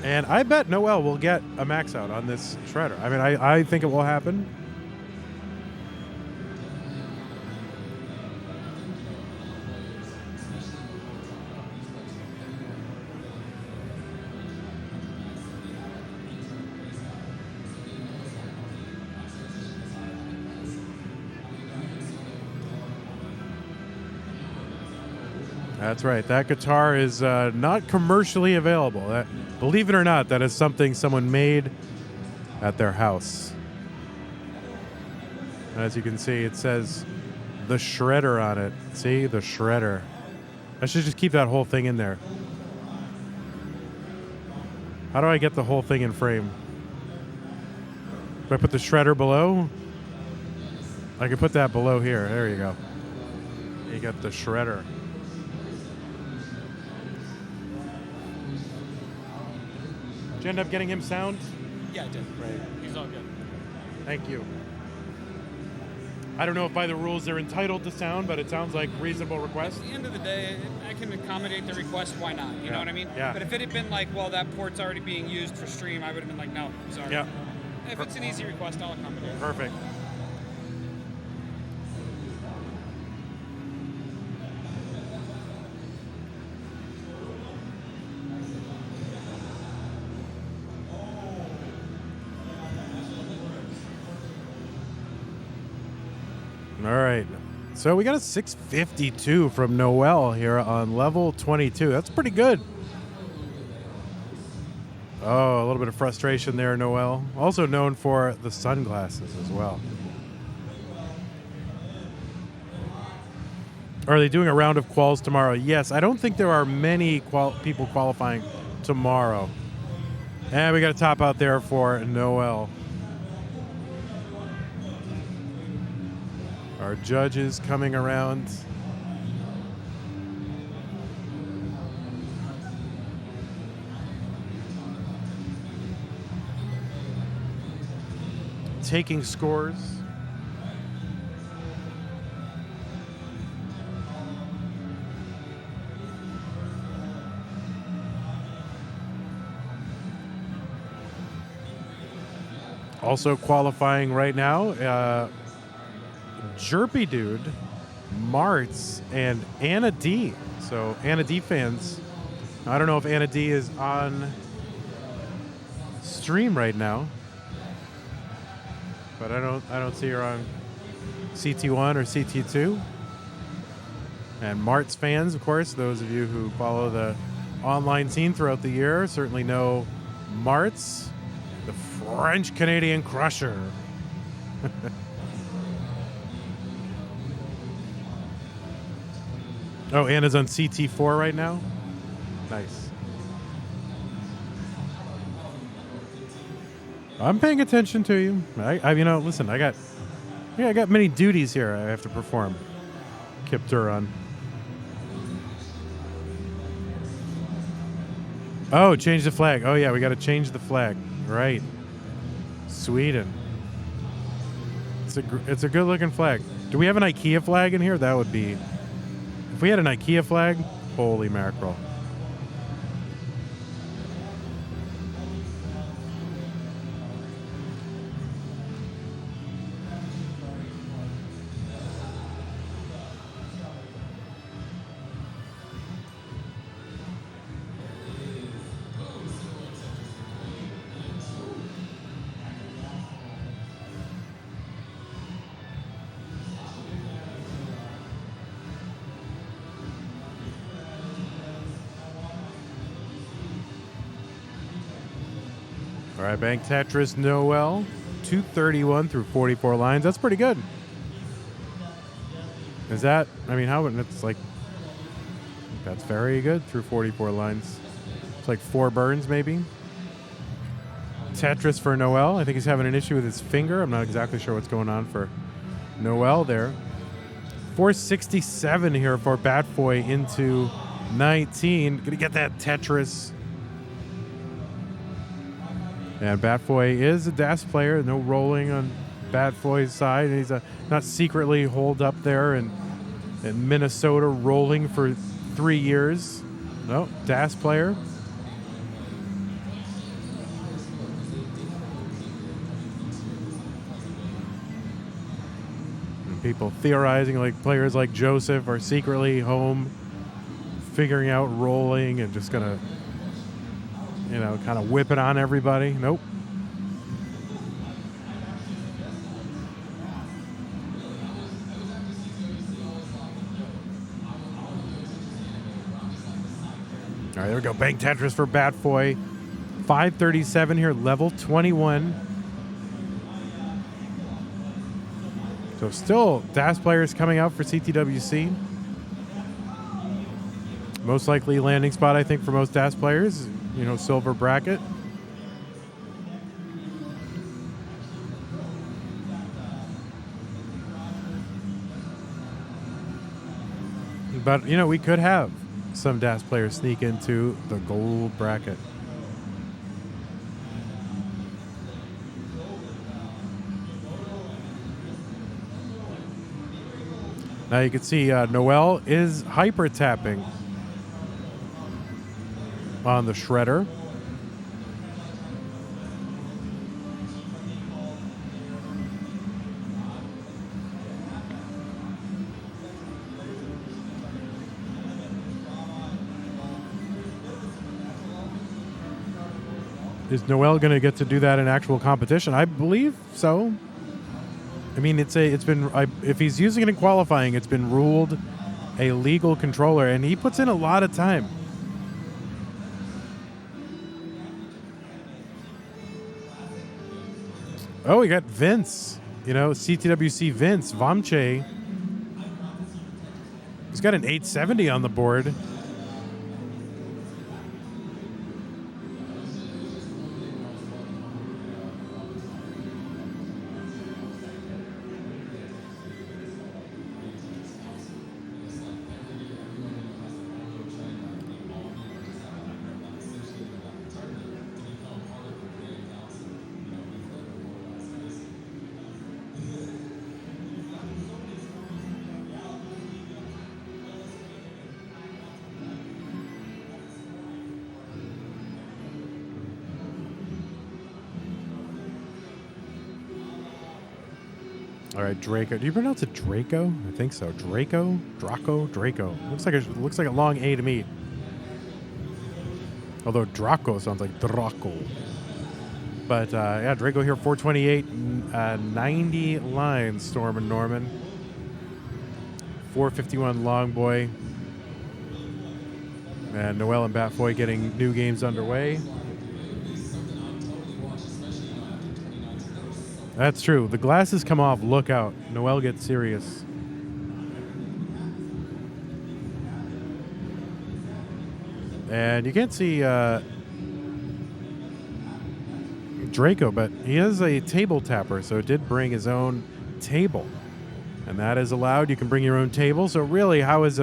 And I bet Noel will get a max out on this shredder. I mean, I think it will happen. That's right. That guitar is not commercially available. Believe it or not, that is something someone made at their house. As you can see, it says the shredder on it. See? The shredder. I should just keep that whole thing in there. How do I get the whole thing in frame? Do I put the shredder below? I can put that below here. There you go. You got the shredder. Did you end up getting him sound? Yeah, I did. Right. He's all good. Thank you. I don't know if by the rules they're entitled to sound, but it sounds like reasonable request. At the end of the day, I can accommodate the request. Why not? You know what I mean? Yeah. But if it had been like, well, that port's already being used for stream, I would have been like, no, sorry. Yeah. If it's an easy request, I'll accommodate. Perfect. All right. So we got a 652 from Noel here on level 22. That's pretty good. Oh, a little bit of frustration there, Noel. Also known for the sunglasses as well. Are they doing a round of quals tomorrow? Yes. I don't think there are many people qualifying tomorrow. And we got a top out there for Noel. Our judges coming around. Taking scores. Also qualifying right now, Jerpy Dude, Martz, and Anna D. So Anna D fans, I don't know if Anna D is on stream right now, but I don't see her on CT1 or CT2. And Martz fans, of course, those of you who follow the online scene throughout the year certainly know Martz, the French-Canadian crusher. Oh, Anna's on CT4 right now? Nice. I'm paying attention to you. Listen, I got many duties here I have to perform. Kip Duran. Oh, change the flag. Oh, yeah, we got to change the flag. Right. Sweden. it's a good looking flag. Do we have an IKEA flag in here? That would be. If we had an IKEA flag, holy mackerel. All right, Bank Tetris Noel, 231 through 44 lines. That's pretty good. Is that, I mean, how, it's like, that's very good through 44 lines. It's like 4 burns maybe. Tetris for Noel. I think he's having an issue with his finger. I'm not exactly sure what's going on for Noel there. 467 here for Batboy into 19. Gonna get that Tetris. And Batboy is a DAS player. No rolling on Batboy's side. He's not secretly holed up there in Minnesota rolling for 3 years. No, DAS player. And people theorizing like players like Joseph are secretly home figuring out rolling and just going to, you know, kind of whip it on everybody. Nope. All right, there we go. Bank Tetris for Batboy. 537 here, level 21. So still DAS players coming out for CTWC. Most likely landing spot, I think, for most DAS players. You know, silver bracket. But, you know, we could have some DAS players sneak into the gold bracket. Now you can see Noel is hyper tapping on the shredder. Is Noel going to get to do that in actual competition? I believe so. I mean, if he's using it in qualifying, it's been ruled a legal controller, and he puts in a lot of time. Oh, we got Vince. You know, CTWC Vince Vamche. He's got an 870 on the board. All right, Draco. Do you pronounce it Draco? I think so. Draco? Draco. Looks like a long A to me. Although Draco sounds like Draco. But yeah, Draco here, 428, 90 lines, Storm and Norman. 451 Long Boy. And Noel and Batboy getting new games underway. That's true. The glasses come off. Look out. Noel gets serious. And you can't see Draco, but he is a table tapper, so it did bring his own table. And that is allowed. You can bring your own table. So really, how is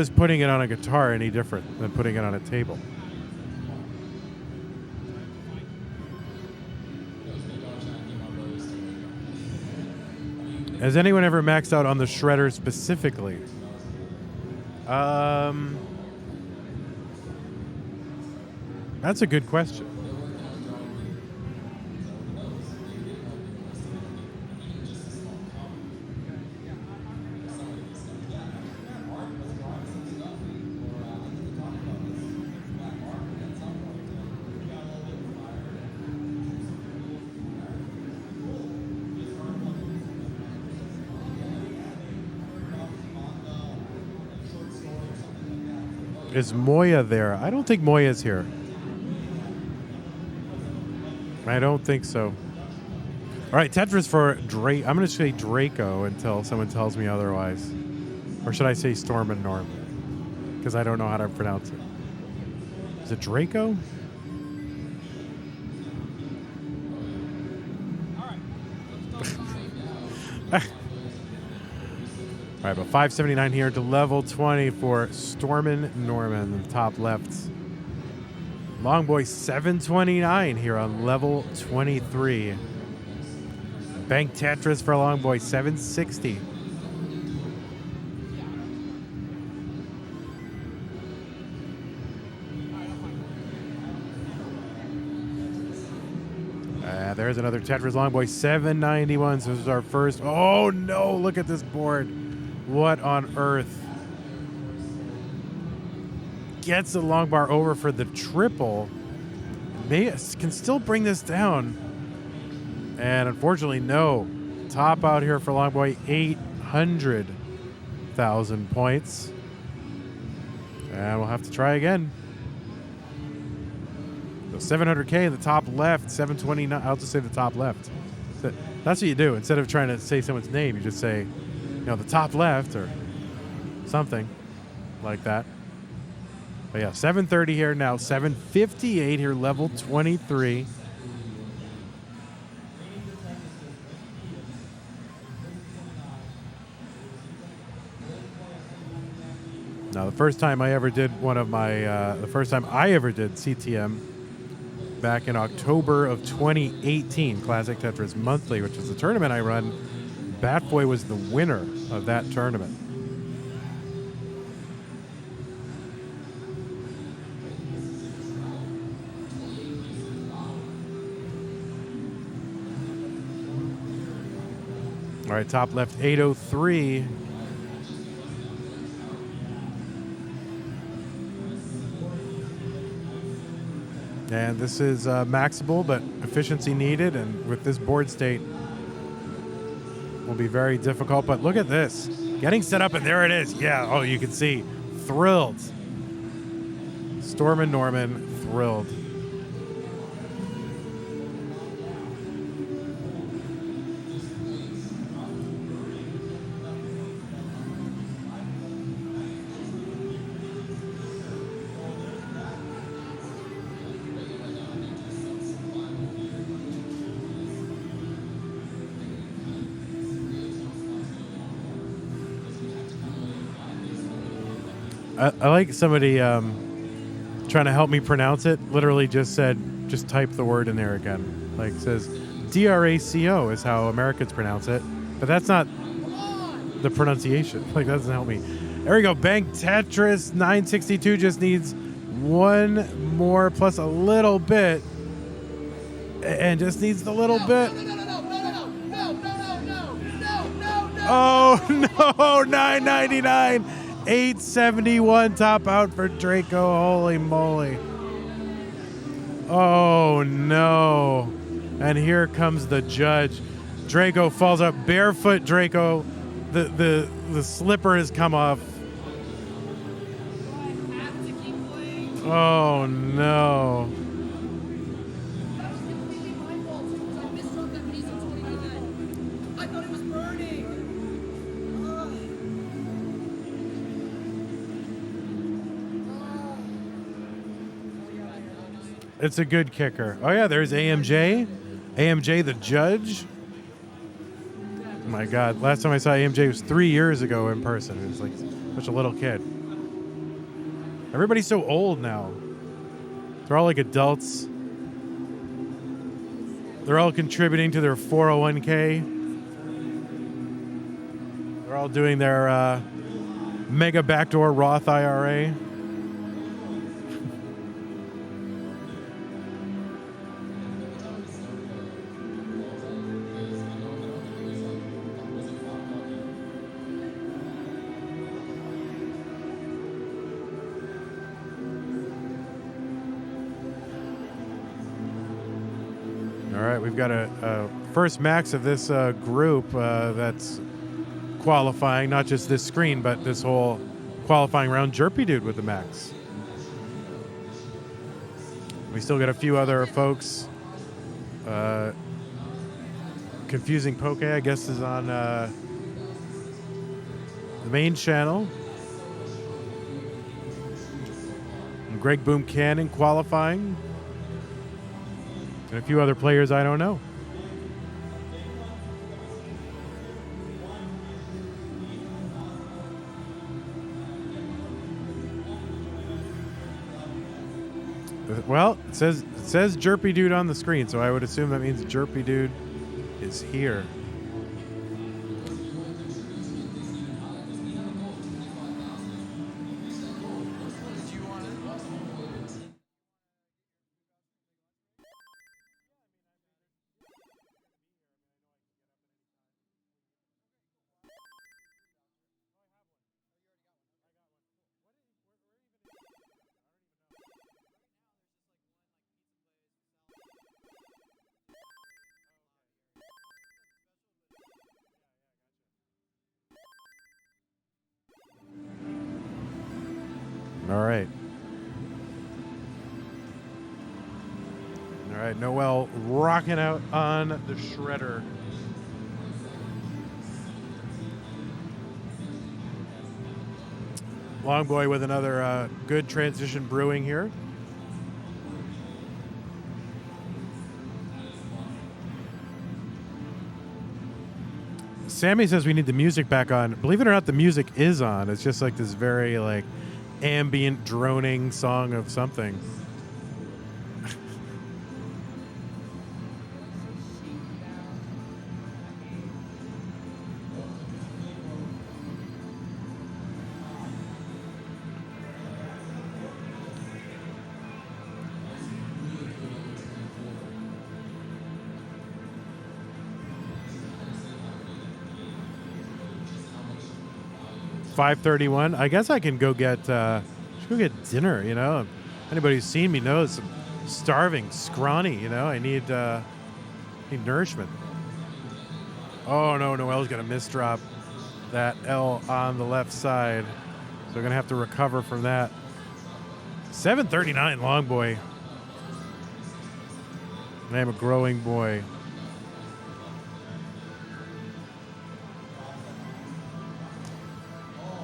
putting it on a guitar any different than putting it on a table? Has anyone ever maxed out on the shredder specifically? That's a good question. Is Moya there? I don't think Moya's here. I don't think so. All right, Tetris for Drake. I'm going to say Draco until someone tells me otherwise. Or should I say Storm and Norm? Because I don't know how to pronounce it. Is it Draco? All right, but 579 here to level 20 for Stormin Norman, top left. Longboy 729 here on level 23. Bank Tetris for Longboy 760. There's another Tetris Longboy 791. So this is our first. Oh no, look at this board. What on earth? Gets the long bar over for the triple. Can still bring this down. And unfortunately, no. Top out here for Longboy, 800,000 points. And we'll have to try again. So 700K, the top left, 729. I'll just say the top left. So that's what you do. Instead of trying to say someone's name, you just say, you know, the top left or something like that. But yeah, 730 here now, 758 here, level 23. Now, the first time I ever did the first time I ever did CTM back in October of 2018, Classic Tetris Monthly, which is the tournament I run. Batboy was the winner of that tournament. All right, top left, 803. And this is maxable, but efficiency needed, and with this board state, will be very difficult. But look at this. Getting set up, and there it is. Yeah, oh, you can see. Thrilled. Storm and Norman, thrilled. I like somebody trying to help me pronounce it. Literally just said, just type the word in there again. Like says DRACO is how Americans pronounce it, but that's not the pronunciation. Like that doesn't help me. There we go. Bank Tetris 962 just needs one more plus a little bit, and just needs the little bit. Oh no, 999. 871 top out for Draco. Holy moly. Oh no. And here comes the judge. Draco falls up barefoot. Draco. The slipper has come off. Oh no. It's a good kicker. Oh, yeah, there's AMJ. AMJ, the judge. Oh, my God. Last time I saw AMJ was 3 years ago in person. He was like such a little kid. Everybody's so old now. They're all like adults. They're all contributing to their 401k. They're all doing their mega backdoor Roth IRA. All right, we've got a first max of this group that's qualifying, not just this screen, but this whole qualifying round. Jerpy Dude with the max. We still got a few other folks. Confusing Poke, I guess, is on the main channel. And Greg Boom Cannon qualifying. And a few other players I don't know. Well, it says Jerpy Dude on the screen, so I would assume that means Jerpy Dude is here. All right. All right, Noel rocking out on the shredder. Long Boy with another good transition brewing here. Sammy says we need the music back on. Believe it or not, the music is on. It's just like this very like ambient droning song of something. $5:31. I guess I can go get dinner. You know, anybody who's seen me knows I'm starving, scrawny. You know, I need nourishment. Oh no, Noel's gonna misdrop that L on the left side, so we're gonna have to recover from that. 7:39, Long Boy. I am a growing boy.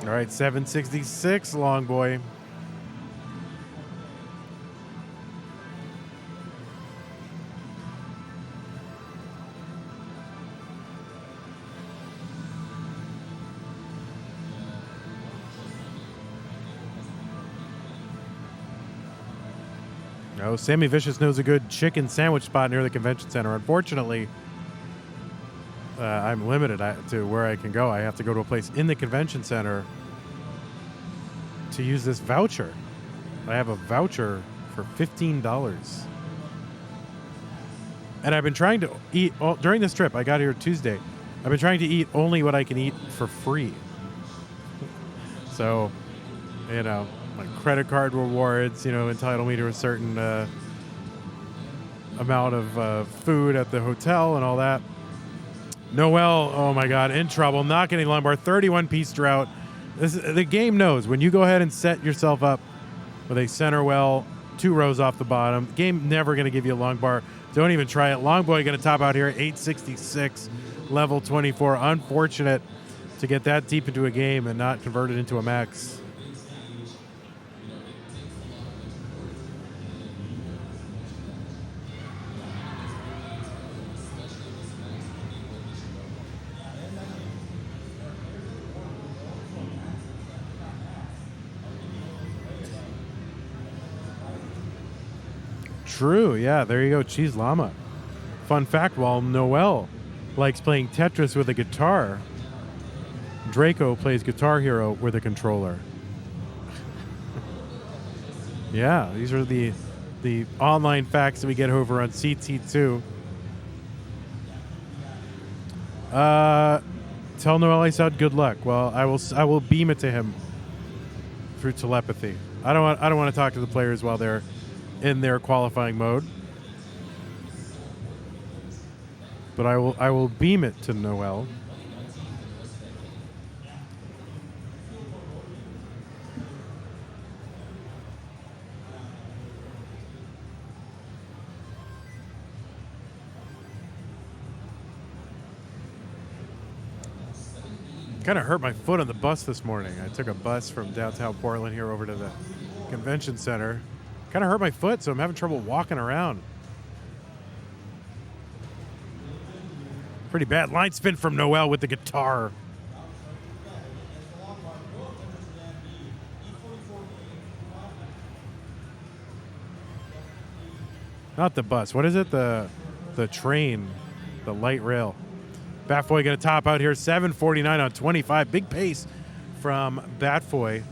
All right, 7:66, Long Boy. Oh, Sammy Vicious knows a good chicken sandwich spot near the convention center. Unfortunately, I'm limited to where I can go. I have to go to a place in the convention center to use this voucher. I have a voucher for $15. And I've been trying to eat, during this trip, I got here Tuesday, I've been trying to eat only what I can eat for free. So, you know, my credit card rewards, you know, entitle me to a certain amount of food at the hotel and all that. Noel, oh my God, in trouble, not getting long bar, 31-piece drought. The game knows when you go ahead and set yourself up with a center well, 2 rows off the bottom, the game never going to give you a long bar. Don't even try it. Long Boy going to top out here at 866, level 24. Unfortunate to get that deep into a game and not convert it into a max. True, yeah, there you go, Cheese Llama. Fun fact, while Noel likes playing Tetris with a guitar, Draco plays Guitar Hero with a controller. Yeah, these are the online facts that we get over on CT2. Tell Noel I said good luck. Well, I will beam it to him through telepathy. I don't want to talk to the players while they're in their qualifying mode. But I will beam it to Noel. Kind of hurt my foot on the bus this morning. I took a bus from downtown Portland here over to the convention center. Kind of hurt my foot, so I'm having trouble walking around. Pretty bad line spin from Noel with the guitar. Not the bus. What is it? The train, the light rail. Batfoy going to top out here, 7:49 on 25. Big pace from Batfoy.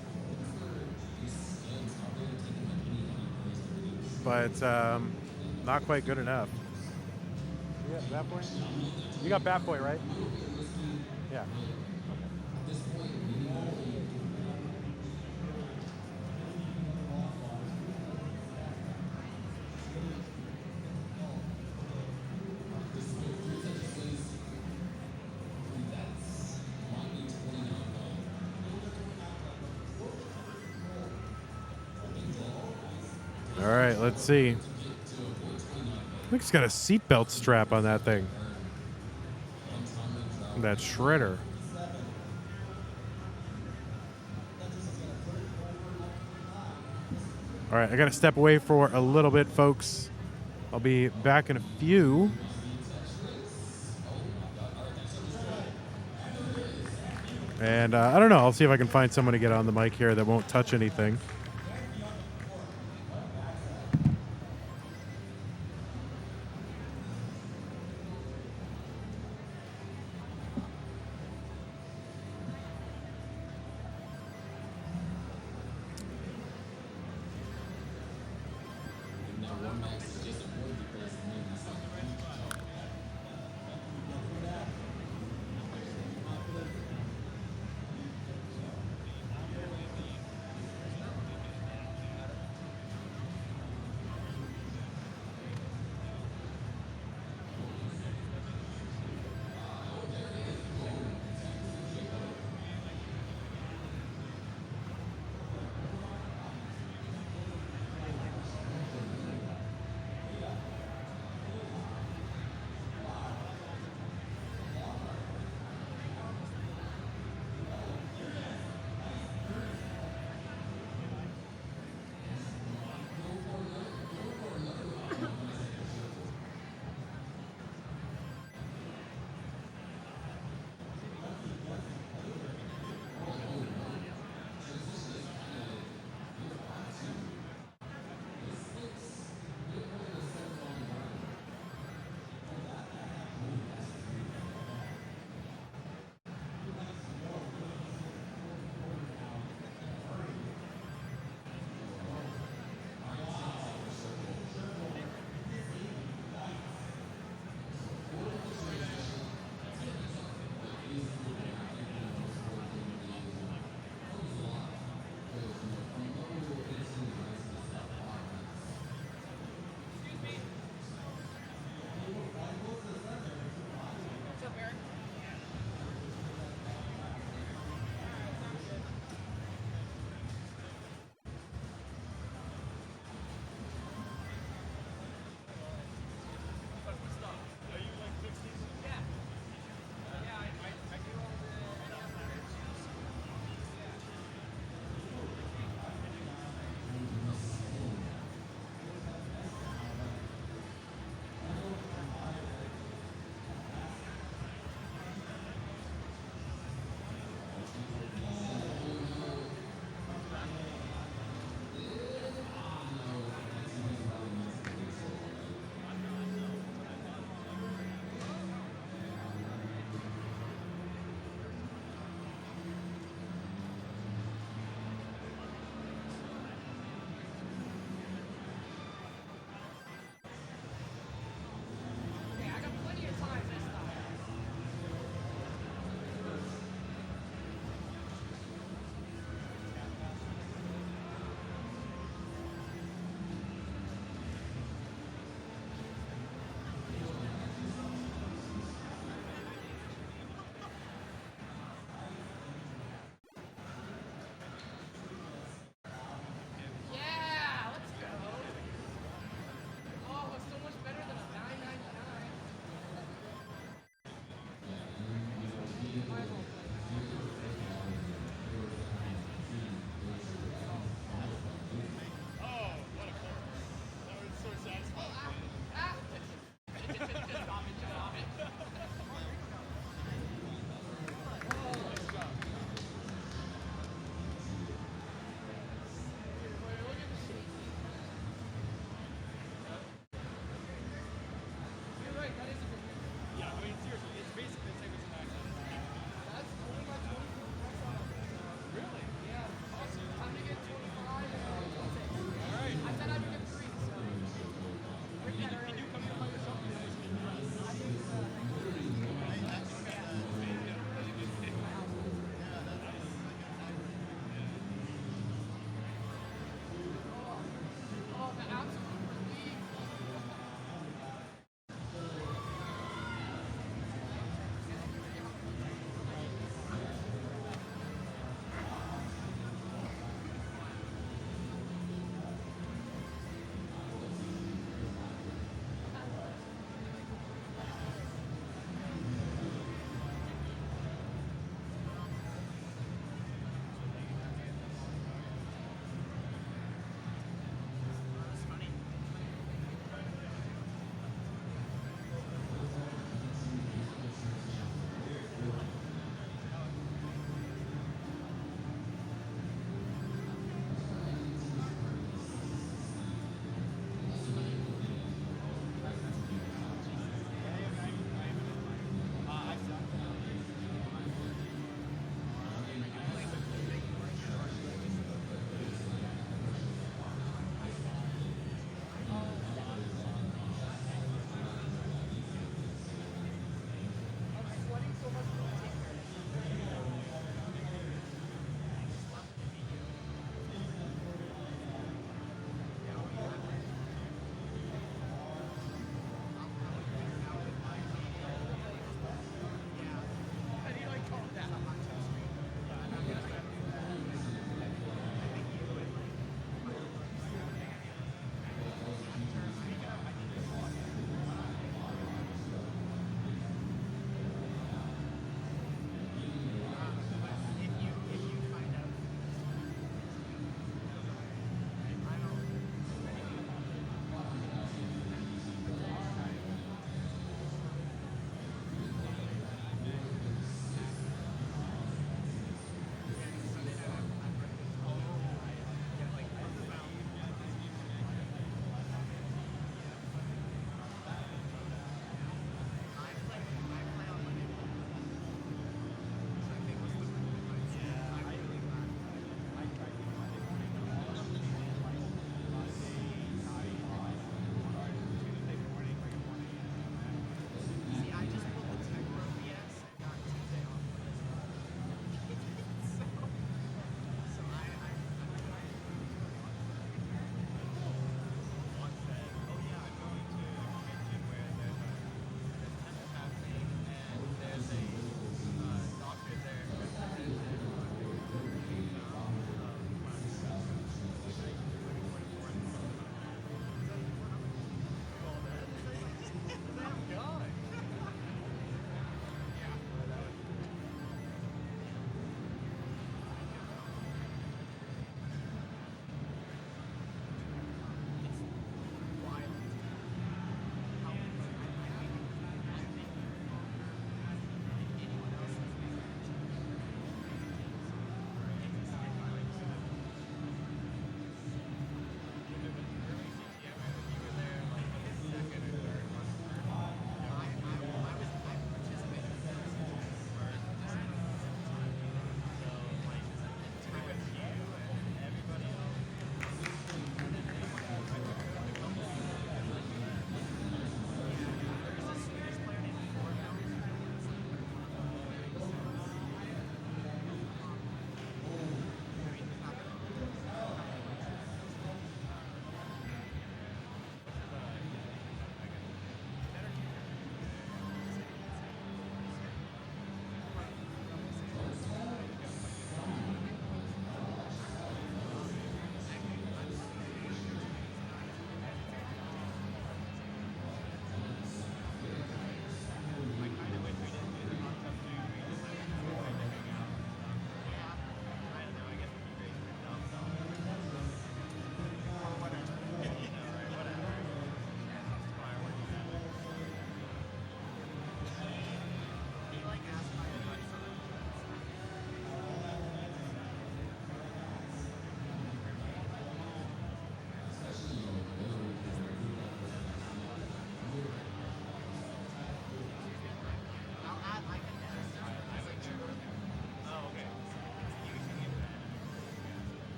But not quite good enough. Yeah, Batfoy? You got Batfoy, right? Yeah. All right, let's see. I think it's got a seatbelt strap on that thing. That shredder. All right, I got to step away for a little bit, folks. I'll be back in a few. And I don't know. I'll see if I can find someone to get on the mic here that won't touch anything.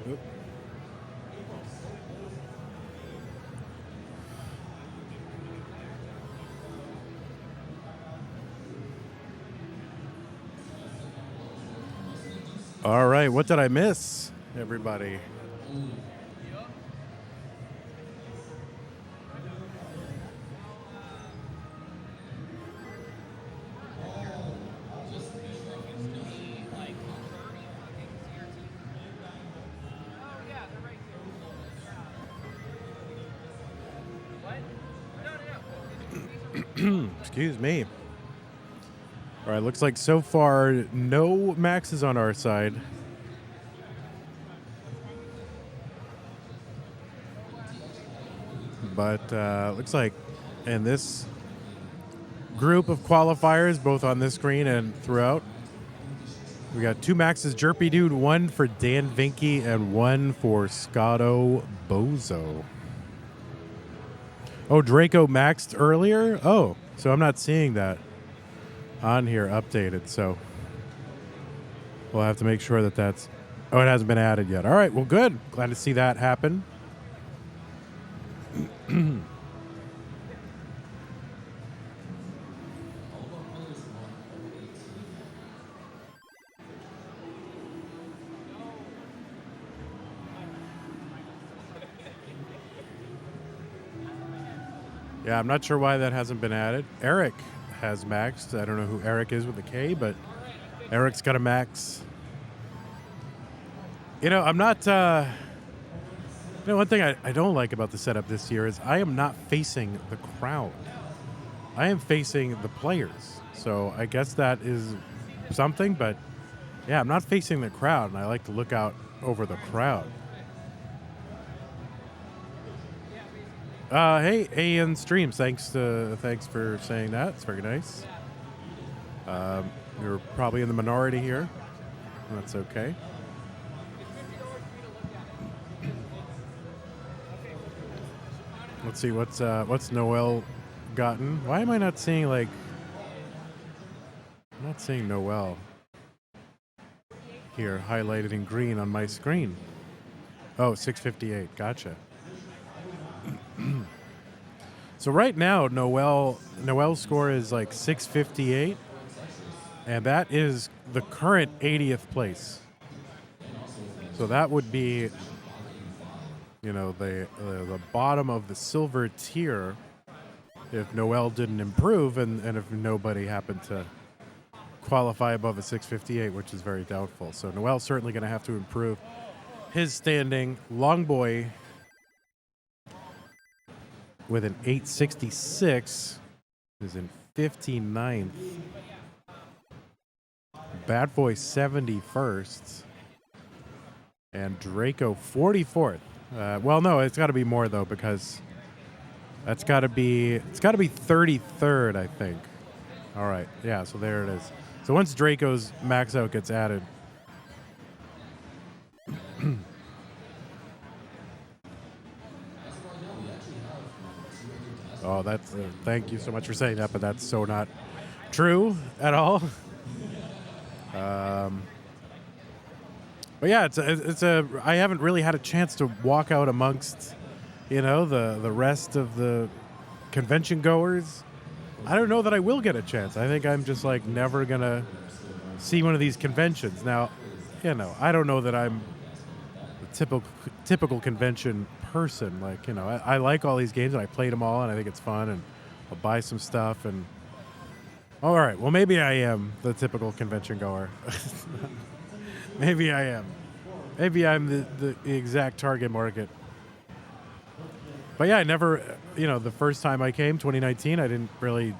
Oop. All right, what did I miss, everybody? Excuse me. All right, looks like so far no maxes on our side. But looks like in this group of qualifiers, both on this screen and throughout, we got 2 maxes. Jerpy Dude, 1 for Dan Vinky, and 1 for Scotto Bozo. Oh, Draco maxed earlier? Oh, so I'm not seeing that on here updated, so we'll have to make sure that that's... Oh, it hasn't been added yet. All right, well, good. Glad to see that happen. Yeah, I'm not sure why that hasn't been added. Eric has maxed. I don't know who Eric is with a K, but Eric's got a max. You know, I'm not... you know, one thing I don't like about the setup this year is I am not facing the crowd. I am facing the players. So I guess that is something, but yeah, I'm not facing the crowd, and I like to look out over the crowd. Hey, AN Streams, thanks for saying that. It's very nice. You're probably in the minority here. That's okay. Let's see what's Noel gotten. Why am I not seeing I'm not seeing Noel here highlighted in green on my screen. Oh, 658. Gotcha. So right now, Noel's score is like 658, and that is the current 80th place. So that would be, you know, the bottom of the silver tier if Noel didn't improve and if nobody happened to qualify above a 658, which is very doubtful. So Noel's certainly going to have to improve his standing. Longboy with an 866 is in 59th. Bad Boy 71st. And Draco 44th. Well, no, it's got to be more though, because it's got to be 33rd, I think. All right, yeah. So there it is. So once Draco's max out gets added. Oh, that's thank you so much for saying that, but that's so not true at all. But yeah, I haven't really had a chance to walk out amongst, you know, the rest of the convention goers. I don't know that I will get a chance. I think I'm just like never gonna see one of these conventions. Now, you know, I don't know that I'm the typical convention person. Like, you know, I like all these games and I played them all and I think it's fun and I'll buy some stuff and all right, well maybe I am the typical convention goer. Maybe I am. Maybe I'm the exact target market. But yeah, I never, you know, the first time I came, 2019, I didn't really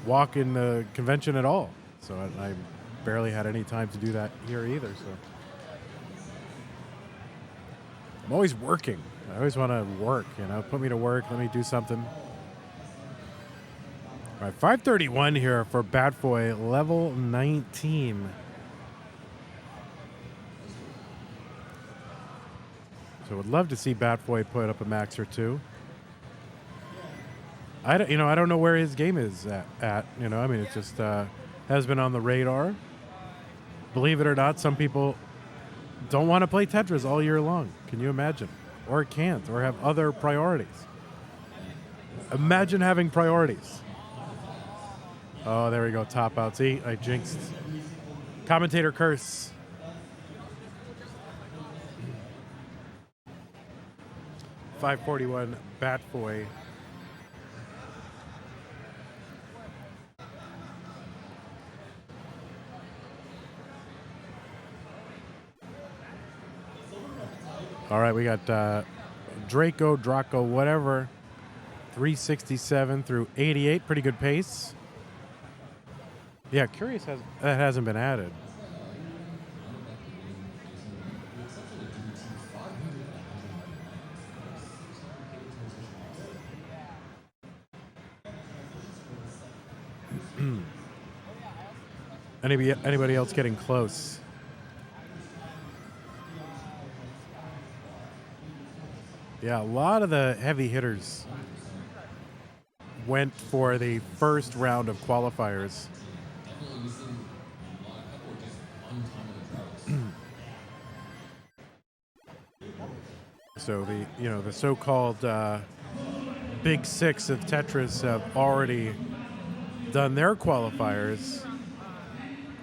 walk in the convention at all. So I barely had any time to do that here either. So I'm always working. I always want to work, you know, put me to work, let me do something. All right, 531 here for Batboy, level 19. So would love to see Batboy put up a max or two. I don't know where his game is at. You know, I mean, it just has been on the radar. Believe it or not, some people don't want to play Tetris all year long. Can you imagine? Or can't, or have other priorities. Imagine having priorities. Oh, there we go. Top out. See, I jinxed. Commentator curse. .541 Bat Boy. All right, we got Draco, whatever. 367 through 88. Pretty good pace. Yeah, curious that hasn't been added. Anybody else getting close? Yeah, a lot of the heavy hitters went for the first round of qualifiers. So the so-called Big Six of Tetris have already done their qualifiers,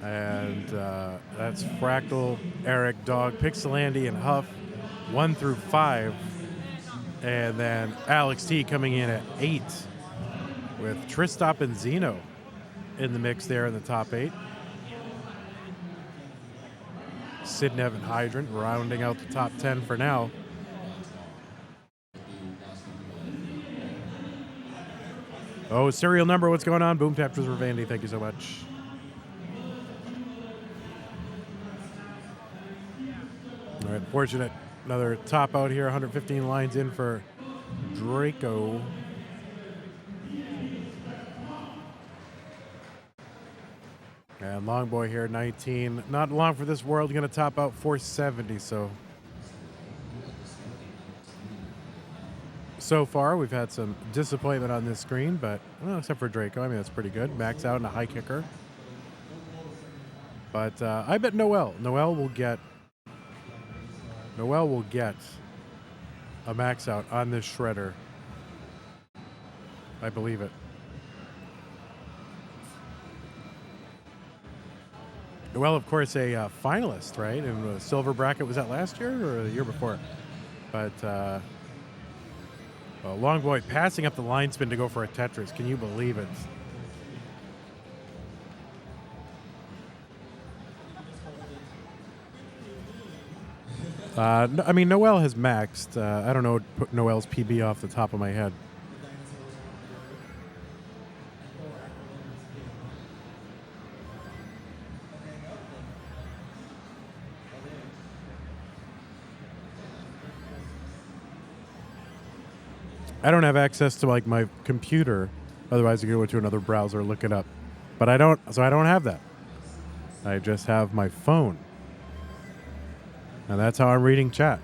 and that's Fractal, Eric, Dog, Pixelandy, and Huff, 1 through 5, and then Alex T coming in at 8, with Tristop and Zeno in the mix there in the top 8. Sidnev and Hydrant rounding out the top 10 for now. Oh, serial number, what's going on? Boom Tetris Ravandy, thank you so much. All right, fortunate. Another top out here, 115 lines in for Draco. And Long Boy here, 19. Not long for this world, going to top out 470, So far, we've had some disappointment on this screen, but well, except for Draco, I mean, that's pretty good. Max out and a high kicker. But I bet Noel will get a max out on this shredder. I believe it. Noel, of course, a finalist, right? In the silver bracket. Was that last year or the year before? But Long Boy passing up the line spin to go for a Tetris. Can you believe it? I mean, Noel has maxed. I don't know Noel's PB off the top of my head. I don't have access to like my computer. Otherwise, I could go to another browser, look it up. But I don't have that. I just have my phone. And that's how I'm reading chat.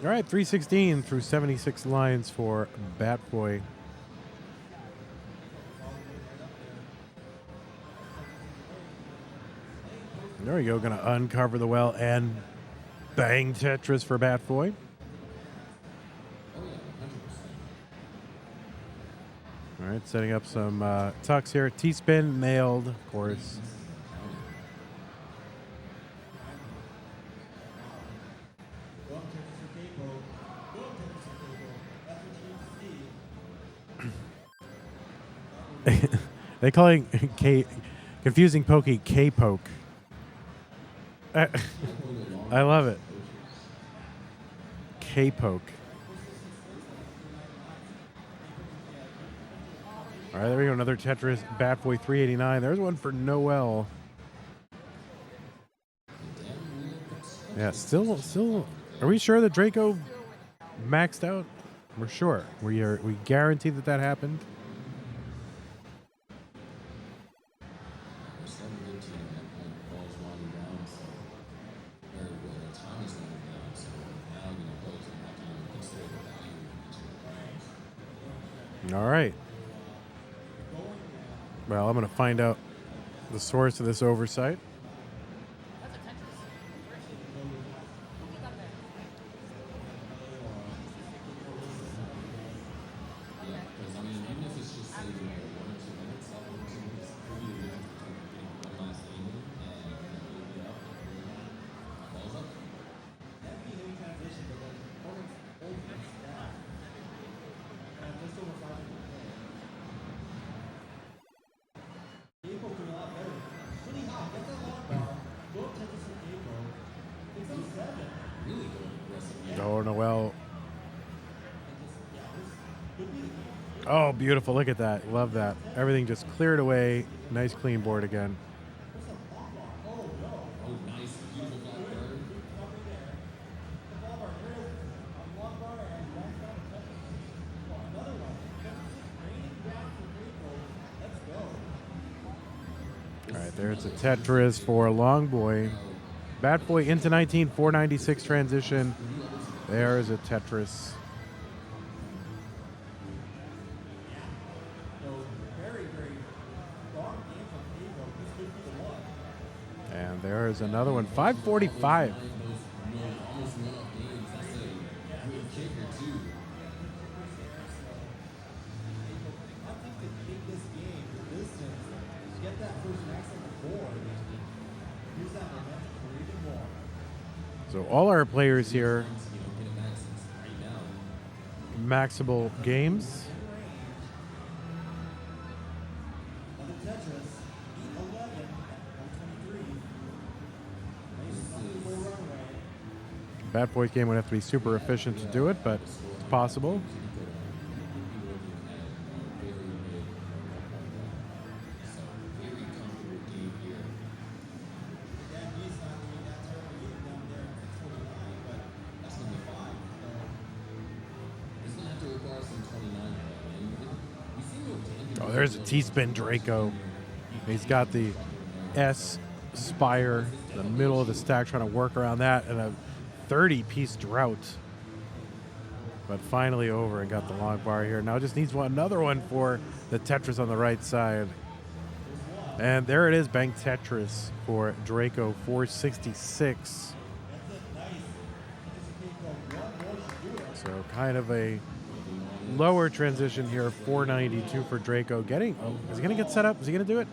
All right, 316 through 76 lines for Bat Boy. There we go, gonna uncover the well and bang Tetris for Bat Boy. All right, setting up some tucks here. T-spin nailed, of course. They calling confusing pokey K-poke. I love it. K-poke. All right, there we go. Another Tetris Bat Boy 389. There's one for Noel. Yeah, still. Are we sure that Draco maxed out? We're sure. We guarantee that happened. All right. Well, I'm going to find out the source of this oversight. Oh, Noel. Oh, beautiful. Look at that. Love that. Everything just cleared away. Nice clean board again. All right, there's a Tetris for Long Boy. Bat Boy into 19, 496 transition. There's a Tetris. And there's another one, 545. So all our players here, maxable games. Bat Boy's game would have to be super efficient to do it, but it's possible. Oh, there's a T-spin Draco. He's got the S Spire in the middle of the stack, trying to work around that, and a 30-piece drought. But finally over and got the long bar here. Now just needs another one for the Tetris on the right side. And there it is, bank Tetris for Draco, 466. So kind of a lower transition here, 492 for Draco. Is he going to get set up? Is he going to do it?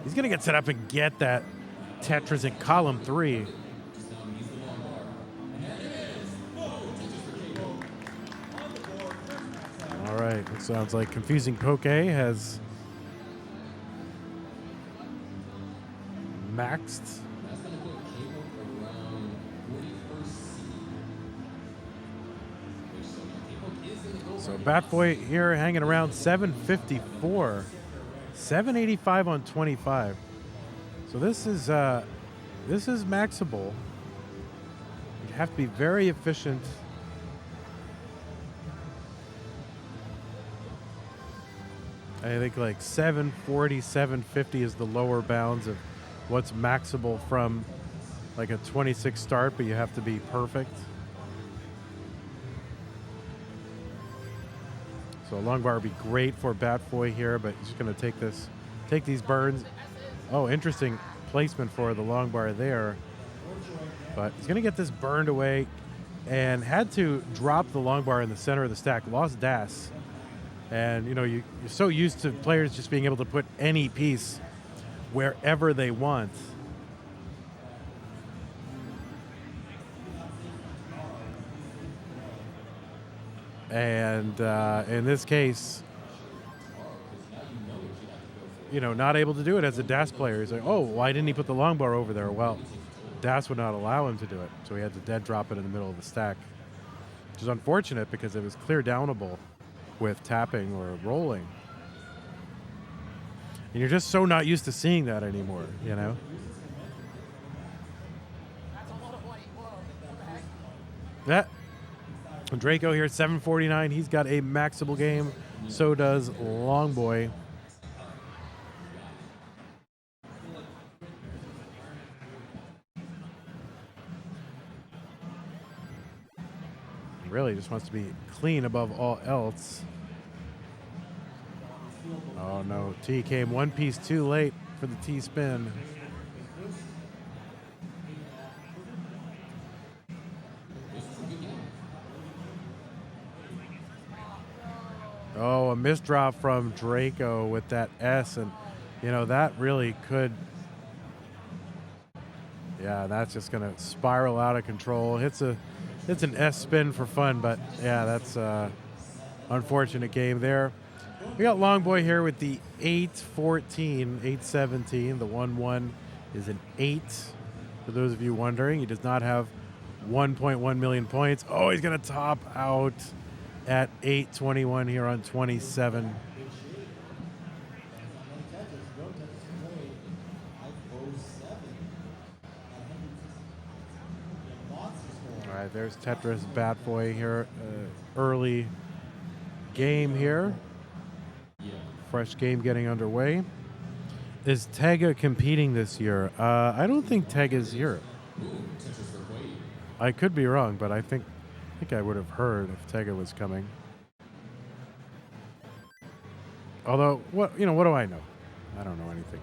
He's going to get set up and get that Tetris in column 3. All right, it sounds like Confusing Poke has maxed. So Bat Boy here hanging around 754, 785 on 25. So this is maxable. You have to be very efficient. I think like 740, 750 is the lower bounds of what's maxable from like a 26 start, but you have to be perfect. So a long bar would be great for Bat Boy here, but he's going to take these burns. Oh, interesting placement for the long bar there. But he's going to get this burned away and had to drop the long bar in the center of the stack, lost DAS. And, you know, you're so used to players just being able to put any piece wherever they want. And in this case, you know, not able to do it as a DAS player. He's like, oh, why didn't he put the long bar over there? Well, DAS would not allow him to do it, so he had to dead drop it in the middle of the stack, which is unfortunate because it was clear downable with tapping or rolling. And you're just so not used to seeing that anymore, you know? That Draco here at 749. He's got a maxable game. So does Long Boy. Really just wants to be clean above all else. Oh no, T came one piece too late for the T spin. Oh, a misdrop from Draco with that S, and you know that really could. Yeah, that's just gonna spiral out of control. It's an S spin for fun, but yeah, that's unfortunate game there. We got Longboy here with the 8-14, 8-17. The 1-1 is an 8. For those of you wondering, he does not have 1.1 million points. Oh, he's gonna top out at 8-21 here on 27. All right, there's Tetris Bat Boy here. Early game here. Fresh game getting underway. Is Tega competing this year? I don't think Tega's here. I could be wrong, but I think I would have heard if Tega was coming. Although, what do I know? I don't know anything.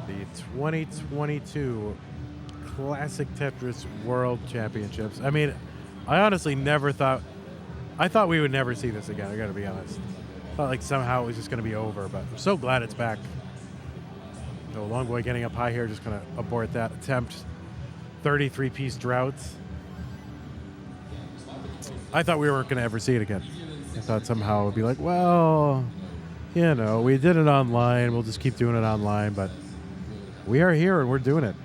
The 2022 Classic Tetris World Championships. I mean, I honestly never thought... I thought we would never see this again, I gotta be honest. Thought like somehow it was just gonna be over, but I'm so glad it's back. So Longboy getting up high here, just gonna abort that attempt. 33-piece droughts. I thought we weren't gonna ever see it again. I thought somehow it would be like, well, you know, we did it online, we'll just keep doing it online, but we are here and we're doing it.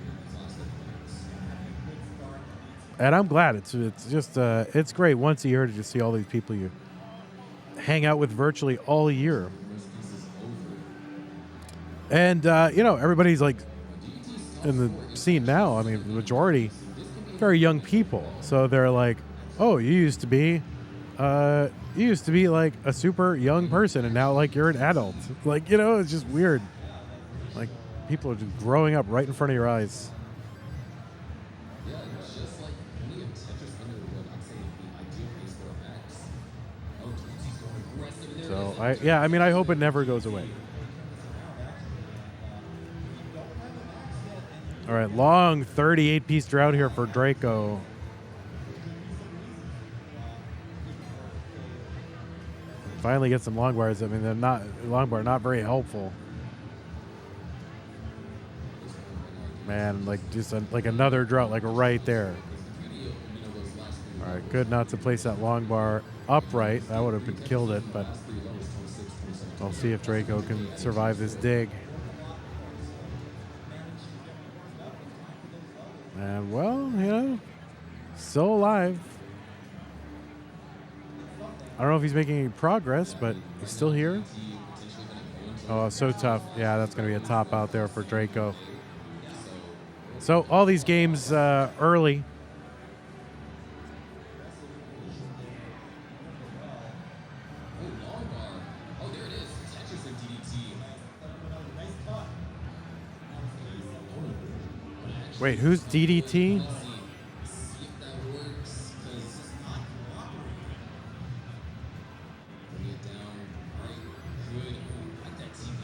And I'm glad. It's just it's great once a year to just see all these people you hang out with virtually all year. And you know, everybody's like in the scene now. I mean, the majority very young people. So they're like, "Oh, you used to be like a super young person and now like you're an adult." Like, you know, it's just weird. Like people are just growing up right in front of your eyes. So I mean, I hope it never goes away. All right, long 38-piece drought here for Draco. Finally get some long bars. I mean, they're not long bar, not very helpful. Man, like just like another drought, like right there. All right, good not to place that long bar upright. That would have killed it, but I'll see if Draco can survive this dig. And well, you know, still alive. I don't know if he's making any progress, but he's still here. Oh, so tough. Yeah, that's going to be a top out there for Draco. So all these games early. Wait, who's DDT?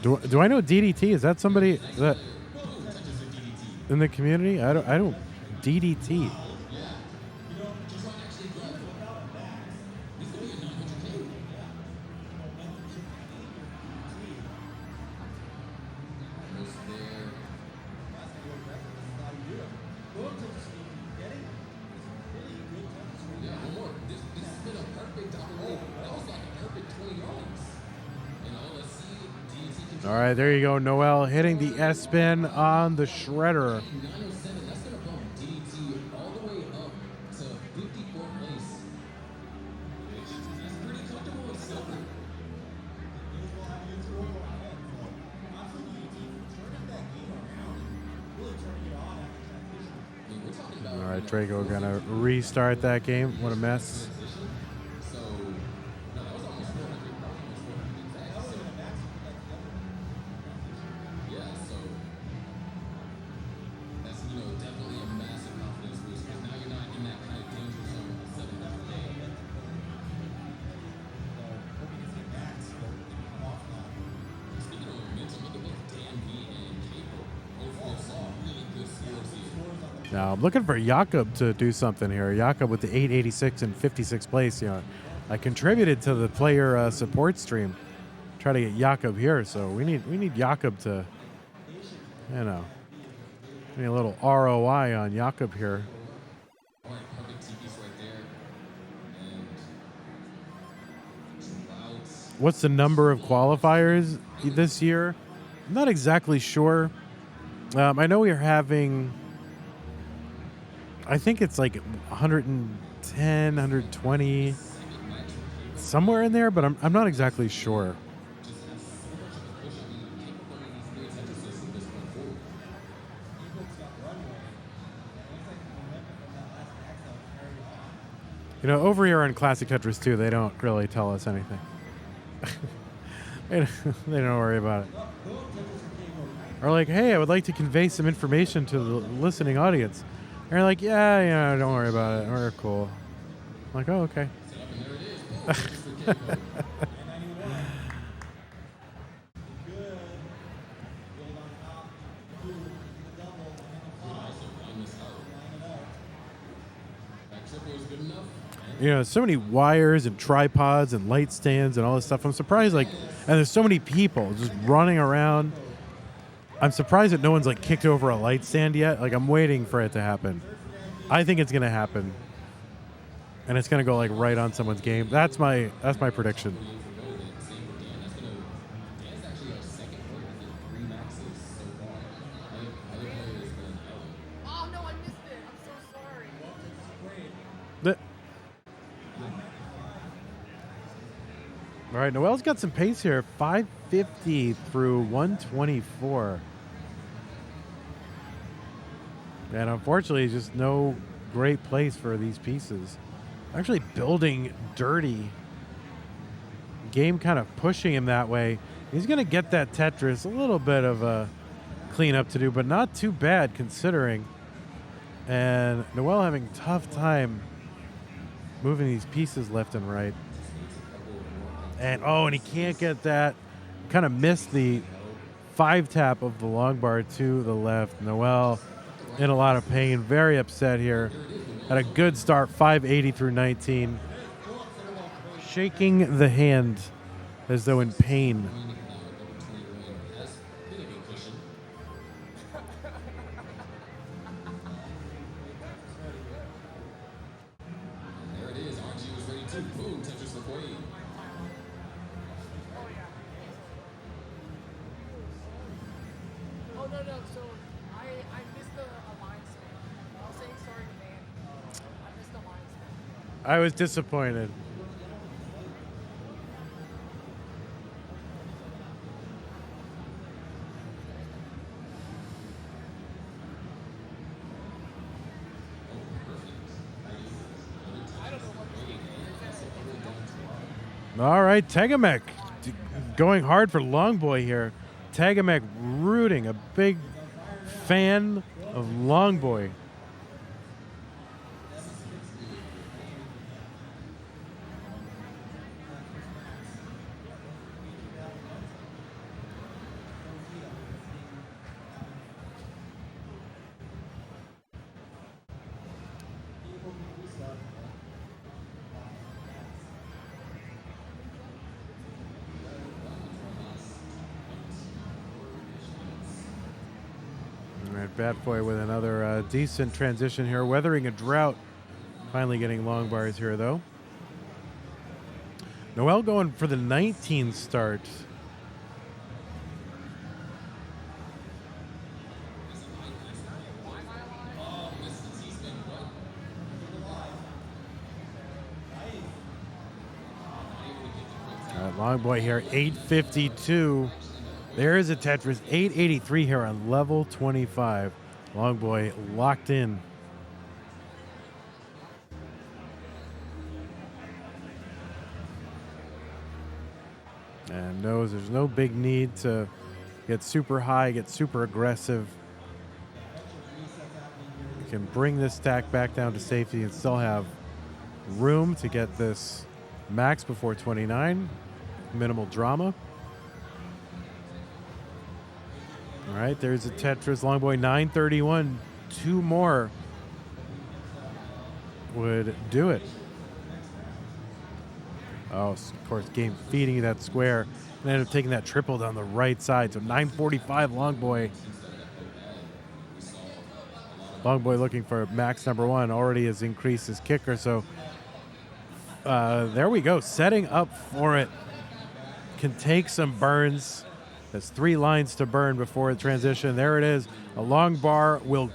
Do I know DDT? Is that somebody that in the community? I don't DDT. All right, there you go. Noel hitting the S-spin on the shredder. All right, Draco gonna restart that game. What a mess. Now I'm looking for Jakob to do something here. Jakob with the 886 and 56th place. You know, I contributed to the player support stream. Try to get Jakob here, so we need Jakob to, you know, need a little ROI on Jakob here. What's the number of qualifiers this year? I'm not exactly sure. I know we're having, I think it's like 110, 120, somewhere in there, but I'm not exactly sure. You know, over here on Classic Tetris 2, they don't really tell us anything. They don't worry about it. Or like, hey, I would like to convey some information to the listening audience. And they're like, yeah, don't worry about it. We're cool. I'm like, oh, okay. You know, so many wires and tripods and light stands and all this stuff. I'm surprised, like, and there's so many people just running around. I'm surprised that no one's like kicked over a light stand yet. Like, I'm waiting for it to happen. I think it's gonna happen, and it's gonna go like right on someone's game. That's my prediction. Oh no, I missed it. I'm so sorry. All right, Noel's got some pace here. 550 through 124. And unfortunately, just no great place for these pieces. Actually building dirty. Game kind of pushing him that way. He's going to get that Tetris. A little bit of a cleanup to do, but not too bad considering. And Noel having a tough time moving these pieces left and right. And he can't get that. Kind of missed the 5-tap of the long bar to the left. Noel in a lot of pain, very upset here. Had a good start, 580 through 19. Shaking the hand as though in pain. There it is. RG was ready to boom. Tetris for Queen. Oh no, so I missed the alliance man. I was saying sorry to man. I missed the alliance man. I was disappointed. All right, Tegamek going hard for Longboy here. Tegamek rooting, a big fan of Longboy. Bad Boy with another decent transition here, weathering a drought. Finally getting long bars here, though. Noel going for the 19 start. Long boy here, 852. There is a Tetris, 883 here on level 25. Long boy locked in. And knows there's no big need to get super high, get super aggressive. You can bring this stack back down to safety and still have room to get this max before 29. Minimal drama. All right, there's a Tetris long boy, 931. 2 more would do it. Oh, of course, game feeding you that square. And ended up taking that triple down the right side. So 945 long boy. Long boy looking for max number 1. Already has increased his kicker. So there we go. Setting up for it. Can take some burns. There's 3 lines to burn before the transition. There it is. A long bar will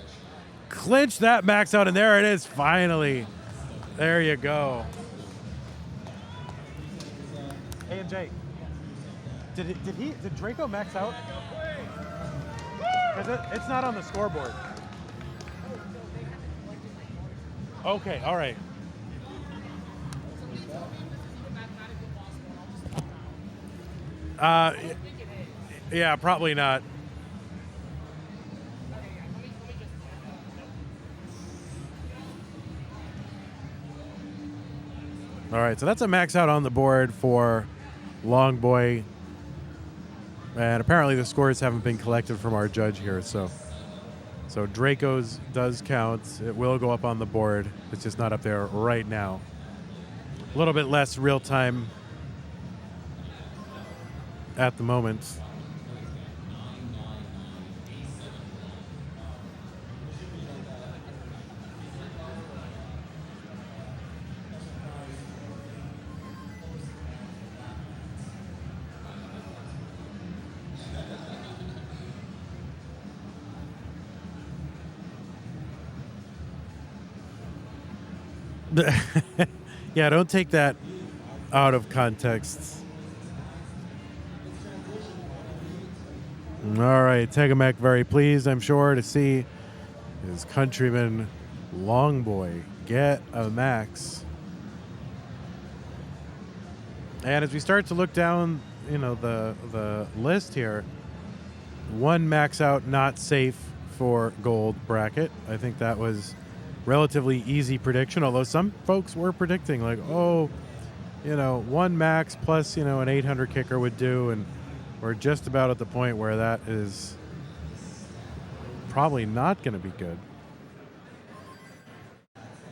clinch that max out. And there it is. Finally. There you go. A&J, did Draco max out? Because it's not on the scoreboard. Okay, all right. Yeah, probably not. All right, so that's a max out on the board for Long boy. And apparently the scores haven't been collected from our judge here, so Draco's does count. It will go up on the board. It's just not up there right now. A little bit less real time at the moment. Yeah, don't take that out of context. All right, Tegamek very pleased, I'm sure, to see his countryman Longboy get a max. And as we start to look down, the list here, 1 max out not safe for gold bracket. I think that was relatively easy prediction, although some folks were predicting like, 1 max plus, an 800 kicker would do, and we're just about at the point where that is probably not going to be good.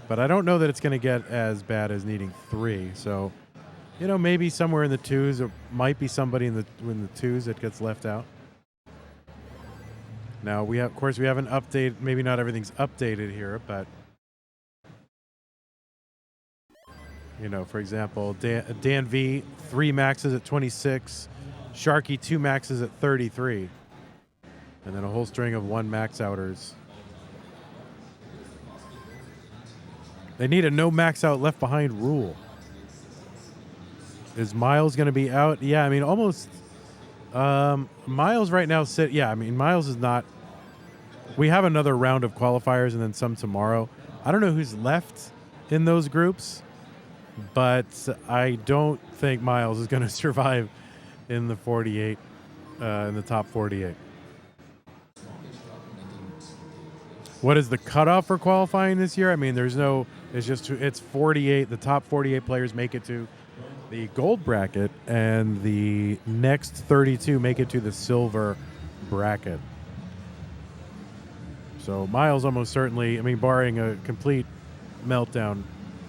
But I don't know that it's going to get as bad as needing 3. So, maybe somewhere in the 2s, there might be somebody in the 2s that gets left out. Now, we have an update. Maybe not everything's updated here, but for example, Dan V, 3 maxes at 26, Sharky 2 maxes at 33, and then a whole string of 1 max outers. They need a no max out left behind rule. Is Miles going to be out? Yeah, I mean, almost. Miles right now Miles is not. We have another round of qualifiers and then some tomorrow. I don't know who's left in those groups, but I don't think Miles is going to survive in the 48, in the top 48. What is the cutoff for qualifying this year? I mean, it's 48. The top 48 players make it to the gold bracket, and the next 32 make it to the silver bracket. So Miles almost certainly, barring a complete meltdown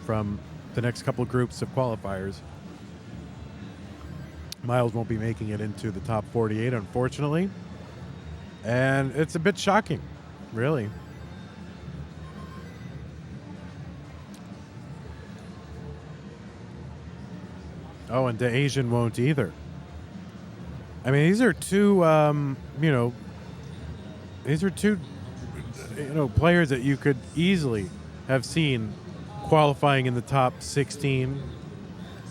from the next couple of groups of qualifiers, Miles won't be making it into the top 48, unfortunately. And it's a bit shocking, really. Oh, and the Asian won't either. I mean, these are two, players that you could easily have seen qualifying in the top 16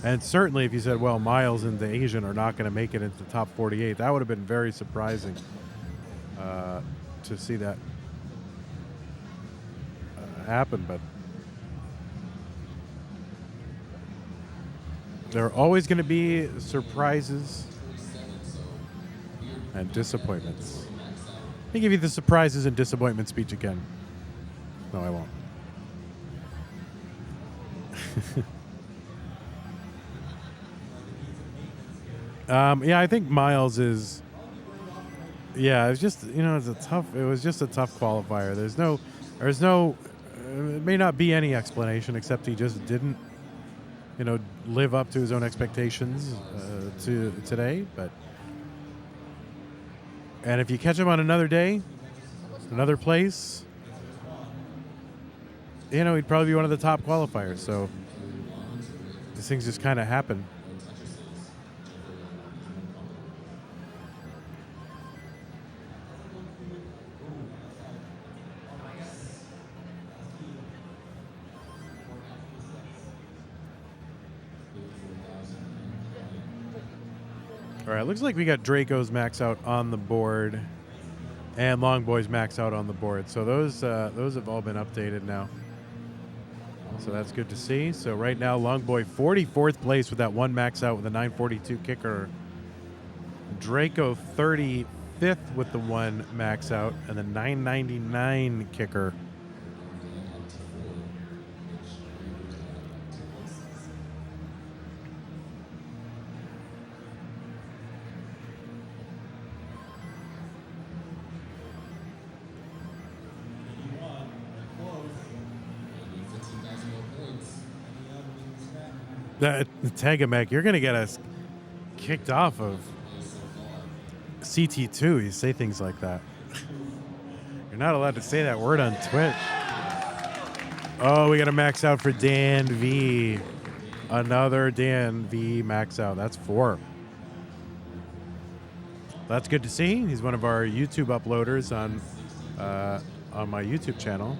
And certainly if you said, well, Miles and the Asian are not going to make it into the top 48, that would have been very surprising to see that happen. But there are always going to be surprises and disappointments. Let me give you the surprises and disappointment speech again. No, I won't. Yeah, I think Miles is. Yeah, it's just it was just a tough qualifier. There's no, it may not be any explanation except he just didn't, live up to his own expectations to today. And if you catch him on another day, another place, he'd probably be one of the top qualifiers. So these things just kind of happen. All right, looks like we got Draco's max out on the board and Longboy's max out on the board. So those have all been updated now. So that's good to see. So right now, Longboy 44th place with that one max out with a 942 kicker. Draco 35th with the one max out and the 999 kicker. Tegamec, you're going to get us kicked off of CT2. You say things like that. You're not allowed to say that word on Twitch. Oh, we got a max out for Dan V. Another Dan V max out. That's 4. That's good to see. He's one of our YouTube uploaders on my YouTube channel.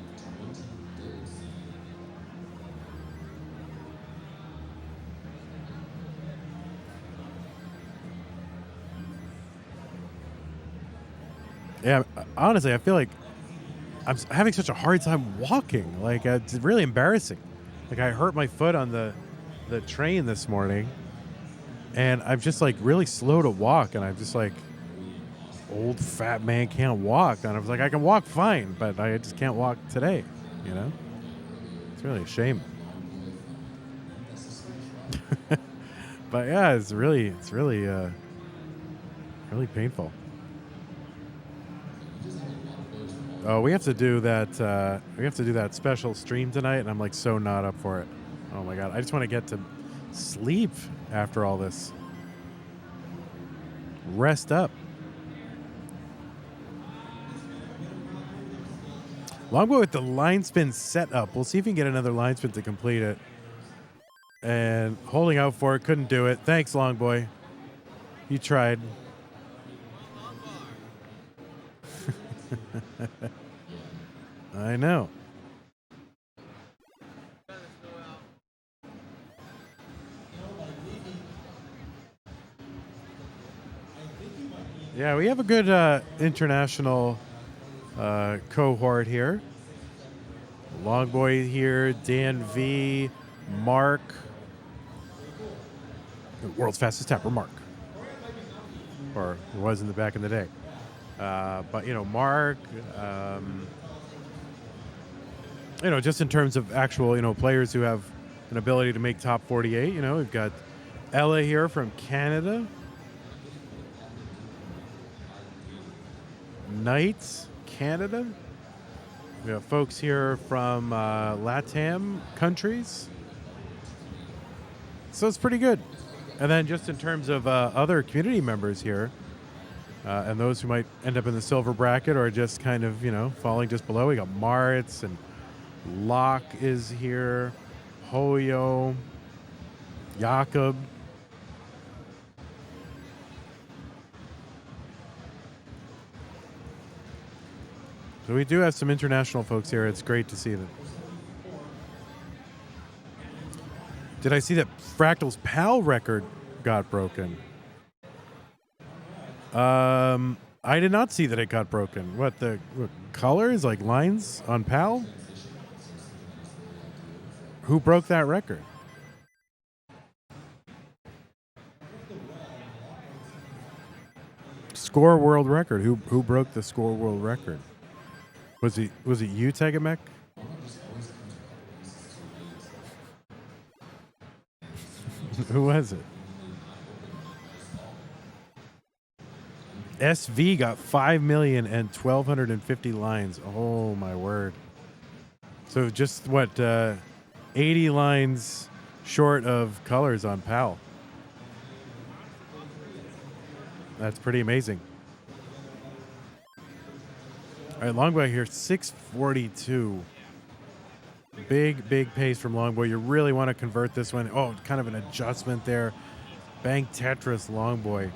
Yeah, honestly, I feel like I'm having such a hard time walking. Like, it's really embarrassing. Like, I hurt my foot on the train this morning, and I'm just, like, really slow to walk, and I'm just, like, old fat man can't walk. And I was like, I can walk fine, but I just can't walk today, It's really a shame. But, yeah, it's really painful. Oh, we have to do that. We have to do that special stream tonight, and I'm like so not up for it. Oh my god, I just want to get to sleep after all this. Rest up. Longboy with the line spin set up. We'll see if we can get another line spin to complete it. And holding out for it, couldn't do it. Thanks, Longboy. You tried. I know. Yeah, we have a good international cohort here. Longboy here, Dan V, Mark, the world's fastest tapper, Mark, or was in the back in the day. But Mark, just in terms of actual, players who have an ability to make top 48, we've got Ella here from Canada. Knights, Canada. We have folks here from LATAM countries. So it's pretty good. And then just in terms of other community members here, and those who might end up in the silver bracket or just kind of, falling just below. We got Maritz and Locke is here. Hoyo. Jakob. So we do have some international folks here. It's great to see them. Did I see that Fractal's PAL record got broken? I did not see that it got broken. What, the colors, like lines on PAL? Who broke that record? Score world record. Who broke the score world record? Was it you, Tegamek? Who was it? SV got 5,1,250 lines. Oh my word! So just what, 80 lines short of colors on PAL. That's pretty amazing. All right, Longboy here, 642. Big pace from Longboy. You really want to convert this one. Oh, kind of an adjustment there. Bank Tetris, Longboy.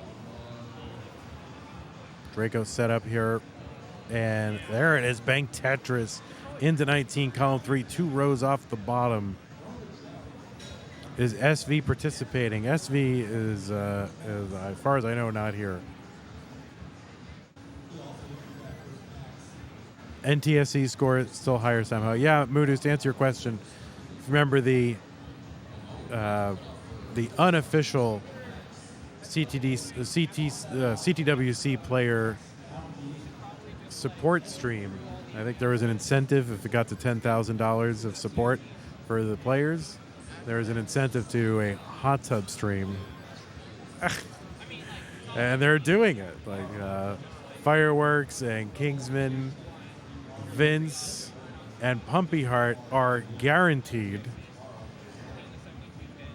Draco set up here. And there it is, Bank Tetris into 19, column 3, 2 rows off the bottom. Is SV participating? SV is as far as I know, not here. NTSC score is still higher somehow. Yeah, Moodus, to answer your question, remember the unofficial CTWC player support stream. I think there was an incentive if it got to $10,000 of support for the players. There was an incentive to a hot tub stream. And they're doing it. Like Fireworks and Kingsman, Vince, and Pumpy Heart are guaranteed.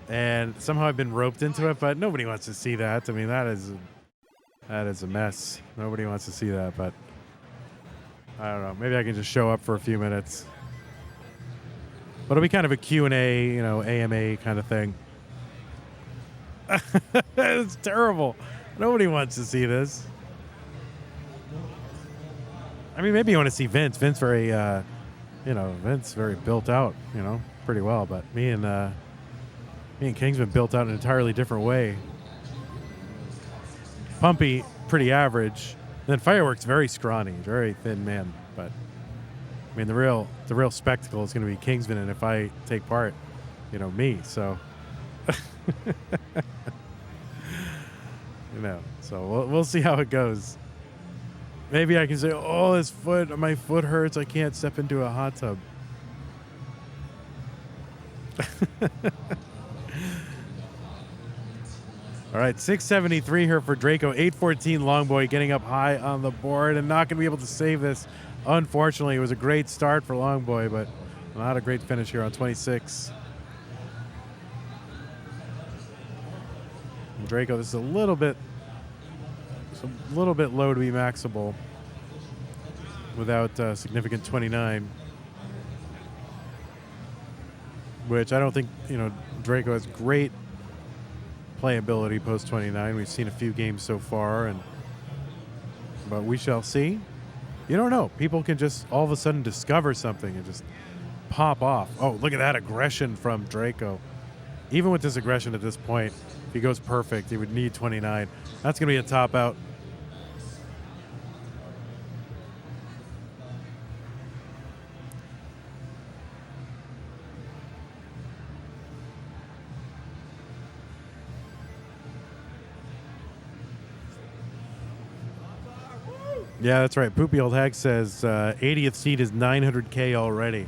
And somehow I've been roped into it, but nobody wants to see that. I mean, that is a mess. Nobody wants to see that, but I don't know. Maybe I can just show up for a few minutes. But it'll be kind of a Q&A, AMA kind of thing. It's terrible. Nobody wants to see this. I mean, maybe you want to see Vince. Vince very, Vince very built out, pretty well. But me and Kingsman built out an entirely different way. Pumpy, pretty average. And then Fireworks, very scrawny, very thin man. But I mean, the real spectacle is going to be Kingsman, and if I take part, me. So, so we'll see how it goes. Maybe I can say, "Oh, my foot hurts. I can't step into a hot tub." All right, 673 here for Draco. 814 Longboy getting up high on the board and not going to be able to save this. Unfortunately, it was a great start for Longboy, but not a great finish here on 26. And Draco, this is a little bit low to be maxable without significant 29, which I don't think, Draco has great playability post 29. We've seen a few games so far, but we shall see. You don't know. People can just all of a sudden discover something and just pop off. Oh, look at that aggression from Draco. Even with this aggression at this point, if he goes perfect, he would need 29. That's going to be a top out. Yeah, that's right. Poopy Old Hag says 80th seed is 900K already.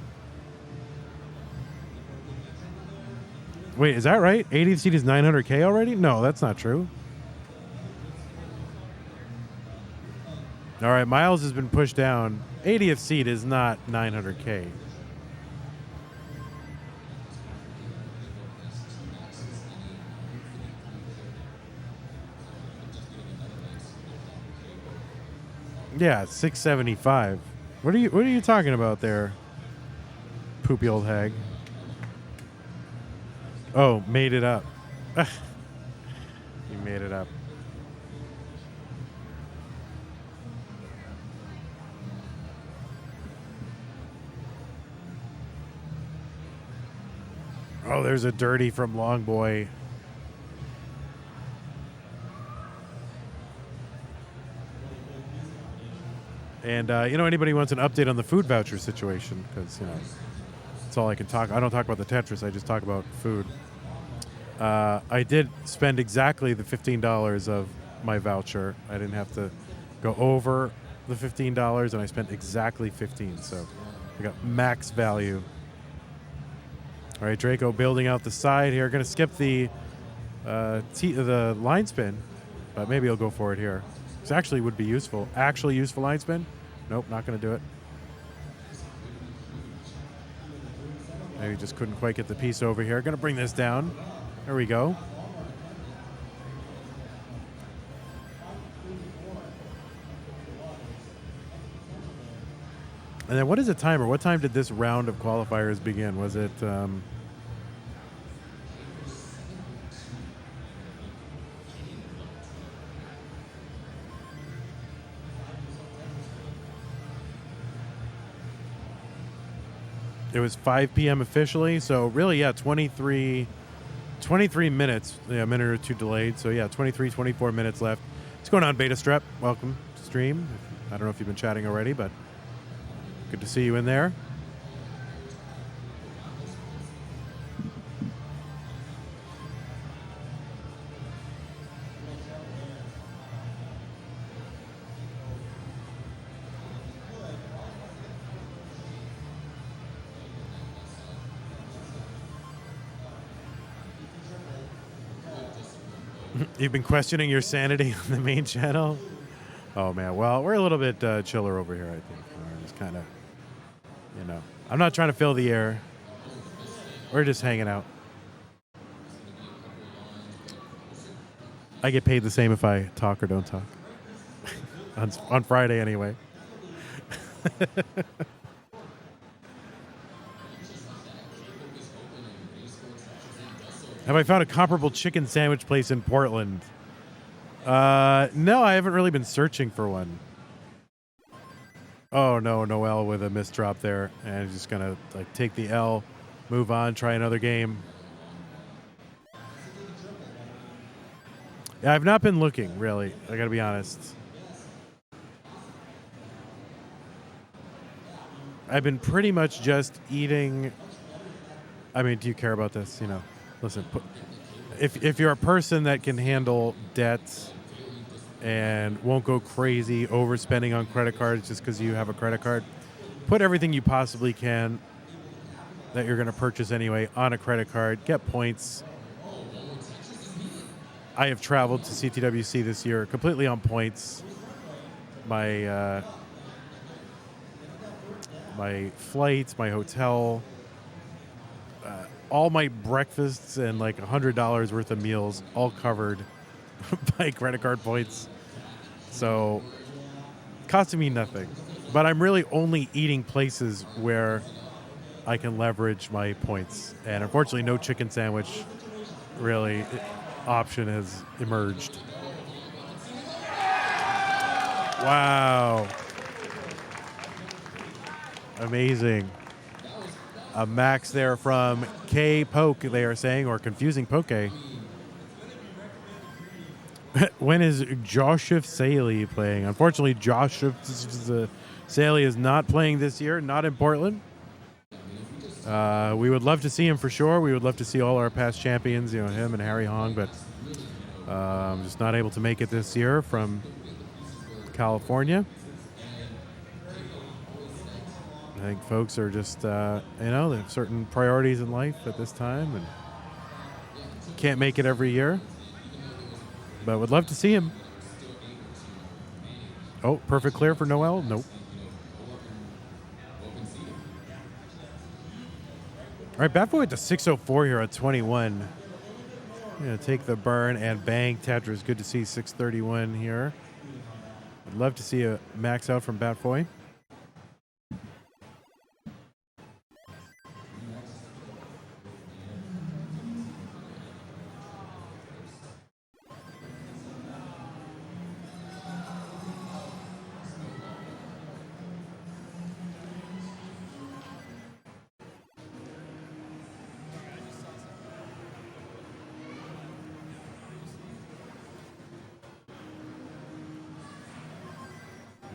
Wait, is that right? 80th seed is 900K already? No, that's not true. All right, Miles has been pushed down. 80th seed is not 900K. Yeah, 675. What are you talking about there, Poopy Old Hag? Oh, made it up. You made it up. Oh, there's a dirty from Long Boy. And, you know, anybody wants an update on the food voucher situation? Because, you know, that's all I can talk. I don't talk about the Tetris. I just talk about food. I did spend exactly the $15 of my voucher. I didn't have to go over the $15, and I spent exactly $15. So I got max value. All right, Draco building out the side here. Going to skip the line spin, but maybe he'll go for it here. This actually would be useful. Actually useful line spin? Nope, not going to do it. Maybe just couldn't quite get the piece over here. Going to bring this down. There we go. And then what is the timer? What time did this round of qualifiers begin? Was it... It was 5 p.m. officially, so really, yeah, 23 minutes, yeah, a minute or two delayed. So, yeah, 24 minutes left. What's going on, Beta Strep? Welcome to stream. I don't know if you've been chatting already, but good to see you in there. You've been questioning your sanity on the main channel? Oh, man. Well, we're a little bit chiller over here, I think. We're just kind of, you know. I'm not trying to fill the air. We're just hanging out. I get paid the same if I talk or don't talk. on Friday, anyway. Have I found a comparable chicken sandwich place in Portland? No, I haven't really been searching for one. Oh, no, Noel with a missed drop there. And just going to like take the L, move on, try another game. Yeah, I've not been looking, really. I got to be honest. I've been pretty much just eating. I mean, do you care about this? You know. Listen, if you're a person that can handle debts and won't go crazy overspending on credit cards just because you have a credit card, put everything you possibly can that you're going to purchase anyway on a credit card. Get points. I have traveled to CTWC this year completely on points. My flights, my hotel, all my breakfasts and like $100 worth of meals all covered by credit card points. So costing me nothing. But I'm really only eating places where I can leverage my points. And unfortunately, no chicken sandwich really option has emerged. Wow. Amazing. A max there from K-Poke, they are saying, or confusing Poke. When is Joseph Saley playing? Unfortunately, Joseph Saley is not playing this year, not in Portland. We would love to see him for sure. We would love to see all our past champions, you know, him and Harry Hong, but I'm just not able to make it this year from California. I think folks are just, you know, they have certain priorities in life at this time and can't make it every year. But would love to see him. Oh, perfect clear for Noel? Nope. All right, Bat Boy at the 604 here at 21. Going to take the burn and bang Tetris. Good to see 631 here. I'd love to see a max out from Bat Boy.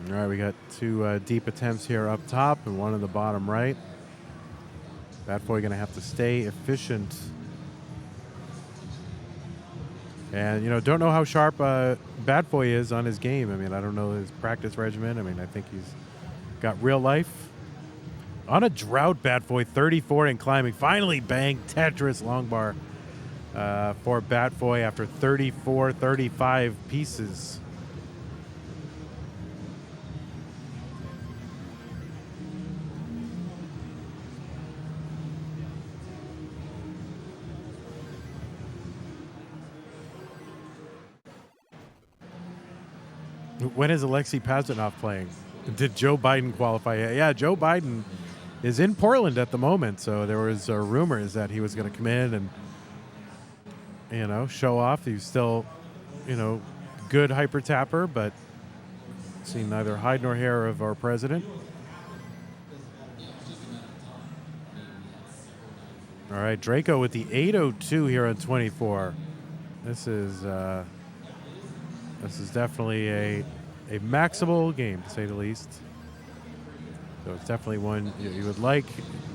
All right, we got two deep attempts here up top and one in the bottom right. Bad Boy going to have to stay efficient. And, you know, don't know how sharp Bad Boy is on his game. I mean, I don't know his practice regimen. I mean, I think he's got real life. On a drought, Bad Boy, 34 and climbing. Finally banged Tetris long bar for Bad Boy after 34, 35 pieces. When is Alexei Pazdanov playing? Did Joe Biden qualify? Yeah, Joe Biden is in Portland at the moment, so there was rumors that he was going to come in and, you know, show off. He's still, you know, good hyper tapper, but seen neither hide nor hair of our president. All right, Draco with the 802 here on 24. This is definitely a maxable game, to say the least. So it's definitely one you would like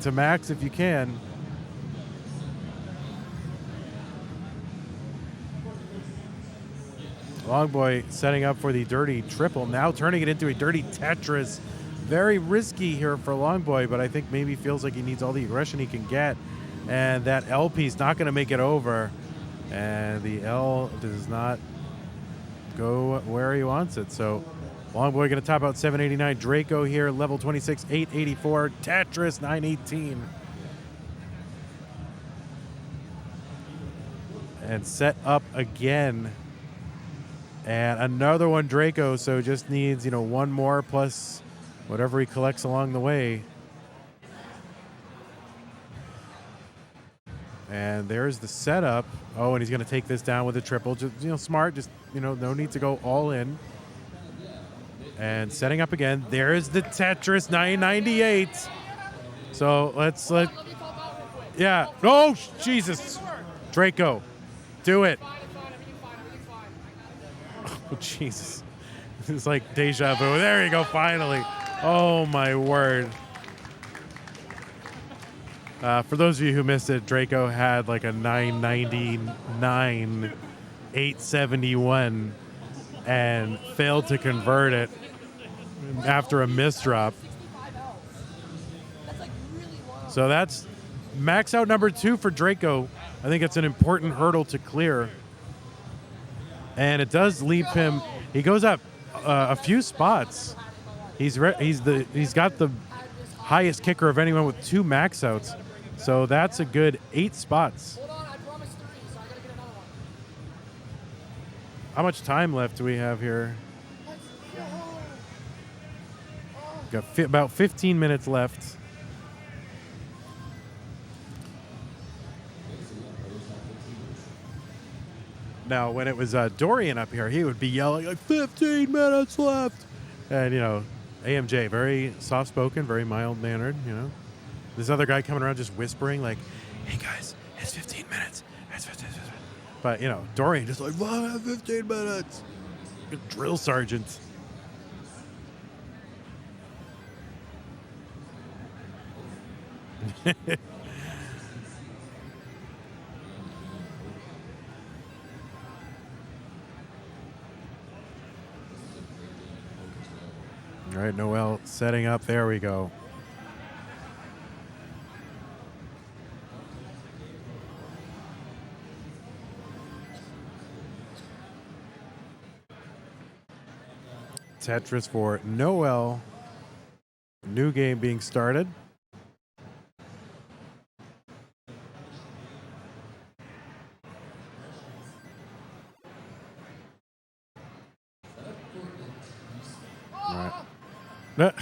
to max if you can. Longboy setting up for the dirty triple, now turning it into a dirty Tetris. Very risky here for Longboy, but I think maybe feels like he needs all the aggression he can get. And that L piece not going to make it over. And the L does not go where he wants it. So Longboy going to top out 789. Draco here, level 26, 884. Tetris, 918. And set up again. And another one, Draco. So just needs, you know, one more plus whatever he collects along the way. And there's the setup. Oh, and he's going to take this down with a triple. Just, you know, smart. Just, you know, no need to go all in. And setting up again. There's the Tetris 998. So let. Yeah. Oh, Jesus. Draco. Do it. Oh, Jesus. It's like deja vu. There you go, finally. Oh, my word. For those of you who missed it, Draco had like a 999, 871, and failed to convert it after a misdrop. So that's max out number 2 for Draco. I think it's an important hurdle to clear. And it does leave him, he goes up a few spots. He's got the highest kicker of anyone with 2 max outs. So that's a good 8 spots. How much time left do we have here? Got about 15 minutes left. Now, when it was Dorian up here, he would be yelling like 15 minutes left. And, you know, AMJ, very soft-spoken, very mild-mannered, you know. This other guy coming around just whispering like, hey, guys, it's 15 minutes. It's 15 minutes. But, you know, Dorian just like, well, I have 15 minutes. Drill sergeant. All right, Noel setting up. There we go. Tetris for Noel. New game being started. All right. No.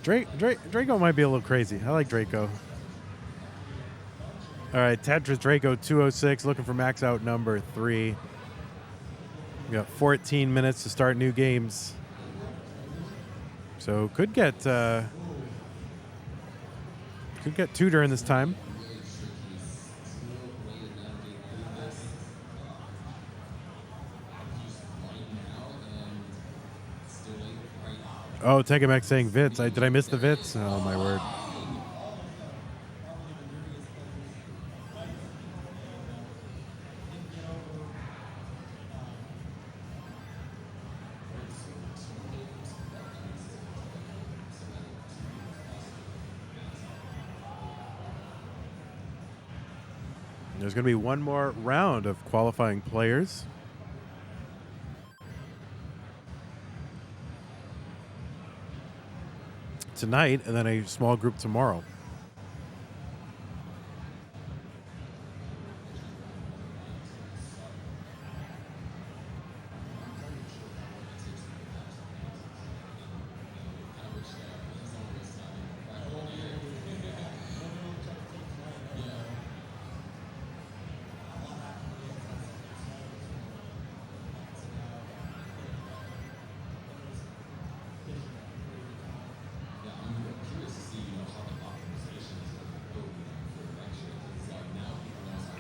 Draco might be a little crazy. I like Draco. All right, Tetris Draco 206 looking for max out number 3. We got 14 minutes to start new games. So could get 2 during this time. Oh, Tegamex saying Vits. Did I miss the Vits? Oh, my word. There's going to be one more round of qualifying players. Tonight, and then a small group tomorrow.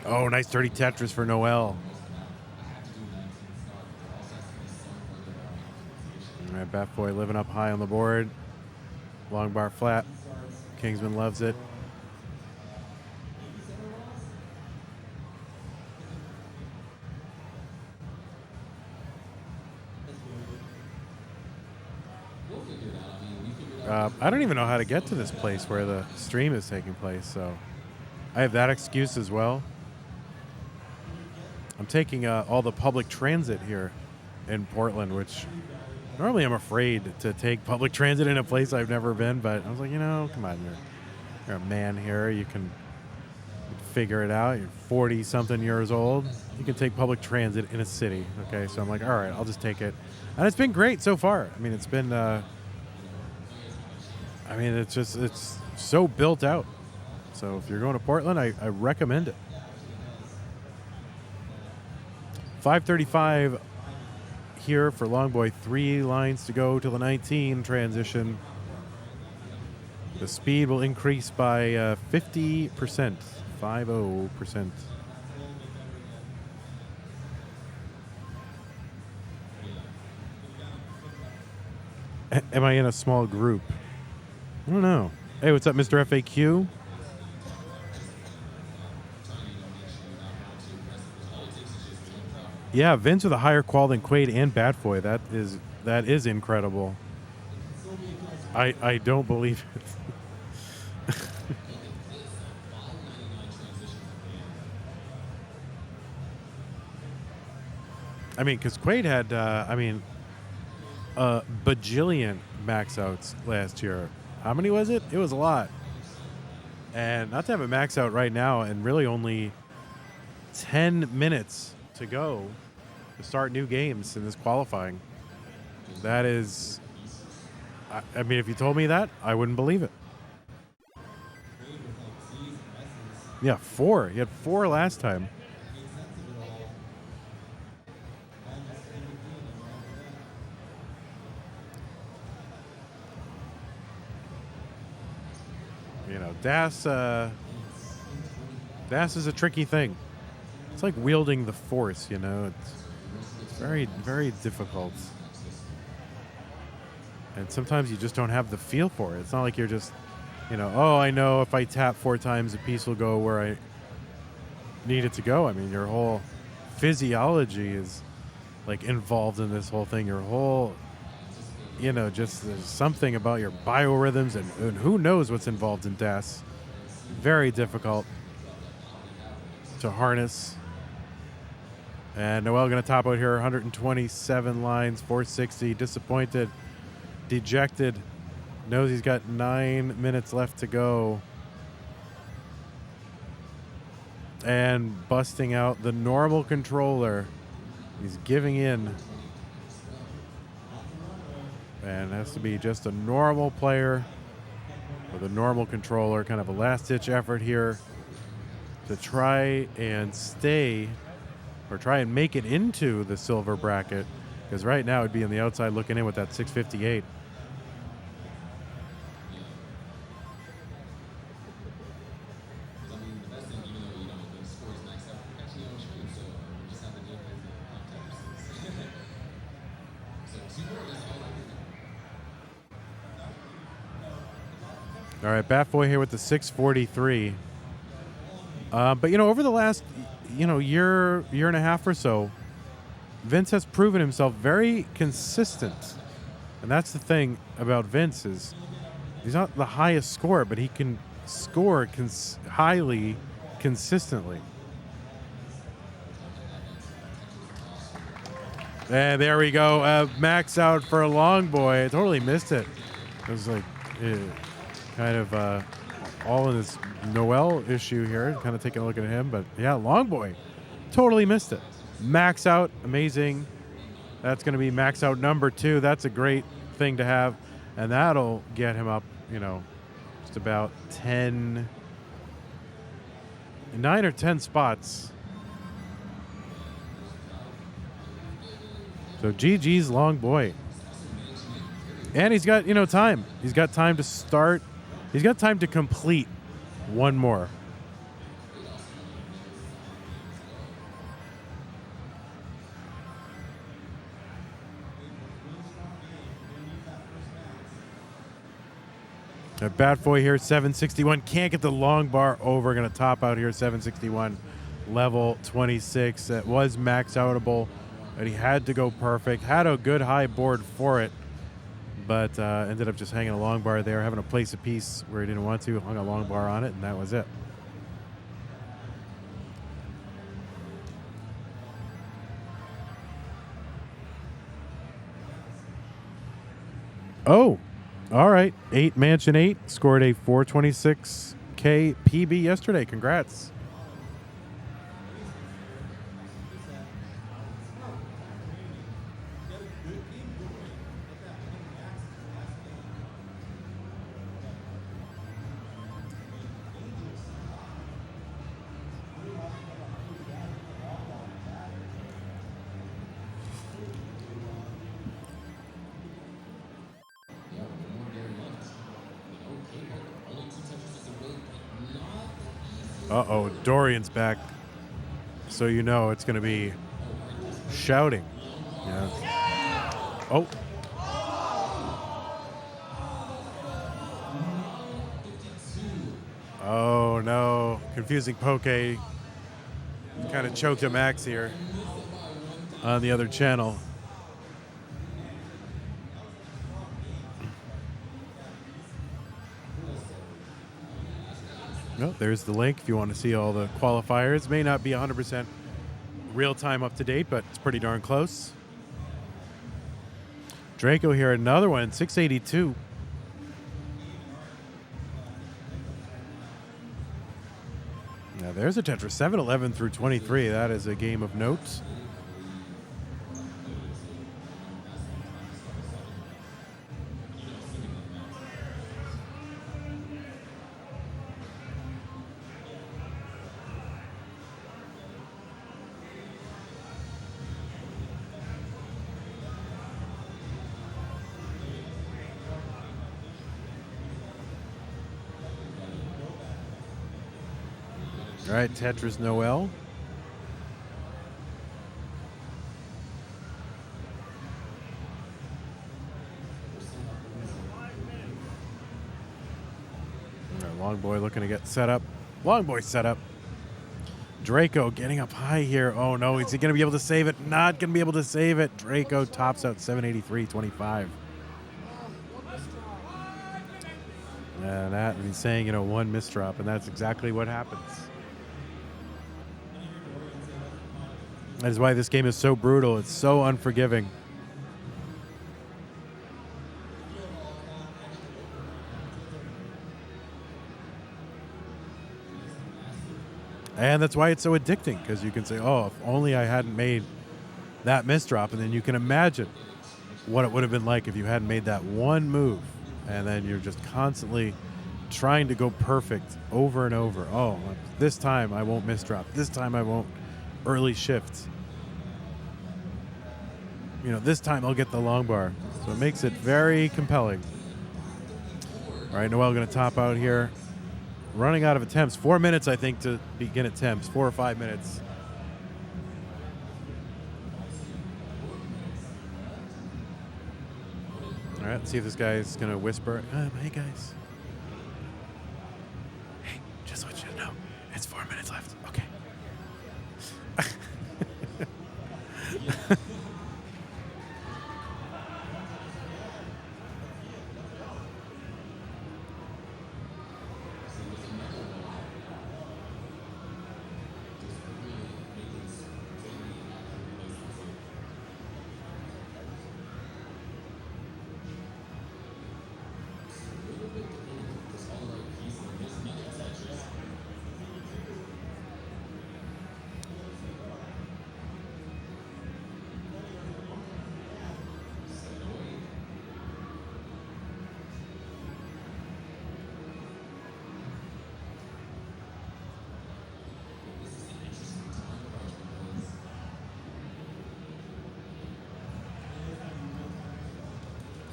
Oh, nice dirty Tetris for Noel. All right, Bat Boy living up high on the board. Long bar flat. Kingsman loves it. I don't even know how to get to this place where the stream is taking place, so I have that excuse as well. I'm taking all the public transit here in Portland, which normally I'm afraid to take public transit in a place I've never been, but I was like, you know, come on, you're a man here. You can figure it out. You're 40-something years old. You can take public transit in a city, okay? So I'm like, all right, I'll just take it. And it's been great so far. I mean, it's been, it's so built out. So if you're going to Portland, I recommend it. 5:35 here for Longboy. 3 lines to go to the 19 transition. The speed will increase by 50%, 50%. Am I in a small group? I don't know. Hey, what's up, Mr. FAQ? Yeah, Vince with a higher qual than Quaid and Batboy. That is incredible. I don't believe it. I mean, because Quaid had, a bajillion max outs last year. How many was it? It was a lot. And not to have a max out right now and really only 10 minutes to go to start new games in this qualifying. That is, I mean, if you told me that, I wouldn't believe it. Yeah, 4. He had 4 last time. You know, DAS is a tricky thing. It's like wielding the Force, you know. It's very, very difficult. And sometimes you just don't have the feel for it. It's not like you're just, you know, oh, I know if I tap 4 times, the piece will go where I need it to go. I mean, your whole physiology is, like, involved in this whole thing. Your whole, you know, just there's something about your biorhythms and who knows what's involved in DAS. Very difficult to harness. And Noel going to top out here, 127 lines, 460, disappointed, dejected, knows he's got 9 minutes left to go. And busting out the normal controller. He's giving in. And it has to be just a normal player with a normal controller, kind of a last-ditch effort here to try and stay or try and make it into the silver bracket, because right now it'd be on the outside looking in with that 658. All right, Batboy here with the 643. But, you know, over the last, you know, year and a half or so, Vince has proven himself very consistent. And that's the thing about Vince is he's not the highest scorer, but he can score highly consistently. And there we go. Max out for a long boy. I totally missed it. It was like kind of all in this Noel issue here. Kind of taking a look at him. But yeah, long boy. Totally missed it. Max out. Amazing. That's going to be max out number 2. That's a great thing to have. And that'll get him up, you know, just about 9 or 10 spots. So GG's long boy. And he's got, you know, time. He's got time to start. He's got time to complete one more. Bat boy here, 761. Can't get the long bar over. Going to top out here, 761. Level 26. That was max outable. And he had to go perfect. Had a good high board for it. But ended up just hanging a long bar there. Having to place a piece where he didn't want to. Hung a long bar on it, and that was it. Oh. All right, 8 Mansion 8 scored a 426K PB yesterday. Congrats. Uh-oh, Dorian's back. So you know it's going to be shouting. Yeah. Oh. Oh, no. Confusing poke. Kind of choked a Max here on the other channel. Oh, there's the link if you want to see all the qualifiers. May not be 100% real-time up to date, but it's pretty darn close. Draco here, another one, 682. Now there's a Tetris, 711 through 23. That is a game of note. All right, Tetris Noel. Long boy looking to get set up. Long boy set up. Draco getting up high here. Oh no, is he going to be able to save it? Not going to be able to save it. Draco tops out 783.25. And that he's saying, you know, one misdrop, and that's exactly what happens. That is why this game is so brutal. It's so unforgiving. And that's why it's so addicting, because you can say, oh, if only I hadn't made that misdrop, and then you can imagine what it would have been like if you hadn't made that one move, and then you're just constantly trying to go perfect over and over. Oh, this time I won't misdrop. This time I won't early shift. You know, this time I'll get the long bar. So it makes it very compelling. All right, Noel going to top out here. Running out of attempts. 4 minutes, I think, to begin attempts. 4 or 5 minutes. All right, let's see if this guy's going to whisper. Hey, guys.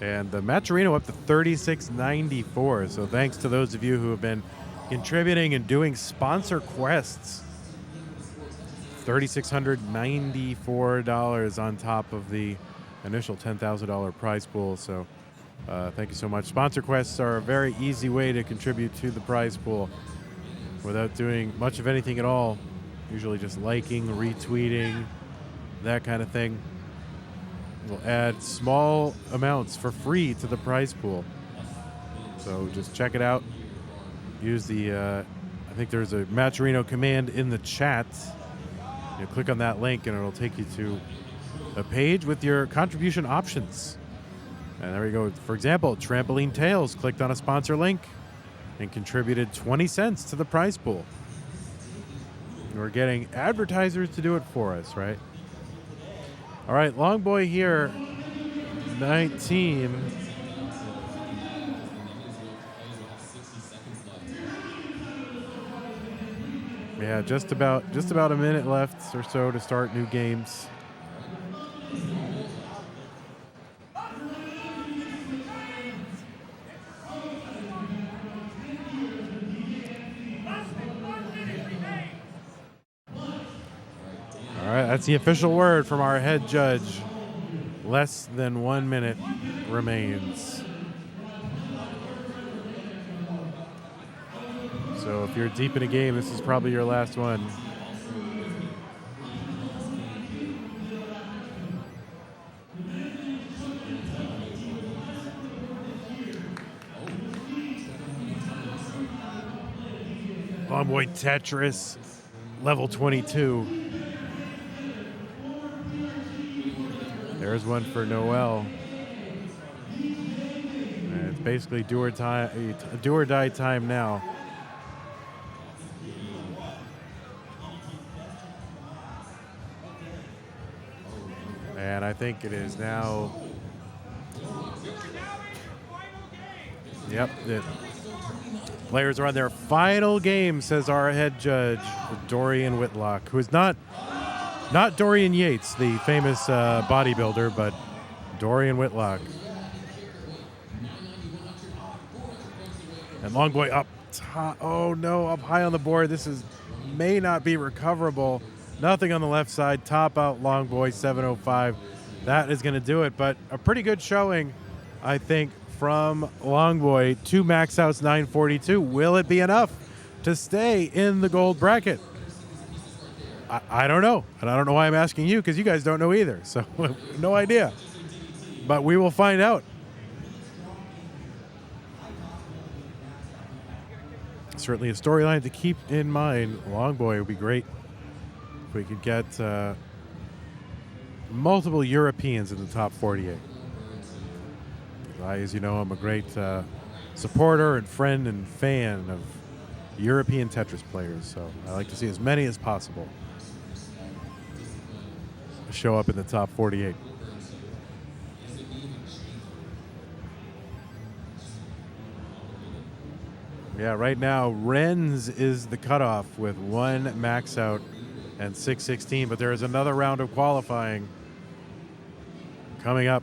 And the Matcherino up to 36.94. So thanks to those of you who have been contributing and doing sponsor quests. $3,694 on top of the initial $10,000 prize pool. So thank you so much. Sponsor quests are a very easy way to contribute to the prize pool without doing much of anything at all. Usually just liking, retweeting, that kind of thing. We'll add small amounts for free to the prize pool. So just check it out. Use the, I think there's a Matcherino command in the chat. You click on that link and it'll take you to a page with your contribution options. And there you go. For example, Trampoline Tales clicked on a sponsor link and contributed 20 cents to the prize pool. We're getting advertisers to do it for us, right? All right, Long Boy here, 19. Yeah, just about a minute left or so to start new games. All right, that's the official word from our head judge. Less than 1 minute remains. So if you're deep in a game, this is probably your last one. Long Boy Tetris, level 22. There's one for Noel. And it's basically do or die time now. And I think it is now. Yep. The players are on their final game, says our head judge, Dorian Whitlock, who is not Dorian Yates, the famous bodybuilder, but Dorian Whitlock. And Long Boy up top. Oh no, up high on the board. This may not be recoverable. Nothing on the left side. Top out Long Boy, 705. That is going to do it. But a pretty good showing, I think, from Long Boy. 2 max outs, 942. Will it be enough to stay in the gold bracket? I don't know. And I don't know why I'm asking you, because you guys don't know either. So no idea. But we will find out. Certainly a storyline to keep in mind. Long Boy would be great if we could get multiple Europeans in the top 48. As you know, I'm a great supporter and friend and fan of European Tetris players, so I like to see as many as possible show up in the top 48. Yeah, right now, Rennes is the cutoff with 1 max out and 616, but there is another round of qualifying coming up.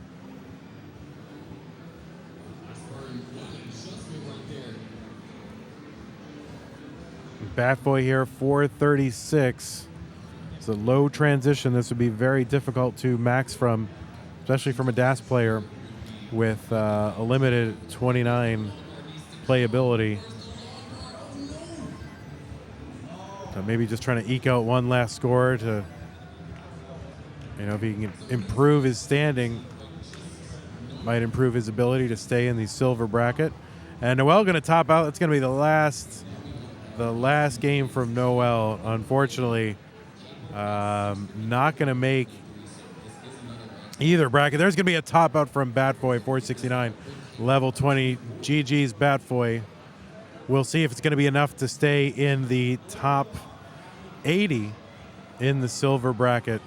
Bat Boy here, 436. It's a low transition. This would be very difficult to max from, especially from a DAS player with a limited 29 playability. So maybe just trying to eke out one last score to, if he can improve his standing, might improve his ability to stay in the silver bracket. And Noel going to top out. That's going to be the last game from Noel. Unfortunately, not going to make either bracket. There's going to be a top out from Batboy, 469, level 20. GG's Batboy. We'll see if it's going to be enough to stay in the top 80 in the silver bracket.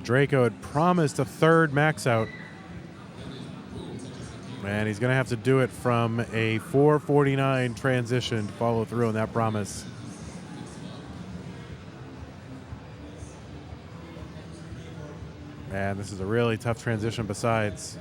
Draco had promised a third max out. And he's going to have to do it from a 449 transition to follow through on that promise. And this is a really tough transition besides.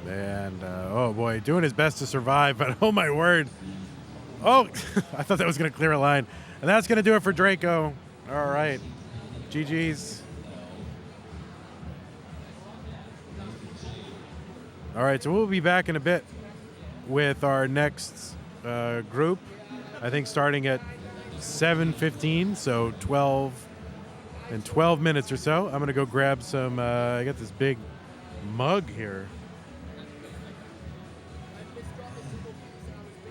And, oh boy, doing his best to survive, but oh my word. Oh, I thought that was going to clear a line. And that's going to do it for Draco. All right. GG's. All right, so we'll be back in a bit with our next group. I think starting at 7:15, so 12 minutes or so. I'm going to go grab some, I got this big mug here.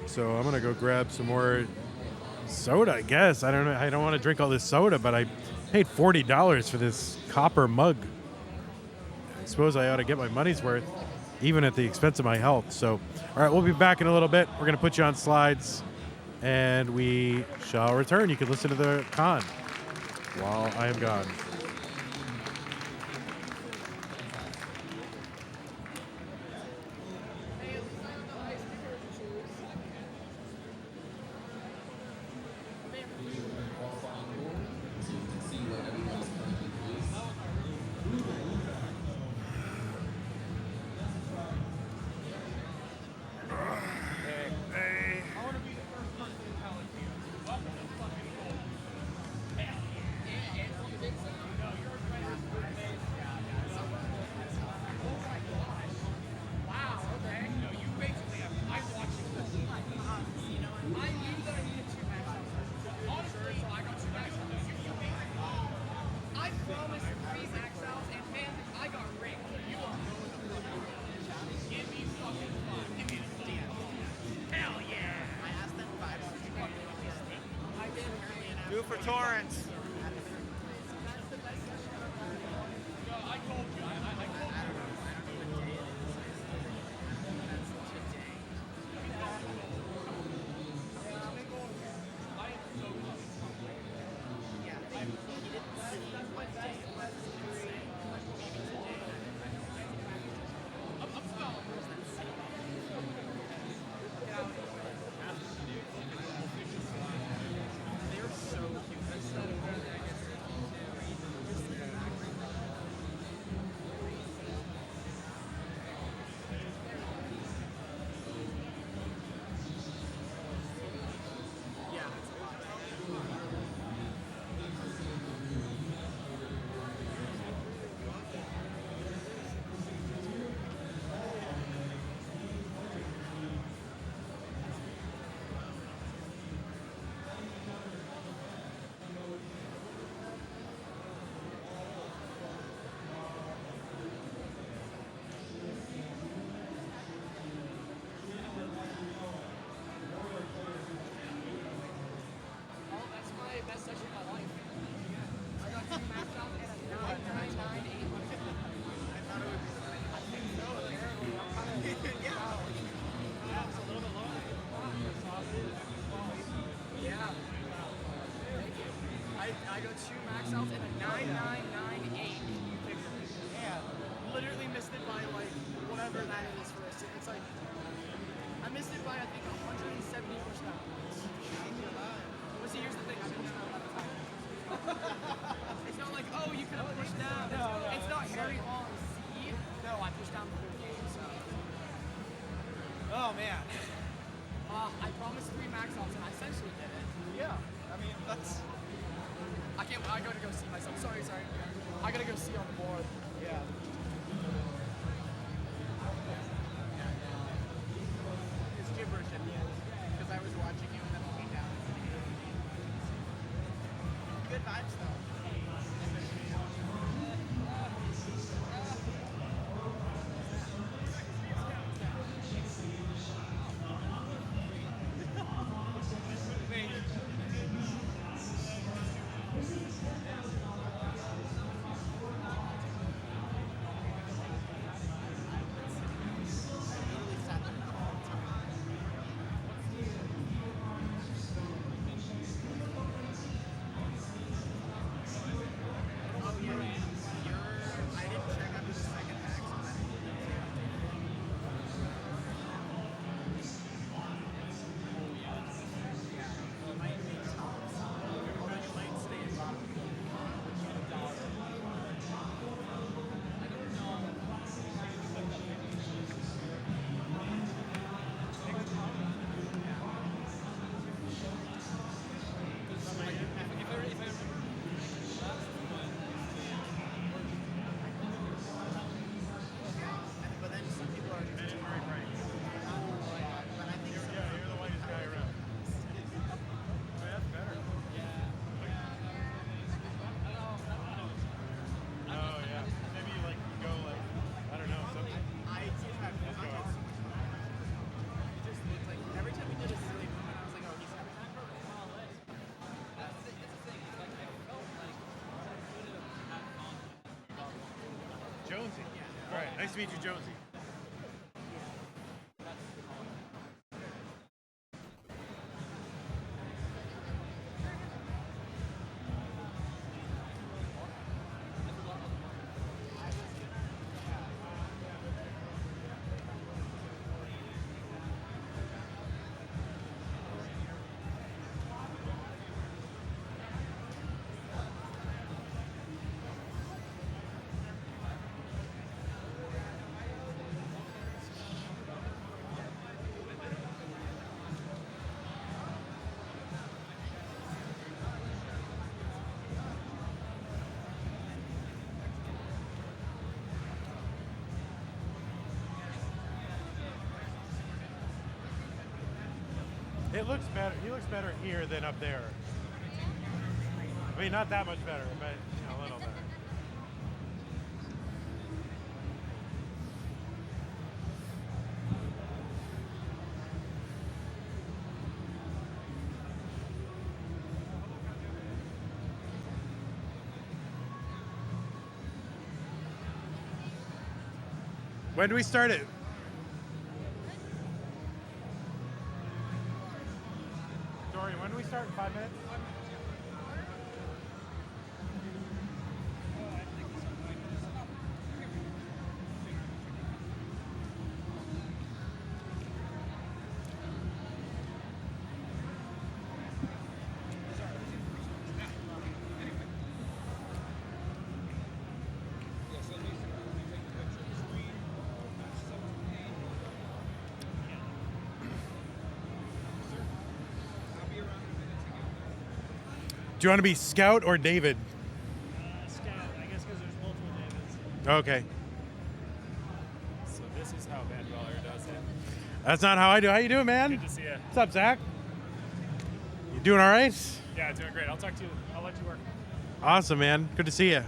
So I'm going to go grab some more soda, I guess. I don't know. I don't want to drink all this soda, but I paid $40 for this copper mug. I suppose I ought to get my money's worth, even at the expense of my health. So, all right, we'll be back in a little bit. We're going to put you on slides, and we shall return. You can listen to the con while I am gone. Do for Torrance. I got 2 maxouts and a 9998. Yeah, literally missed it by like whatever that is for us. It's like I missed it by I think 170%. But see, here's the thing. I pushed down a lot of time. It's not like you could have pushed down. It's not Harry on C. No, I pushed down the whole game. So. Oh man. I promised 3 maxouts and I essentially did it. Yeah. I mean that's. I can't. I gotta go see myself. Sorry. I gotta go see on the board. Yeah. It's gibberish at the end because I was watching you and then looking down. Good vibes though. All right, nice to meet you, Jonesy. It looks better. He looks better here than up there. I mean, not that much better, but you know, a little better. When do we start it? Dorian, when do we start? In 5 minutes? Do you want to be Scout or David? Scout, I guess, because there's multiple Davids. Okay. So this is how Van Dweller does it. That's not how I do. How you doing, man? Good to see you. What's up, Zach? You doing all right? Yeah, doing great. I'll talk to you. I'll let you work. Awesome, man. Good to see you.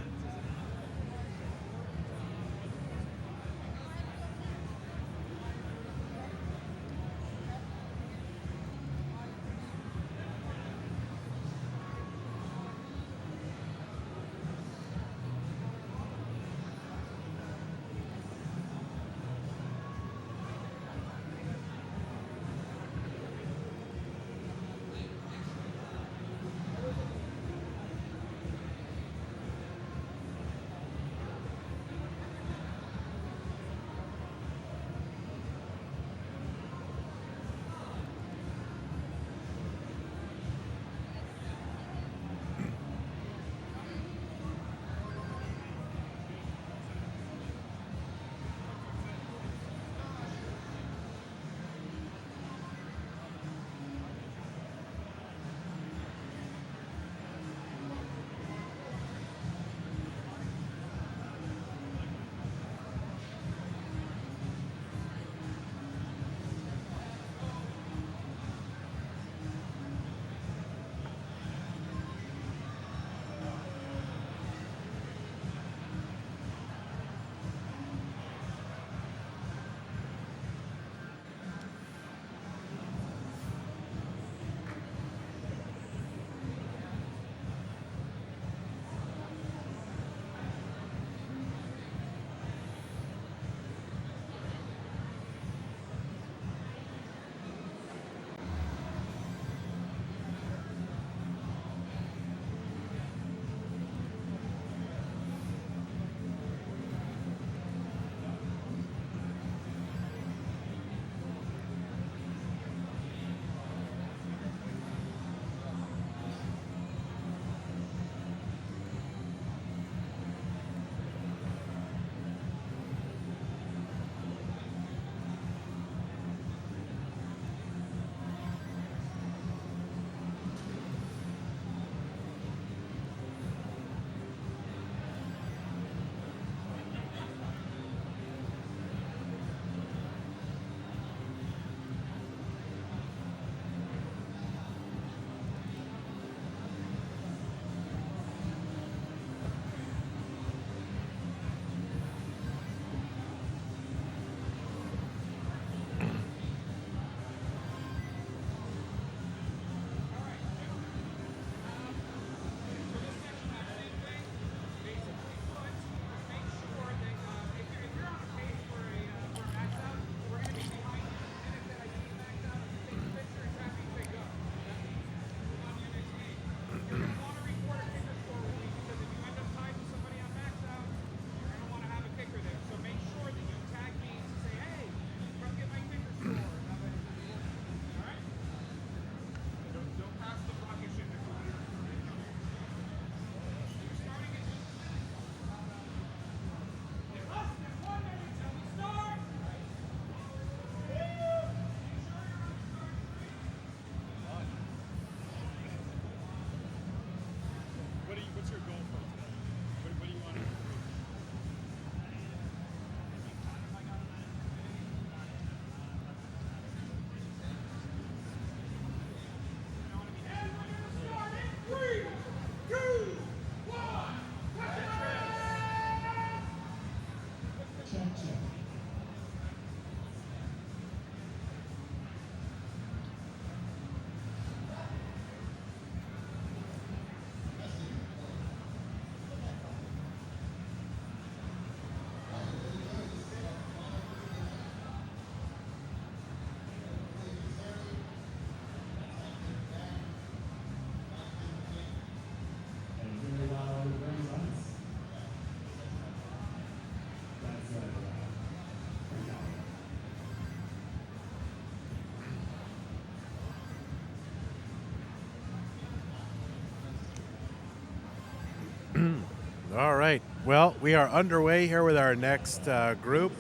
All right. Well, we are underway here with our next group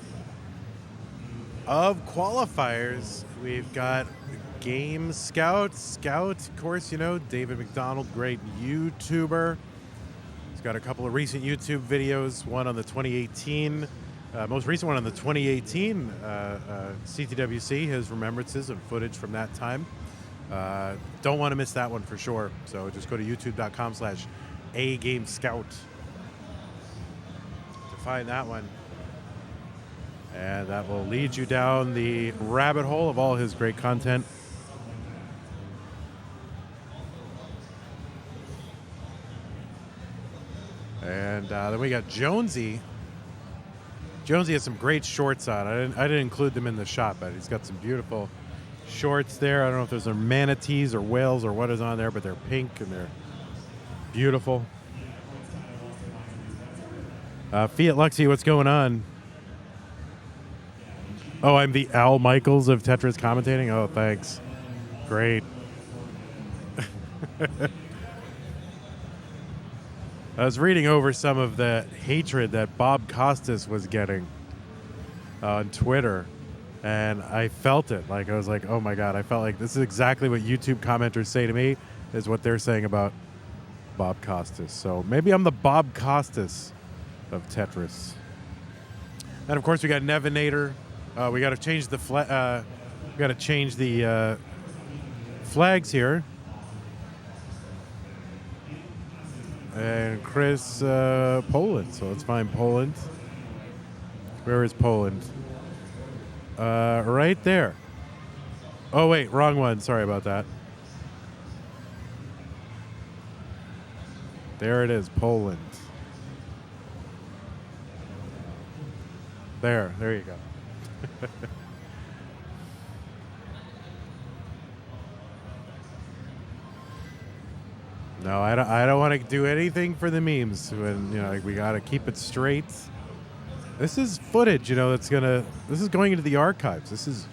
of qualifiers. We've got Game Scout. Scout, of course, you know, David McDonald, great YouTuber. He's got a couple of recent YouTube videos, one on the 2018, most recent one on the 2018 CTWC, his remembrances and footage from that time. Don't want to miss that one for sure. So just go to youtube.com/agamescout to find that one. And that will lead you down the rabbit hole of all his great content. And then we got Jonesy. Jonesy has some great shorts on. I didn't include them in the shot, but he's got some beautiful shorts there. I don't know if those are manatees or whales or what is on there, but they're pink and they're beautiful. Fiat Luxy, what's going on? Oh, I'm the Al Michaels of Tetris commentating? Oh, thanks. Great. I was reading over some of the hatred that Bob Costas was getting on Twitter, and I felt it. Like, I was like, oh my God, I felt like this is exactly what YouTube commenters say to me, is what they're saying about Bob Costas. So maybe I'm the Bob Costas of Tetris. And of course, we got Nevinator. We got to change the flags here. And Chris, Poland. So let's find Poland. Where is Poland? Right there. Oh wait, wrong one. Sorry about that. There it is, Poland. There you go. No, I don't want to do anything for the memes. When, you know, like, we got to keep it straight. This is footage, you know, this is going into the archives. This is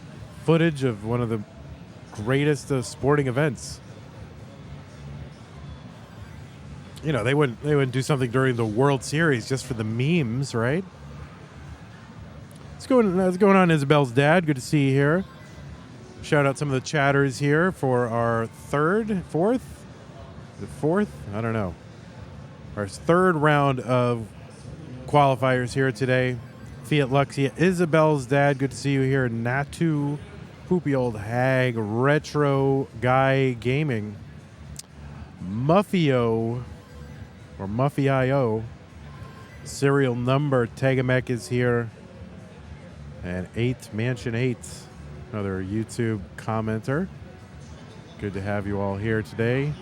footage of one of the greatest sporting events. You know, they wouldn't do something during the World Series just for the memes, right? What's going on, Isabel's dad? Good to see you here. Shout out some of the chatters here for our fourth? I don't know. Our third round of qualifiers here today. Fiat Luxia, Isabel's dad. Good to see you here. Natu, Poopy Old Hag, Retro Guy Gaming, Muffio, or Muffy.io, Serial Number, Tegamek is here. And Mansion 8, another YouTube commenter. Good to have you all here today.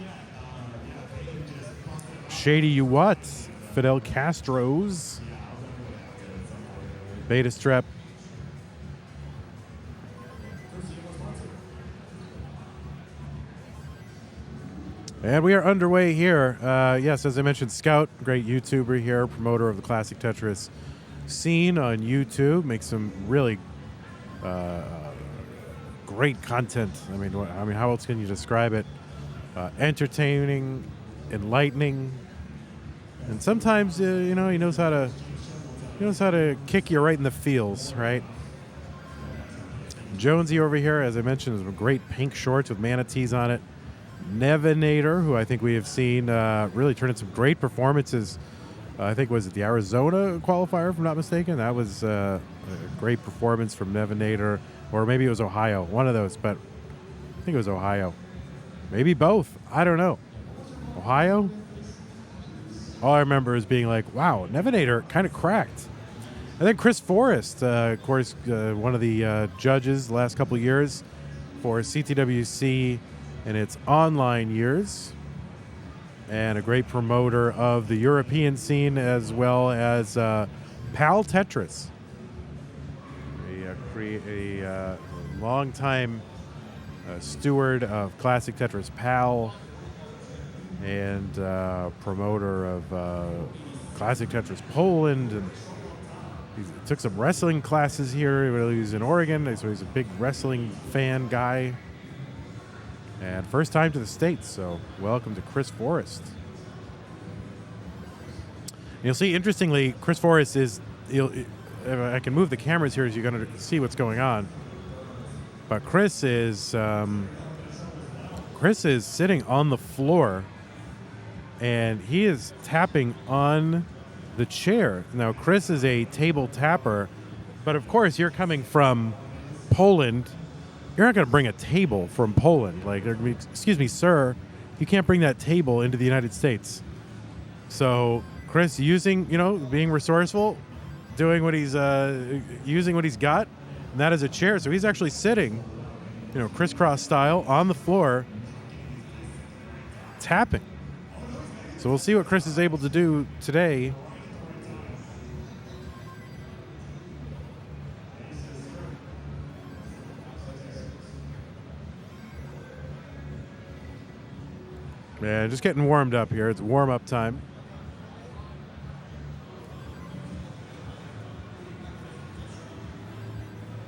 Shady You What? Fidel Castro's. Beta Strep. And we are underway here. Yes, as I mentioned, Scout, great YouTuber here, promoter of the Classic Tetris scene on YouTube. Makes some really great content. I mean, how else can you describe it? Entertaining, enlightening, and sometimes you know, he knows how to kick you right in the feels, right? Jonesy over here, as I mentioned, is great pink shorts with manatees on it. Nevinator, who I think we have seen really turn in some great performances. I think was it the Arizona qualifier, if I'm not mistaken. That was a great performance from Nevinator, or maybe it was Ohio, one of those. But I think it was Ohio, maybe both. I don't know. Ohio. All I remember is being like, wow, Nevinator kind of cracked. And then Chris Forrest, of course, one of the judges the last couple of years for CTWC in its online years, and a great promoter of the European scene as well as Pal Tetris, a long-time steward of Classic Tetris Pal and promoter of Classic Tetris Poland, and he took some wrestling classes here while he was in Oregon, so he's a big wrestling fan guy. And first time to the States, so welcome to Chris Forrest. You'll see, interestingly, Chris Forrest is, I can move the cameras here as you're going to see what's going on. But Chris is sitting on the floor, and he is tapping on the chair. Now, Chris is a table tapper, but of course, you're coming from Poland. You're not going to bring a table from Poland. Like, excuse me, sir, you can't bring that table into the United States. So Chris being resourceful, doing what he's, using what he's got, and that is a chair. So he's actually sitting, crisscross style on the floor, tapping. So we'll see what Chris is able to do today. Yeah, just getting warmed up here. It's warm-up time.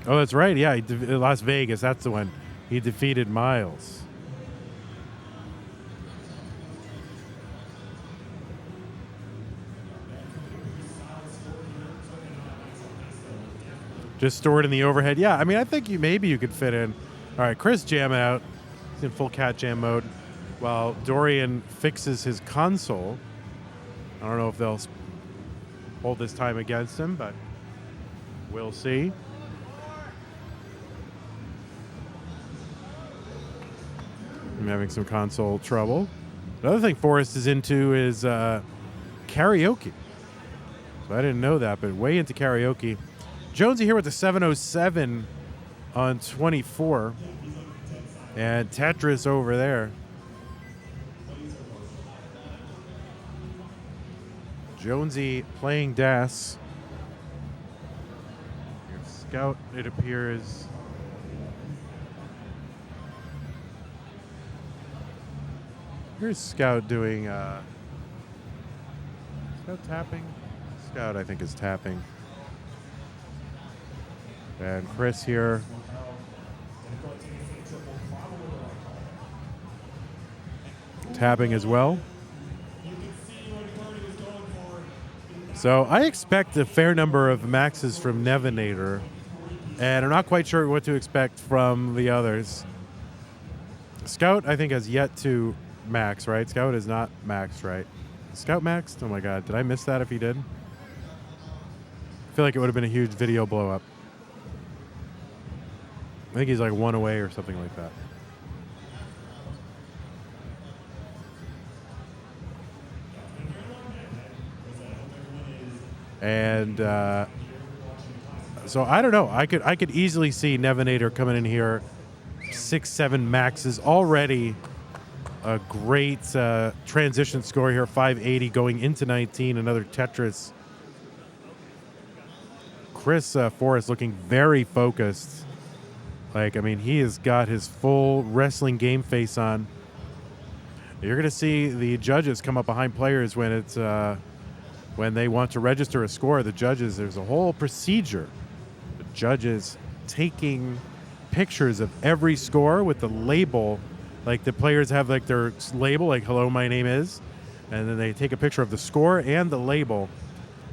Oh, that's right. Yeah, Las Vegas. That's the one. He defeated Miles. Just stored in the overhead. Yeah, I mean, I think maybe you could fit in. All right, Chris jamming out. He's in full cat jam mode, while Dorian fixes his console. I don't know if they'll hold this time against him, but we'll see. I'm having some console trouble. The other thing Forrest is into is karaoke. So I didn't know that, but way into karaoke. Jonesy here with the 707 on 24. And Tetris over there. Jonesy playing DAS. Your Scout, it appears. Here's Scout doing Scout tapping. Scout, I think, is tapping. And Chris here. Tapping as well. So I expect a fair number of maxes from Nevinator, and I'm not quite sure what to expect from the others. Scout, I think, has yet to max, right? Scout is not maxed, right? Scout maxed? Oh my god, did I miss that if he did? I feel like it would have been a huge video blow up. I think he's like one away or something like that. And so I don't know. I could easily see Nevinator coming in here, 6-7 maxes already. A great transition score here, 580 going into 19. Another Tetris. Chris Forrest looking very focused. Like, I mean, he has got his full wrestling game face on. You're going to see the judges come up behind players when it's when they want to register a score. The judges, there's a whole procedure. The judges taking pictures of every score with the label. Like, the players have like their label, like "Hello, my name is," and then they take a picture of the score and the label,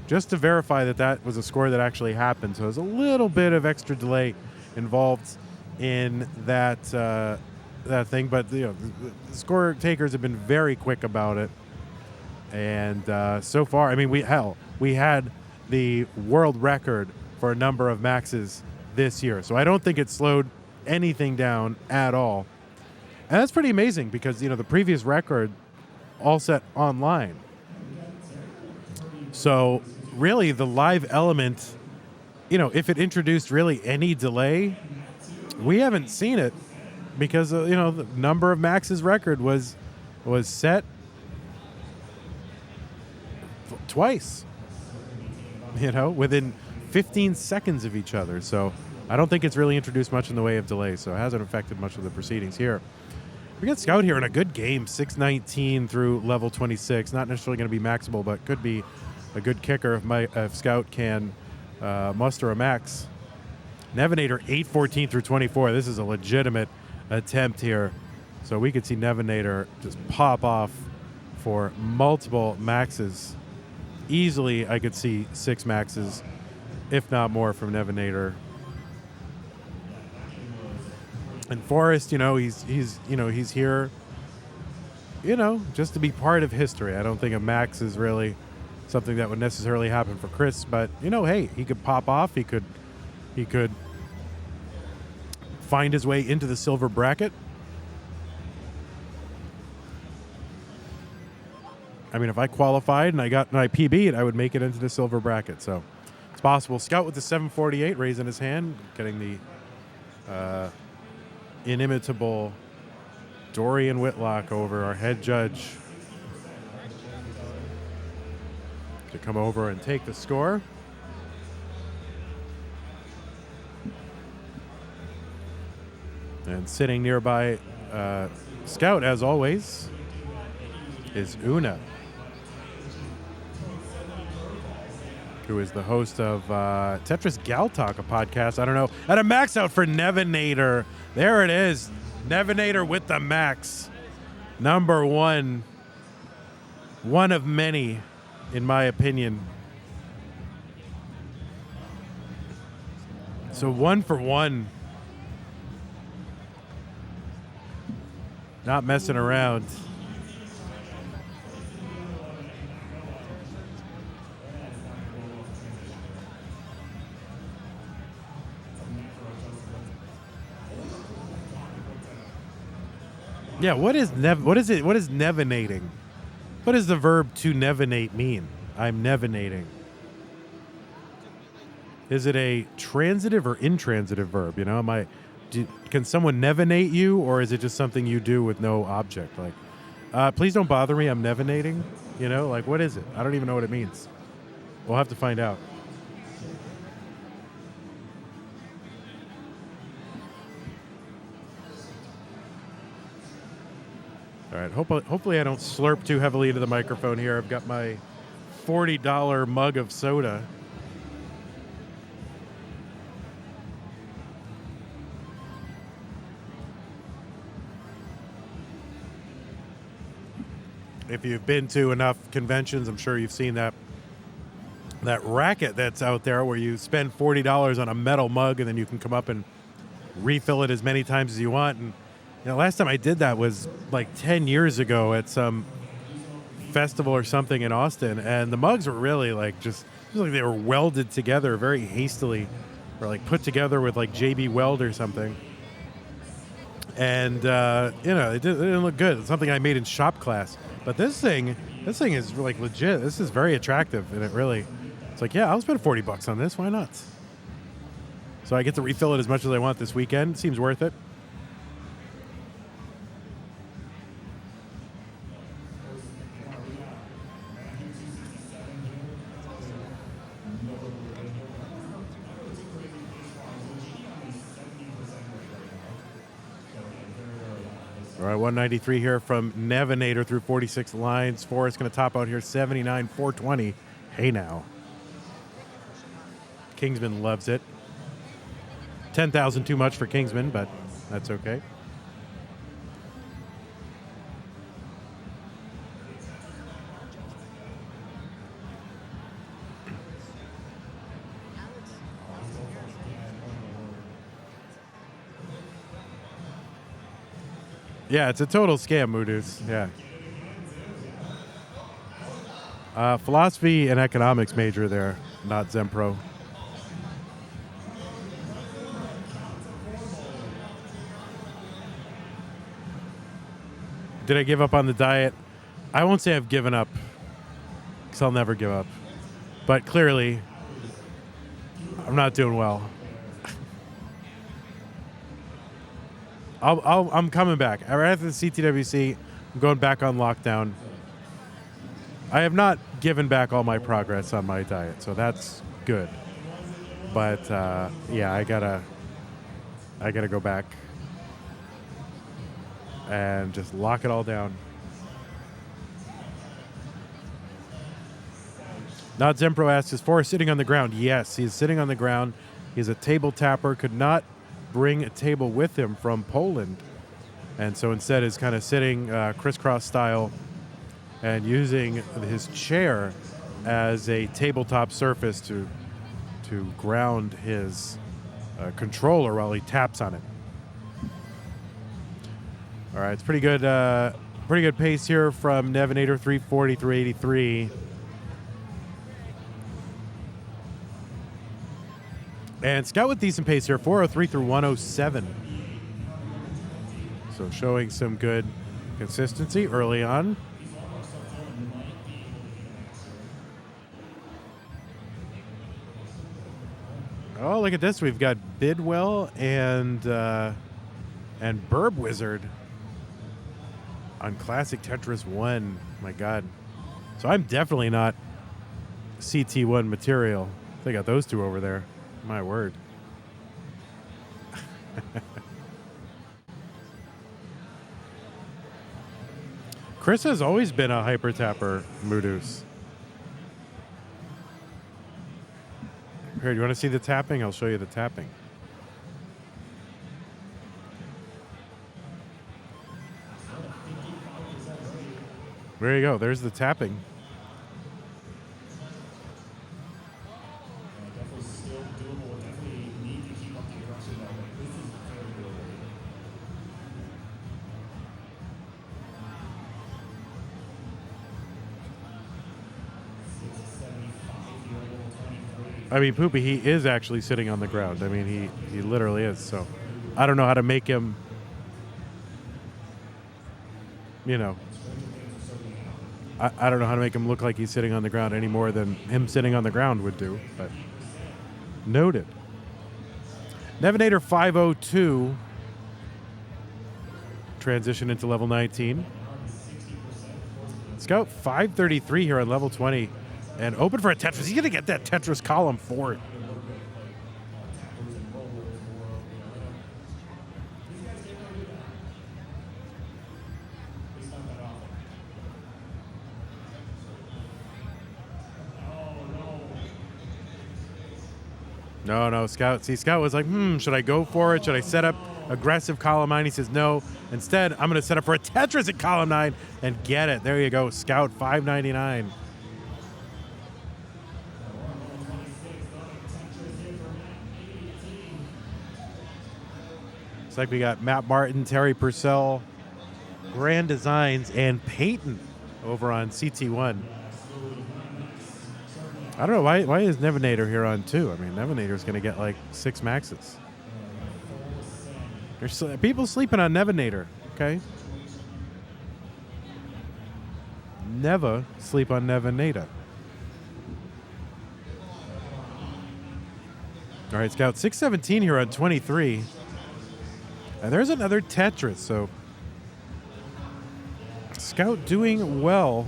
just to verify that that was a score that actually happened. So there's a little bit of extra delay involved in that that thing, but the score takers have been very quick about it. And so far, I mean, we had the world record for a number of maxes this year, so I don't think it slowed anything down at all. And that's pretty amazing because, the previous record all set online. So really the live element if it introduced really any delay, we haven't seen it because the number of Max's record was set twice. Within 15 seconds of each other. So I don't think it's really introduced much in the way of delay. So it hasn't affected much of the proceedings here. We got Scout here in a good game, 619 through level 26. Not necessarily going to be maxable, but could be a good kicker if Scout can muster a max. Nevinator 814 through 24. This is a legitimate attempt here. So we could see Nevinator just pop off for multiple maxes. Easily, I could see 6 maxes, if not more, from Nevinator. And Forrest, he's here, just to be part of history. I don't think a max is really something that would necessarily happen for Chris, but hey, he could pop off. He could find his way into the silver bracket. I mean, if I qualified and I PB'd, I would make it into the silver bracket. So it's possible. Scout with the 748, raising his hand, getting the inimitable Dorian Whitlock over, our head judge, to come over and take the score. And sitting nearby Scout, as always, is Una, who is the host of Tetris Gal Talk, a podcast. I don't know. And a max out for Nevinator. There it is. Nevinator with the max. Number one. One of many, in my opinion. So 1 for 1. Not messing around. Yeah, what is nevinating? What does the verb to nevinate mean? I'm nevinating. Is it a transitive or intransitive verb? Can someone nevinate you, or is it just something you do with no object? Like, please don't bother me, I'm nevinating. What is it? I don't even know what it means. We'll have to find out. All right, hopefully I don't slurp too heavily into the microphone here. I've got my $40 mug of soda. If you've been to enough conventions, I'm sure you've seen that racket that's out there where you spend $40 on a metal mug and then you can come up and refill it as many times as you want. And last time I did that was like 10 years ago at some festival or something in Austin, and the mugs were really like they were welded together very hastily, or like put together with like JB Weld or something. And it didn't look good. It's something I made in shop class. But this thing is like legit. This is very attractive, and it's like, yeah, I'll spend $40 on this. Why not? So I get to refill it as much as I want this weekend. Seems worth it. All right, 193 here from Nevinator through 46 lines. Forrest going to top out here 79, 420. Hey now. Kingsman loves it. 10,000 too much for Kingsman, but that's okay. Yeah, it's a total scam, Moodoos. Yeah. Philosophy and economics major there, not Zempro. Did I give up on the diet? I won't say I've given up, because I'll never give up. But clearly, I'm not doing well. I'm coming back. Right after the CTWC, I'm going back on lockdown. I have not given back all my progress on my diet, so that's good. But yeah, I gotta go back and just lock it all down. Not Zempro asks, is Forrest sitting on the ground? Yes, he's sitting on the ground. He's a table tapper, could not bring a table with him from Poland. And so instead is kind of sitting crisscross style and using his chair as a tabletop surface to ground his controller while he taps on it. All right, it's pretty good pace here from Nevinator, 340, 383. And Scout with decent pace here, 403 through 107. So showing some good consistency early on. Oh, look at this. We've got Bidwell and Burb Wizard on Classic Tetris 1. My God. So I'm definitely not CT1 material. They got those two over there. My word. Chris has always been a hyper tapper, Moodus. Here, do you want to see the tapping? I'll show you the tapping. There you go. There's the tapping. I mean, Poopy, he is actually sitting on the ground. I mean, he literally is. So I don't know how to make him, you know, I don't know how to make him look like he's sitting on the ground any more than him sitting on the ground would do. But noted. Nevinator 502 transition into level 19. Scout 533 here on level 20. And open for a Tetris. He's going to get that Tetris column for it. No, Scout. See, Scout was like, should I go for it? Should I set up aggressive column 9? He says, no. Instead, I'm going to set up for a Tetris at column 9 and get it. There you go. Scout 599. Looks like we got Matt Martin, Terry Purcell, Grand Designs, and Peyton over on CT1. I don't know, why is Nevinator here on 2? I mean, Nevinator's going to get like 6 maxes. There's people sleeping on Nevinator, okay? Never sleep on Nevinator. All right, Scout 617 here on 23. And there's another Tetris, so Scout doing well.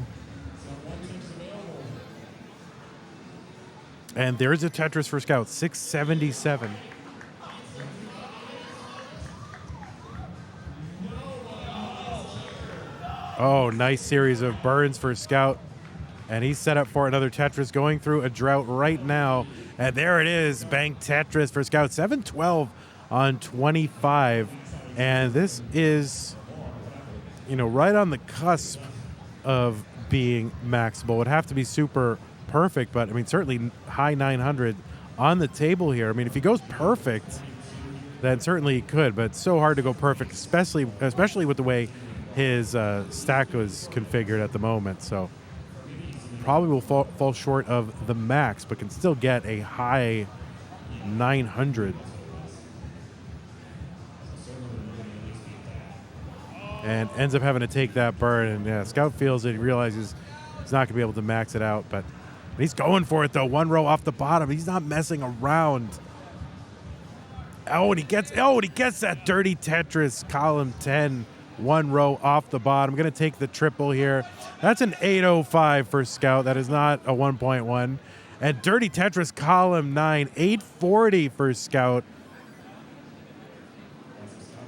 And there's a Tetris for Scout, 677. Oh, nice series of burns for Scout. And he's set up for another Tetris, going through a drought right now. And there it is, bank Tetris for Scout, 712 on 25. And this is, you know, right on the cusp of being maxable. It would have to be super perfect, but I mean, certainly high 900 on the table here. I mean, if he goes perfect, then certainly he could, but it's so hard to go perfect, especially with the way his stack was configured at the moment. So probably will fall short of the max, but can still get a high 900. And ends up having to take that burn. And Scout feels it. He realizes he's not going to be able to max it out, but He's going for it, though. One row off the bottom. He's not messing around. Oh, and he gets that dirty Tetris column 10. One row off the bottom. Going to take the triple here. That's an 805 for Scout. That is not a 1.1. And dirty Tetris column 9, 840 for Scout.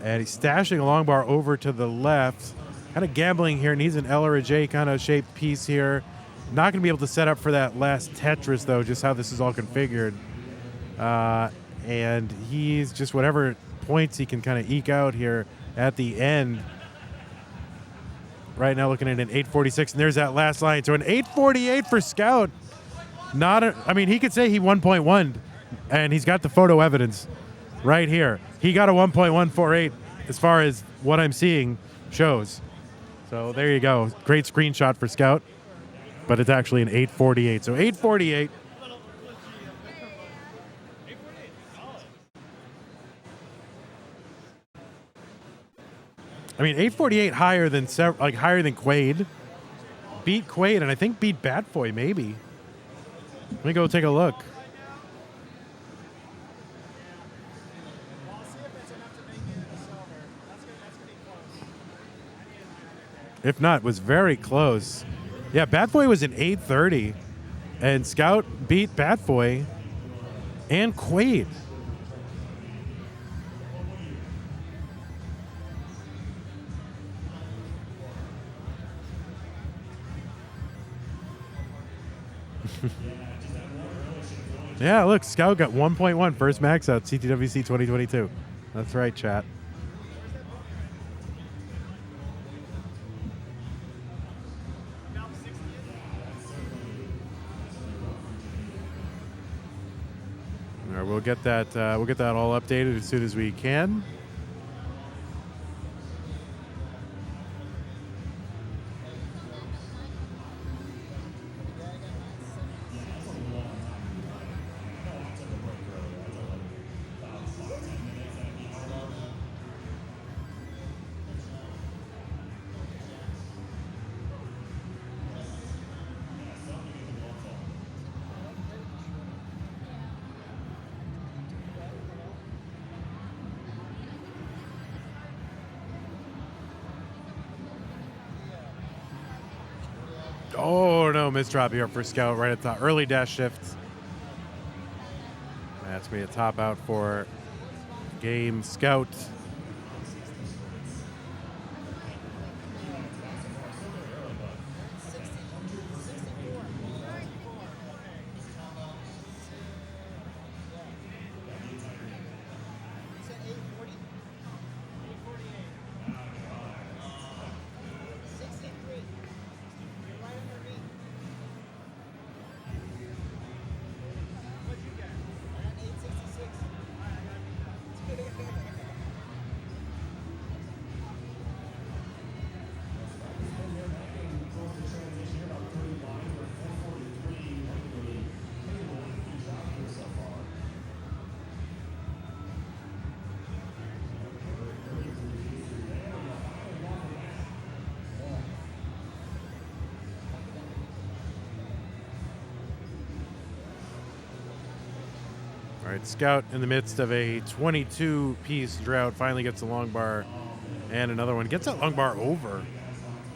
And he's stashing a long bar over to the left. Kind of gambling here. Needs an L or a J kind of shaped piece here. Not going to be able to set up for that last Tetris, though, just how this is all configured. And he's just whatever points he can kind of eke out here at the end. Right now looking at an 846, and there's that last line. So an 848 for Scout. I mean, he could say he 1.1, and he's got the photo evidence right here. He got a 1.148 as far as what I'm seeing shows. So there you go. Great screenshot for Scout. But it's actually an 848. So 848. I mean, 848 higher than Quaid. Beat Quaid, and I think beat Batboy maybe. Let me go take a look. If not, was very close. Yeah, Batboy was an 830, and Scout beat Batboy and Quaid. Yeah, look, Scout got 1.1 first max out CTWC 2022. That's right, chat. All right, we'll get that all updated as soon as we can. Oh, no, misdrop here for Scout right at the early dash shift. That's going to be a top out for game Scout. All right, Scout in the midst of a 22-piece drought finally gets a long bar and another one. Gets that long bar over.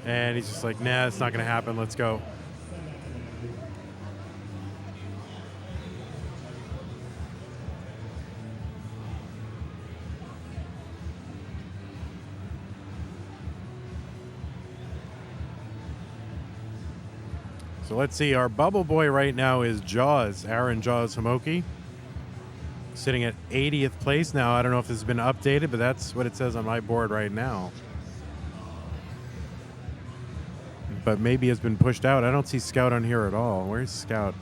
And he's just like, nah, it's not going to happen. Let's go. So let's see. Our bubble boy right now is Jaws, Aaron Jaws Homoki. Sitting at 80th place now. I don't know if this has been updated, but that's what it says on my board right now. But maybe it's been pushed out. I don't see Scout on here at all. Where's Scout?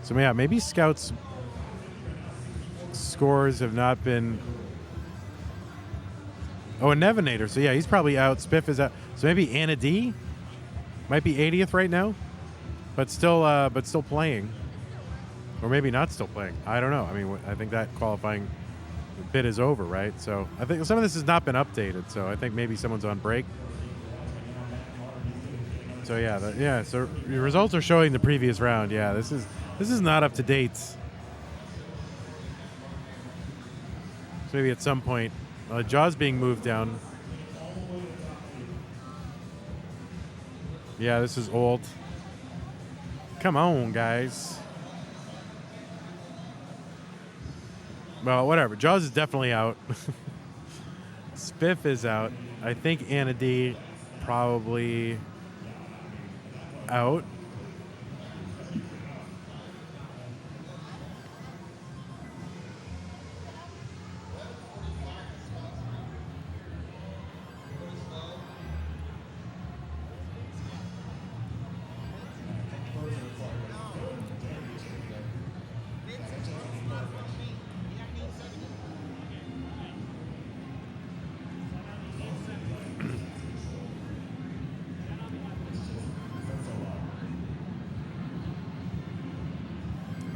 So yeah, maybe Scout's scores have not been... Oh, a Nevinator. So yeah, he's probably out. Spiff is out. So maybe Anna D might be 80th right now, but still playing. Or maybe not still playing. I don't know. I mean, I think that qualifying bit is over, right? So I think some of this has not been updated. So I think maybe someone's on break. So So yeah, so your results are showing the previous round. Yeah, this is not up to date. So maybe at some point, Jaw's being moved down. Yeah, this is old. Come on, guys. Well, whatever. Jaws is definitely out. Spiff is out. I think Anna D probably out.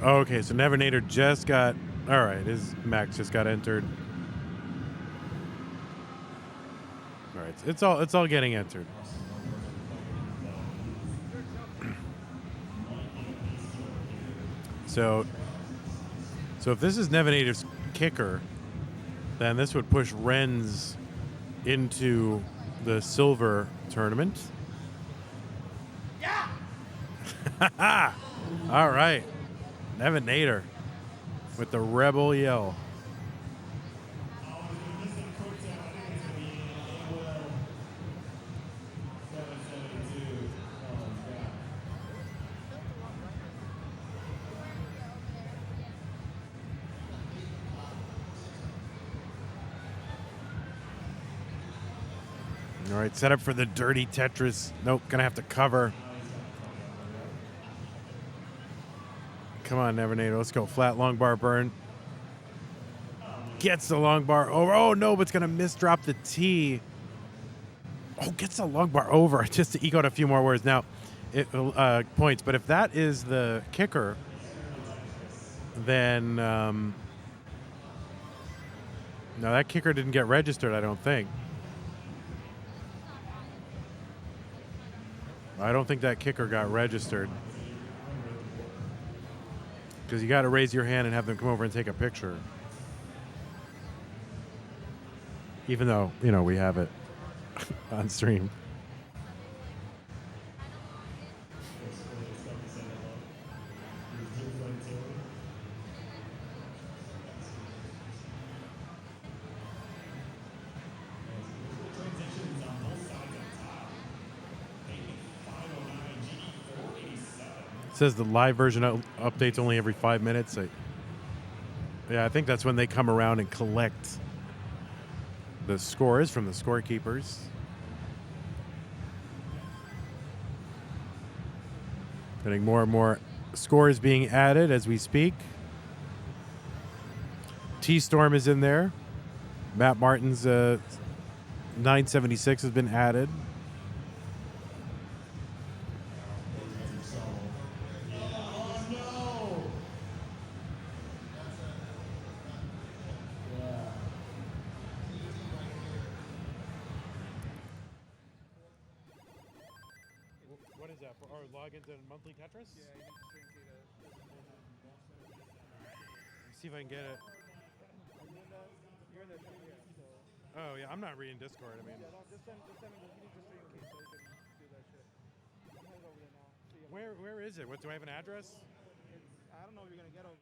Okay, so Nevinator just got. All right, his max just got entered. All right, it's all getting entered. So if this is Nevinator's kicker, then this would push Ren's into the silver tournament. Yeah. All right. Nevinator with the rebel yell. All right, set up for the dirty Tetris. Nope, gonna have to cover. Come on, Nevinator. Let's go. Flat long bar burn. Gets the long bar over. Oh, no, but it's going to miss drop the T. Oh, gets the long bar over just to eke out a few more words. Now, points. But if that is the kicker, then no, that kicker didn't get registered, I don't think. I don't think that kicker got registered. Because you got to raise your hand and have them come over and take a picture. Even though, we have it on stream. It says the live version updates only every 5 minutes. Yeah, I think that's when they come around and collect the scores from the scorekeepers. Getting more and more scores being added as we speak. T-Storm is in there. Matt Martin's 976 has been added. What is that for? Or log into monthly Tetris? Yeah, you need to stream see if I can get it. You're in the so. Oh yeah, I'm not reading Discord. I mean. Yeah, just send me the you need to stream key so you can do that shit. I'm headed over there now. See ya. Where is it? What, do I have an address? I don't know if you're gonna get over.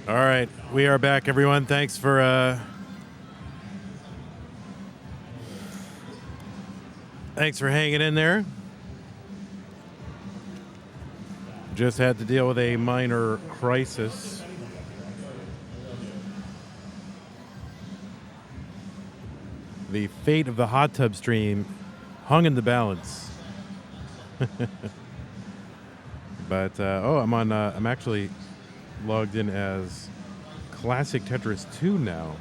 All right, we are back, everyone. Thanks for hanging in there. Just had to deal with a minor crisis. The fate of the hot tub stream hung in the balance. But I'm actually logged in as Classic Tetris 2 now.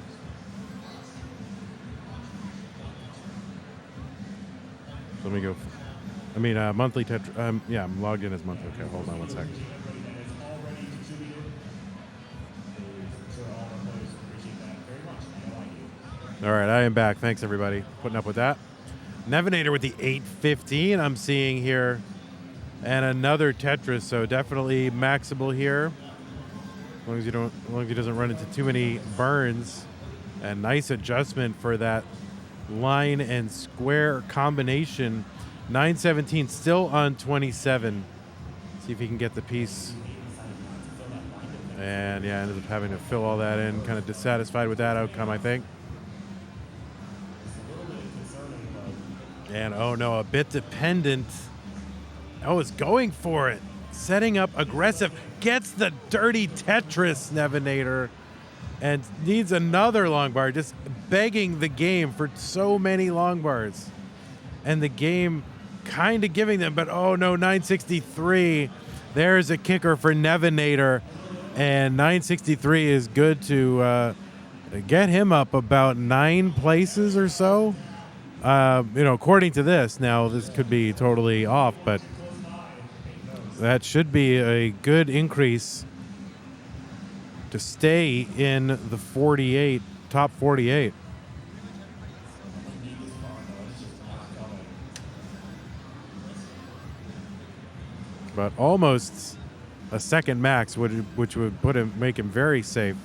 So let me go. Monthly Tetris. Yeah, I'm logged in as monthly. Okay, hold on one second. All right, I am back. Thanks, everybody, putting up with that. Nevinator with the 815 I'm seeing here. And another Tetris, so definitely maxable here. As long as he doesn't run into too many burns. And nice adjustment for that line and square combination. 917 still on 27. See if he can get the piece. And yeah, ended up having to fill all that in. Kind of dissatisfied with that outcome, I think. And oh no, a bit dependent. Oh, is going for it. Setting up aggressive. Gets the dirty Tetris, Nevinator. And needs another long bar. Just begging the game for so many long bars. And the game kind of giving them. But oh no, 963. There's a kicker for Nevinator. And 963 is good to get him up about 9 places or so. According to this. Now, this could be totally off, but that should be a good increase to stay in the top 48. But almost a second max, which would make him very safe.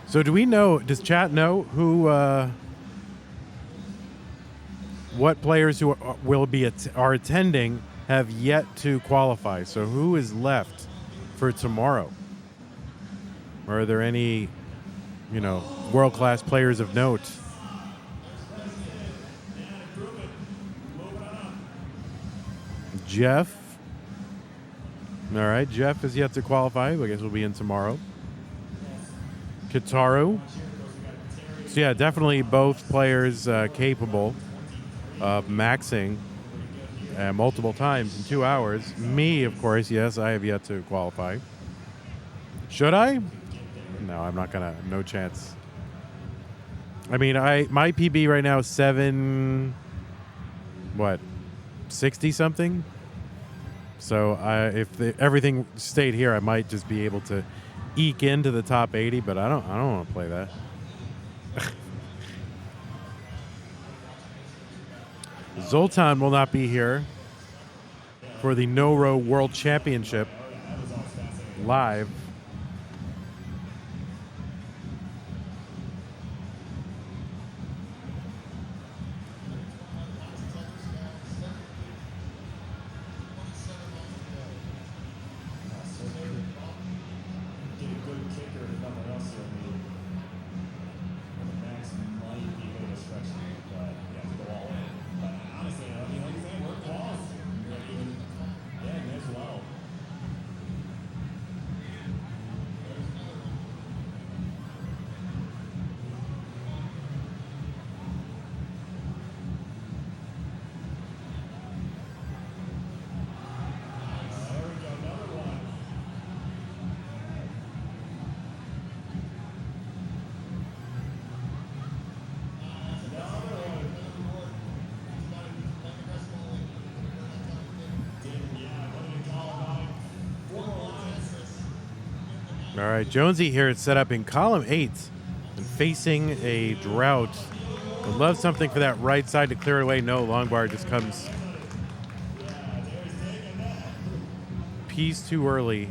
So does chat know who, what players who are attending have yet to qualify? So who is left for tomorrow? Are there any, world-class players of note? Jeff. All right, Jeff is yet to qualify. I guess we'll be in tomorrow. Kitaru. So yeah, definitely both players capable of maxing multiple times in 2 hours. Me, of course, yes, I have yet to qualify. Should I? No, I'm not gonna. No chance. I mean, my PB right now is 60 something. So if everything stayed here, I might just be able to eke into the top 80, but I don't want to play that. Zoltan will not be here for the No-Row World Championship live. All right, Jonesy here is set up in column 8 and facing a drought. Would love something for that right side to clear away. No, long bar just comes piece too early.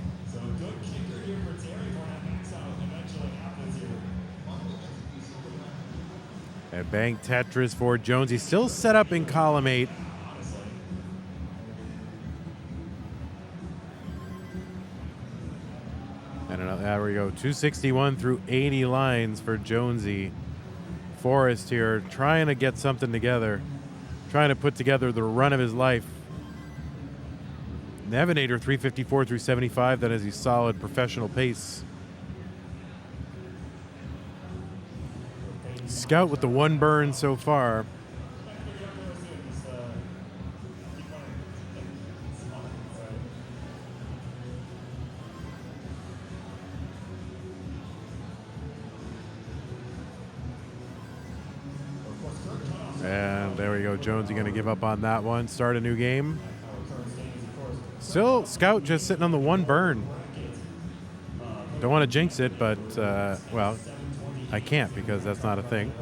And bank Tetris for Jonesy, still set up in column 8. And there we go. 261 through 80 lines for Jonesy. Forrest here trying to get something together. Trying to put together the run of his life. Nevinator 354 through 75. That is a solid professional pace. Scout with the one burn so far. And there we go. Jonesy going to give up on that one. Start a new game. Still, Scout just sitting on the one burn. Don't want to jinx it, but, well, I can't because that's not a thing.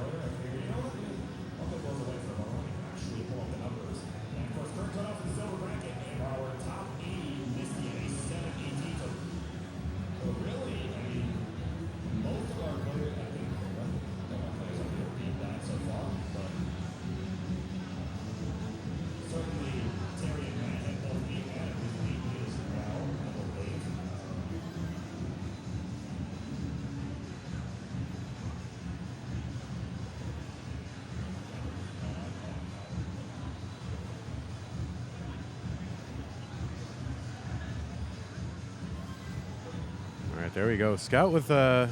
There we go. Scout with a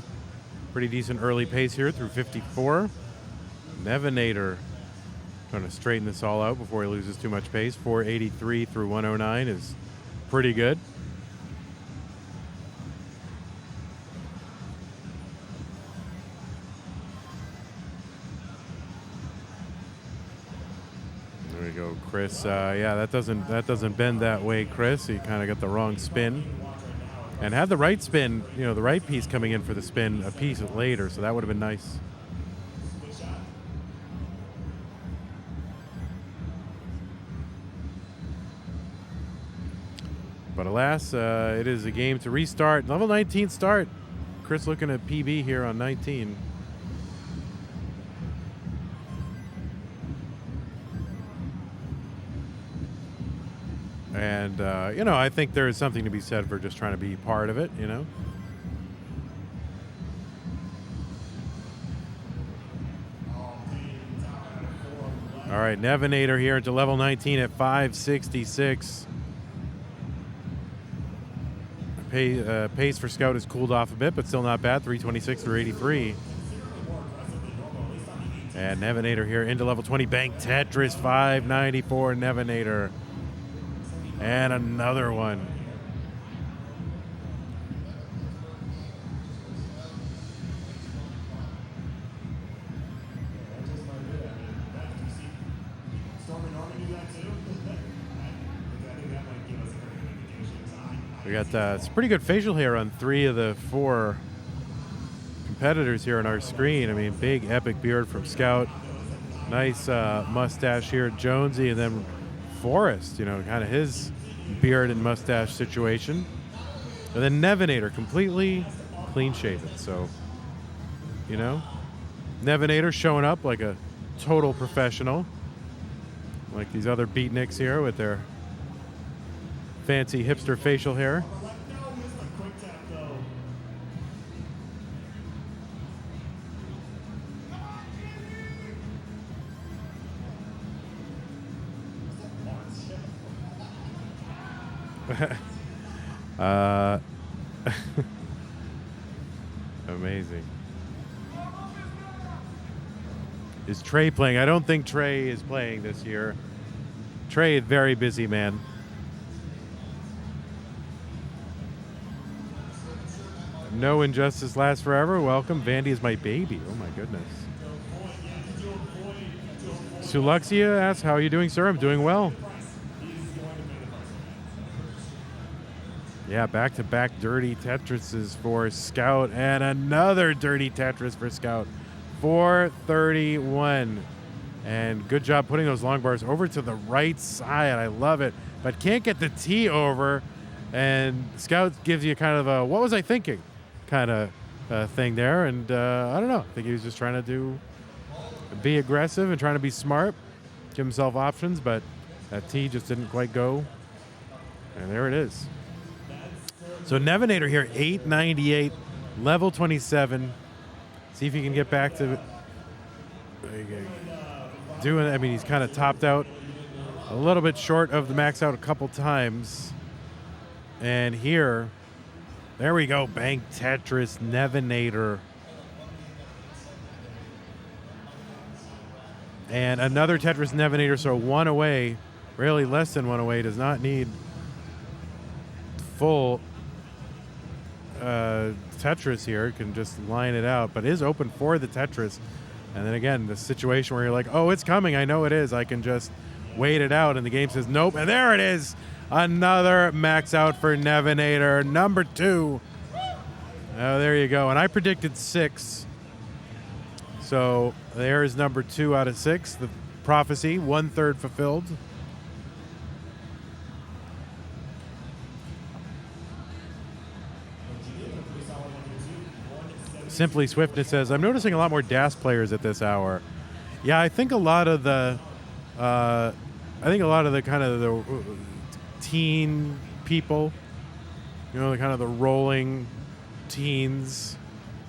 pretty decent early pace here through 54. Nevinator trying to straighten this all out before he loses too much pace. 483 through 109 is pretty good. There we go, Chris. Yeah, that doesn't bend that way, Chris. He kind of got the wrong spin. And had the right spin, you know, the right piece coming in for the spin a piece later, so that would have been nice. But alas, it is a game to restart. Level 19 start. Chris looking at PB here on 19. And, you know, I think there is something to be said for just trying to be part of it, you know. All right, Nevinator here into level 19 at 566. Pace for Scout has cooled off a bit, but still not bad. 326 through 83. And Nevinator here into level 20. Bank Tetris 594 Nevinator. And another one. We got it's pretty good facial hair on 3 of the 4 competitors here on our screen. I mean, big epic beard from Scout. Nice mustache here at Jonesy, and then Forrest, you know, kind of his beard and mustache situation. And then Nevinator, completely clean shaven. So, you know, Nevinator showing up like a total professional. Like these other beatniks here with their fancy hipster facial hair. Amazing. Is Trey playing? I don't think Trey is playing this year. Trey is very busy, man. No injustice lasts forever. Welcome. Vandy is my baby. Oh my goodness. Suluxia asks, how are you doing, sir? I'm doing well. Yeah, back-to-back dirty Tetrises for Scout, and another dirty Tetris for Scout. 431. And good job putting those long bars over to the right side. I love it. But can't get the T over. And Scout gives you kind of a, what was I thinking kind of thing there. And I don't know. I think he was just trying to be aggressive and trying to be smart, give himself options. But that T just didn't quite go. And there it is. So Nevinator here, 898, level 27. See if he can get back to doing it. I mean, he's kind of topped out a little bit short of the max out a couple times. And here, there we go, Bank Tetris Nevinator. And another Tetris Nevinator, so one away, really less than one away, does not need full Tetris here. Can just line it out, but is open for the Tetris. And then again, the situation where you're like, oh, it's coming, I know it is, I can just wait it out, and the game says nope, and there it is. Another max out for Nevinator, number 2. Oh, there you go. And I predicted 6. So there's number 2 out of 6. The prophecy, 1/3 fulfilled. Simply Swiftness says, I'm noticing a lot more DAS players at this hour. Yeah, I think a lot of the kind of the teen people, you know, the kind of the rolling teens,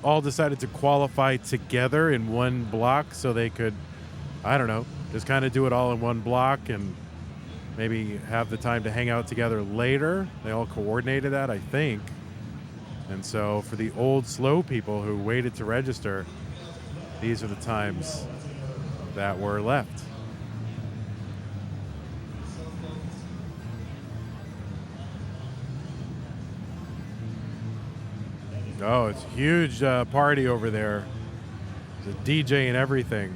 all decided to qualify together in one block so they could, I don't know, just kind of do it all in one block and maybe have the time to hang out together later. They all coordinated that, I think. And so for the old slow people who waited to register, these are the times that were left. Oh, it's a huge party over there. There's a DJ and everything.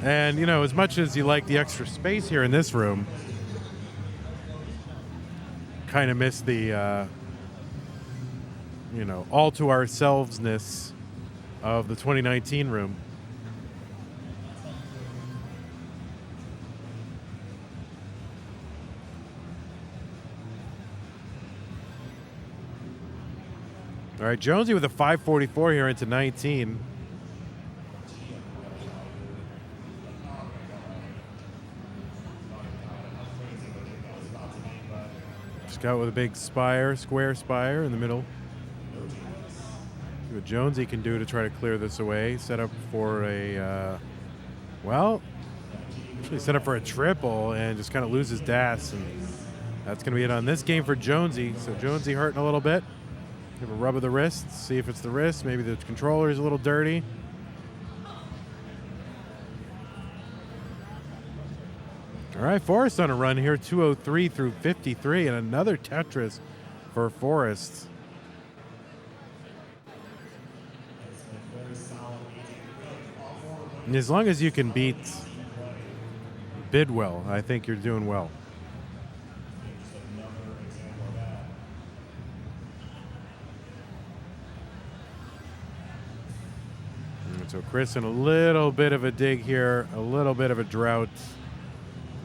And, you know, as much as you like the extra space here in this room, kind of miss the, you know, all to ourselves-ness of the 2019 room. All right, Jonesy with a 544 here into 19. Scout with a big spire, square spire in the middle. See what Jonesy can do to try to clear this away. Set up for a, well, actually set up for a triple and just kind of loses DAS. And that's going to be it on this game for Jonesy. So Jonesy hurting a little bit. Give a rub of the wrist, see if it's the wrist. Maybe the controller is a little dirty. All right, Forrest on a run here, 203 through 53, and another Tetris for Forrest. And as long as you can beat Bidwell, I think you're doing well. So Chris in a little bit of a dig here, a little bit of a drought.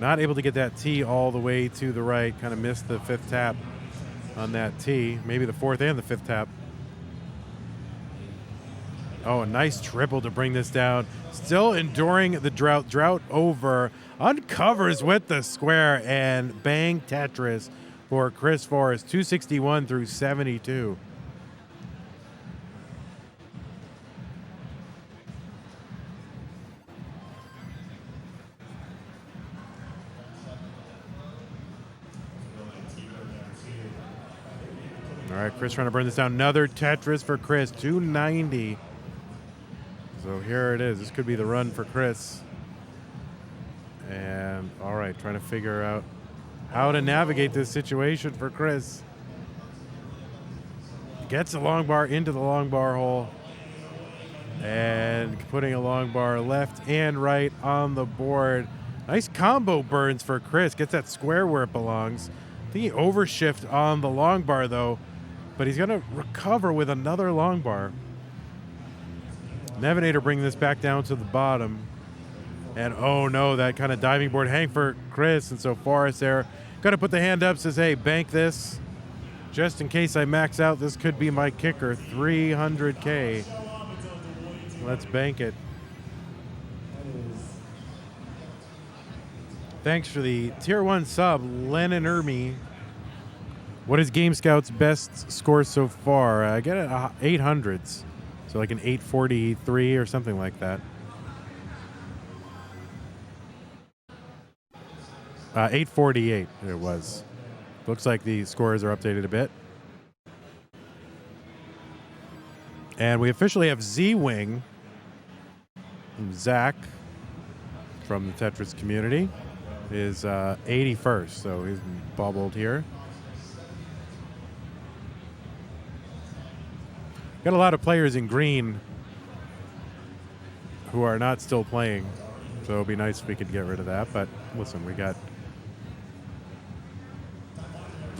Not able to get that tee all the way to the right. Kind of missed the 5th tap on that tee. Maybe the 4th and the 5th tap. Oh, a nice triple to bring this down. Still enduring the drought. Drought over. Uncovers with the square and bang Tetris for Chris Forrest. 261 through 72. All right, Chris trying to burn this down. Another Tetris for Chris, 290. So here it is. This could be the run for Chris. And all right, trying to figure out how to navigate this situation for Chris. Gets a long bar into the long bar hole. And putting a long bar left and right on the board. Nice combo burns for Chris. Gets that square where it belongs. I think he overshift on the long bar though. But he's going to recover with another long bar. Nevinator bringing this back down to the bottom. And oh no, that kind of diving board hang for Chris. And so Forrest there, got to put the hand up, says, hey, bank this. Just in case I max out, this could be my kicker, 300K. Let's bank it. Thanks for the tier 1 sub, Lennon Ermy. What is Game Scout's best score so far? I get it 800s. So like an 843 or something like that. 848 it was. Looks like the scores are updated a bit. And we officially have Z-Wing, Zach, from the Tetris community, is 81st, so he's bubbled here. Got a lot of players in green who are not still playing, so it would be nice if we could get rid of that. But listen, we got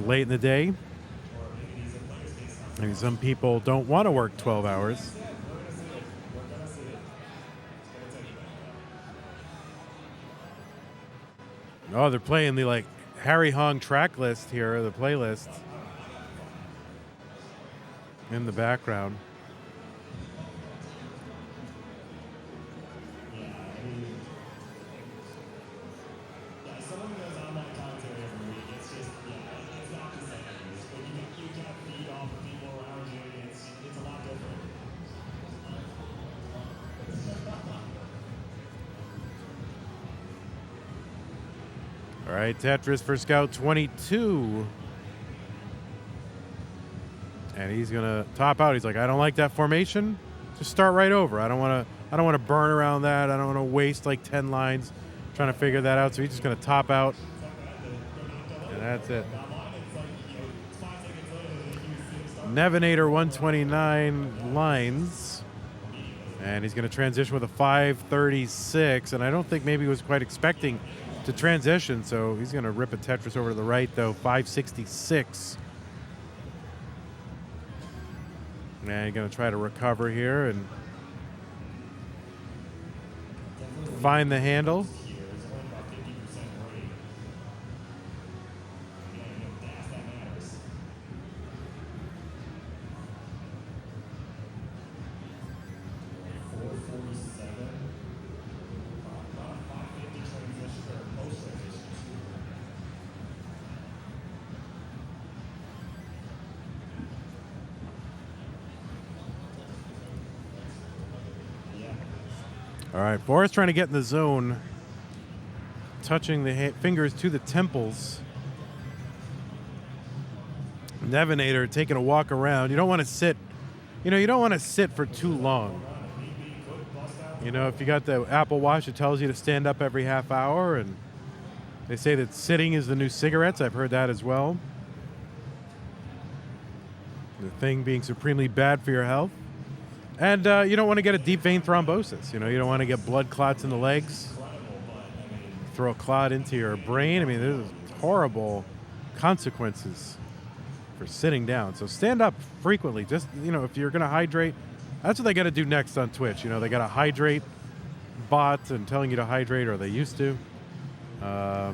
late in the day. I mean, some people don't want to work 12 hours. Oh, they're playing the like Harry Hong track list here, the playlist in the background. All right, Tetris for Scout 22. And he's gonna top out. He's like, I don't like that formation. Just start right over. I don't want to burn around that. I don't want to waste like 10 lines trying to figure that out. So he's just gonna top out. And that's it. Nevinator 129 lines. And he's gonna transition with a 536. And I don't think maybe he was quite expecting to transition, so he's going to rip a Tetris over to the right, though. 566. And he's going to try to recover here and find the handle. All right, Forrest trying to get in the zone, touching the fingers to the temples. Nevinator taking a walk around. You don't want to sit, you don't want to sit for too long. If you got the Apple Watch, it tells you to stand up every half hour, and they say that sitting is the new cigarettes. I've heard that as well. The thing being supremely bad for your health. And you don't want to get a deep vein thrombosis. You don't want to get blood clots in the legs. Throw a clot into your brain. I mean, there's horrible consequences for sitting down. So stand up frequently. Just, if you're going to hydrate, that's what they got to do next on Twitch. They got to hydrate bot and telling you to hydrate, or they used to. I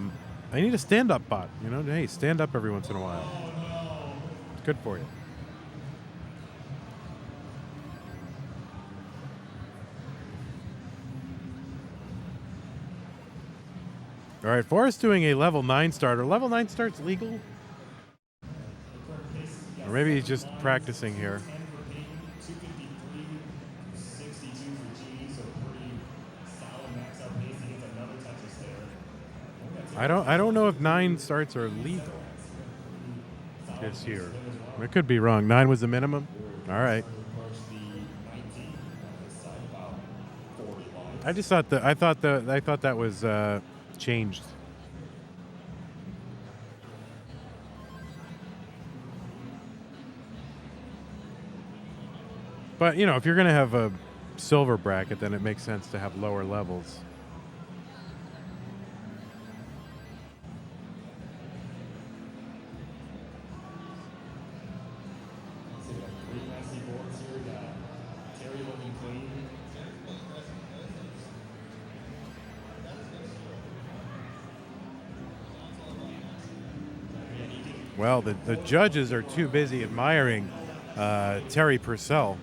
need a stand-up bot. Hey, stand up every once in a while. It's good for you. All right, Forrest doing a level 9 starter. Level 9 start's legal? Or maybe he's just practicing here. I don't know if 9 starts are legal this year. I could be wrong. 9 was the minimum? All right. I just thought that was changed. But if you're going to have a silver bracket, then it makes sense to have lower levels. Well, the judges are too busy admiring Terry Purcell.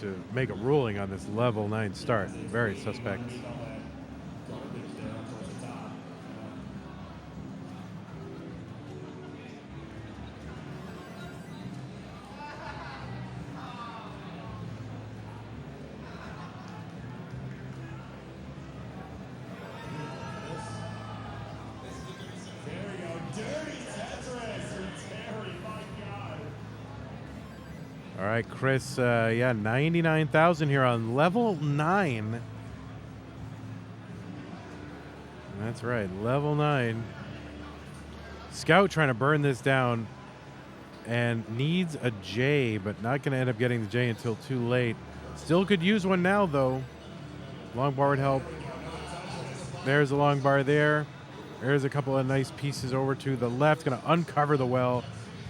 to make a ruling on this level 9 start. Very suspect. All right, Chris, yeah, 99,000 here on level 9. That's right, level 9. Scout trying to burn this down and needs a J, but not going to end up getting the J until too late. Still could use one now, though. Long bar would help. There's a long bar there. There's a couple of nice pieces over to the left. Going to uncover the well,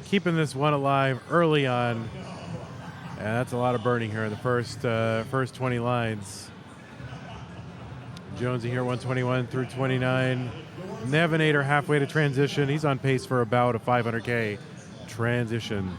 keeping this one alive early on. And that's a lot of burning here in the first 20 lines. Jonesy here, 121 through 29. Nevinator halfway to transition. He's on pace for about a 500K transition.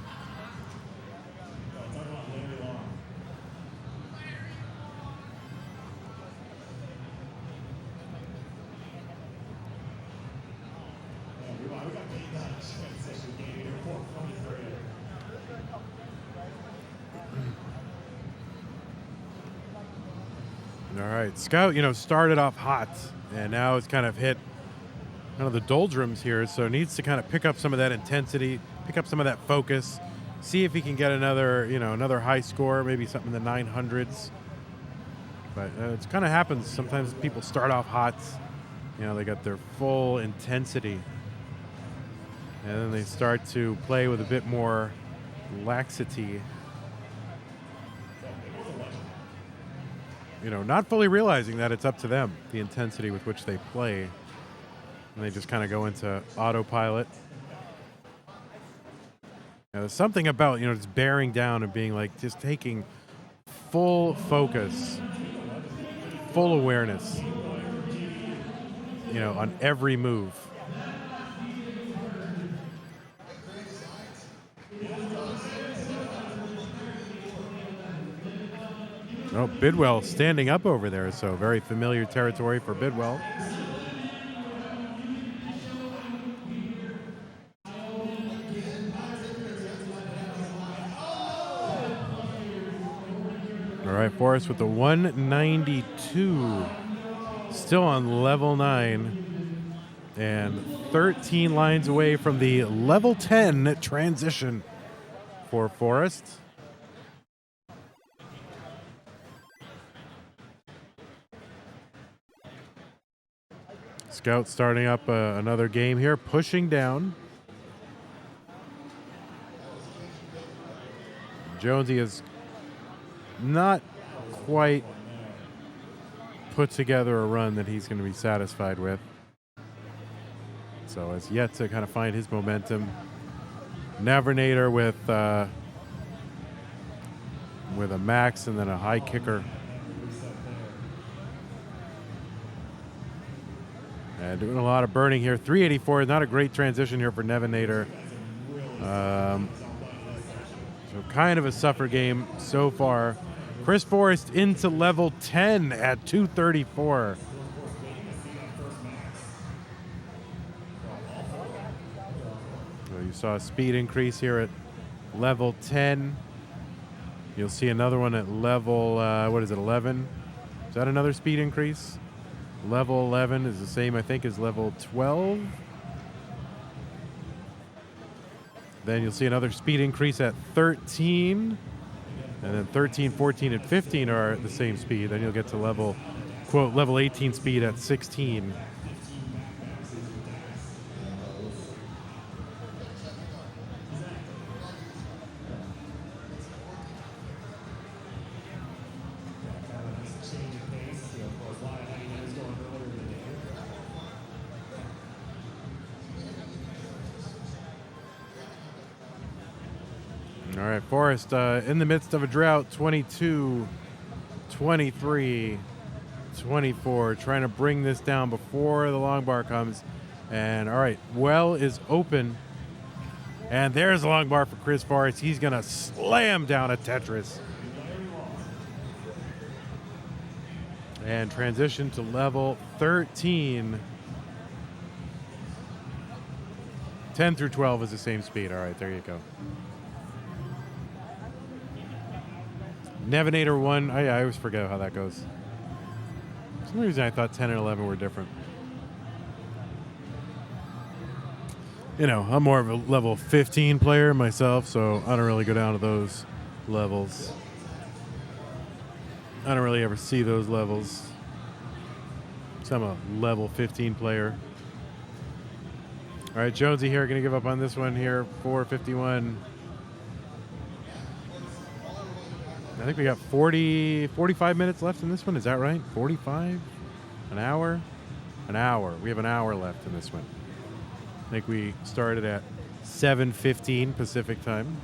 All right, Scout, started off hot, and now it's kind of hit kind of the doldrums here, so needs to kind of pick up some of that intensity, pick up some of that focus, see if he can get another high score, maybe something in the 900s. But it kind of happens. Sometimes people start off hot, they got their full intensity, and then they start to play with a bit more laxity. Not fully realizing that it's up to them, the intensity with which they play. And they just kind of go into autopilot. There's something about, just bearing down and being like, just taking full focus, full awareness, on every move. Oh, Bidwell standing up over there, so very familiar territory for Bidwell. All right, Forrest with the 192, still on level 9, and 13 lines away from the level 10 transition for Forrest. Scout starting up another game here, pushing down. Jonesy has not quite put together a run that he's going to be satisfied with. So has yet to kind of find his momentum. Navigator with a max and then a high kicker. And doing a lot of burning here. 384 is not a great transition here for Nevinator. So kind of a suffer game so far. Chris Forrest into level 10 at 234. So you saw a speed increase here at level 10. You'll see another one at level, 11? Is that another speed increase? Level 11 is the same, I think, as level 12. Then you'll see another speed increase at 13. And then 13, 14, and 15 are the same speed. Then you'll get to level 18 speed at 16. All right, Forrest in the midst of a drought, 22, 23, 24, trying to bring this down before the long bar comes. And all right, well is open. And there's a long bar for Chris Forrest. He's going to slam down a Tetris. And transition to level 13. 10 through 12 is the same speed. All right, there you go. Nevinator 1. I always forget how that goes. For some reason I thought 10 and 11 were different. You know, I'm more of a level 15 player myself, so I don't really go down to those levels. I don't really ever see those levels. So I'm a level 15 player. All right, Jonesy here, going to give up on this one here, 451. I think we got 45 minutes left in this one. Is that right? 45? An hour? An hour. We have an hour left in this one. I think we started at 7:15 Pacific time.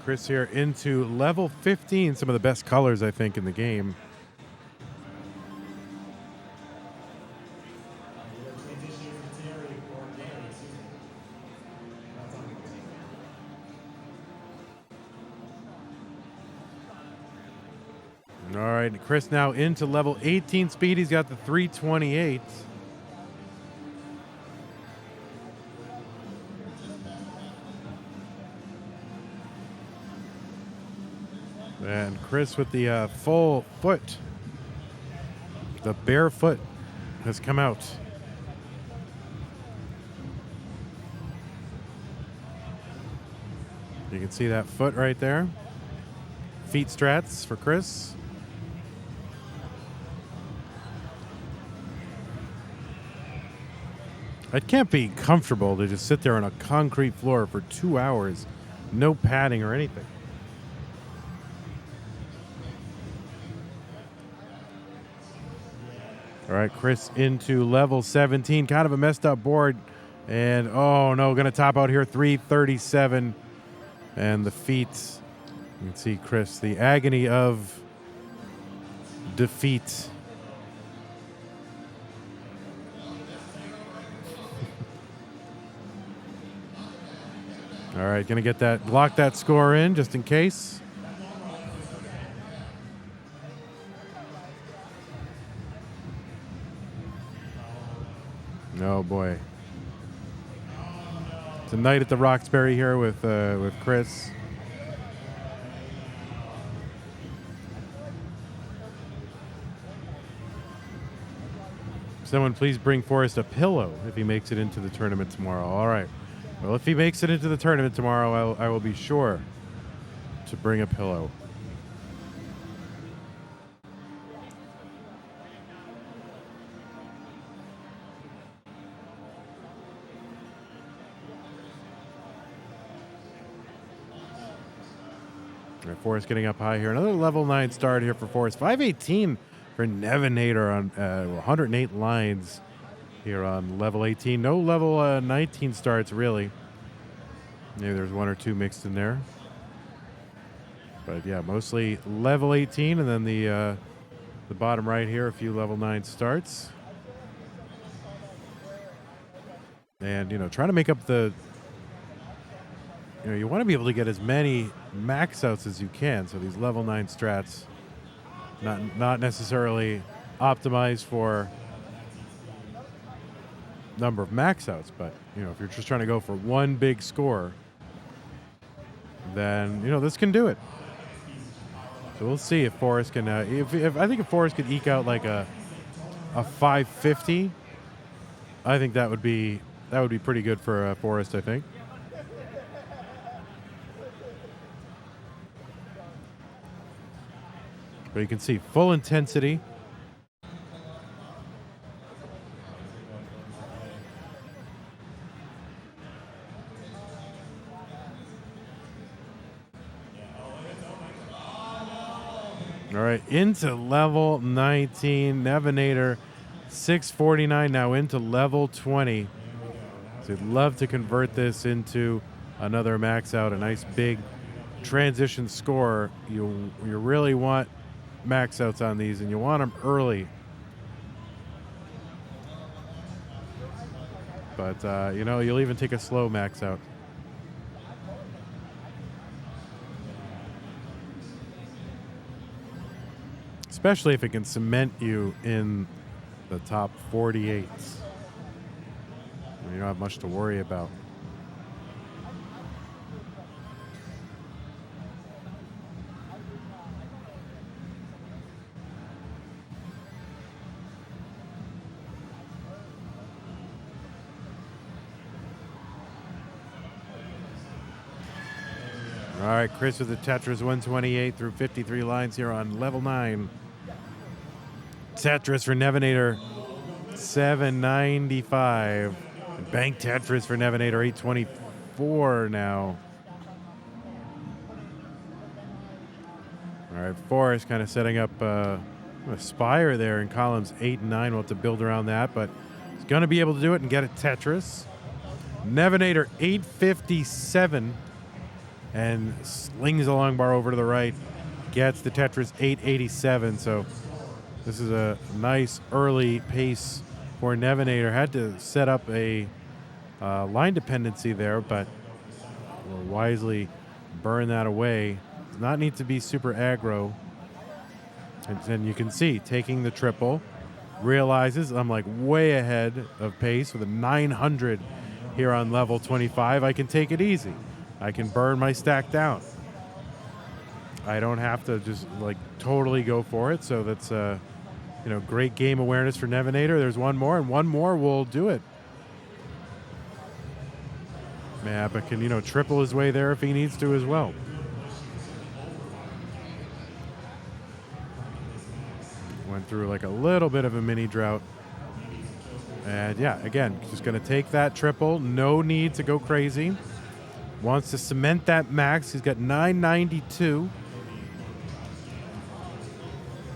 Chris here into level 15. Some of the best colors, I think, in the game. All right, Chris now into level 18 speed. He's got the 328. And Chris with the full foot. The bare foot has come out. You can see that foot right there. Feet strats for Chris. It can't be comfortable to just sit there on a concrete floor for 2 hours. No padding or anything. All right, Chris into level 17. Kind of a messed up board. And, oh, no, going to top out here, 337. And the feet, you can see Chris, the agony of defeat. All right, going to get that, lock that score in just in case. Oh boy. It's a night at the Roxbury here with Chris. Someone please bring Forrest a pillow if he makes it into the tournament tomorrow. All right. Well, if he makes it into the tournament tomorrow, I will be sure to bring a pillow. All right, Forrest getting up high here. Another level 9 start here for Forrest. 518 for Nevinator on 108 lines here on level 18. No level 19 starts, really. Maybe there's one or two mixed in there. But, yeah, mostly level 18. And then the bottom right here, a few level 9 starts. And, you know, trying to make up the... You know, you want to be able to get as many max outs as you can. So these level 9 strats, not necessarily optimized for number of max outs, but you know, if you're just trying to go for one big score, then you know this can do it. So we'll see if Forrest can. If I think if Forrest could eke out like a 550, I think that would be pretty good for Forrest. I think. But you can see full intensity. All right, into level 19, Nevinator, 649 now into level 20. So you'd love to convert this into another max out, a nice big transition score. You really want max outs on these, and you want them early. But, you know, you'll even take a slow max out. Especially if it can cement you in the top 48. You don't have much to worry about. All right, Chris with the Tetris 128 through 53 lines here on level 9. Tetris for Nevinator 795. Bank Tetris for Nevinator 824 now. All right, Forrest kind of setting up a spire there in columns 8 and 9. We'll have to build around that, but he's going to be able to do it and get a Tetris. Nevinator 857 and slings the long bar over to the right. Gets the Tetris 887, so this is a nice early pace for Nevinator. Had to set up a line dependency there, but will wisely burn that away. Does not need to be super aggro. And you can see, taking the triple, realizes I'm like way ahead of pace with a 900 here on level 25. I can take it easy. I can burn my stack down. I don't have to just like totally go for it. So that's you know, great game awareness for Nevinator. There's one more, and one more will do it. Yeah, but can, you know, triple his way there if he needs to as well. Went through like a little bit of a mini drought. And yeah, again, just going to take that triple. No need to go crazy. Wants to cement that max. He's got 992.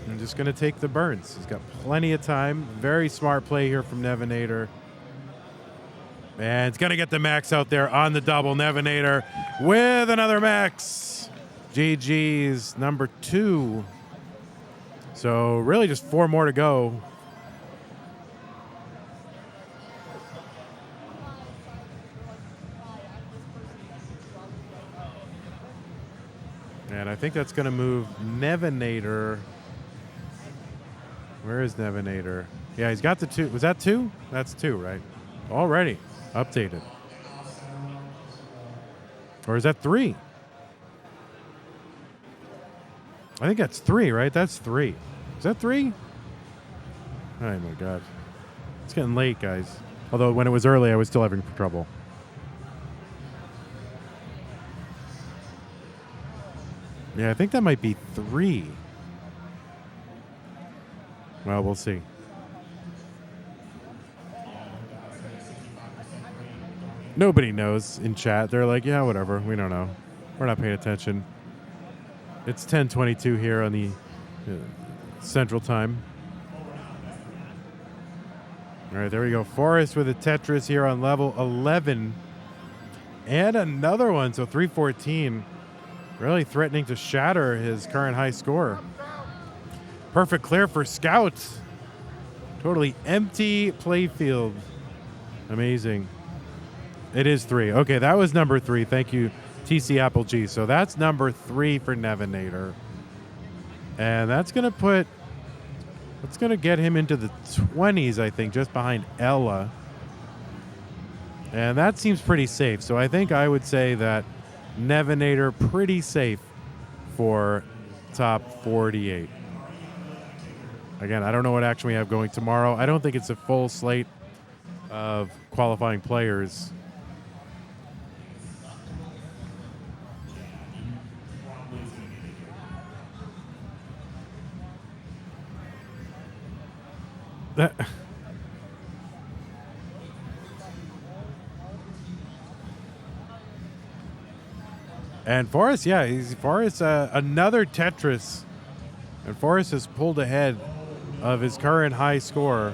I'm just going to take the burns. He's got plenty of time. Very smart play here from Nevinator. And it's going to get the max out there on the double. Nevinator with another max. GG's number 2. So really just 4 more to go. And I think that's going to move Nevinator. Where is Nevinator? Yeah, he's got the 2. Was that 2? That's 2, right? Already updated. Or is that 3? I think that's 3, right? That's 3. Is that 3? Oh my God. It's getting late, guys. Although when it was early, I was still having trouble. Yeah, I think that might be 3. Well, we'll see. Nobody knows in chat. They're like, yeah, whatever. We don't know. We're not paying attention. It's 10:22 here on the Central Time. All right, there we go. Forrest with a Tetris here on level 11. And another one, so 314. Really threatening to shatter his current high score. Perfect clear for Scout. Totally empty playfield. Amazing. It is 3. Okay, that was number 3. Thank you, TC Apple G. So that's number 3 for Nevinator. And that's going to get him into the 20s, I think, just behind Ella. And that seems pretty safe. So I think I would say that Nevinator pretty safe for top 48. Again, I don't know what action we have going tomorrow. I don't think it's a full slate of qualifying players. And Forrest, yeah, Forrest, another Tetris. And Forrest has pulled ahead of his current high score.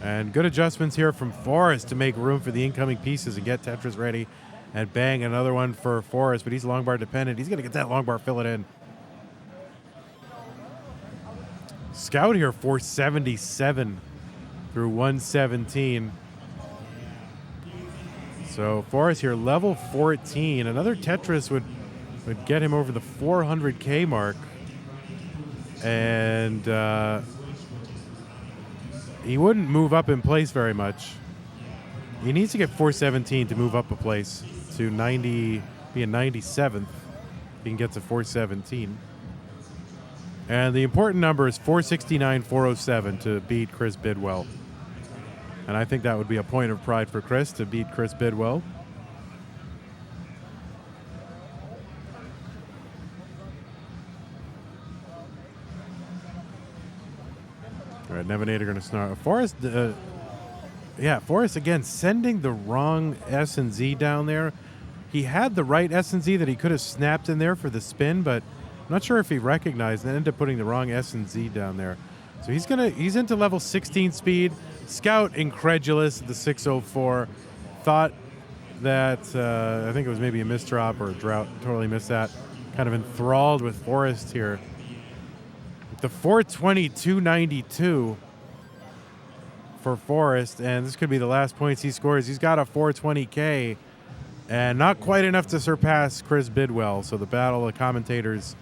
And good adjustments here from Forrest to make room for the incoming pieces and get Tetris ready. And bang, another one for Forrest, but he's long bar dependent. He's going to get that long bar, fill it in. Scout here, 477 through 117. So Forrest here, level 14. Another Tetris would get him over the 400K mark. And he wouldn't move up in place very much. He needs to get 417 to move up a place to 90, be a 97th. He can get to 417. And the important number is 469, 407 to beat Chris Bidwell. And I think that would be a point of pride for Chris to beat Chris Bidwell. All right, Nevinator going to snarl. Forrest, Forrest again sending the wrong S and Z down there. He had the right S and Z that he could have snapped in there for the spin, but I'm not sure if he recognized and ended up putting the wrong S and Z down there. So he's into level 16 speed. Scout, incredulous at the 604, thought that I think it was maybe a misdrop or a drought. Totally missed that. Kind of enthralled with Forrest here. The 420, 292 for Forrest, and this could be the last points he scores. He's got a 420K, and not quite enough to surpass Chris Bidwell. So the battle of commentators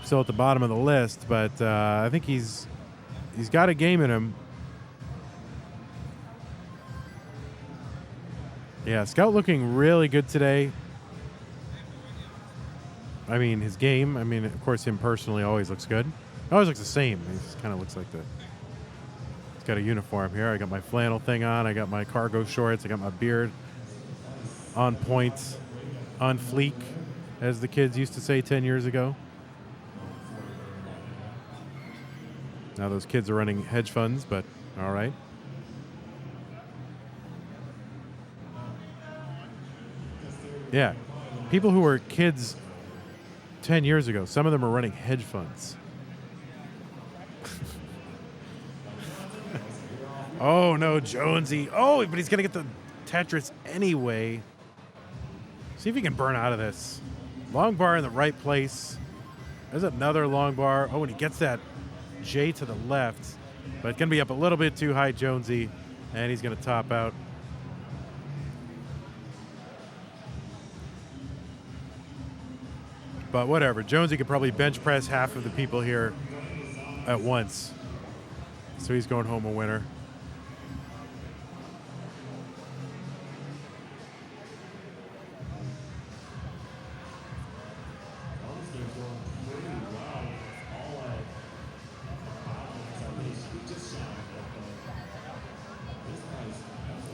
still at the bottom of the list, but I think he's got a game in him. Yeah, Scout looking really good today. I mean, his game, of course, him personally always looks good. Always looks the same. He just kind of looks like he's got a uniform here. I got my flannel thing on. I got my cargo shorts. I got my beard on point, on fleek, as the kids used to say 10 years ago. Now those kids are running hedge funds, but all right. Yeah, people who were kids 10 years ago, some of them are running hedge funds. Oh, no, Jonesy. Oh, but he's going to get the Tetris anyway. See if he can burn out of this. Long bar in the right place. There's another long bar. Oh, and he gets that J to the left. But it's going to be up a little bit too high, Jonesy. And he's going to top out. But whatever. Jonesy could probably bench press half of the people here at once. So he's going home a winner.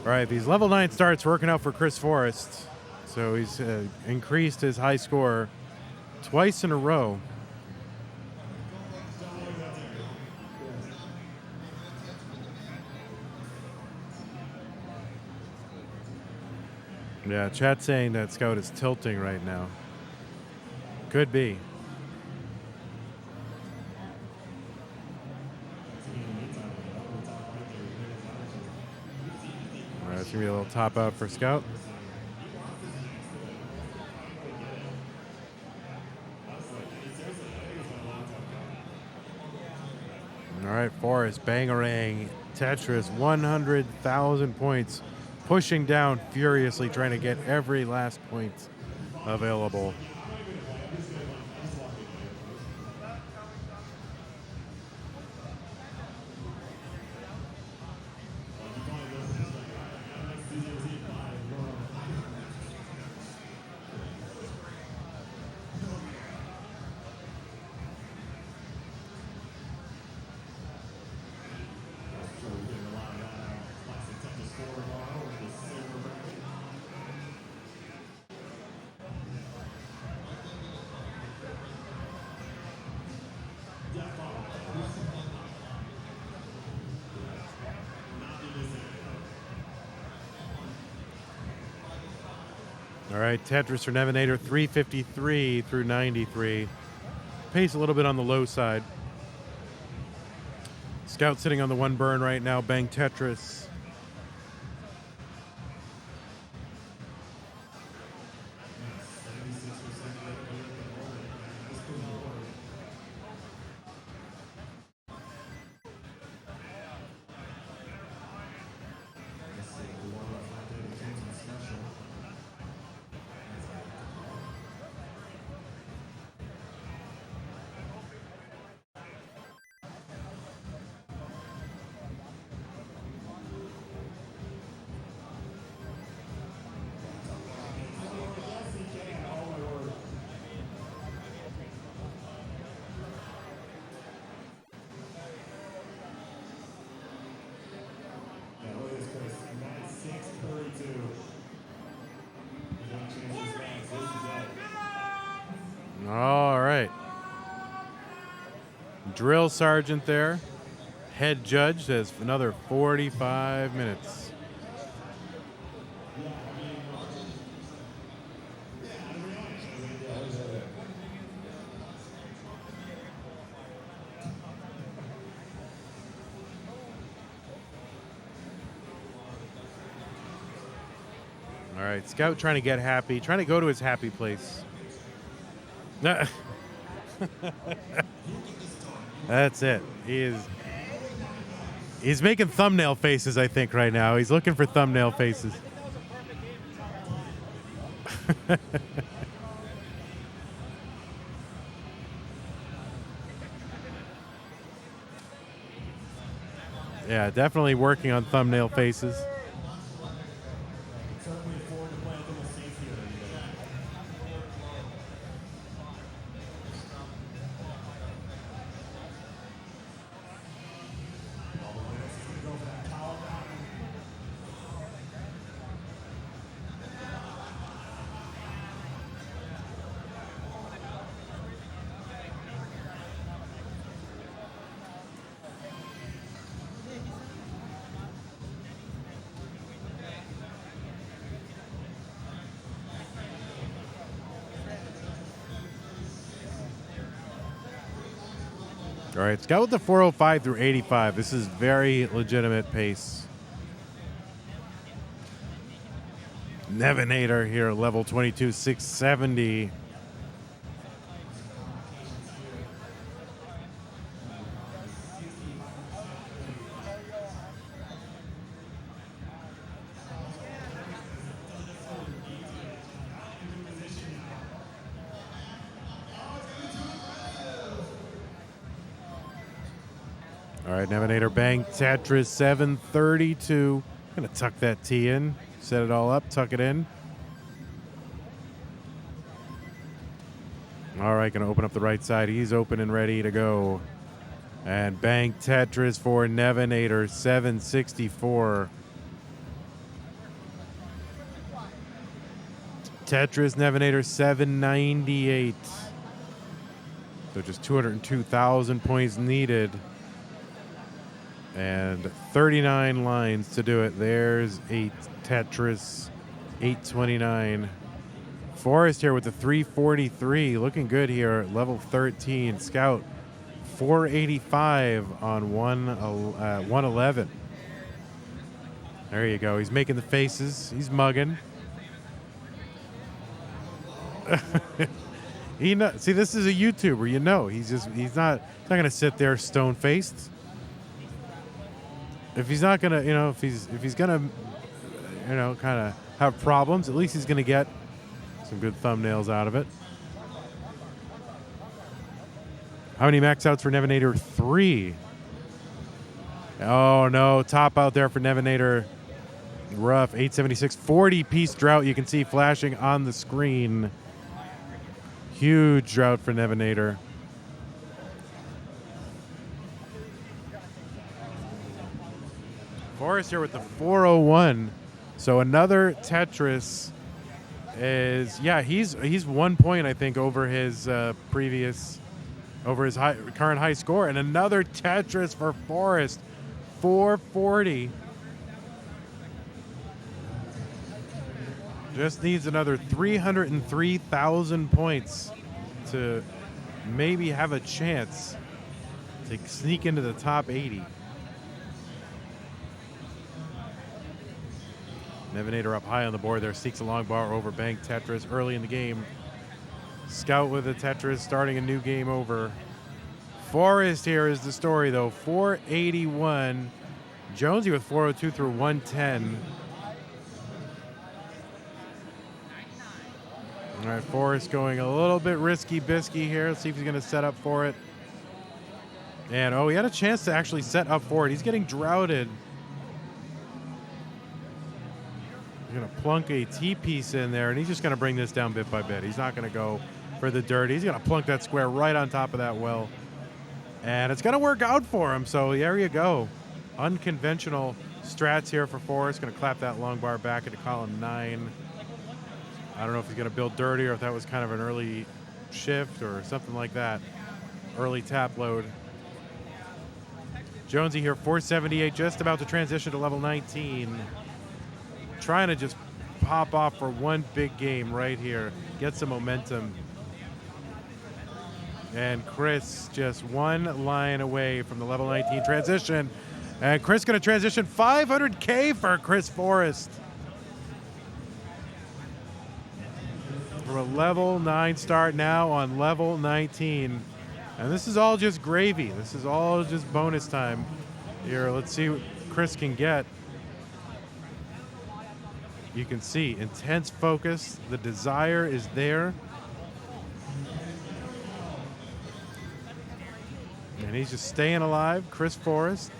All right, these level 9 starts working out for Chris Forrest. So he's increased his high score twice in a row. Yeah, chat saying that Scout is tilting right now. Could be. All right, it's going to be a little top out for Scout. All right, Forrest, bangarang, Tetris, 100,000 points, pushing down furiously, trying to get every last point available. All right, Tetris for Nevinator, 353 through 93. Pace a little bit on the low side. Scout sitting on the one burn right now, bang Tetris. drill sergeant there. Head judge says another 45 minutes. All right, Scout trying to get happy, trying to go to his happy place. That's it. He's making thumbnail faces, I think, right now. He's looking for thumbnail faces. Yeah, definitely working on thumbnail faces. All right, Scout with the 405 through 85. This is very legitimate pace. Nevinator here, level 22, 670. All right, Nevinator bang Tetris 732. Gonna tuck that T in, set it all up, tuck it in. All right, gonna open up the right side. He's open and ready to go. And bang Tetris for Nevinator 764. Tetris Nevinator 798. So just 202,000 points needed. And 39 lines to do it. There's 8 Tetris, 829. Forrest here with the 343. Looking good here, level 13. Scout, 485 on 111. There you go. He's making the faces. He's mugging. See, this is a YouTuber. You know, he's not going to sit there stone faced. If he's not gonna, if he's gonna, kind of have problems, at least he's gonna get some good thumbnails out of it. How many max outs for Nevinator? 3. Oh no, top out there for Nevinator. Rough, 876, 40-piece drought. You can see flashing on the screen. Huge drought for Nevinator. Forrest here with the 401. So another Tetris is, he's 1 point, I think, over his current high score. And another Tetris for Forrest, 440. Just needs another 303,000 points to maybe have a chance to sneak into the top 80. Nevinator up high on the board there, seeks a long bar over bank Tetris early in the game. Scout with a Tetris, starting a new game over. Forrest here is the story, though. 481. Jonesy with 402 through 110. All right, Forrest going a little bit risky-bisky here. Let's see if he's going to set up for it. And, he had a chance to actually set up for it. He's getting droughted. He's going to plunk a T-piece in there, and he's just going to bring this down bit by bit. He's not going to go for the dirty. He's going to plunk that square right on top of that well. And it's going to work out for him, so there you go. Unconventional strats here for Forrest. Going to clap that long bar back into column 9. I don't know if he's going to build dirty or if that was kind of an early shift or something like that. Early tap load. Jonesy here, 478, just about to transition to level 19. Trying to just pop off for one big game right here. Get some momentum. And Chris just one line away from the level 19 transition. And Chris going to transition 500K for Chris Forrest. From a level 9 start now on level 19. And this is all just gravy. This is all just bonus time. Here, let's see what Chris can get. You can see intense focus. The desire is there. And he's just staying alive, Chris Forrest.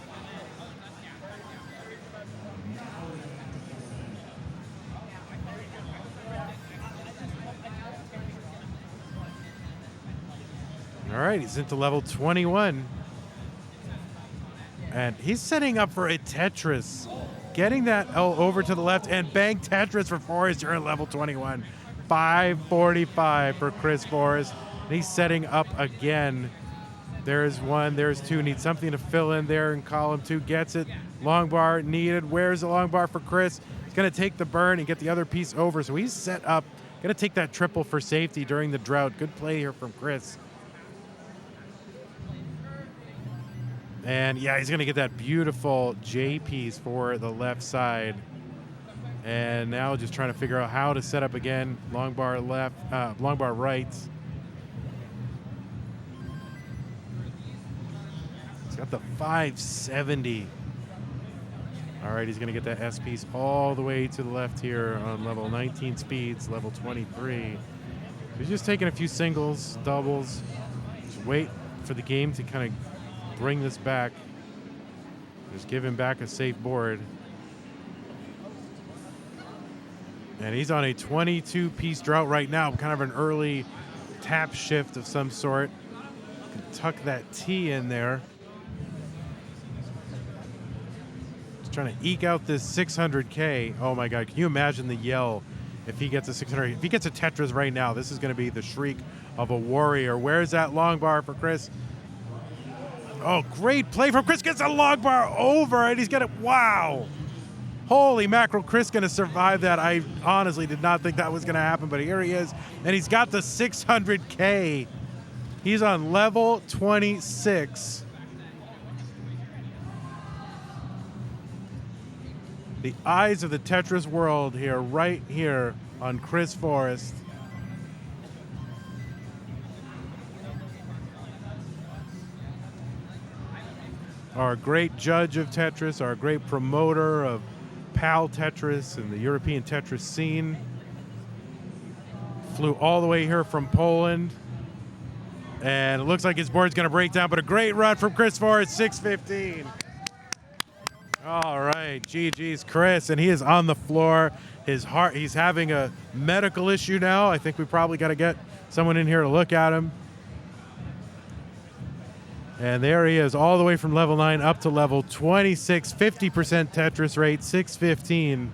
All right, he's into level 21. And he's setting up for a Tetris. Getting that over to the left and bang Tetris for Forrest. You're at level 21. 545 for Chris Forrest. And he's setting up again. There's one, there's two. Needs something to fill in there in column 2. Gets it. Long bar needed. Where's the long bar for Chris? He's going to take the burn and get the other piece over. So he's set up. Going to take that triple for safety during the drought. Good play here from Chris. And yeah, he's going to get that beautiful J piece for the left side. And now just trying to figure out how to set up again. Long bar left, long bar right. He's got the 570. All right, he's going to get that S piece all the way to the left here on level 19 speeds, level 23. He's just taking a few singles, doubles. Just wait for the game to kind of bring this back. Just give him back a safe board. And he's on a 22-piece drought right now, kind of an early tap shift of some sort. Tuck that T in there. Just trying to eke out this 600K. Oh my God, can you imagine the yell if he gets a 600? If he gets a Tetris right now, this is going to be the shriek of a warrior. Where's that long bar for Chris? Oh, great play from Chris. Gets a long bar over, and he's going to, wow. Holy mackerel, Chris going to survive that. I honestly did not think that was going to happen, but here he is. And he's got the 600K. He's on level 26. The eyes of the Tetris world here, right here on Chris Forrest. Our great judge of Tetris, our great promoter of PAL Tetris and the European Tetris scene. Flew all the way here from Poland. And it looks like his board's going to break down, but a great run from Chris Forrest, 615. All right, GG's Chris, and he is on the floor. His heart, he's having a medical issue now. I think we probably got to get someone in here to look at him. And there he is, all the way from level 9 up to level 26, 50% Tetris rate, 615.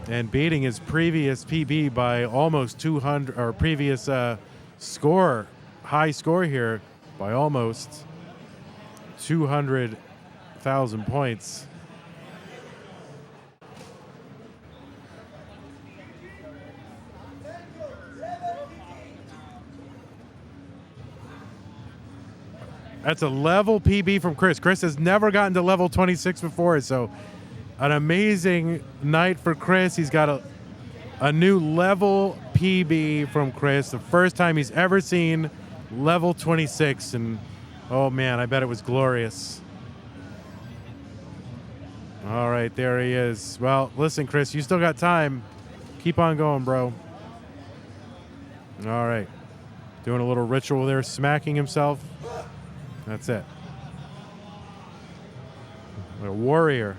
And beating his previous PB by almost 200, or previous score, high score here, by almost 200,000 points. That's a level PB from Chris. Chris has never gotten to level 26 before, so an amazing night for Chris. He's got a new level PB from Chris. The first time he's ever seen level 26, and oh man, I bet it was glorious. All right, there he is. Well, listen, Chris, you still got time. Keep on going, bro. All right. Doing a little ritual there, smacking himself. That's it. What a warrior.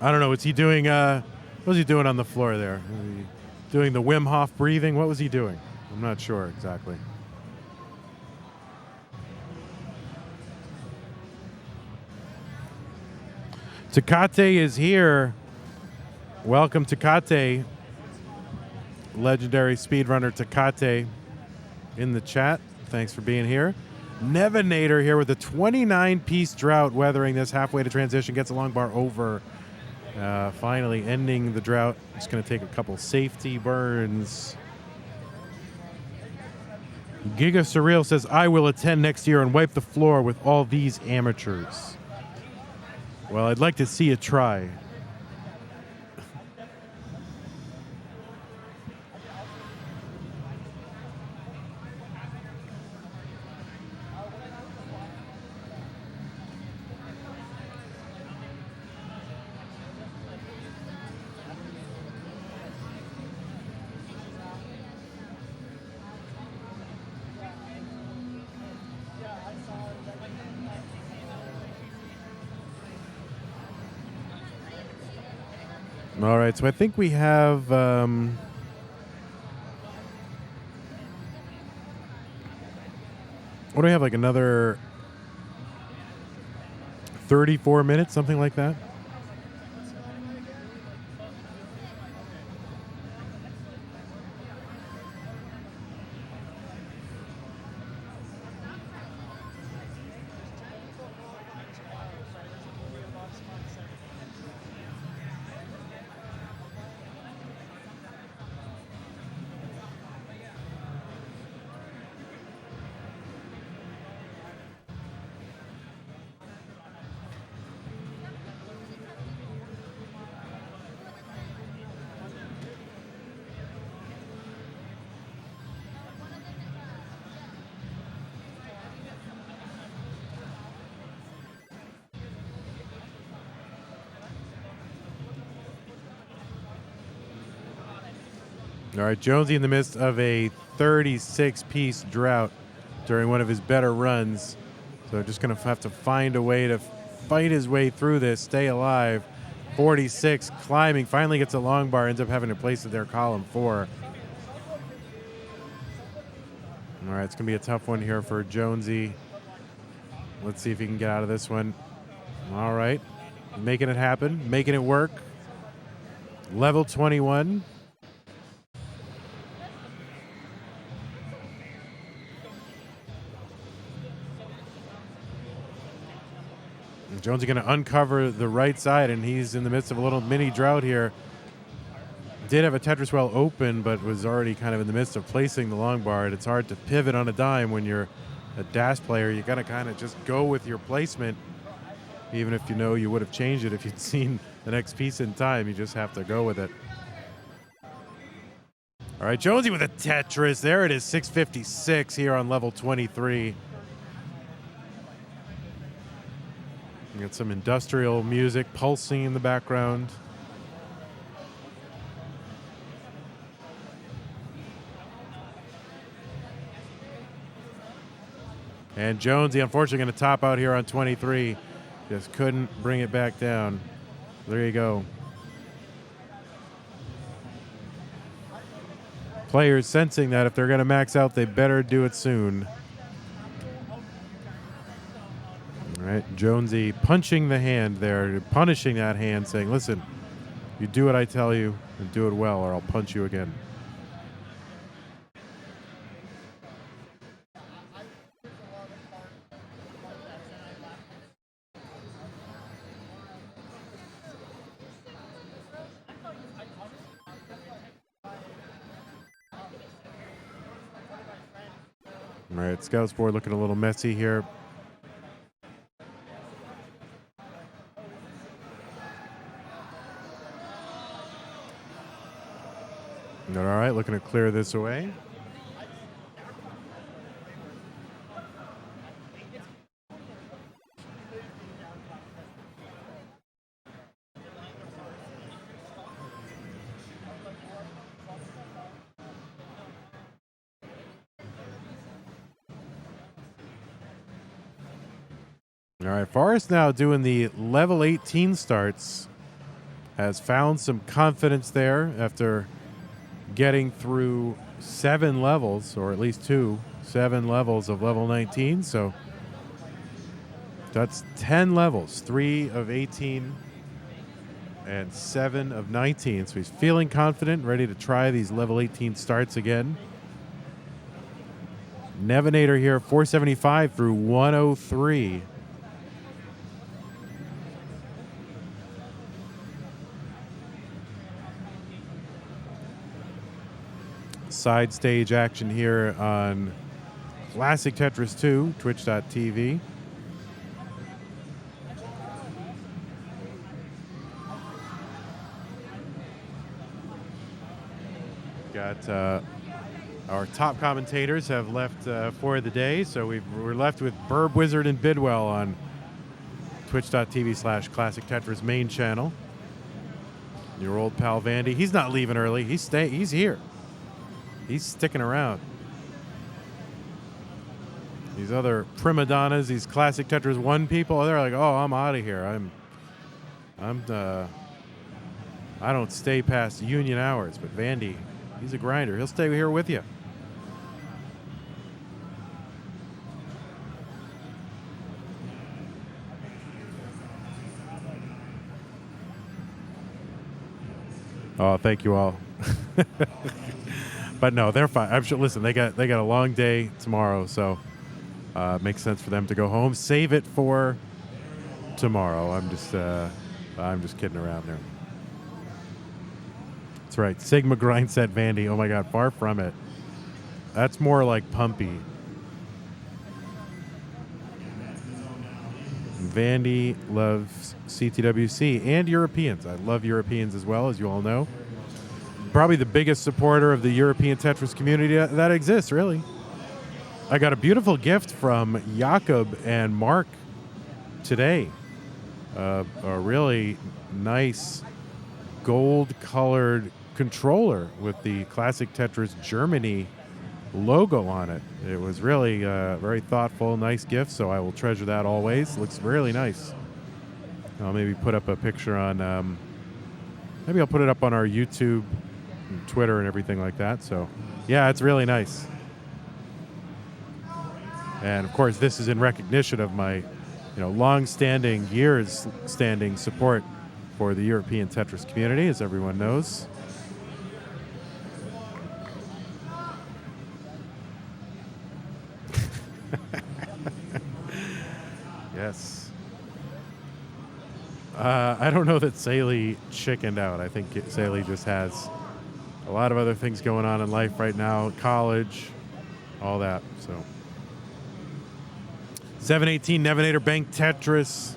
I don't know. What's he doing? What was he doing on the floor there? Doing the Wim Hof breathing? What was he doing? I'm not sure exactly. Takate is here. Welcome, Takate. Legendary speedrunner Takate in the chat. Thanks for being here. Nevinator here with a 29-piece drought, weathering this halfway to transition. Gets a long bar over. Finally ending the drought. Just going to take a couple safety burns. Giga Surreal says, I will attend next year and wipe the floor with all these amateurs. Well, I'd like to see you try. All right, so I think we have what do we have, like another 34 minutes, something like that? All right, Jonesy in the midst of a 36-piece drought during one of his better runs. So just going to have to find a way to fight his way through this, stay alive. 46, climbing, finally gets a long bar, ends up having to place it there, column 4. All right, it's going to be a tough one here for Jonesy. Let's see if he can get out of this one. All right, making it happen, making it work. Level 21. Jonesy going to uncover the right side, and he's in the midst of a little mini drought here. Did have a Tetris well open, but was already kind of in the midst of placing the long bar. And it's hard to pivot on a dime when you're a dash player. You got to kind of just go with your placement, even if you know you would have changed it if you'd seen the next piece in time. You just have to go with it. All right, Jonesy with a Tetris. There it is, 656 here on level 23. You got some industrial music pulsing in the background. And Jonesy, unfortunately, going to top out here on 23. Just couldn't bring it back down. There you go. Players sensing that if they're going to max out, they better do it soon. All right, Jonesy punching the hand there, punishing that hand, saying, listen, you do what I tell you and do it well, or I'll punch you again. All right, Scouts board looking a little messy here. All right, looking to clear this away. All right, Forrest now doing the level 18 starts. Has found some confidence there after getting through 7 levels, or at least 7 levels of level 19. So that's 10 levels, 3 of 18 and 7 of 19. So he's feeling confident, ready to try these level 18 starts again. Nevinator here, 475 through 103. Side stage action here on Classic Tetris 2, twitch.tv. Got our top commentators have left for the day, so we're left with Burb Wizard and Bidwell on twitch.tv/Classic Tetris main channel. Your old pal Vandy, he's not leaving early. He's here. He's sticking around. These other prima donnas, these Classic Tetris 1 people, they're like, oh, I'm out of here. I don't stay past union hours. But Vandy, he's a grinder. He'll stay here with you. Oh, thank you all. But no, they're fine. I'm sure. Listen, they got a long day tomorrow, so makes sense for them to go home. Save it for tomorrow. I'm just kidding around there. That's right. Sigma grind set Vandy. Oh my God, far from it. That's more like Pumpy. Vandy loves CTWC and Europeans. I love Europeans as well, as you all know. Probably the biggest supporter of the European Tetris community that exists, really. I got a beautiful gift from Jakob and Mark today. A really nice gold-colored controller with the Classic Tetris Germany logo on it. It was really very thoughtful, nice gift, so I will treasure that always. Looks really nice. I'll maybe put up a picture on, maybe I'll put it up on our YouTube and Twitter and everything like that. So, yeah, it's really nice. And, of course, this is in recognition of my, long-standing, years-standing support for the European Tetris community, as everyone knows. Yes. I don't know that Saley chickened out. I think Saley just has a lot of other things going on in life right now, college, all that. So 718 Nevinator Bank Tetris.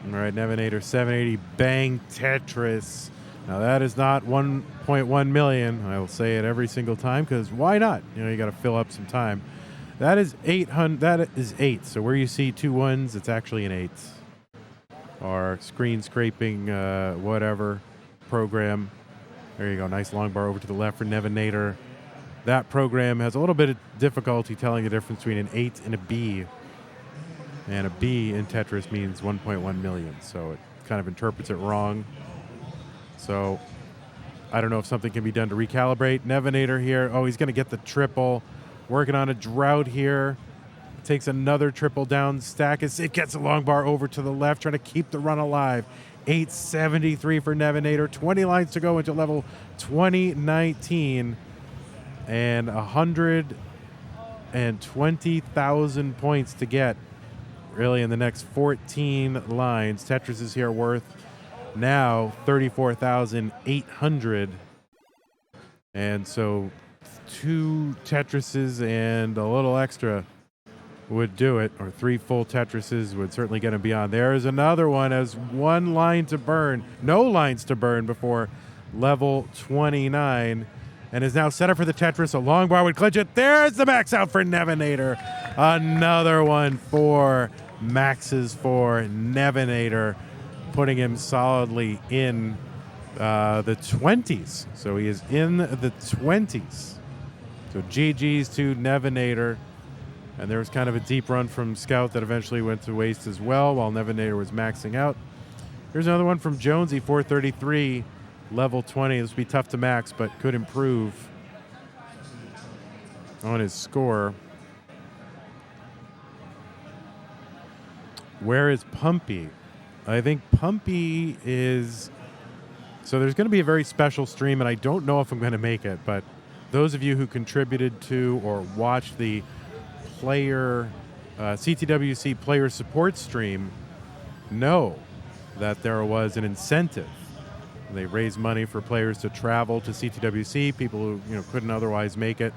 All right, Nevinator 780 Bang Tetris. Now that is not 1.1 million. I will say it every single time because why not? You got to fill up some time. That is 800. That is 8. So where you see 2 1s, it's actually an 8. Our screen scraping whatever program. There you go. Nice long bar over to the left for Nevinator. That program has a little bit of difficulty telling the difference between an 8 and a B. And a B in Tetris means 1.1 million. So it kind of interprets it wrong. So I don't know if something can be done to recalibrate. Nevinator here. Oh, he's going to get the triple. Working on a drought here. Takes another triple down. Stack it gets a long bar over to the left, trying to keep the run alive. 873 for Nevinator. 20 lines to go into level 2019. And 120,000 points to get. Really, in the next 14 lines. Tetris is here worth now 34,800. And so 2 Tetrises and a little extra would do it, or 3 full Tetrises would certainly get him beyond. There is another one as 1 line to burn. No lines to burn before level 29. And is now set up for the Tetris. A long bar would clinch it. There's the max out for Nevinator. Another one for maxes for Nevinator, putting him solidly in the 20s. So he is in the 20s. So GG's to Nevinator. And there was kind of a deep run from Scout that eventually went to waste as well while Nevinator was maxing out. Here's another one from Jonesy, 433, level 20. This would be tough to max, but could improve on his score. Where is Pumpy? I think Pumpy is... So there's going to be a very special stream, and I don't know if I'm going to make it, but those of you who contributed to or watched the player CTWC player support stream know that there was an incentive. They raised money for players to travel to CTWC, people who couldn't otherwise make it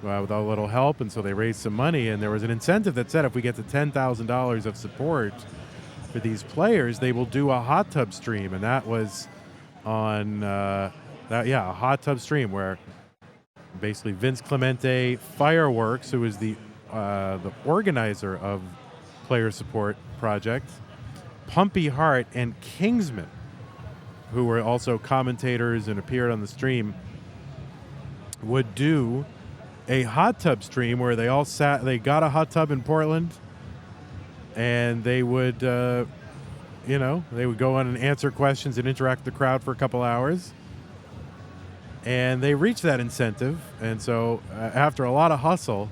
with a little help, and so they raised some money, and there was an incentive that said if we get to $10,000 of support for these players, they will do a hot tub stream, and that was on a hot tub stream where basically Vince Clemente Fireworks, who is the organizer of Player Support Project, Pumpy Hart, and Kingsman, who were also commentators and appeared on the stream, would do a hot tub stream where they all sat. They got a hot tub in Portland, and they would, they would go on and answer questions and interact with the crowd for a couple hours. And they reached that incentive, and so after a lot of hustle,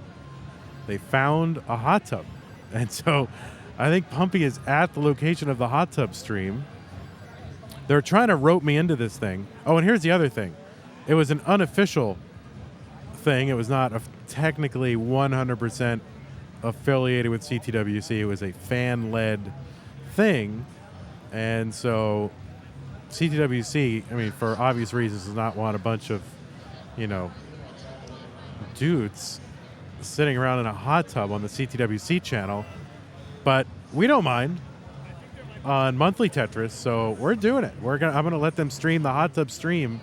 they found a hot tub. And so I think Pumpy is at the location of the hot tub stream. They're trying to rope me into this thing. Oh, and here's the other thing. It was an unofficial thing. It was not technically 100% affiliated with CTWC. It was a fan-led thing. And so CTWC, I mean, for obvious reasons, does not want a bunch of, dudes sitting around in a hot tub on the CTWC channel. But we don't mind on monthly Tetris, so we're doing it. I'm gonna let them stream the hot tub stream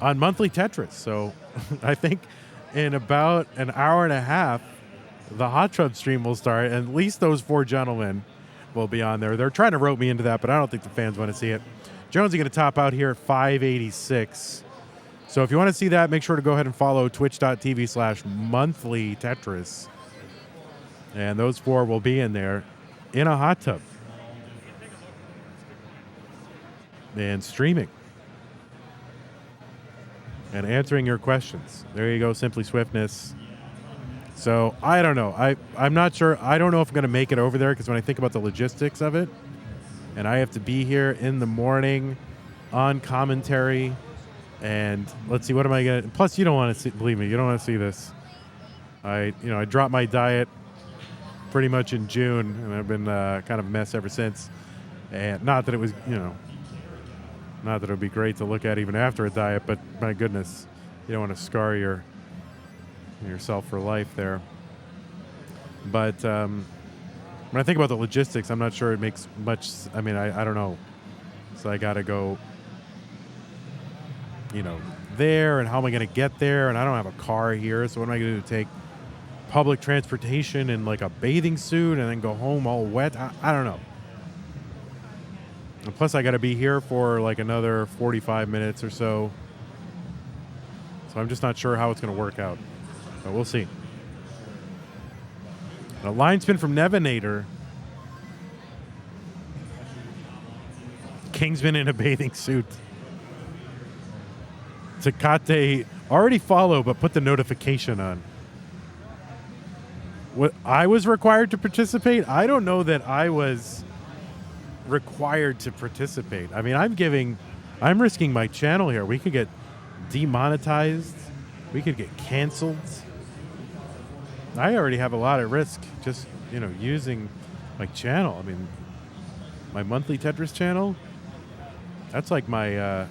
on monthly Tetris. So I think in about an hour and a half, the hot tub stream will start, and at least those four gentlemen will be on there. They're trying to rope me into that, but I don't think the fans want to see it. Jonesy going to top out here at 586. So if you want to see that, make sure to go ahead and follow twitch.tv/monthly Tetris. And those four will be in there in a hot tub and streaming and answering your questions. There you go, Simply Swiftness. So I don't know. I'm not sure. I don't know if I'm going to make it over there, because when I think about the logistics of it, and I have to be here in the morning on commentary, and let's see, what am I going to... Plus, you don't want to see... Believe me, you don't want to see this. I dropped my diet pretty much in June, and I've been kind of a mess ever since. And not that it was, not that it would be great to look at even after a diet, but my goodness, you don't want to scar yourself for life there. But when I think about the logistics, I'm not sure it makes much... I mean, I don't know. So I got to go, there, and how am I going to get there? And I don't have a car here, so what am I going to do? Take public transportation in like a bathing suit and then go home all wet? I don't know. And plus, I got to be here for like another 45 minutes or so. So I'm just not sure how it's going to work out. But we'll see. A line spin from Nevinator. Kingsman in a bathing suit. Takate already follow, but put the notification on. What, I was required to participate? I don't know that I was required to participate. I mean, I'm risking my channel here. We could get demonetized. We could get canceled. I already have a lot at risk just, using my channel. I mean, my monthly Tetris channel, that's like my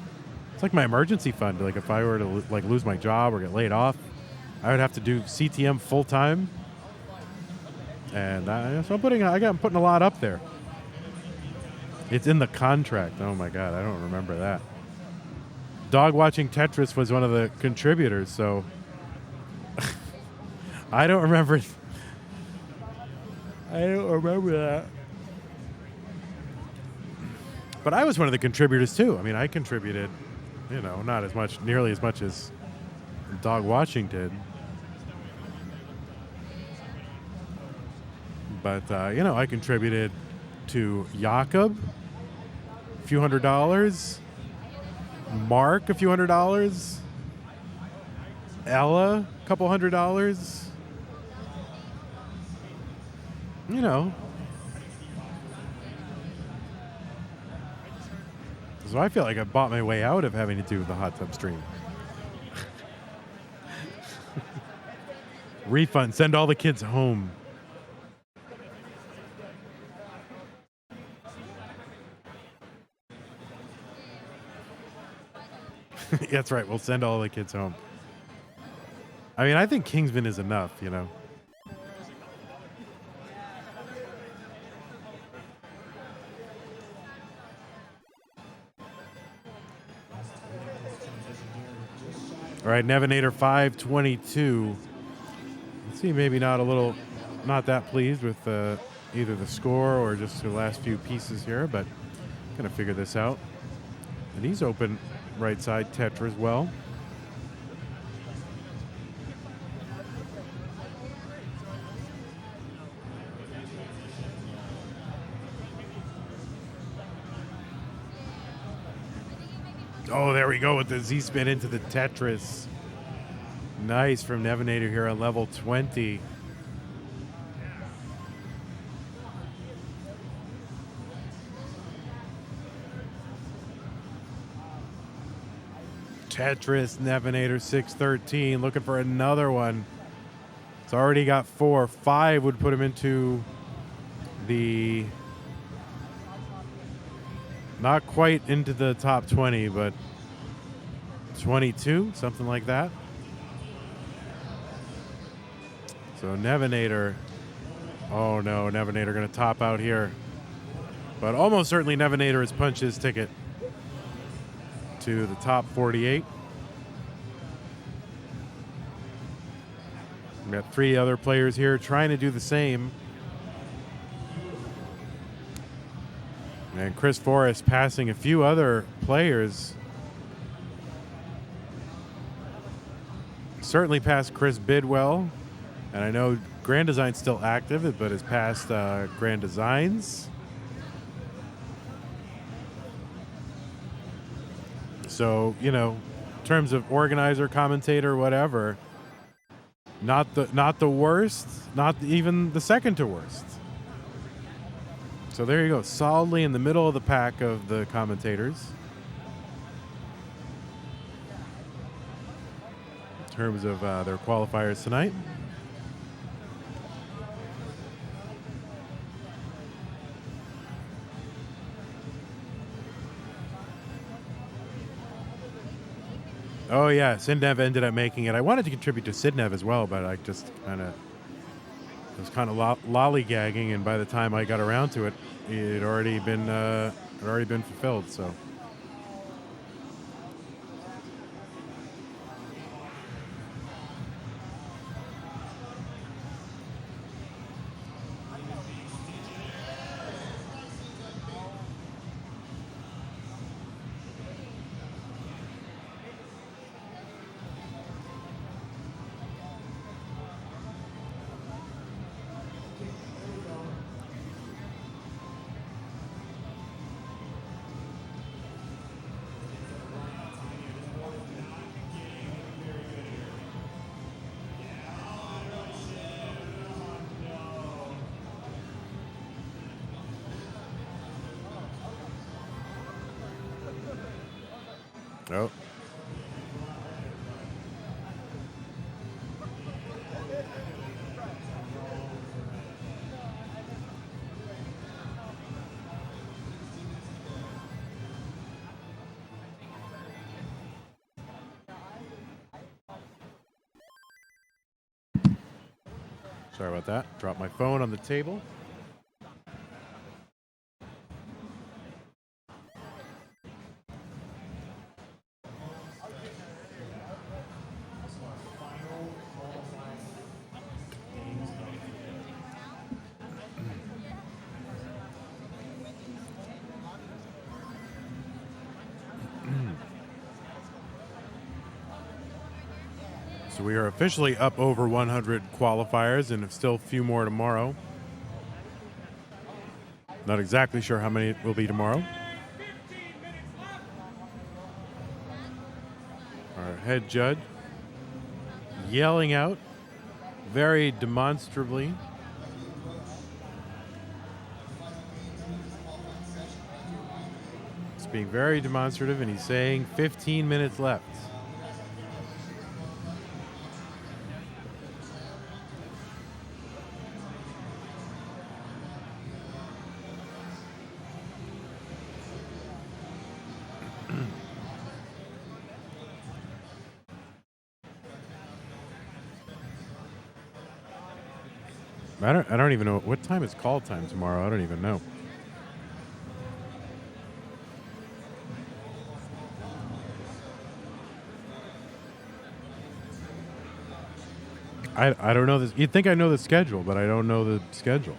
it's like my emergency fund. Like if I were to lose my job or get laid off, I would have to do CTM full time. And so I'm putting a lot up there. It's in the contract. Oh my God, I don't remember that. Dog Watching Tetris was one of the contributors, so I don't remember that. But I was one of the contributors too. I mean, I contributed, not as much, nearly as much as Dog Watching did. But, I contributed to Jakob a few $100s, Mark a few $100s, Ella a couple $100s. So I feel like I bought my way out of having to do the hot tub stream. Refund. Send all the kids home. That's right. We'll send all the kids home. I mean, I think Kingsman is enough, you know. All right, Nevinator 522. Let's see, maybe not that pleased with either the score or just the last few pieces here, but gonna figure this out. And he's open right side Tetra as well. Oh, there we go with the Z-spin into the Tetris. Nice from Nevinator here on level 20. Tetris, Nevinator 613, looking for another one. It's already got 4. 5 would put him into the... Not quite into the top 20, but 22, something like that. So Nevinator, oh no, Nevinator going to top out here. But almost certainly Nevinator has punched his ticket to the top 48. We got 3 other players here trying to do the same. And Chris Forrest passing a few other players. Certainly passed Chris Bidwell. And I know Grand Design's still active, but has passed Grand Designs. So, you know, in terms of organizer, commentator, whatever, not the worst, not even the second to worst. So there you go, solidly in the middle of the pack of the commentators. In terms of their qualifiers tonight. Oh yeah, Sidnev ended up making it. I wanted to contribute to Sidnev as well, but I just was kind of lollygagging, and by the time I got around to it, it had already been fulfilled. So. Oh. Sorry about that. Dropped my phone on the table. So we are officially up over 100 qualifiers and still a few more tomorrow. Not exactly sure how many it will be tomorrow. Our head judge yelling out very demonstrably. being very demonstrative, and he's saying 15 minutes left. I don't even know what time is call time tomorrow. I don't even know. I don't know this. You'd think I know the schedule, but I don't know the schedule.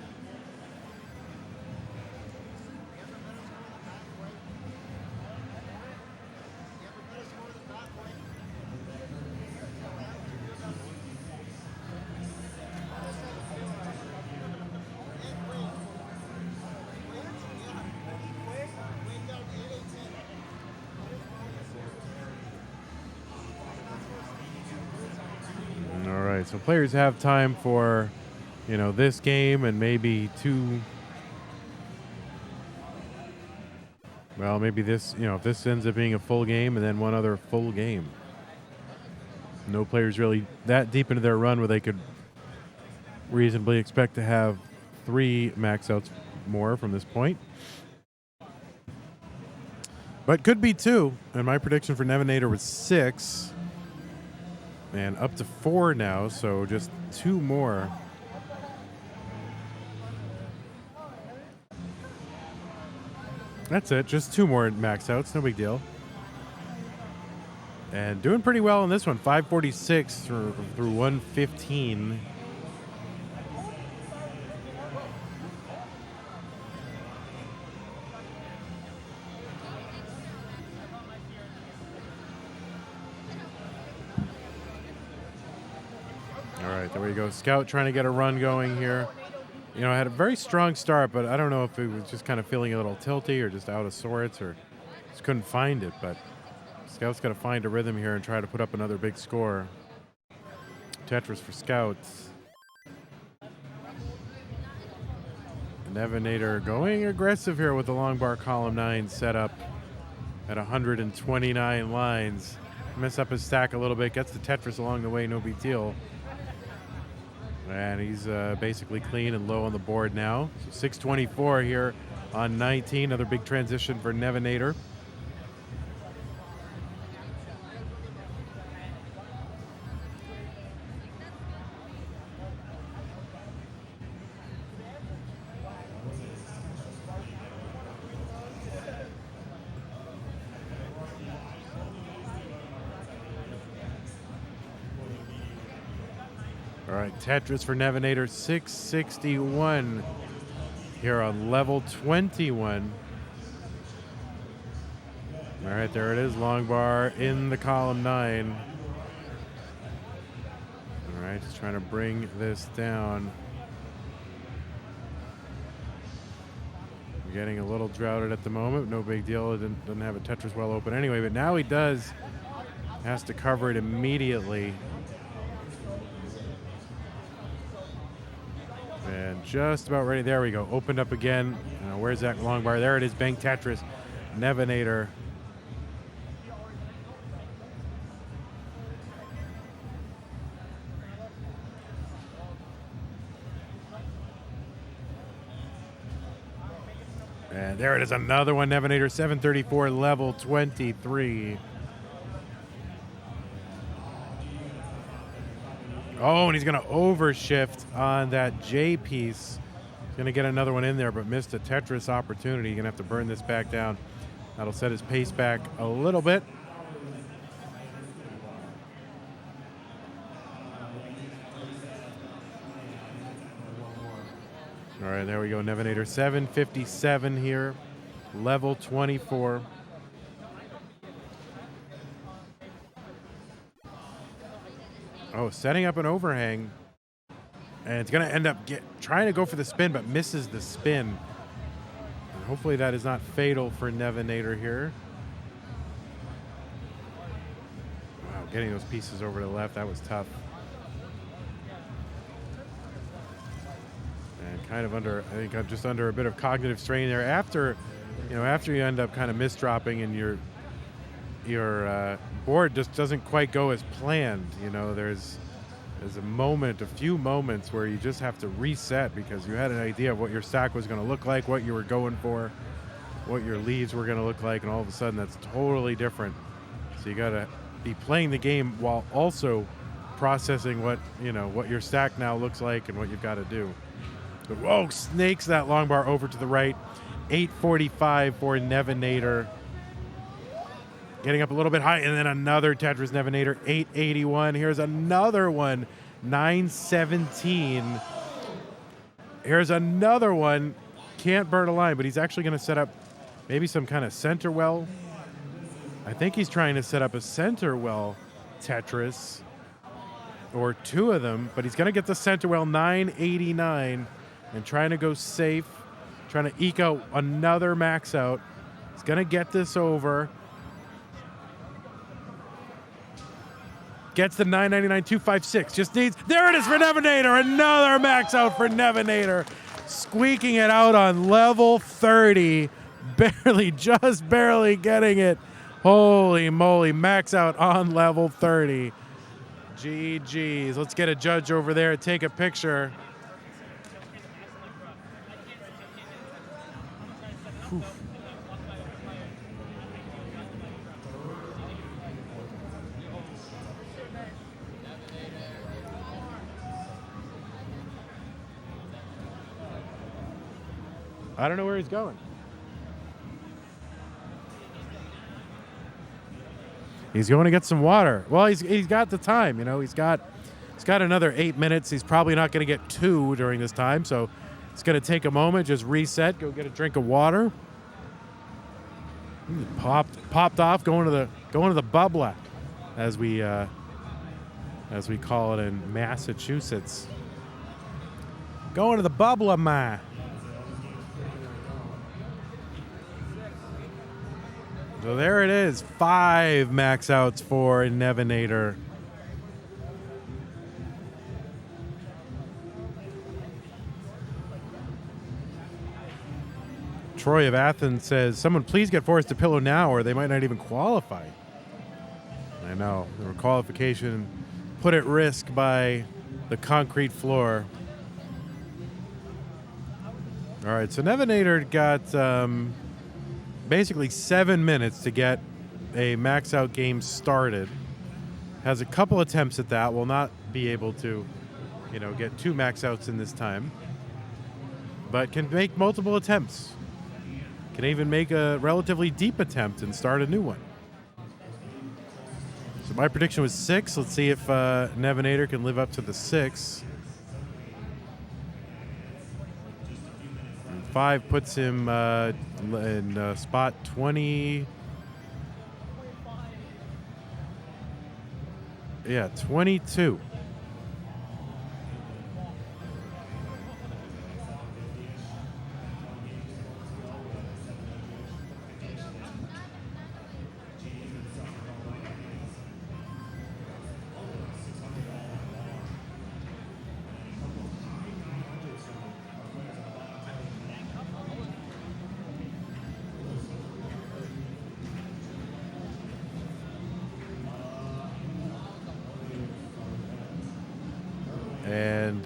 So players have time for, you know, this game and maybe two. Well, maybe this, you know, if this ends up being a full game and then one other full game. No players really that deep into their run where they could reasonably expect to have 3 max outs more from this point. But could be 2. And my prediction for Nevinator was 6. And up to 4 now, so just 2 more. That's it, just 2 more max outs, no big deal. And doing pretty well in this one, 546 through 115. There we go. Scout trying to get a run going here. You know, I had a very strong start, but I don't know if it was just kind of feeling a little tilty or just out of sorts or just couldn't find it. But Scout's got to find a rhythm here and try to put up another big score. Tetris for Scouts. Nevinator going aggressive here with the long bar column 9 set up at 129 lines. Mess up his stack a little bit, gets the Tetris along the way, no big deal. And he's basically clean and low on the board now. So 624 here on 19. Another big transition for Nevinator. All right, Tetris for Nevinator, 661 here on level 21. All right, there it is, long bar in the column 9. All right, just trying to bring this down. Getting a little droughted at the moment, no big deal. It doesn't have a Tetris well open anyway, but now he does. Has to cover it immediately. And just about ready. There we go. Opened up again. Where's that long bar? There it is. Bank Tetris. Nevinator. And there it is. Another one. Nevinator 734, level 23. Oh, and he's going to overshift on that J piece. He's going to get another one in there, but missed a Tetris opportunity. He's going to have to burn this back down. That'll set his pace back a little bit. All right, there we go. Nevinator 757 here, level 24. Oh, setting up an overhang. And it's going to end up trying to go for the spin, but misses the spin. And hopefully that is not fatal for Nevinator here. Wow, getting those pieces over to the left, that was tough. And kind of under, I think just under a bit of cognitive strain there. After you know, after you end up kind of misdropping and your board just doesn't quite go as planned, you know, there's a few moments where you just have to reset because you had an idea of what your stack was going to look like, what you were going for, what your leads were going to look like, and all of a sudden that's totally different. So you got to be playing the game while also processing what your stack now looks like and what you've got to do. But whoa, snakes that long bar over to the right. 845 for Nevinator. Getting up a little bit high, and then another Tetris Nevinator, 881. Here's another one, 917. Here's another one. Can't burn a line, but he's actually going to set up maybe some kind of center well. I think he's trying to set up a center well Tetris, or two of them, but he's going to get the center well, 989, and trying to go safe, trying to eke out another max out. He's going to get this over. Gets the 999, 256. Just needs, there it is for Nevinator. Another max out for Nevinator. Squeaking it out on level 30. Just barely getting it. Holy moly, max out on level 30. GG's. Let's get a judge over there, take a picture. Whew. I don't know where he's going. He's going to get some water. Well, he's got the time, you know. He's got another 8 minutes. He's probably not going to get 2 during this time, so it's going to take a moment, just reset, go get a drink of water. Popped off, going to the bubbler, as we call it in Massachusetts. Going to the bubbler, man. So there it is, 5 max outs for Nevinator. Troy of Athens says, someone please get Forrest a pillow now or they might not even qualify. I know, the qualification put at risk by the concrete floor. All right, so Nevinator got basically 7 minutes to get a max out game started. Has a couple attempts at that. Will not be able to, get 2 max outs in this time. But can make multiple attempts. Can even make a relatively deep attempt and start a new one. So my prediction was 6. Let's see if Nevinator can live up to the 6. 5 puts him in spot 20. Yeah, 22. And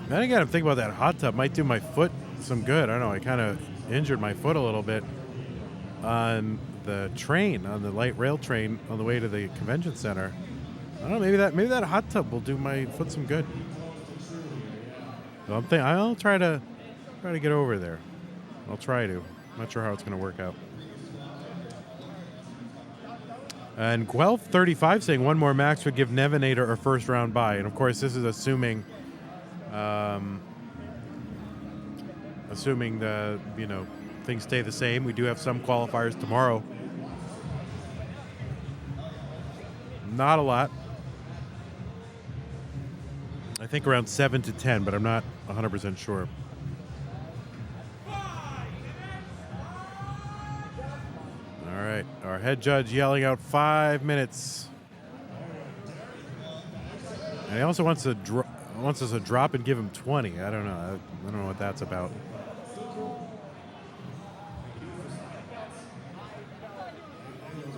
then again, I'm thinking about that hot tub. Might do my foot some good. I don't know. I kind of injured my foot a little bit on the train, on the light rail train on the way to the convention center. I don't know. Maybe that hot tub will do my foot some good. So I'll try to get over there. I'll try to. I'm not sure how it's going to work out. And Guelph35 saying one more max would give Nevinator a first round bye. And of course, this is assuming the things stay the same. We do have some qualifiers tomorrow. Not a lot. I think around 7 to 10, but I'm not 100% sure. All right, our head judge yelling out 5 minutes. And he also wants us to drop and give him 20. I don't know. I don't know what that's about.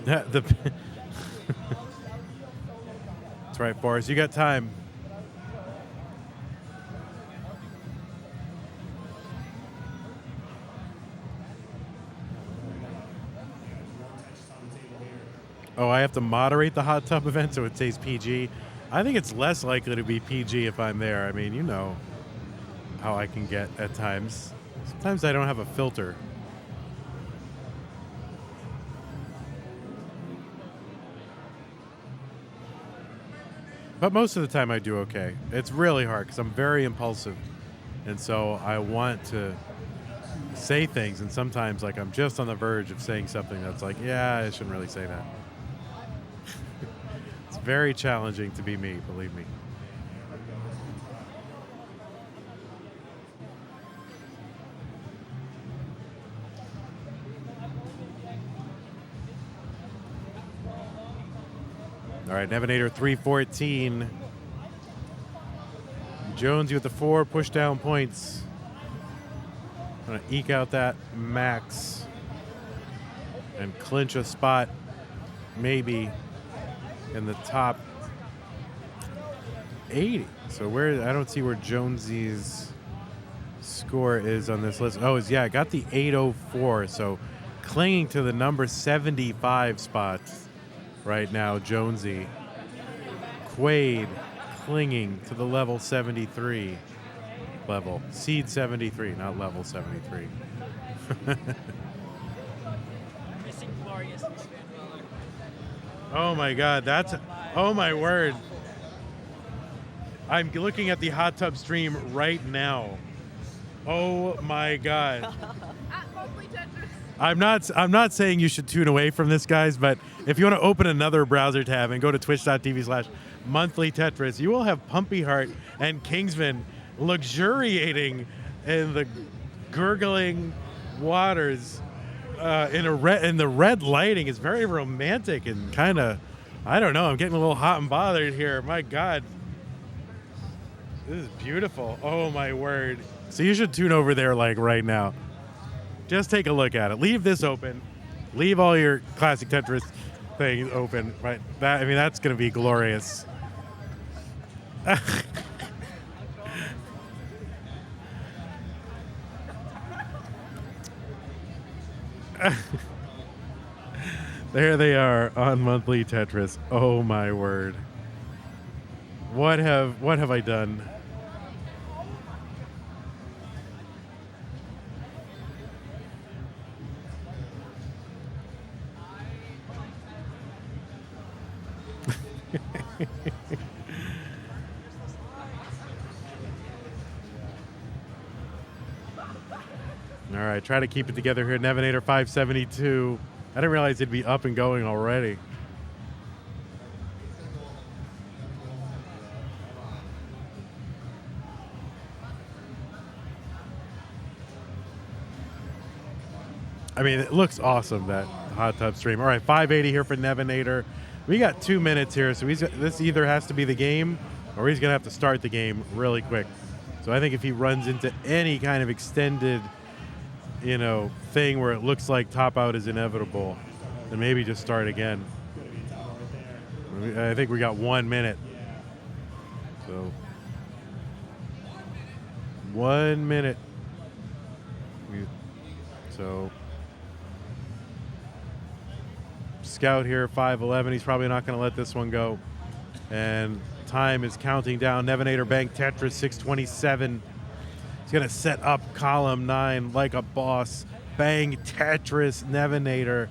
That's right, Forrest. You got time. Oh, I have to moderate the hot tub event so it stays PG. I think it's less likely to be PG if I'm there. I mean, you know how I can get at times. Sometimes I don't have a filter. But most of the time I do okay. It's really hard because I'm very impulsive. And so I want to say things, and sometimes like I'm just on the verge of saying something that's like, yeah, I shouldn't really say that. It's very challenging to be me, believe me. All right, Nevinator 314. Jonesy with the 4 push down points. Gonna eke out that max and clinch a spot, maybe in the top 80. So where I don't see where Jonesy's score is on this list. Oh, yeah, I got the 804. So clinging to the number 75 spot right now, Jonesy. Quaid clinging to the level 73 level. Seed 73, not level 73. Missing glorious Van Weller. Oh my God, that's, oh my word. I'm looking at the hot tub stream right now. Oh my God. I'm not saying you should tune away from this, guys, but if you want to open another browser tab and go to twitch.tv/monthlytetris, you will have Pumpy Heart and Kingsman luxuriating in the gurgling waters in the red lighting. Is very romantic and kind of, I don't know, I'm getting a little hot and bothered here. My God. This is beautiful. Oh my word. So you should tune over there like right now. Just take a look at it. Leave this open. Leave all your Classic Tetris things open. Right? That, I mean, that's going to be glorious. There they are on Monthly Tetris. Oh my word. What have I done? All right, try to keep it together here. Nevinator 572. I didn't realize it'd be up and going already. I mean, it looks awesome, that hot tub stream. All right, 580 here for Nevinator. We got 2 minutes here, so this either has to be the game or he's going to have to start the game really quick. So I think if he runs into any kind of extended, you know, thing where it looks like top out is inevitable, then maybe just start again. I think we got 1 minute. So 1 minute. So Scout here, 511. He's probably not going to let this one go. And time is counting down. Nevinator Bank Tetris 627. He's going to set up column 9 like a boss. Bang Tetris Nevinator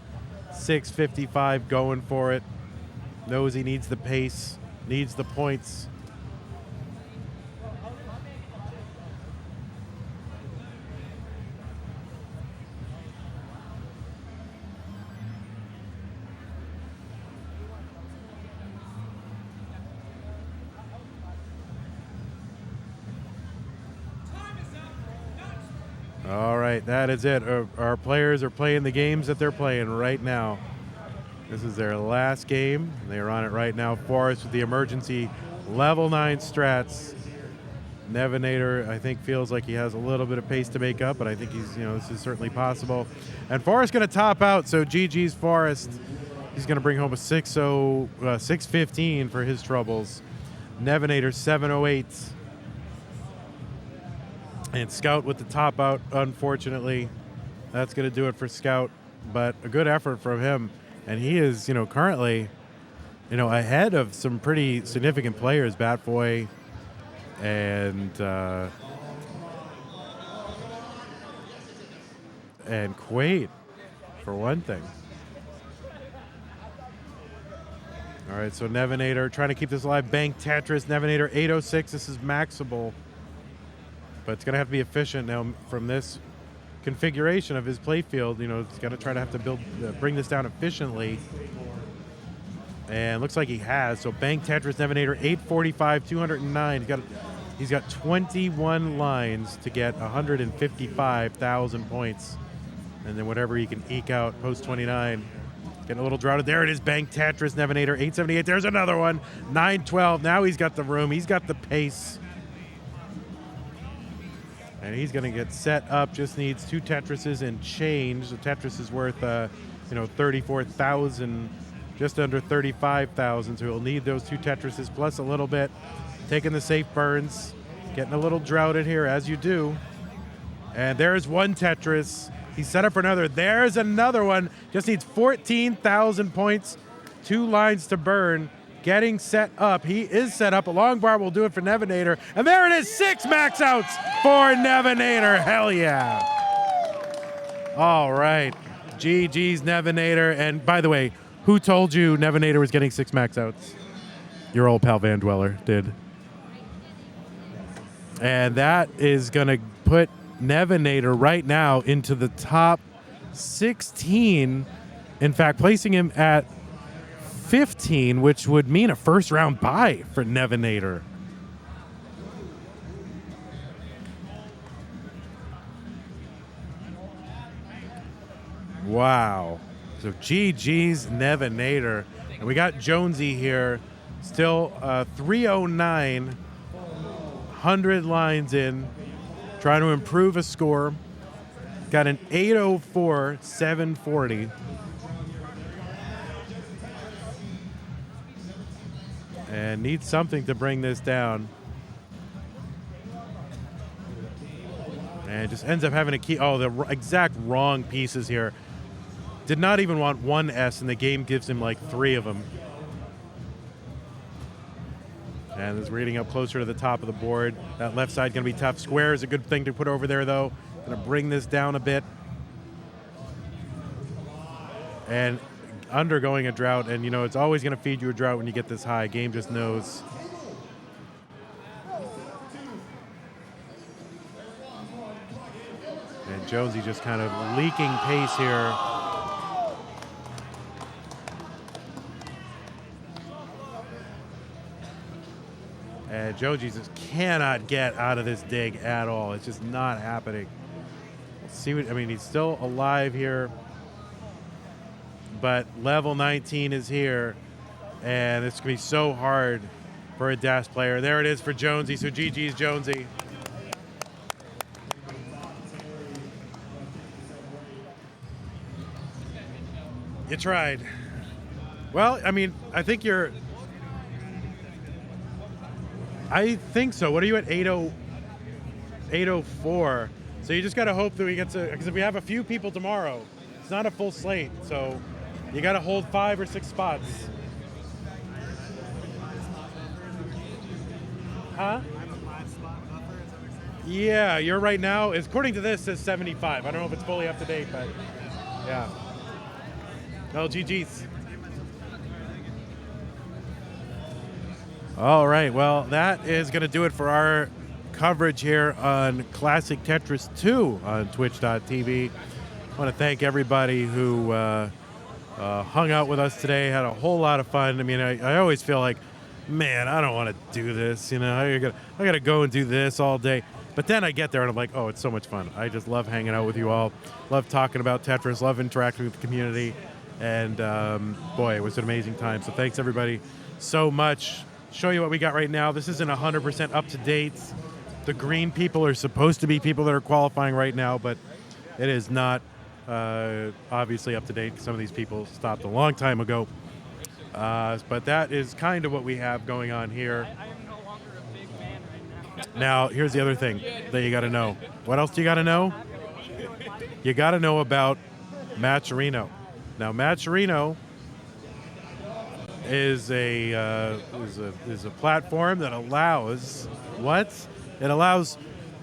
655 going for it. Knows he needs the pace, needs the points. All right, that is it. Our players are playing the games that they're playing right now. This is their last game. They are on it right now. Forrest with the emergency level 9 strats. Nevinator, I think, feels like he has a little bit of pace to make up, but I think he's, you know, this is certainly possible. And Forrest going to top out, so GG's Forrest. He's going to bring home a 615 for his troubles. Nevinator 708. And Scout with the top out, unfortunately. That's going to do it for Scout, but a good effort from him. And he is, currently, ahead of some pretty significant players, Batboy and Quaid, for one thing. All right, so Nevinator trying to keep this alive. Bank Tetris, Nevinator 806. This is maxable, but it's going to have to be efficient now from this configuration of his playfield. It's going to try to have to bring this down efficiently. And looks like he has. So Bank Tetris, Nevinator 845, 209. He's got 21 lines to get 155,000 points. And then whatever he can eke out post 29. Getting a little droughted. There it is, Bank Tetris, Nevinator 878. There's another one. 912. Now he's got the room. He's got the pace. And he's going to get set up. Just needs 2 Tetrises and change. The Tetris is worth, 34,000, just under 35,000. So he'll need those 2 Tetrises plus a little bit. Taking the safe burns. Getting a little droughted here, as you do. And there's 1 Tetris. He's set up for another. There's another one. Just needs 14,000 points. 2 lines to burn. Getting set up. He is set up. A long bar will do it for Nevinator. And there it is. 6 max outs for Nevinator. Hell yeah. All right. GG's Nevinator. And by the way, who told you Nevinator was getting 6 max outs? Your old pal Van Dweller did. And that is going to put Nevinator right now into the top 16. In fact, placing him at 15, which would mean a first round bye for Nevinator. Wow. So GG's Nevinator. And we got Jonesy here, still 309, 100 lines in. Trying to improve a score. Got an 804, 740. And needs something to bring this down. And just ends up having to keep, the exact wrong pieces here. Did not even want 1 S, and the game gives him like 3 of them. And is reading up closer to the top of the board. That left side going to be tough. Square is a good thing to put over there, though. Going to bring this down a bit. And undergoing a drought. And, it's always going to feed you a drought when you get this high. Game just knows. And Jonesy just kind of leaking pace here. And Jonesy just cannot get out of this dig at all. It's just not happening. Let's see he's still alive here. But level 19 is here. And it's going to be so hard for a DAS player. There it is for Jonesy. So GG's Jonesy. You tried. Well, I think you're... I think so. What are you at? 804. So you just got to hope that we get to, because if we have a few people tomorrow, it's not a full slate. So you got to hold 5 or 6 spots. Huh? Yeah, you're right now, according to this, says 75. I don't know if it's fully up to date, but yeah. Oh, GG's. All right, well, that is going to do it for our coverage here on Classic Tetris 2 on twitch.tv. I want to thank everybody who hung out with us today, had a whole lot of fun. I always feel like, man, I don't want to do this. I got to go and do this all day. But then I get there and I'm like, oh, it's so much fun. I just love hanging out with you all, love talking about Tetris, love interacting with the community. And boy, it was an amazing time. So thanks, everybody, so much. Show you what we got right now. This isn't 100% up to date. The green people are supposed to be people that are qualifying right now, but it is not obviously up to date. Some of these people stopped a long time ago. But that is kind of what we have going on here. I am no longer a big man right now. Now, here's the other thing that you got to know. What else do you got to know? You got to know about Matcherino. Now, Matcherino is a platform that allows what? It allows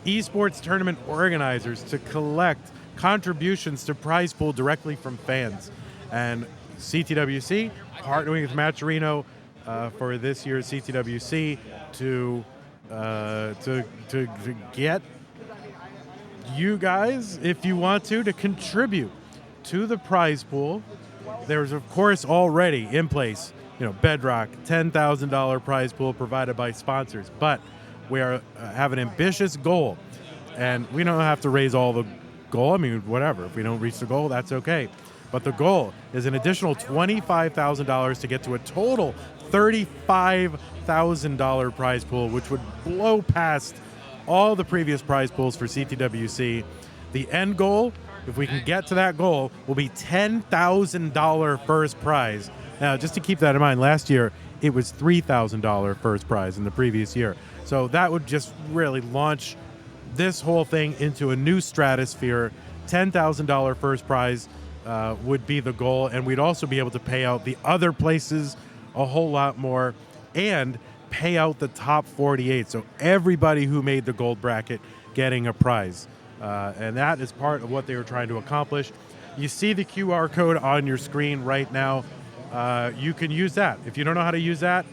esports tournament organizers to collect contributions to prize pool directly from fans. And CTWC partnering with Matcherino for this year's CTWC to get you guys, if you want to contribute to the prize pool. There's of course already in place, Bedrock, $10,000 prize pool provided by sponsors, but we have an ambitious goal, and we don't have to raise all the goal. I mean, whatever. If we don't reach the goal, that's okay. But the goal is an additional $25,000 to get to a total $35,000 prize pool, which would blow past all the previous prize pools for CTWC. The end goal, if we can get to that goal, will be $10,000 first prize. Now, just to keep that in mind, last year it was $3,000 first prize in the previous year. So that would just really launch this whole thing into a new stratosphere. $10,000 first prize would be the goal, and we'd also be able to pay out the other places a whole lot more and pay out the top 48. So everybody who made the gold bracket getting a prize. And that is part of what they were trying to accomplish. You see the QR code on your screen right now. You can use that. If you don't know how to use that,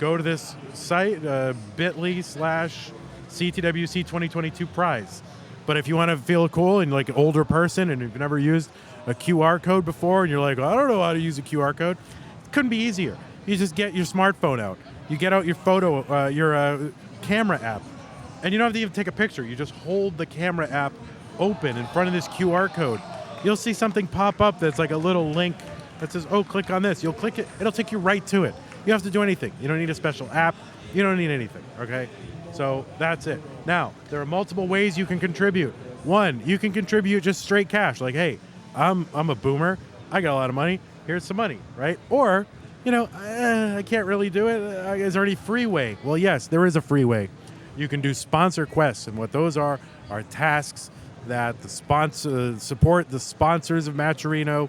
go to this site, bit.ly/CTWC 2022 prize. But if you want to feel cool and like an older person and you've never used a QR code before and you're like, I don't know how to use a QR code, it couldn't be easier. You just get your smartphone out. You get out your your camera app, and you don't have to even take a picture. You just hold the camera app open in front of this QR code. You'll see something pop up that's like a little link that says, oh, click on this. You'll click it. It'll take you right to it. You don't have to do anything. You don't need a special app. You don't need anything, okay? So that's it. Now, there are multiple ways you can contribute. One, you can contribute just straight cash. Like, hey, I'm a boomer. I got a lot of money. Here's some money, right? Or, I can't really do it. Is there any free way? Well, yes, there is a free way. You can do sponsor quests, and what those are tasks that the support the sponsors of Matcherino,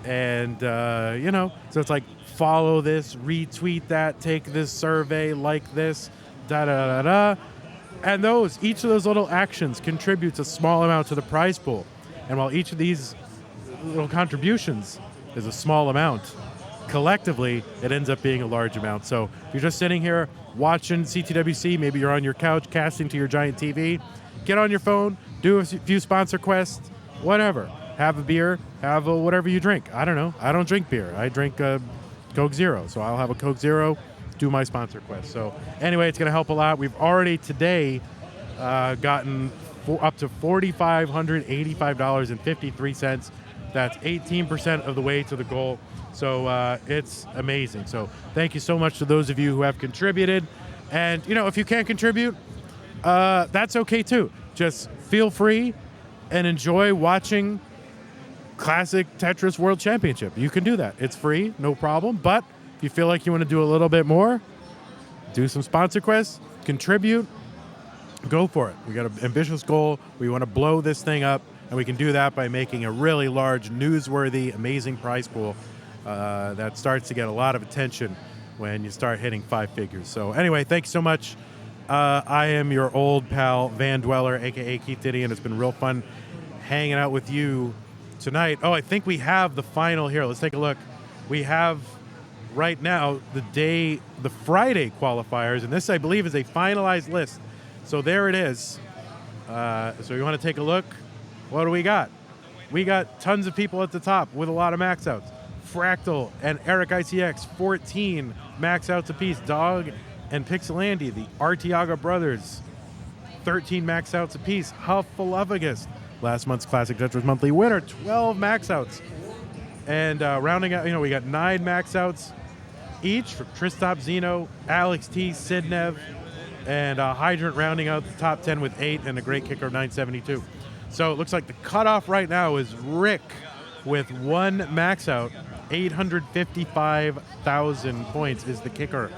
and so it's like follow this, retweet that, take this survey, like this, da da da da, and each of those little actions contributes a small amount to the prize pool. And while each of these little contributions is a small amount, collectively, it ends up being a large amount. So if you're just sitting here watching CTWC, maybe you're on your couch casting to your giant TV, get on your phone, do a few sponsor quests, whatever. Have a beer, have whatever you drink. I don't know. I don't drink beer. I drink Coke Zero. So I'll have a Coke Zero, do my sponsor quest. So anyway, it's going to help a lot. We've already today gotten up to $4,585.53. That's 18% of the way to the goal. So it's amazing. So thank you so much to those of you who have contributed. And, if you can't contribute, that's okay too. Just feel free and enjoy watching Classic Tetris World Championship. You can do that. It's free, no problem. But if you feel like you want to do a little bit more, do some sponsor quests, contribute, go for it. We got an ambitious goal. We want to blow this thing up, and we can do that by making a really large, newsworthy, amazing prize pool that starts to get a lot of attention when you start hitting 5 figures. So anyway, thanks so much. I am your old pal, Van Dweller, a.k.a. Keith Diddy, and it's been real fun hanging out with you tonight. Oh, I think we have the final here. Let's take a look. We have right now the Friday qualifiers, and this, I believe, is a finalized list. So there it is. So you want to take a look? What do we got? We got tons of people at the top with a lot of max outs. Fractal and Eric ICX, 14 max outs apiece. Dog and Pixelandy, the Artiaga brothers, 13 max outs apiece. Hufflepuffus, last month's Classic Tetris Monthly winner, 12 max outs. And rounding out, we got 9 max outs each from Tristop Zeno, Alex T, Sidnev, and Hydrant rounding out the top 10 with 8 and a great kicker of 972. So it looks like the cutoff right now is Rick with 1 max out. 855,000 points is the kicker.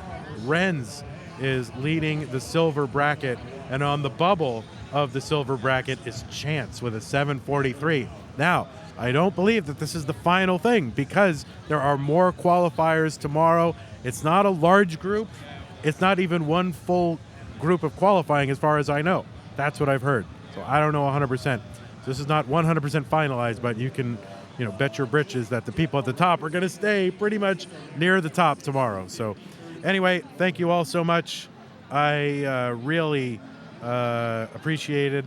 Renz is leading the silver bracket, and on the bubble of the silver bracket is Chance with a 743. Now, I don't believe that this is the final thing because there are more qualifiers tomorrow. It's not a large group. It's not even one full group of qualifying as far as I know. That's what I've heard. So I don't know 100%. So this is not 100% finalized, but you can, bet your britches that the people at the top are going to stay pretty much near the top tomorrow. So anyway, thank you all so much. I really appreciated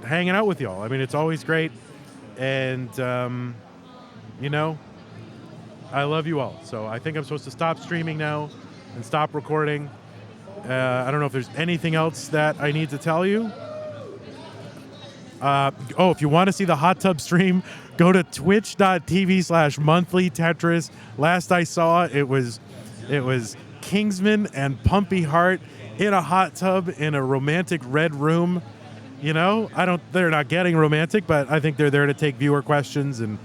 hanging out with y'all. I mean, it's always great. And, I love you all. So I think I'm supposed to stop streaming now and stop recording. I don't know if there's anything else that I need to tell you. If you want to see the hot tub stream, go to twitch.tv/monthly Tetris. Last I saw, it was Kingsman and Pumpy Heart in a hot tub in a romantic red room. They're not getting romantic, but I think they're there to take viewer questions and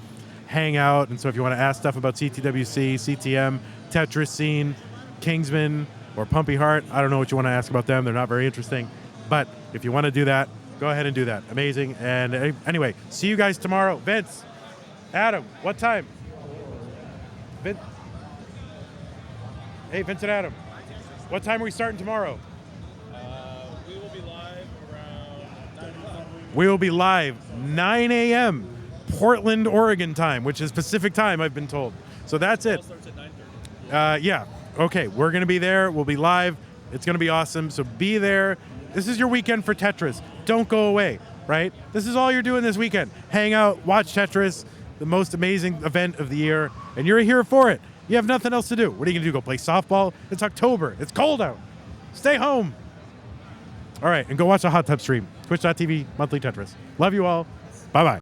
hang out. And so if you want to ask stuff about CTWC, CTM, Tetris scene, Kingsman, or Pumpy Heart, I don't know what you want to ask about them. They're not very interesting. But if you want to do that, go ahead and do that. Amazing. And anyway, see you guys tomorrow. Vince, Adam, what time? Hey, Vince and Adam, what time are we starting tomorrow? We will be live around 9 a.m. We will be live 9 a.m. Portland, Oregon time, which is Pacific time, I've been told. So that's it. It starts at 9:30. Yeah. Okay, we're going to be there. We'll be live. It's going to be awesome. So be there. This is your weekend for Tetris. Don't go away, right? This is all you're doing this weekend. Hang out, watch Tetris, the most amazing event of the year, and you're here for it. You have nothing else to do. What are you going to do? Go play softball? It's October. It's cold out. Stay home. All right, and go watch the hot tub stream. Twitch.tv, monthly Tetris. Love you all. Bye-bye.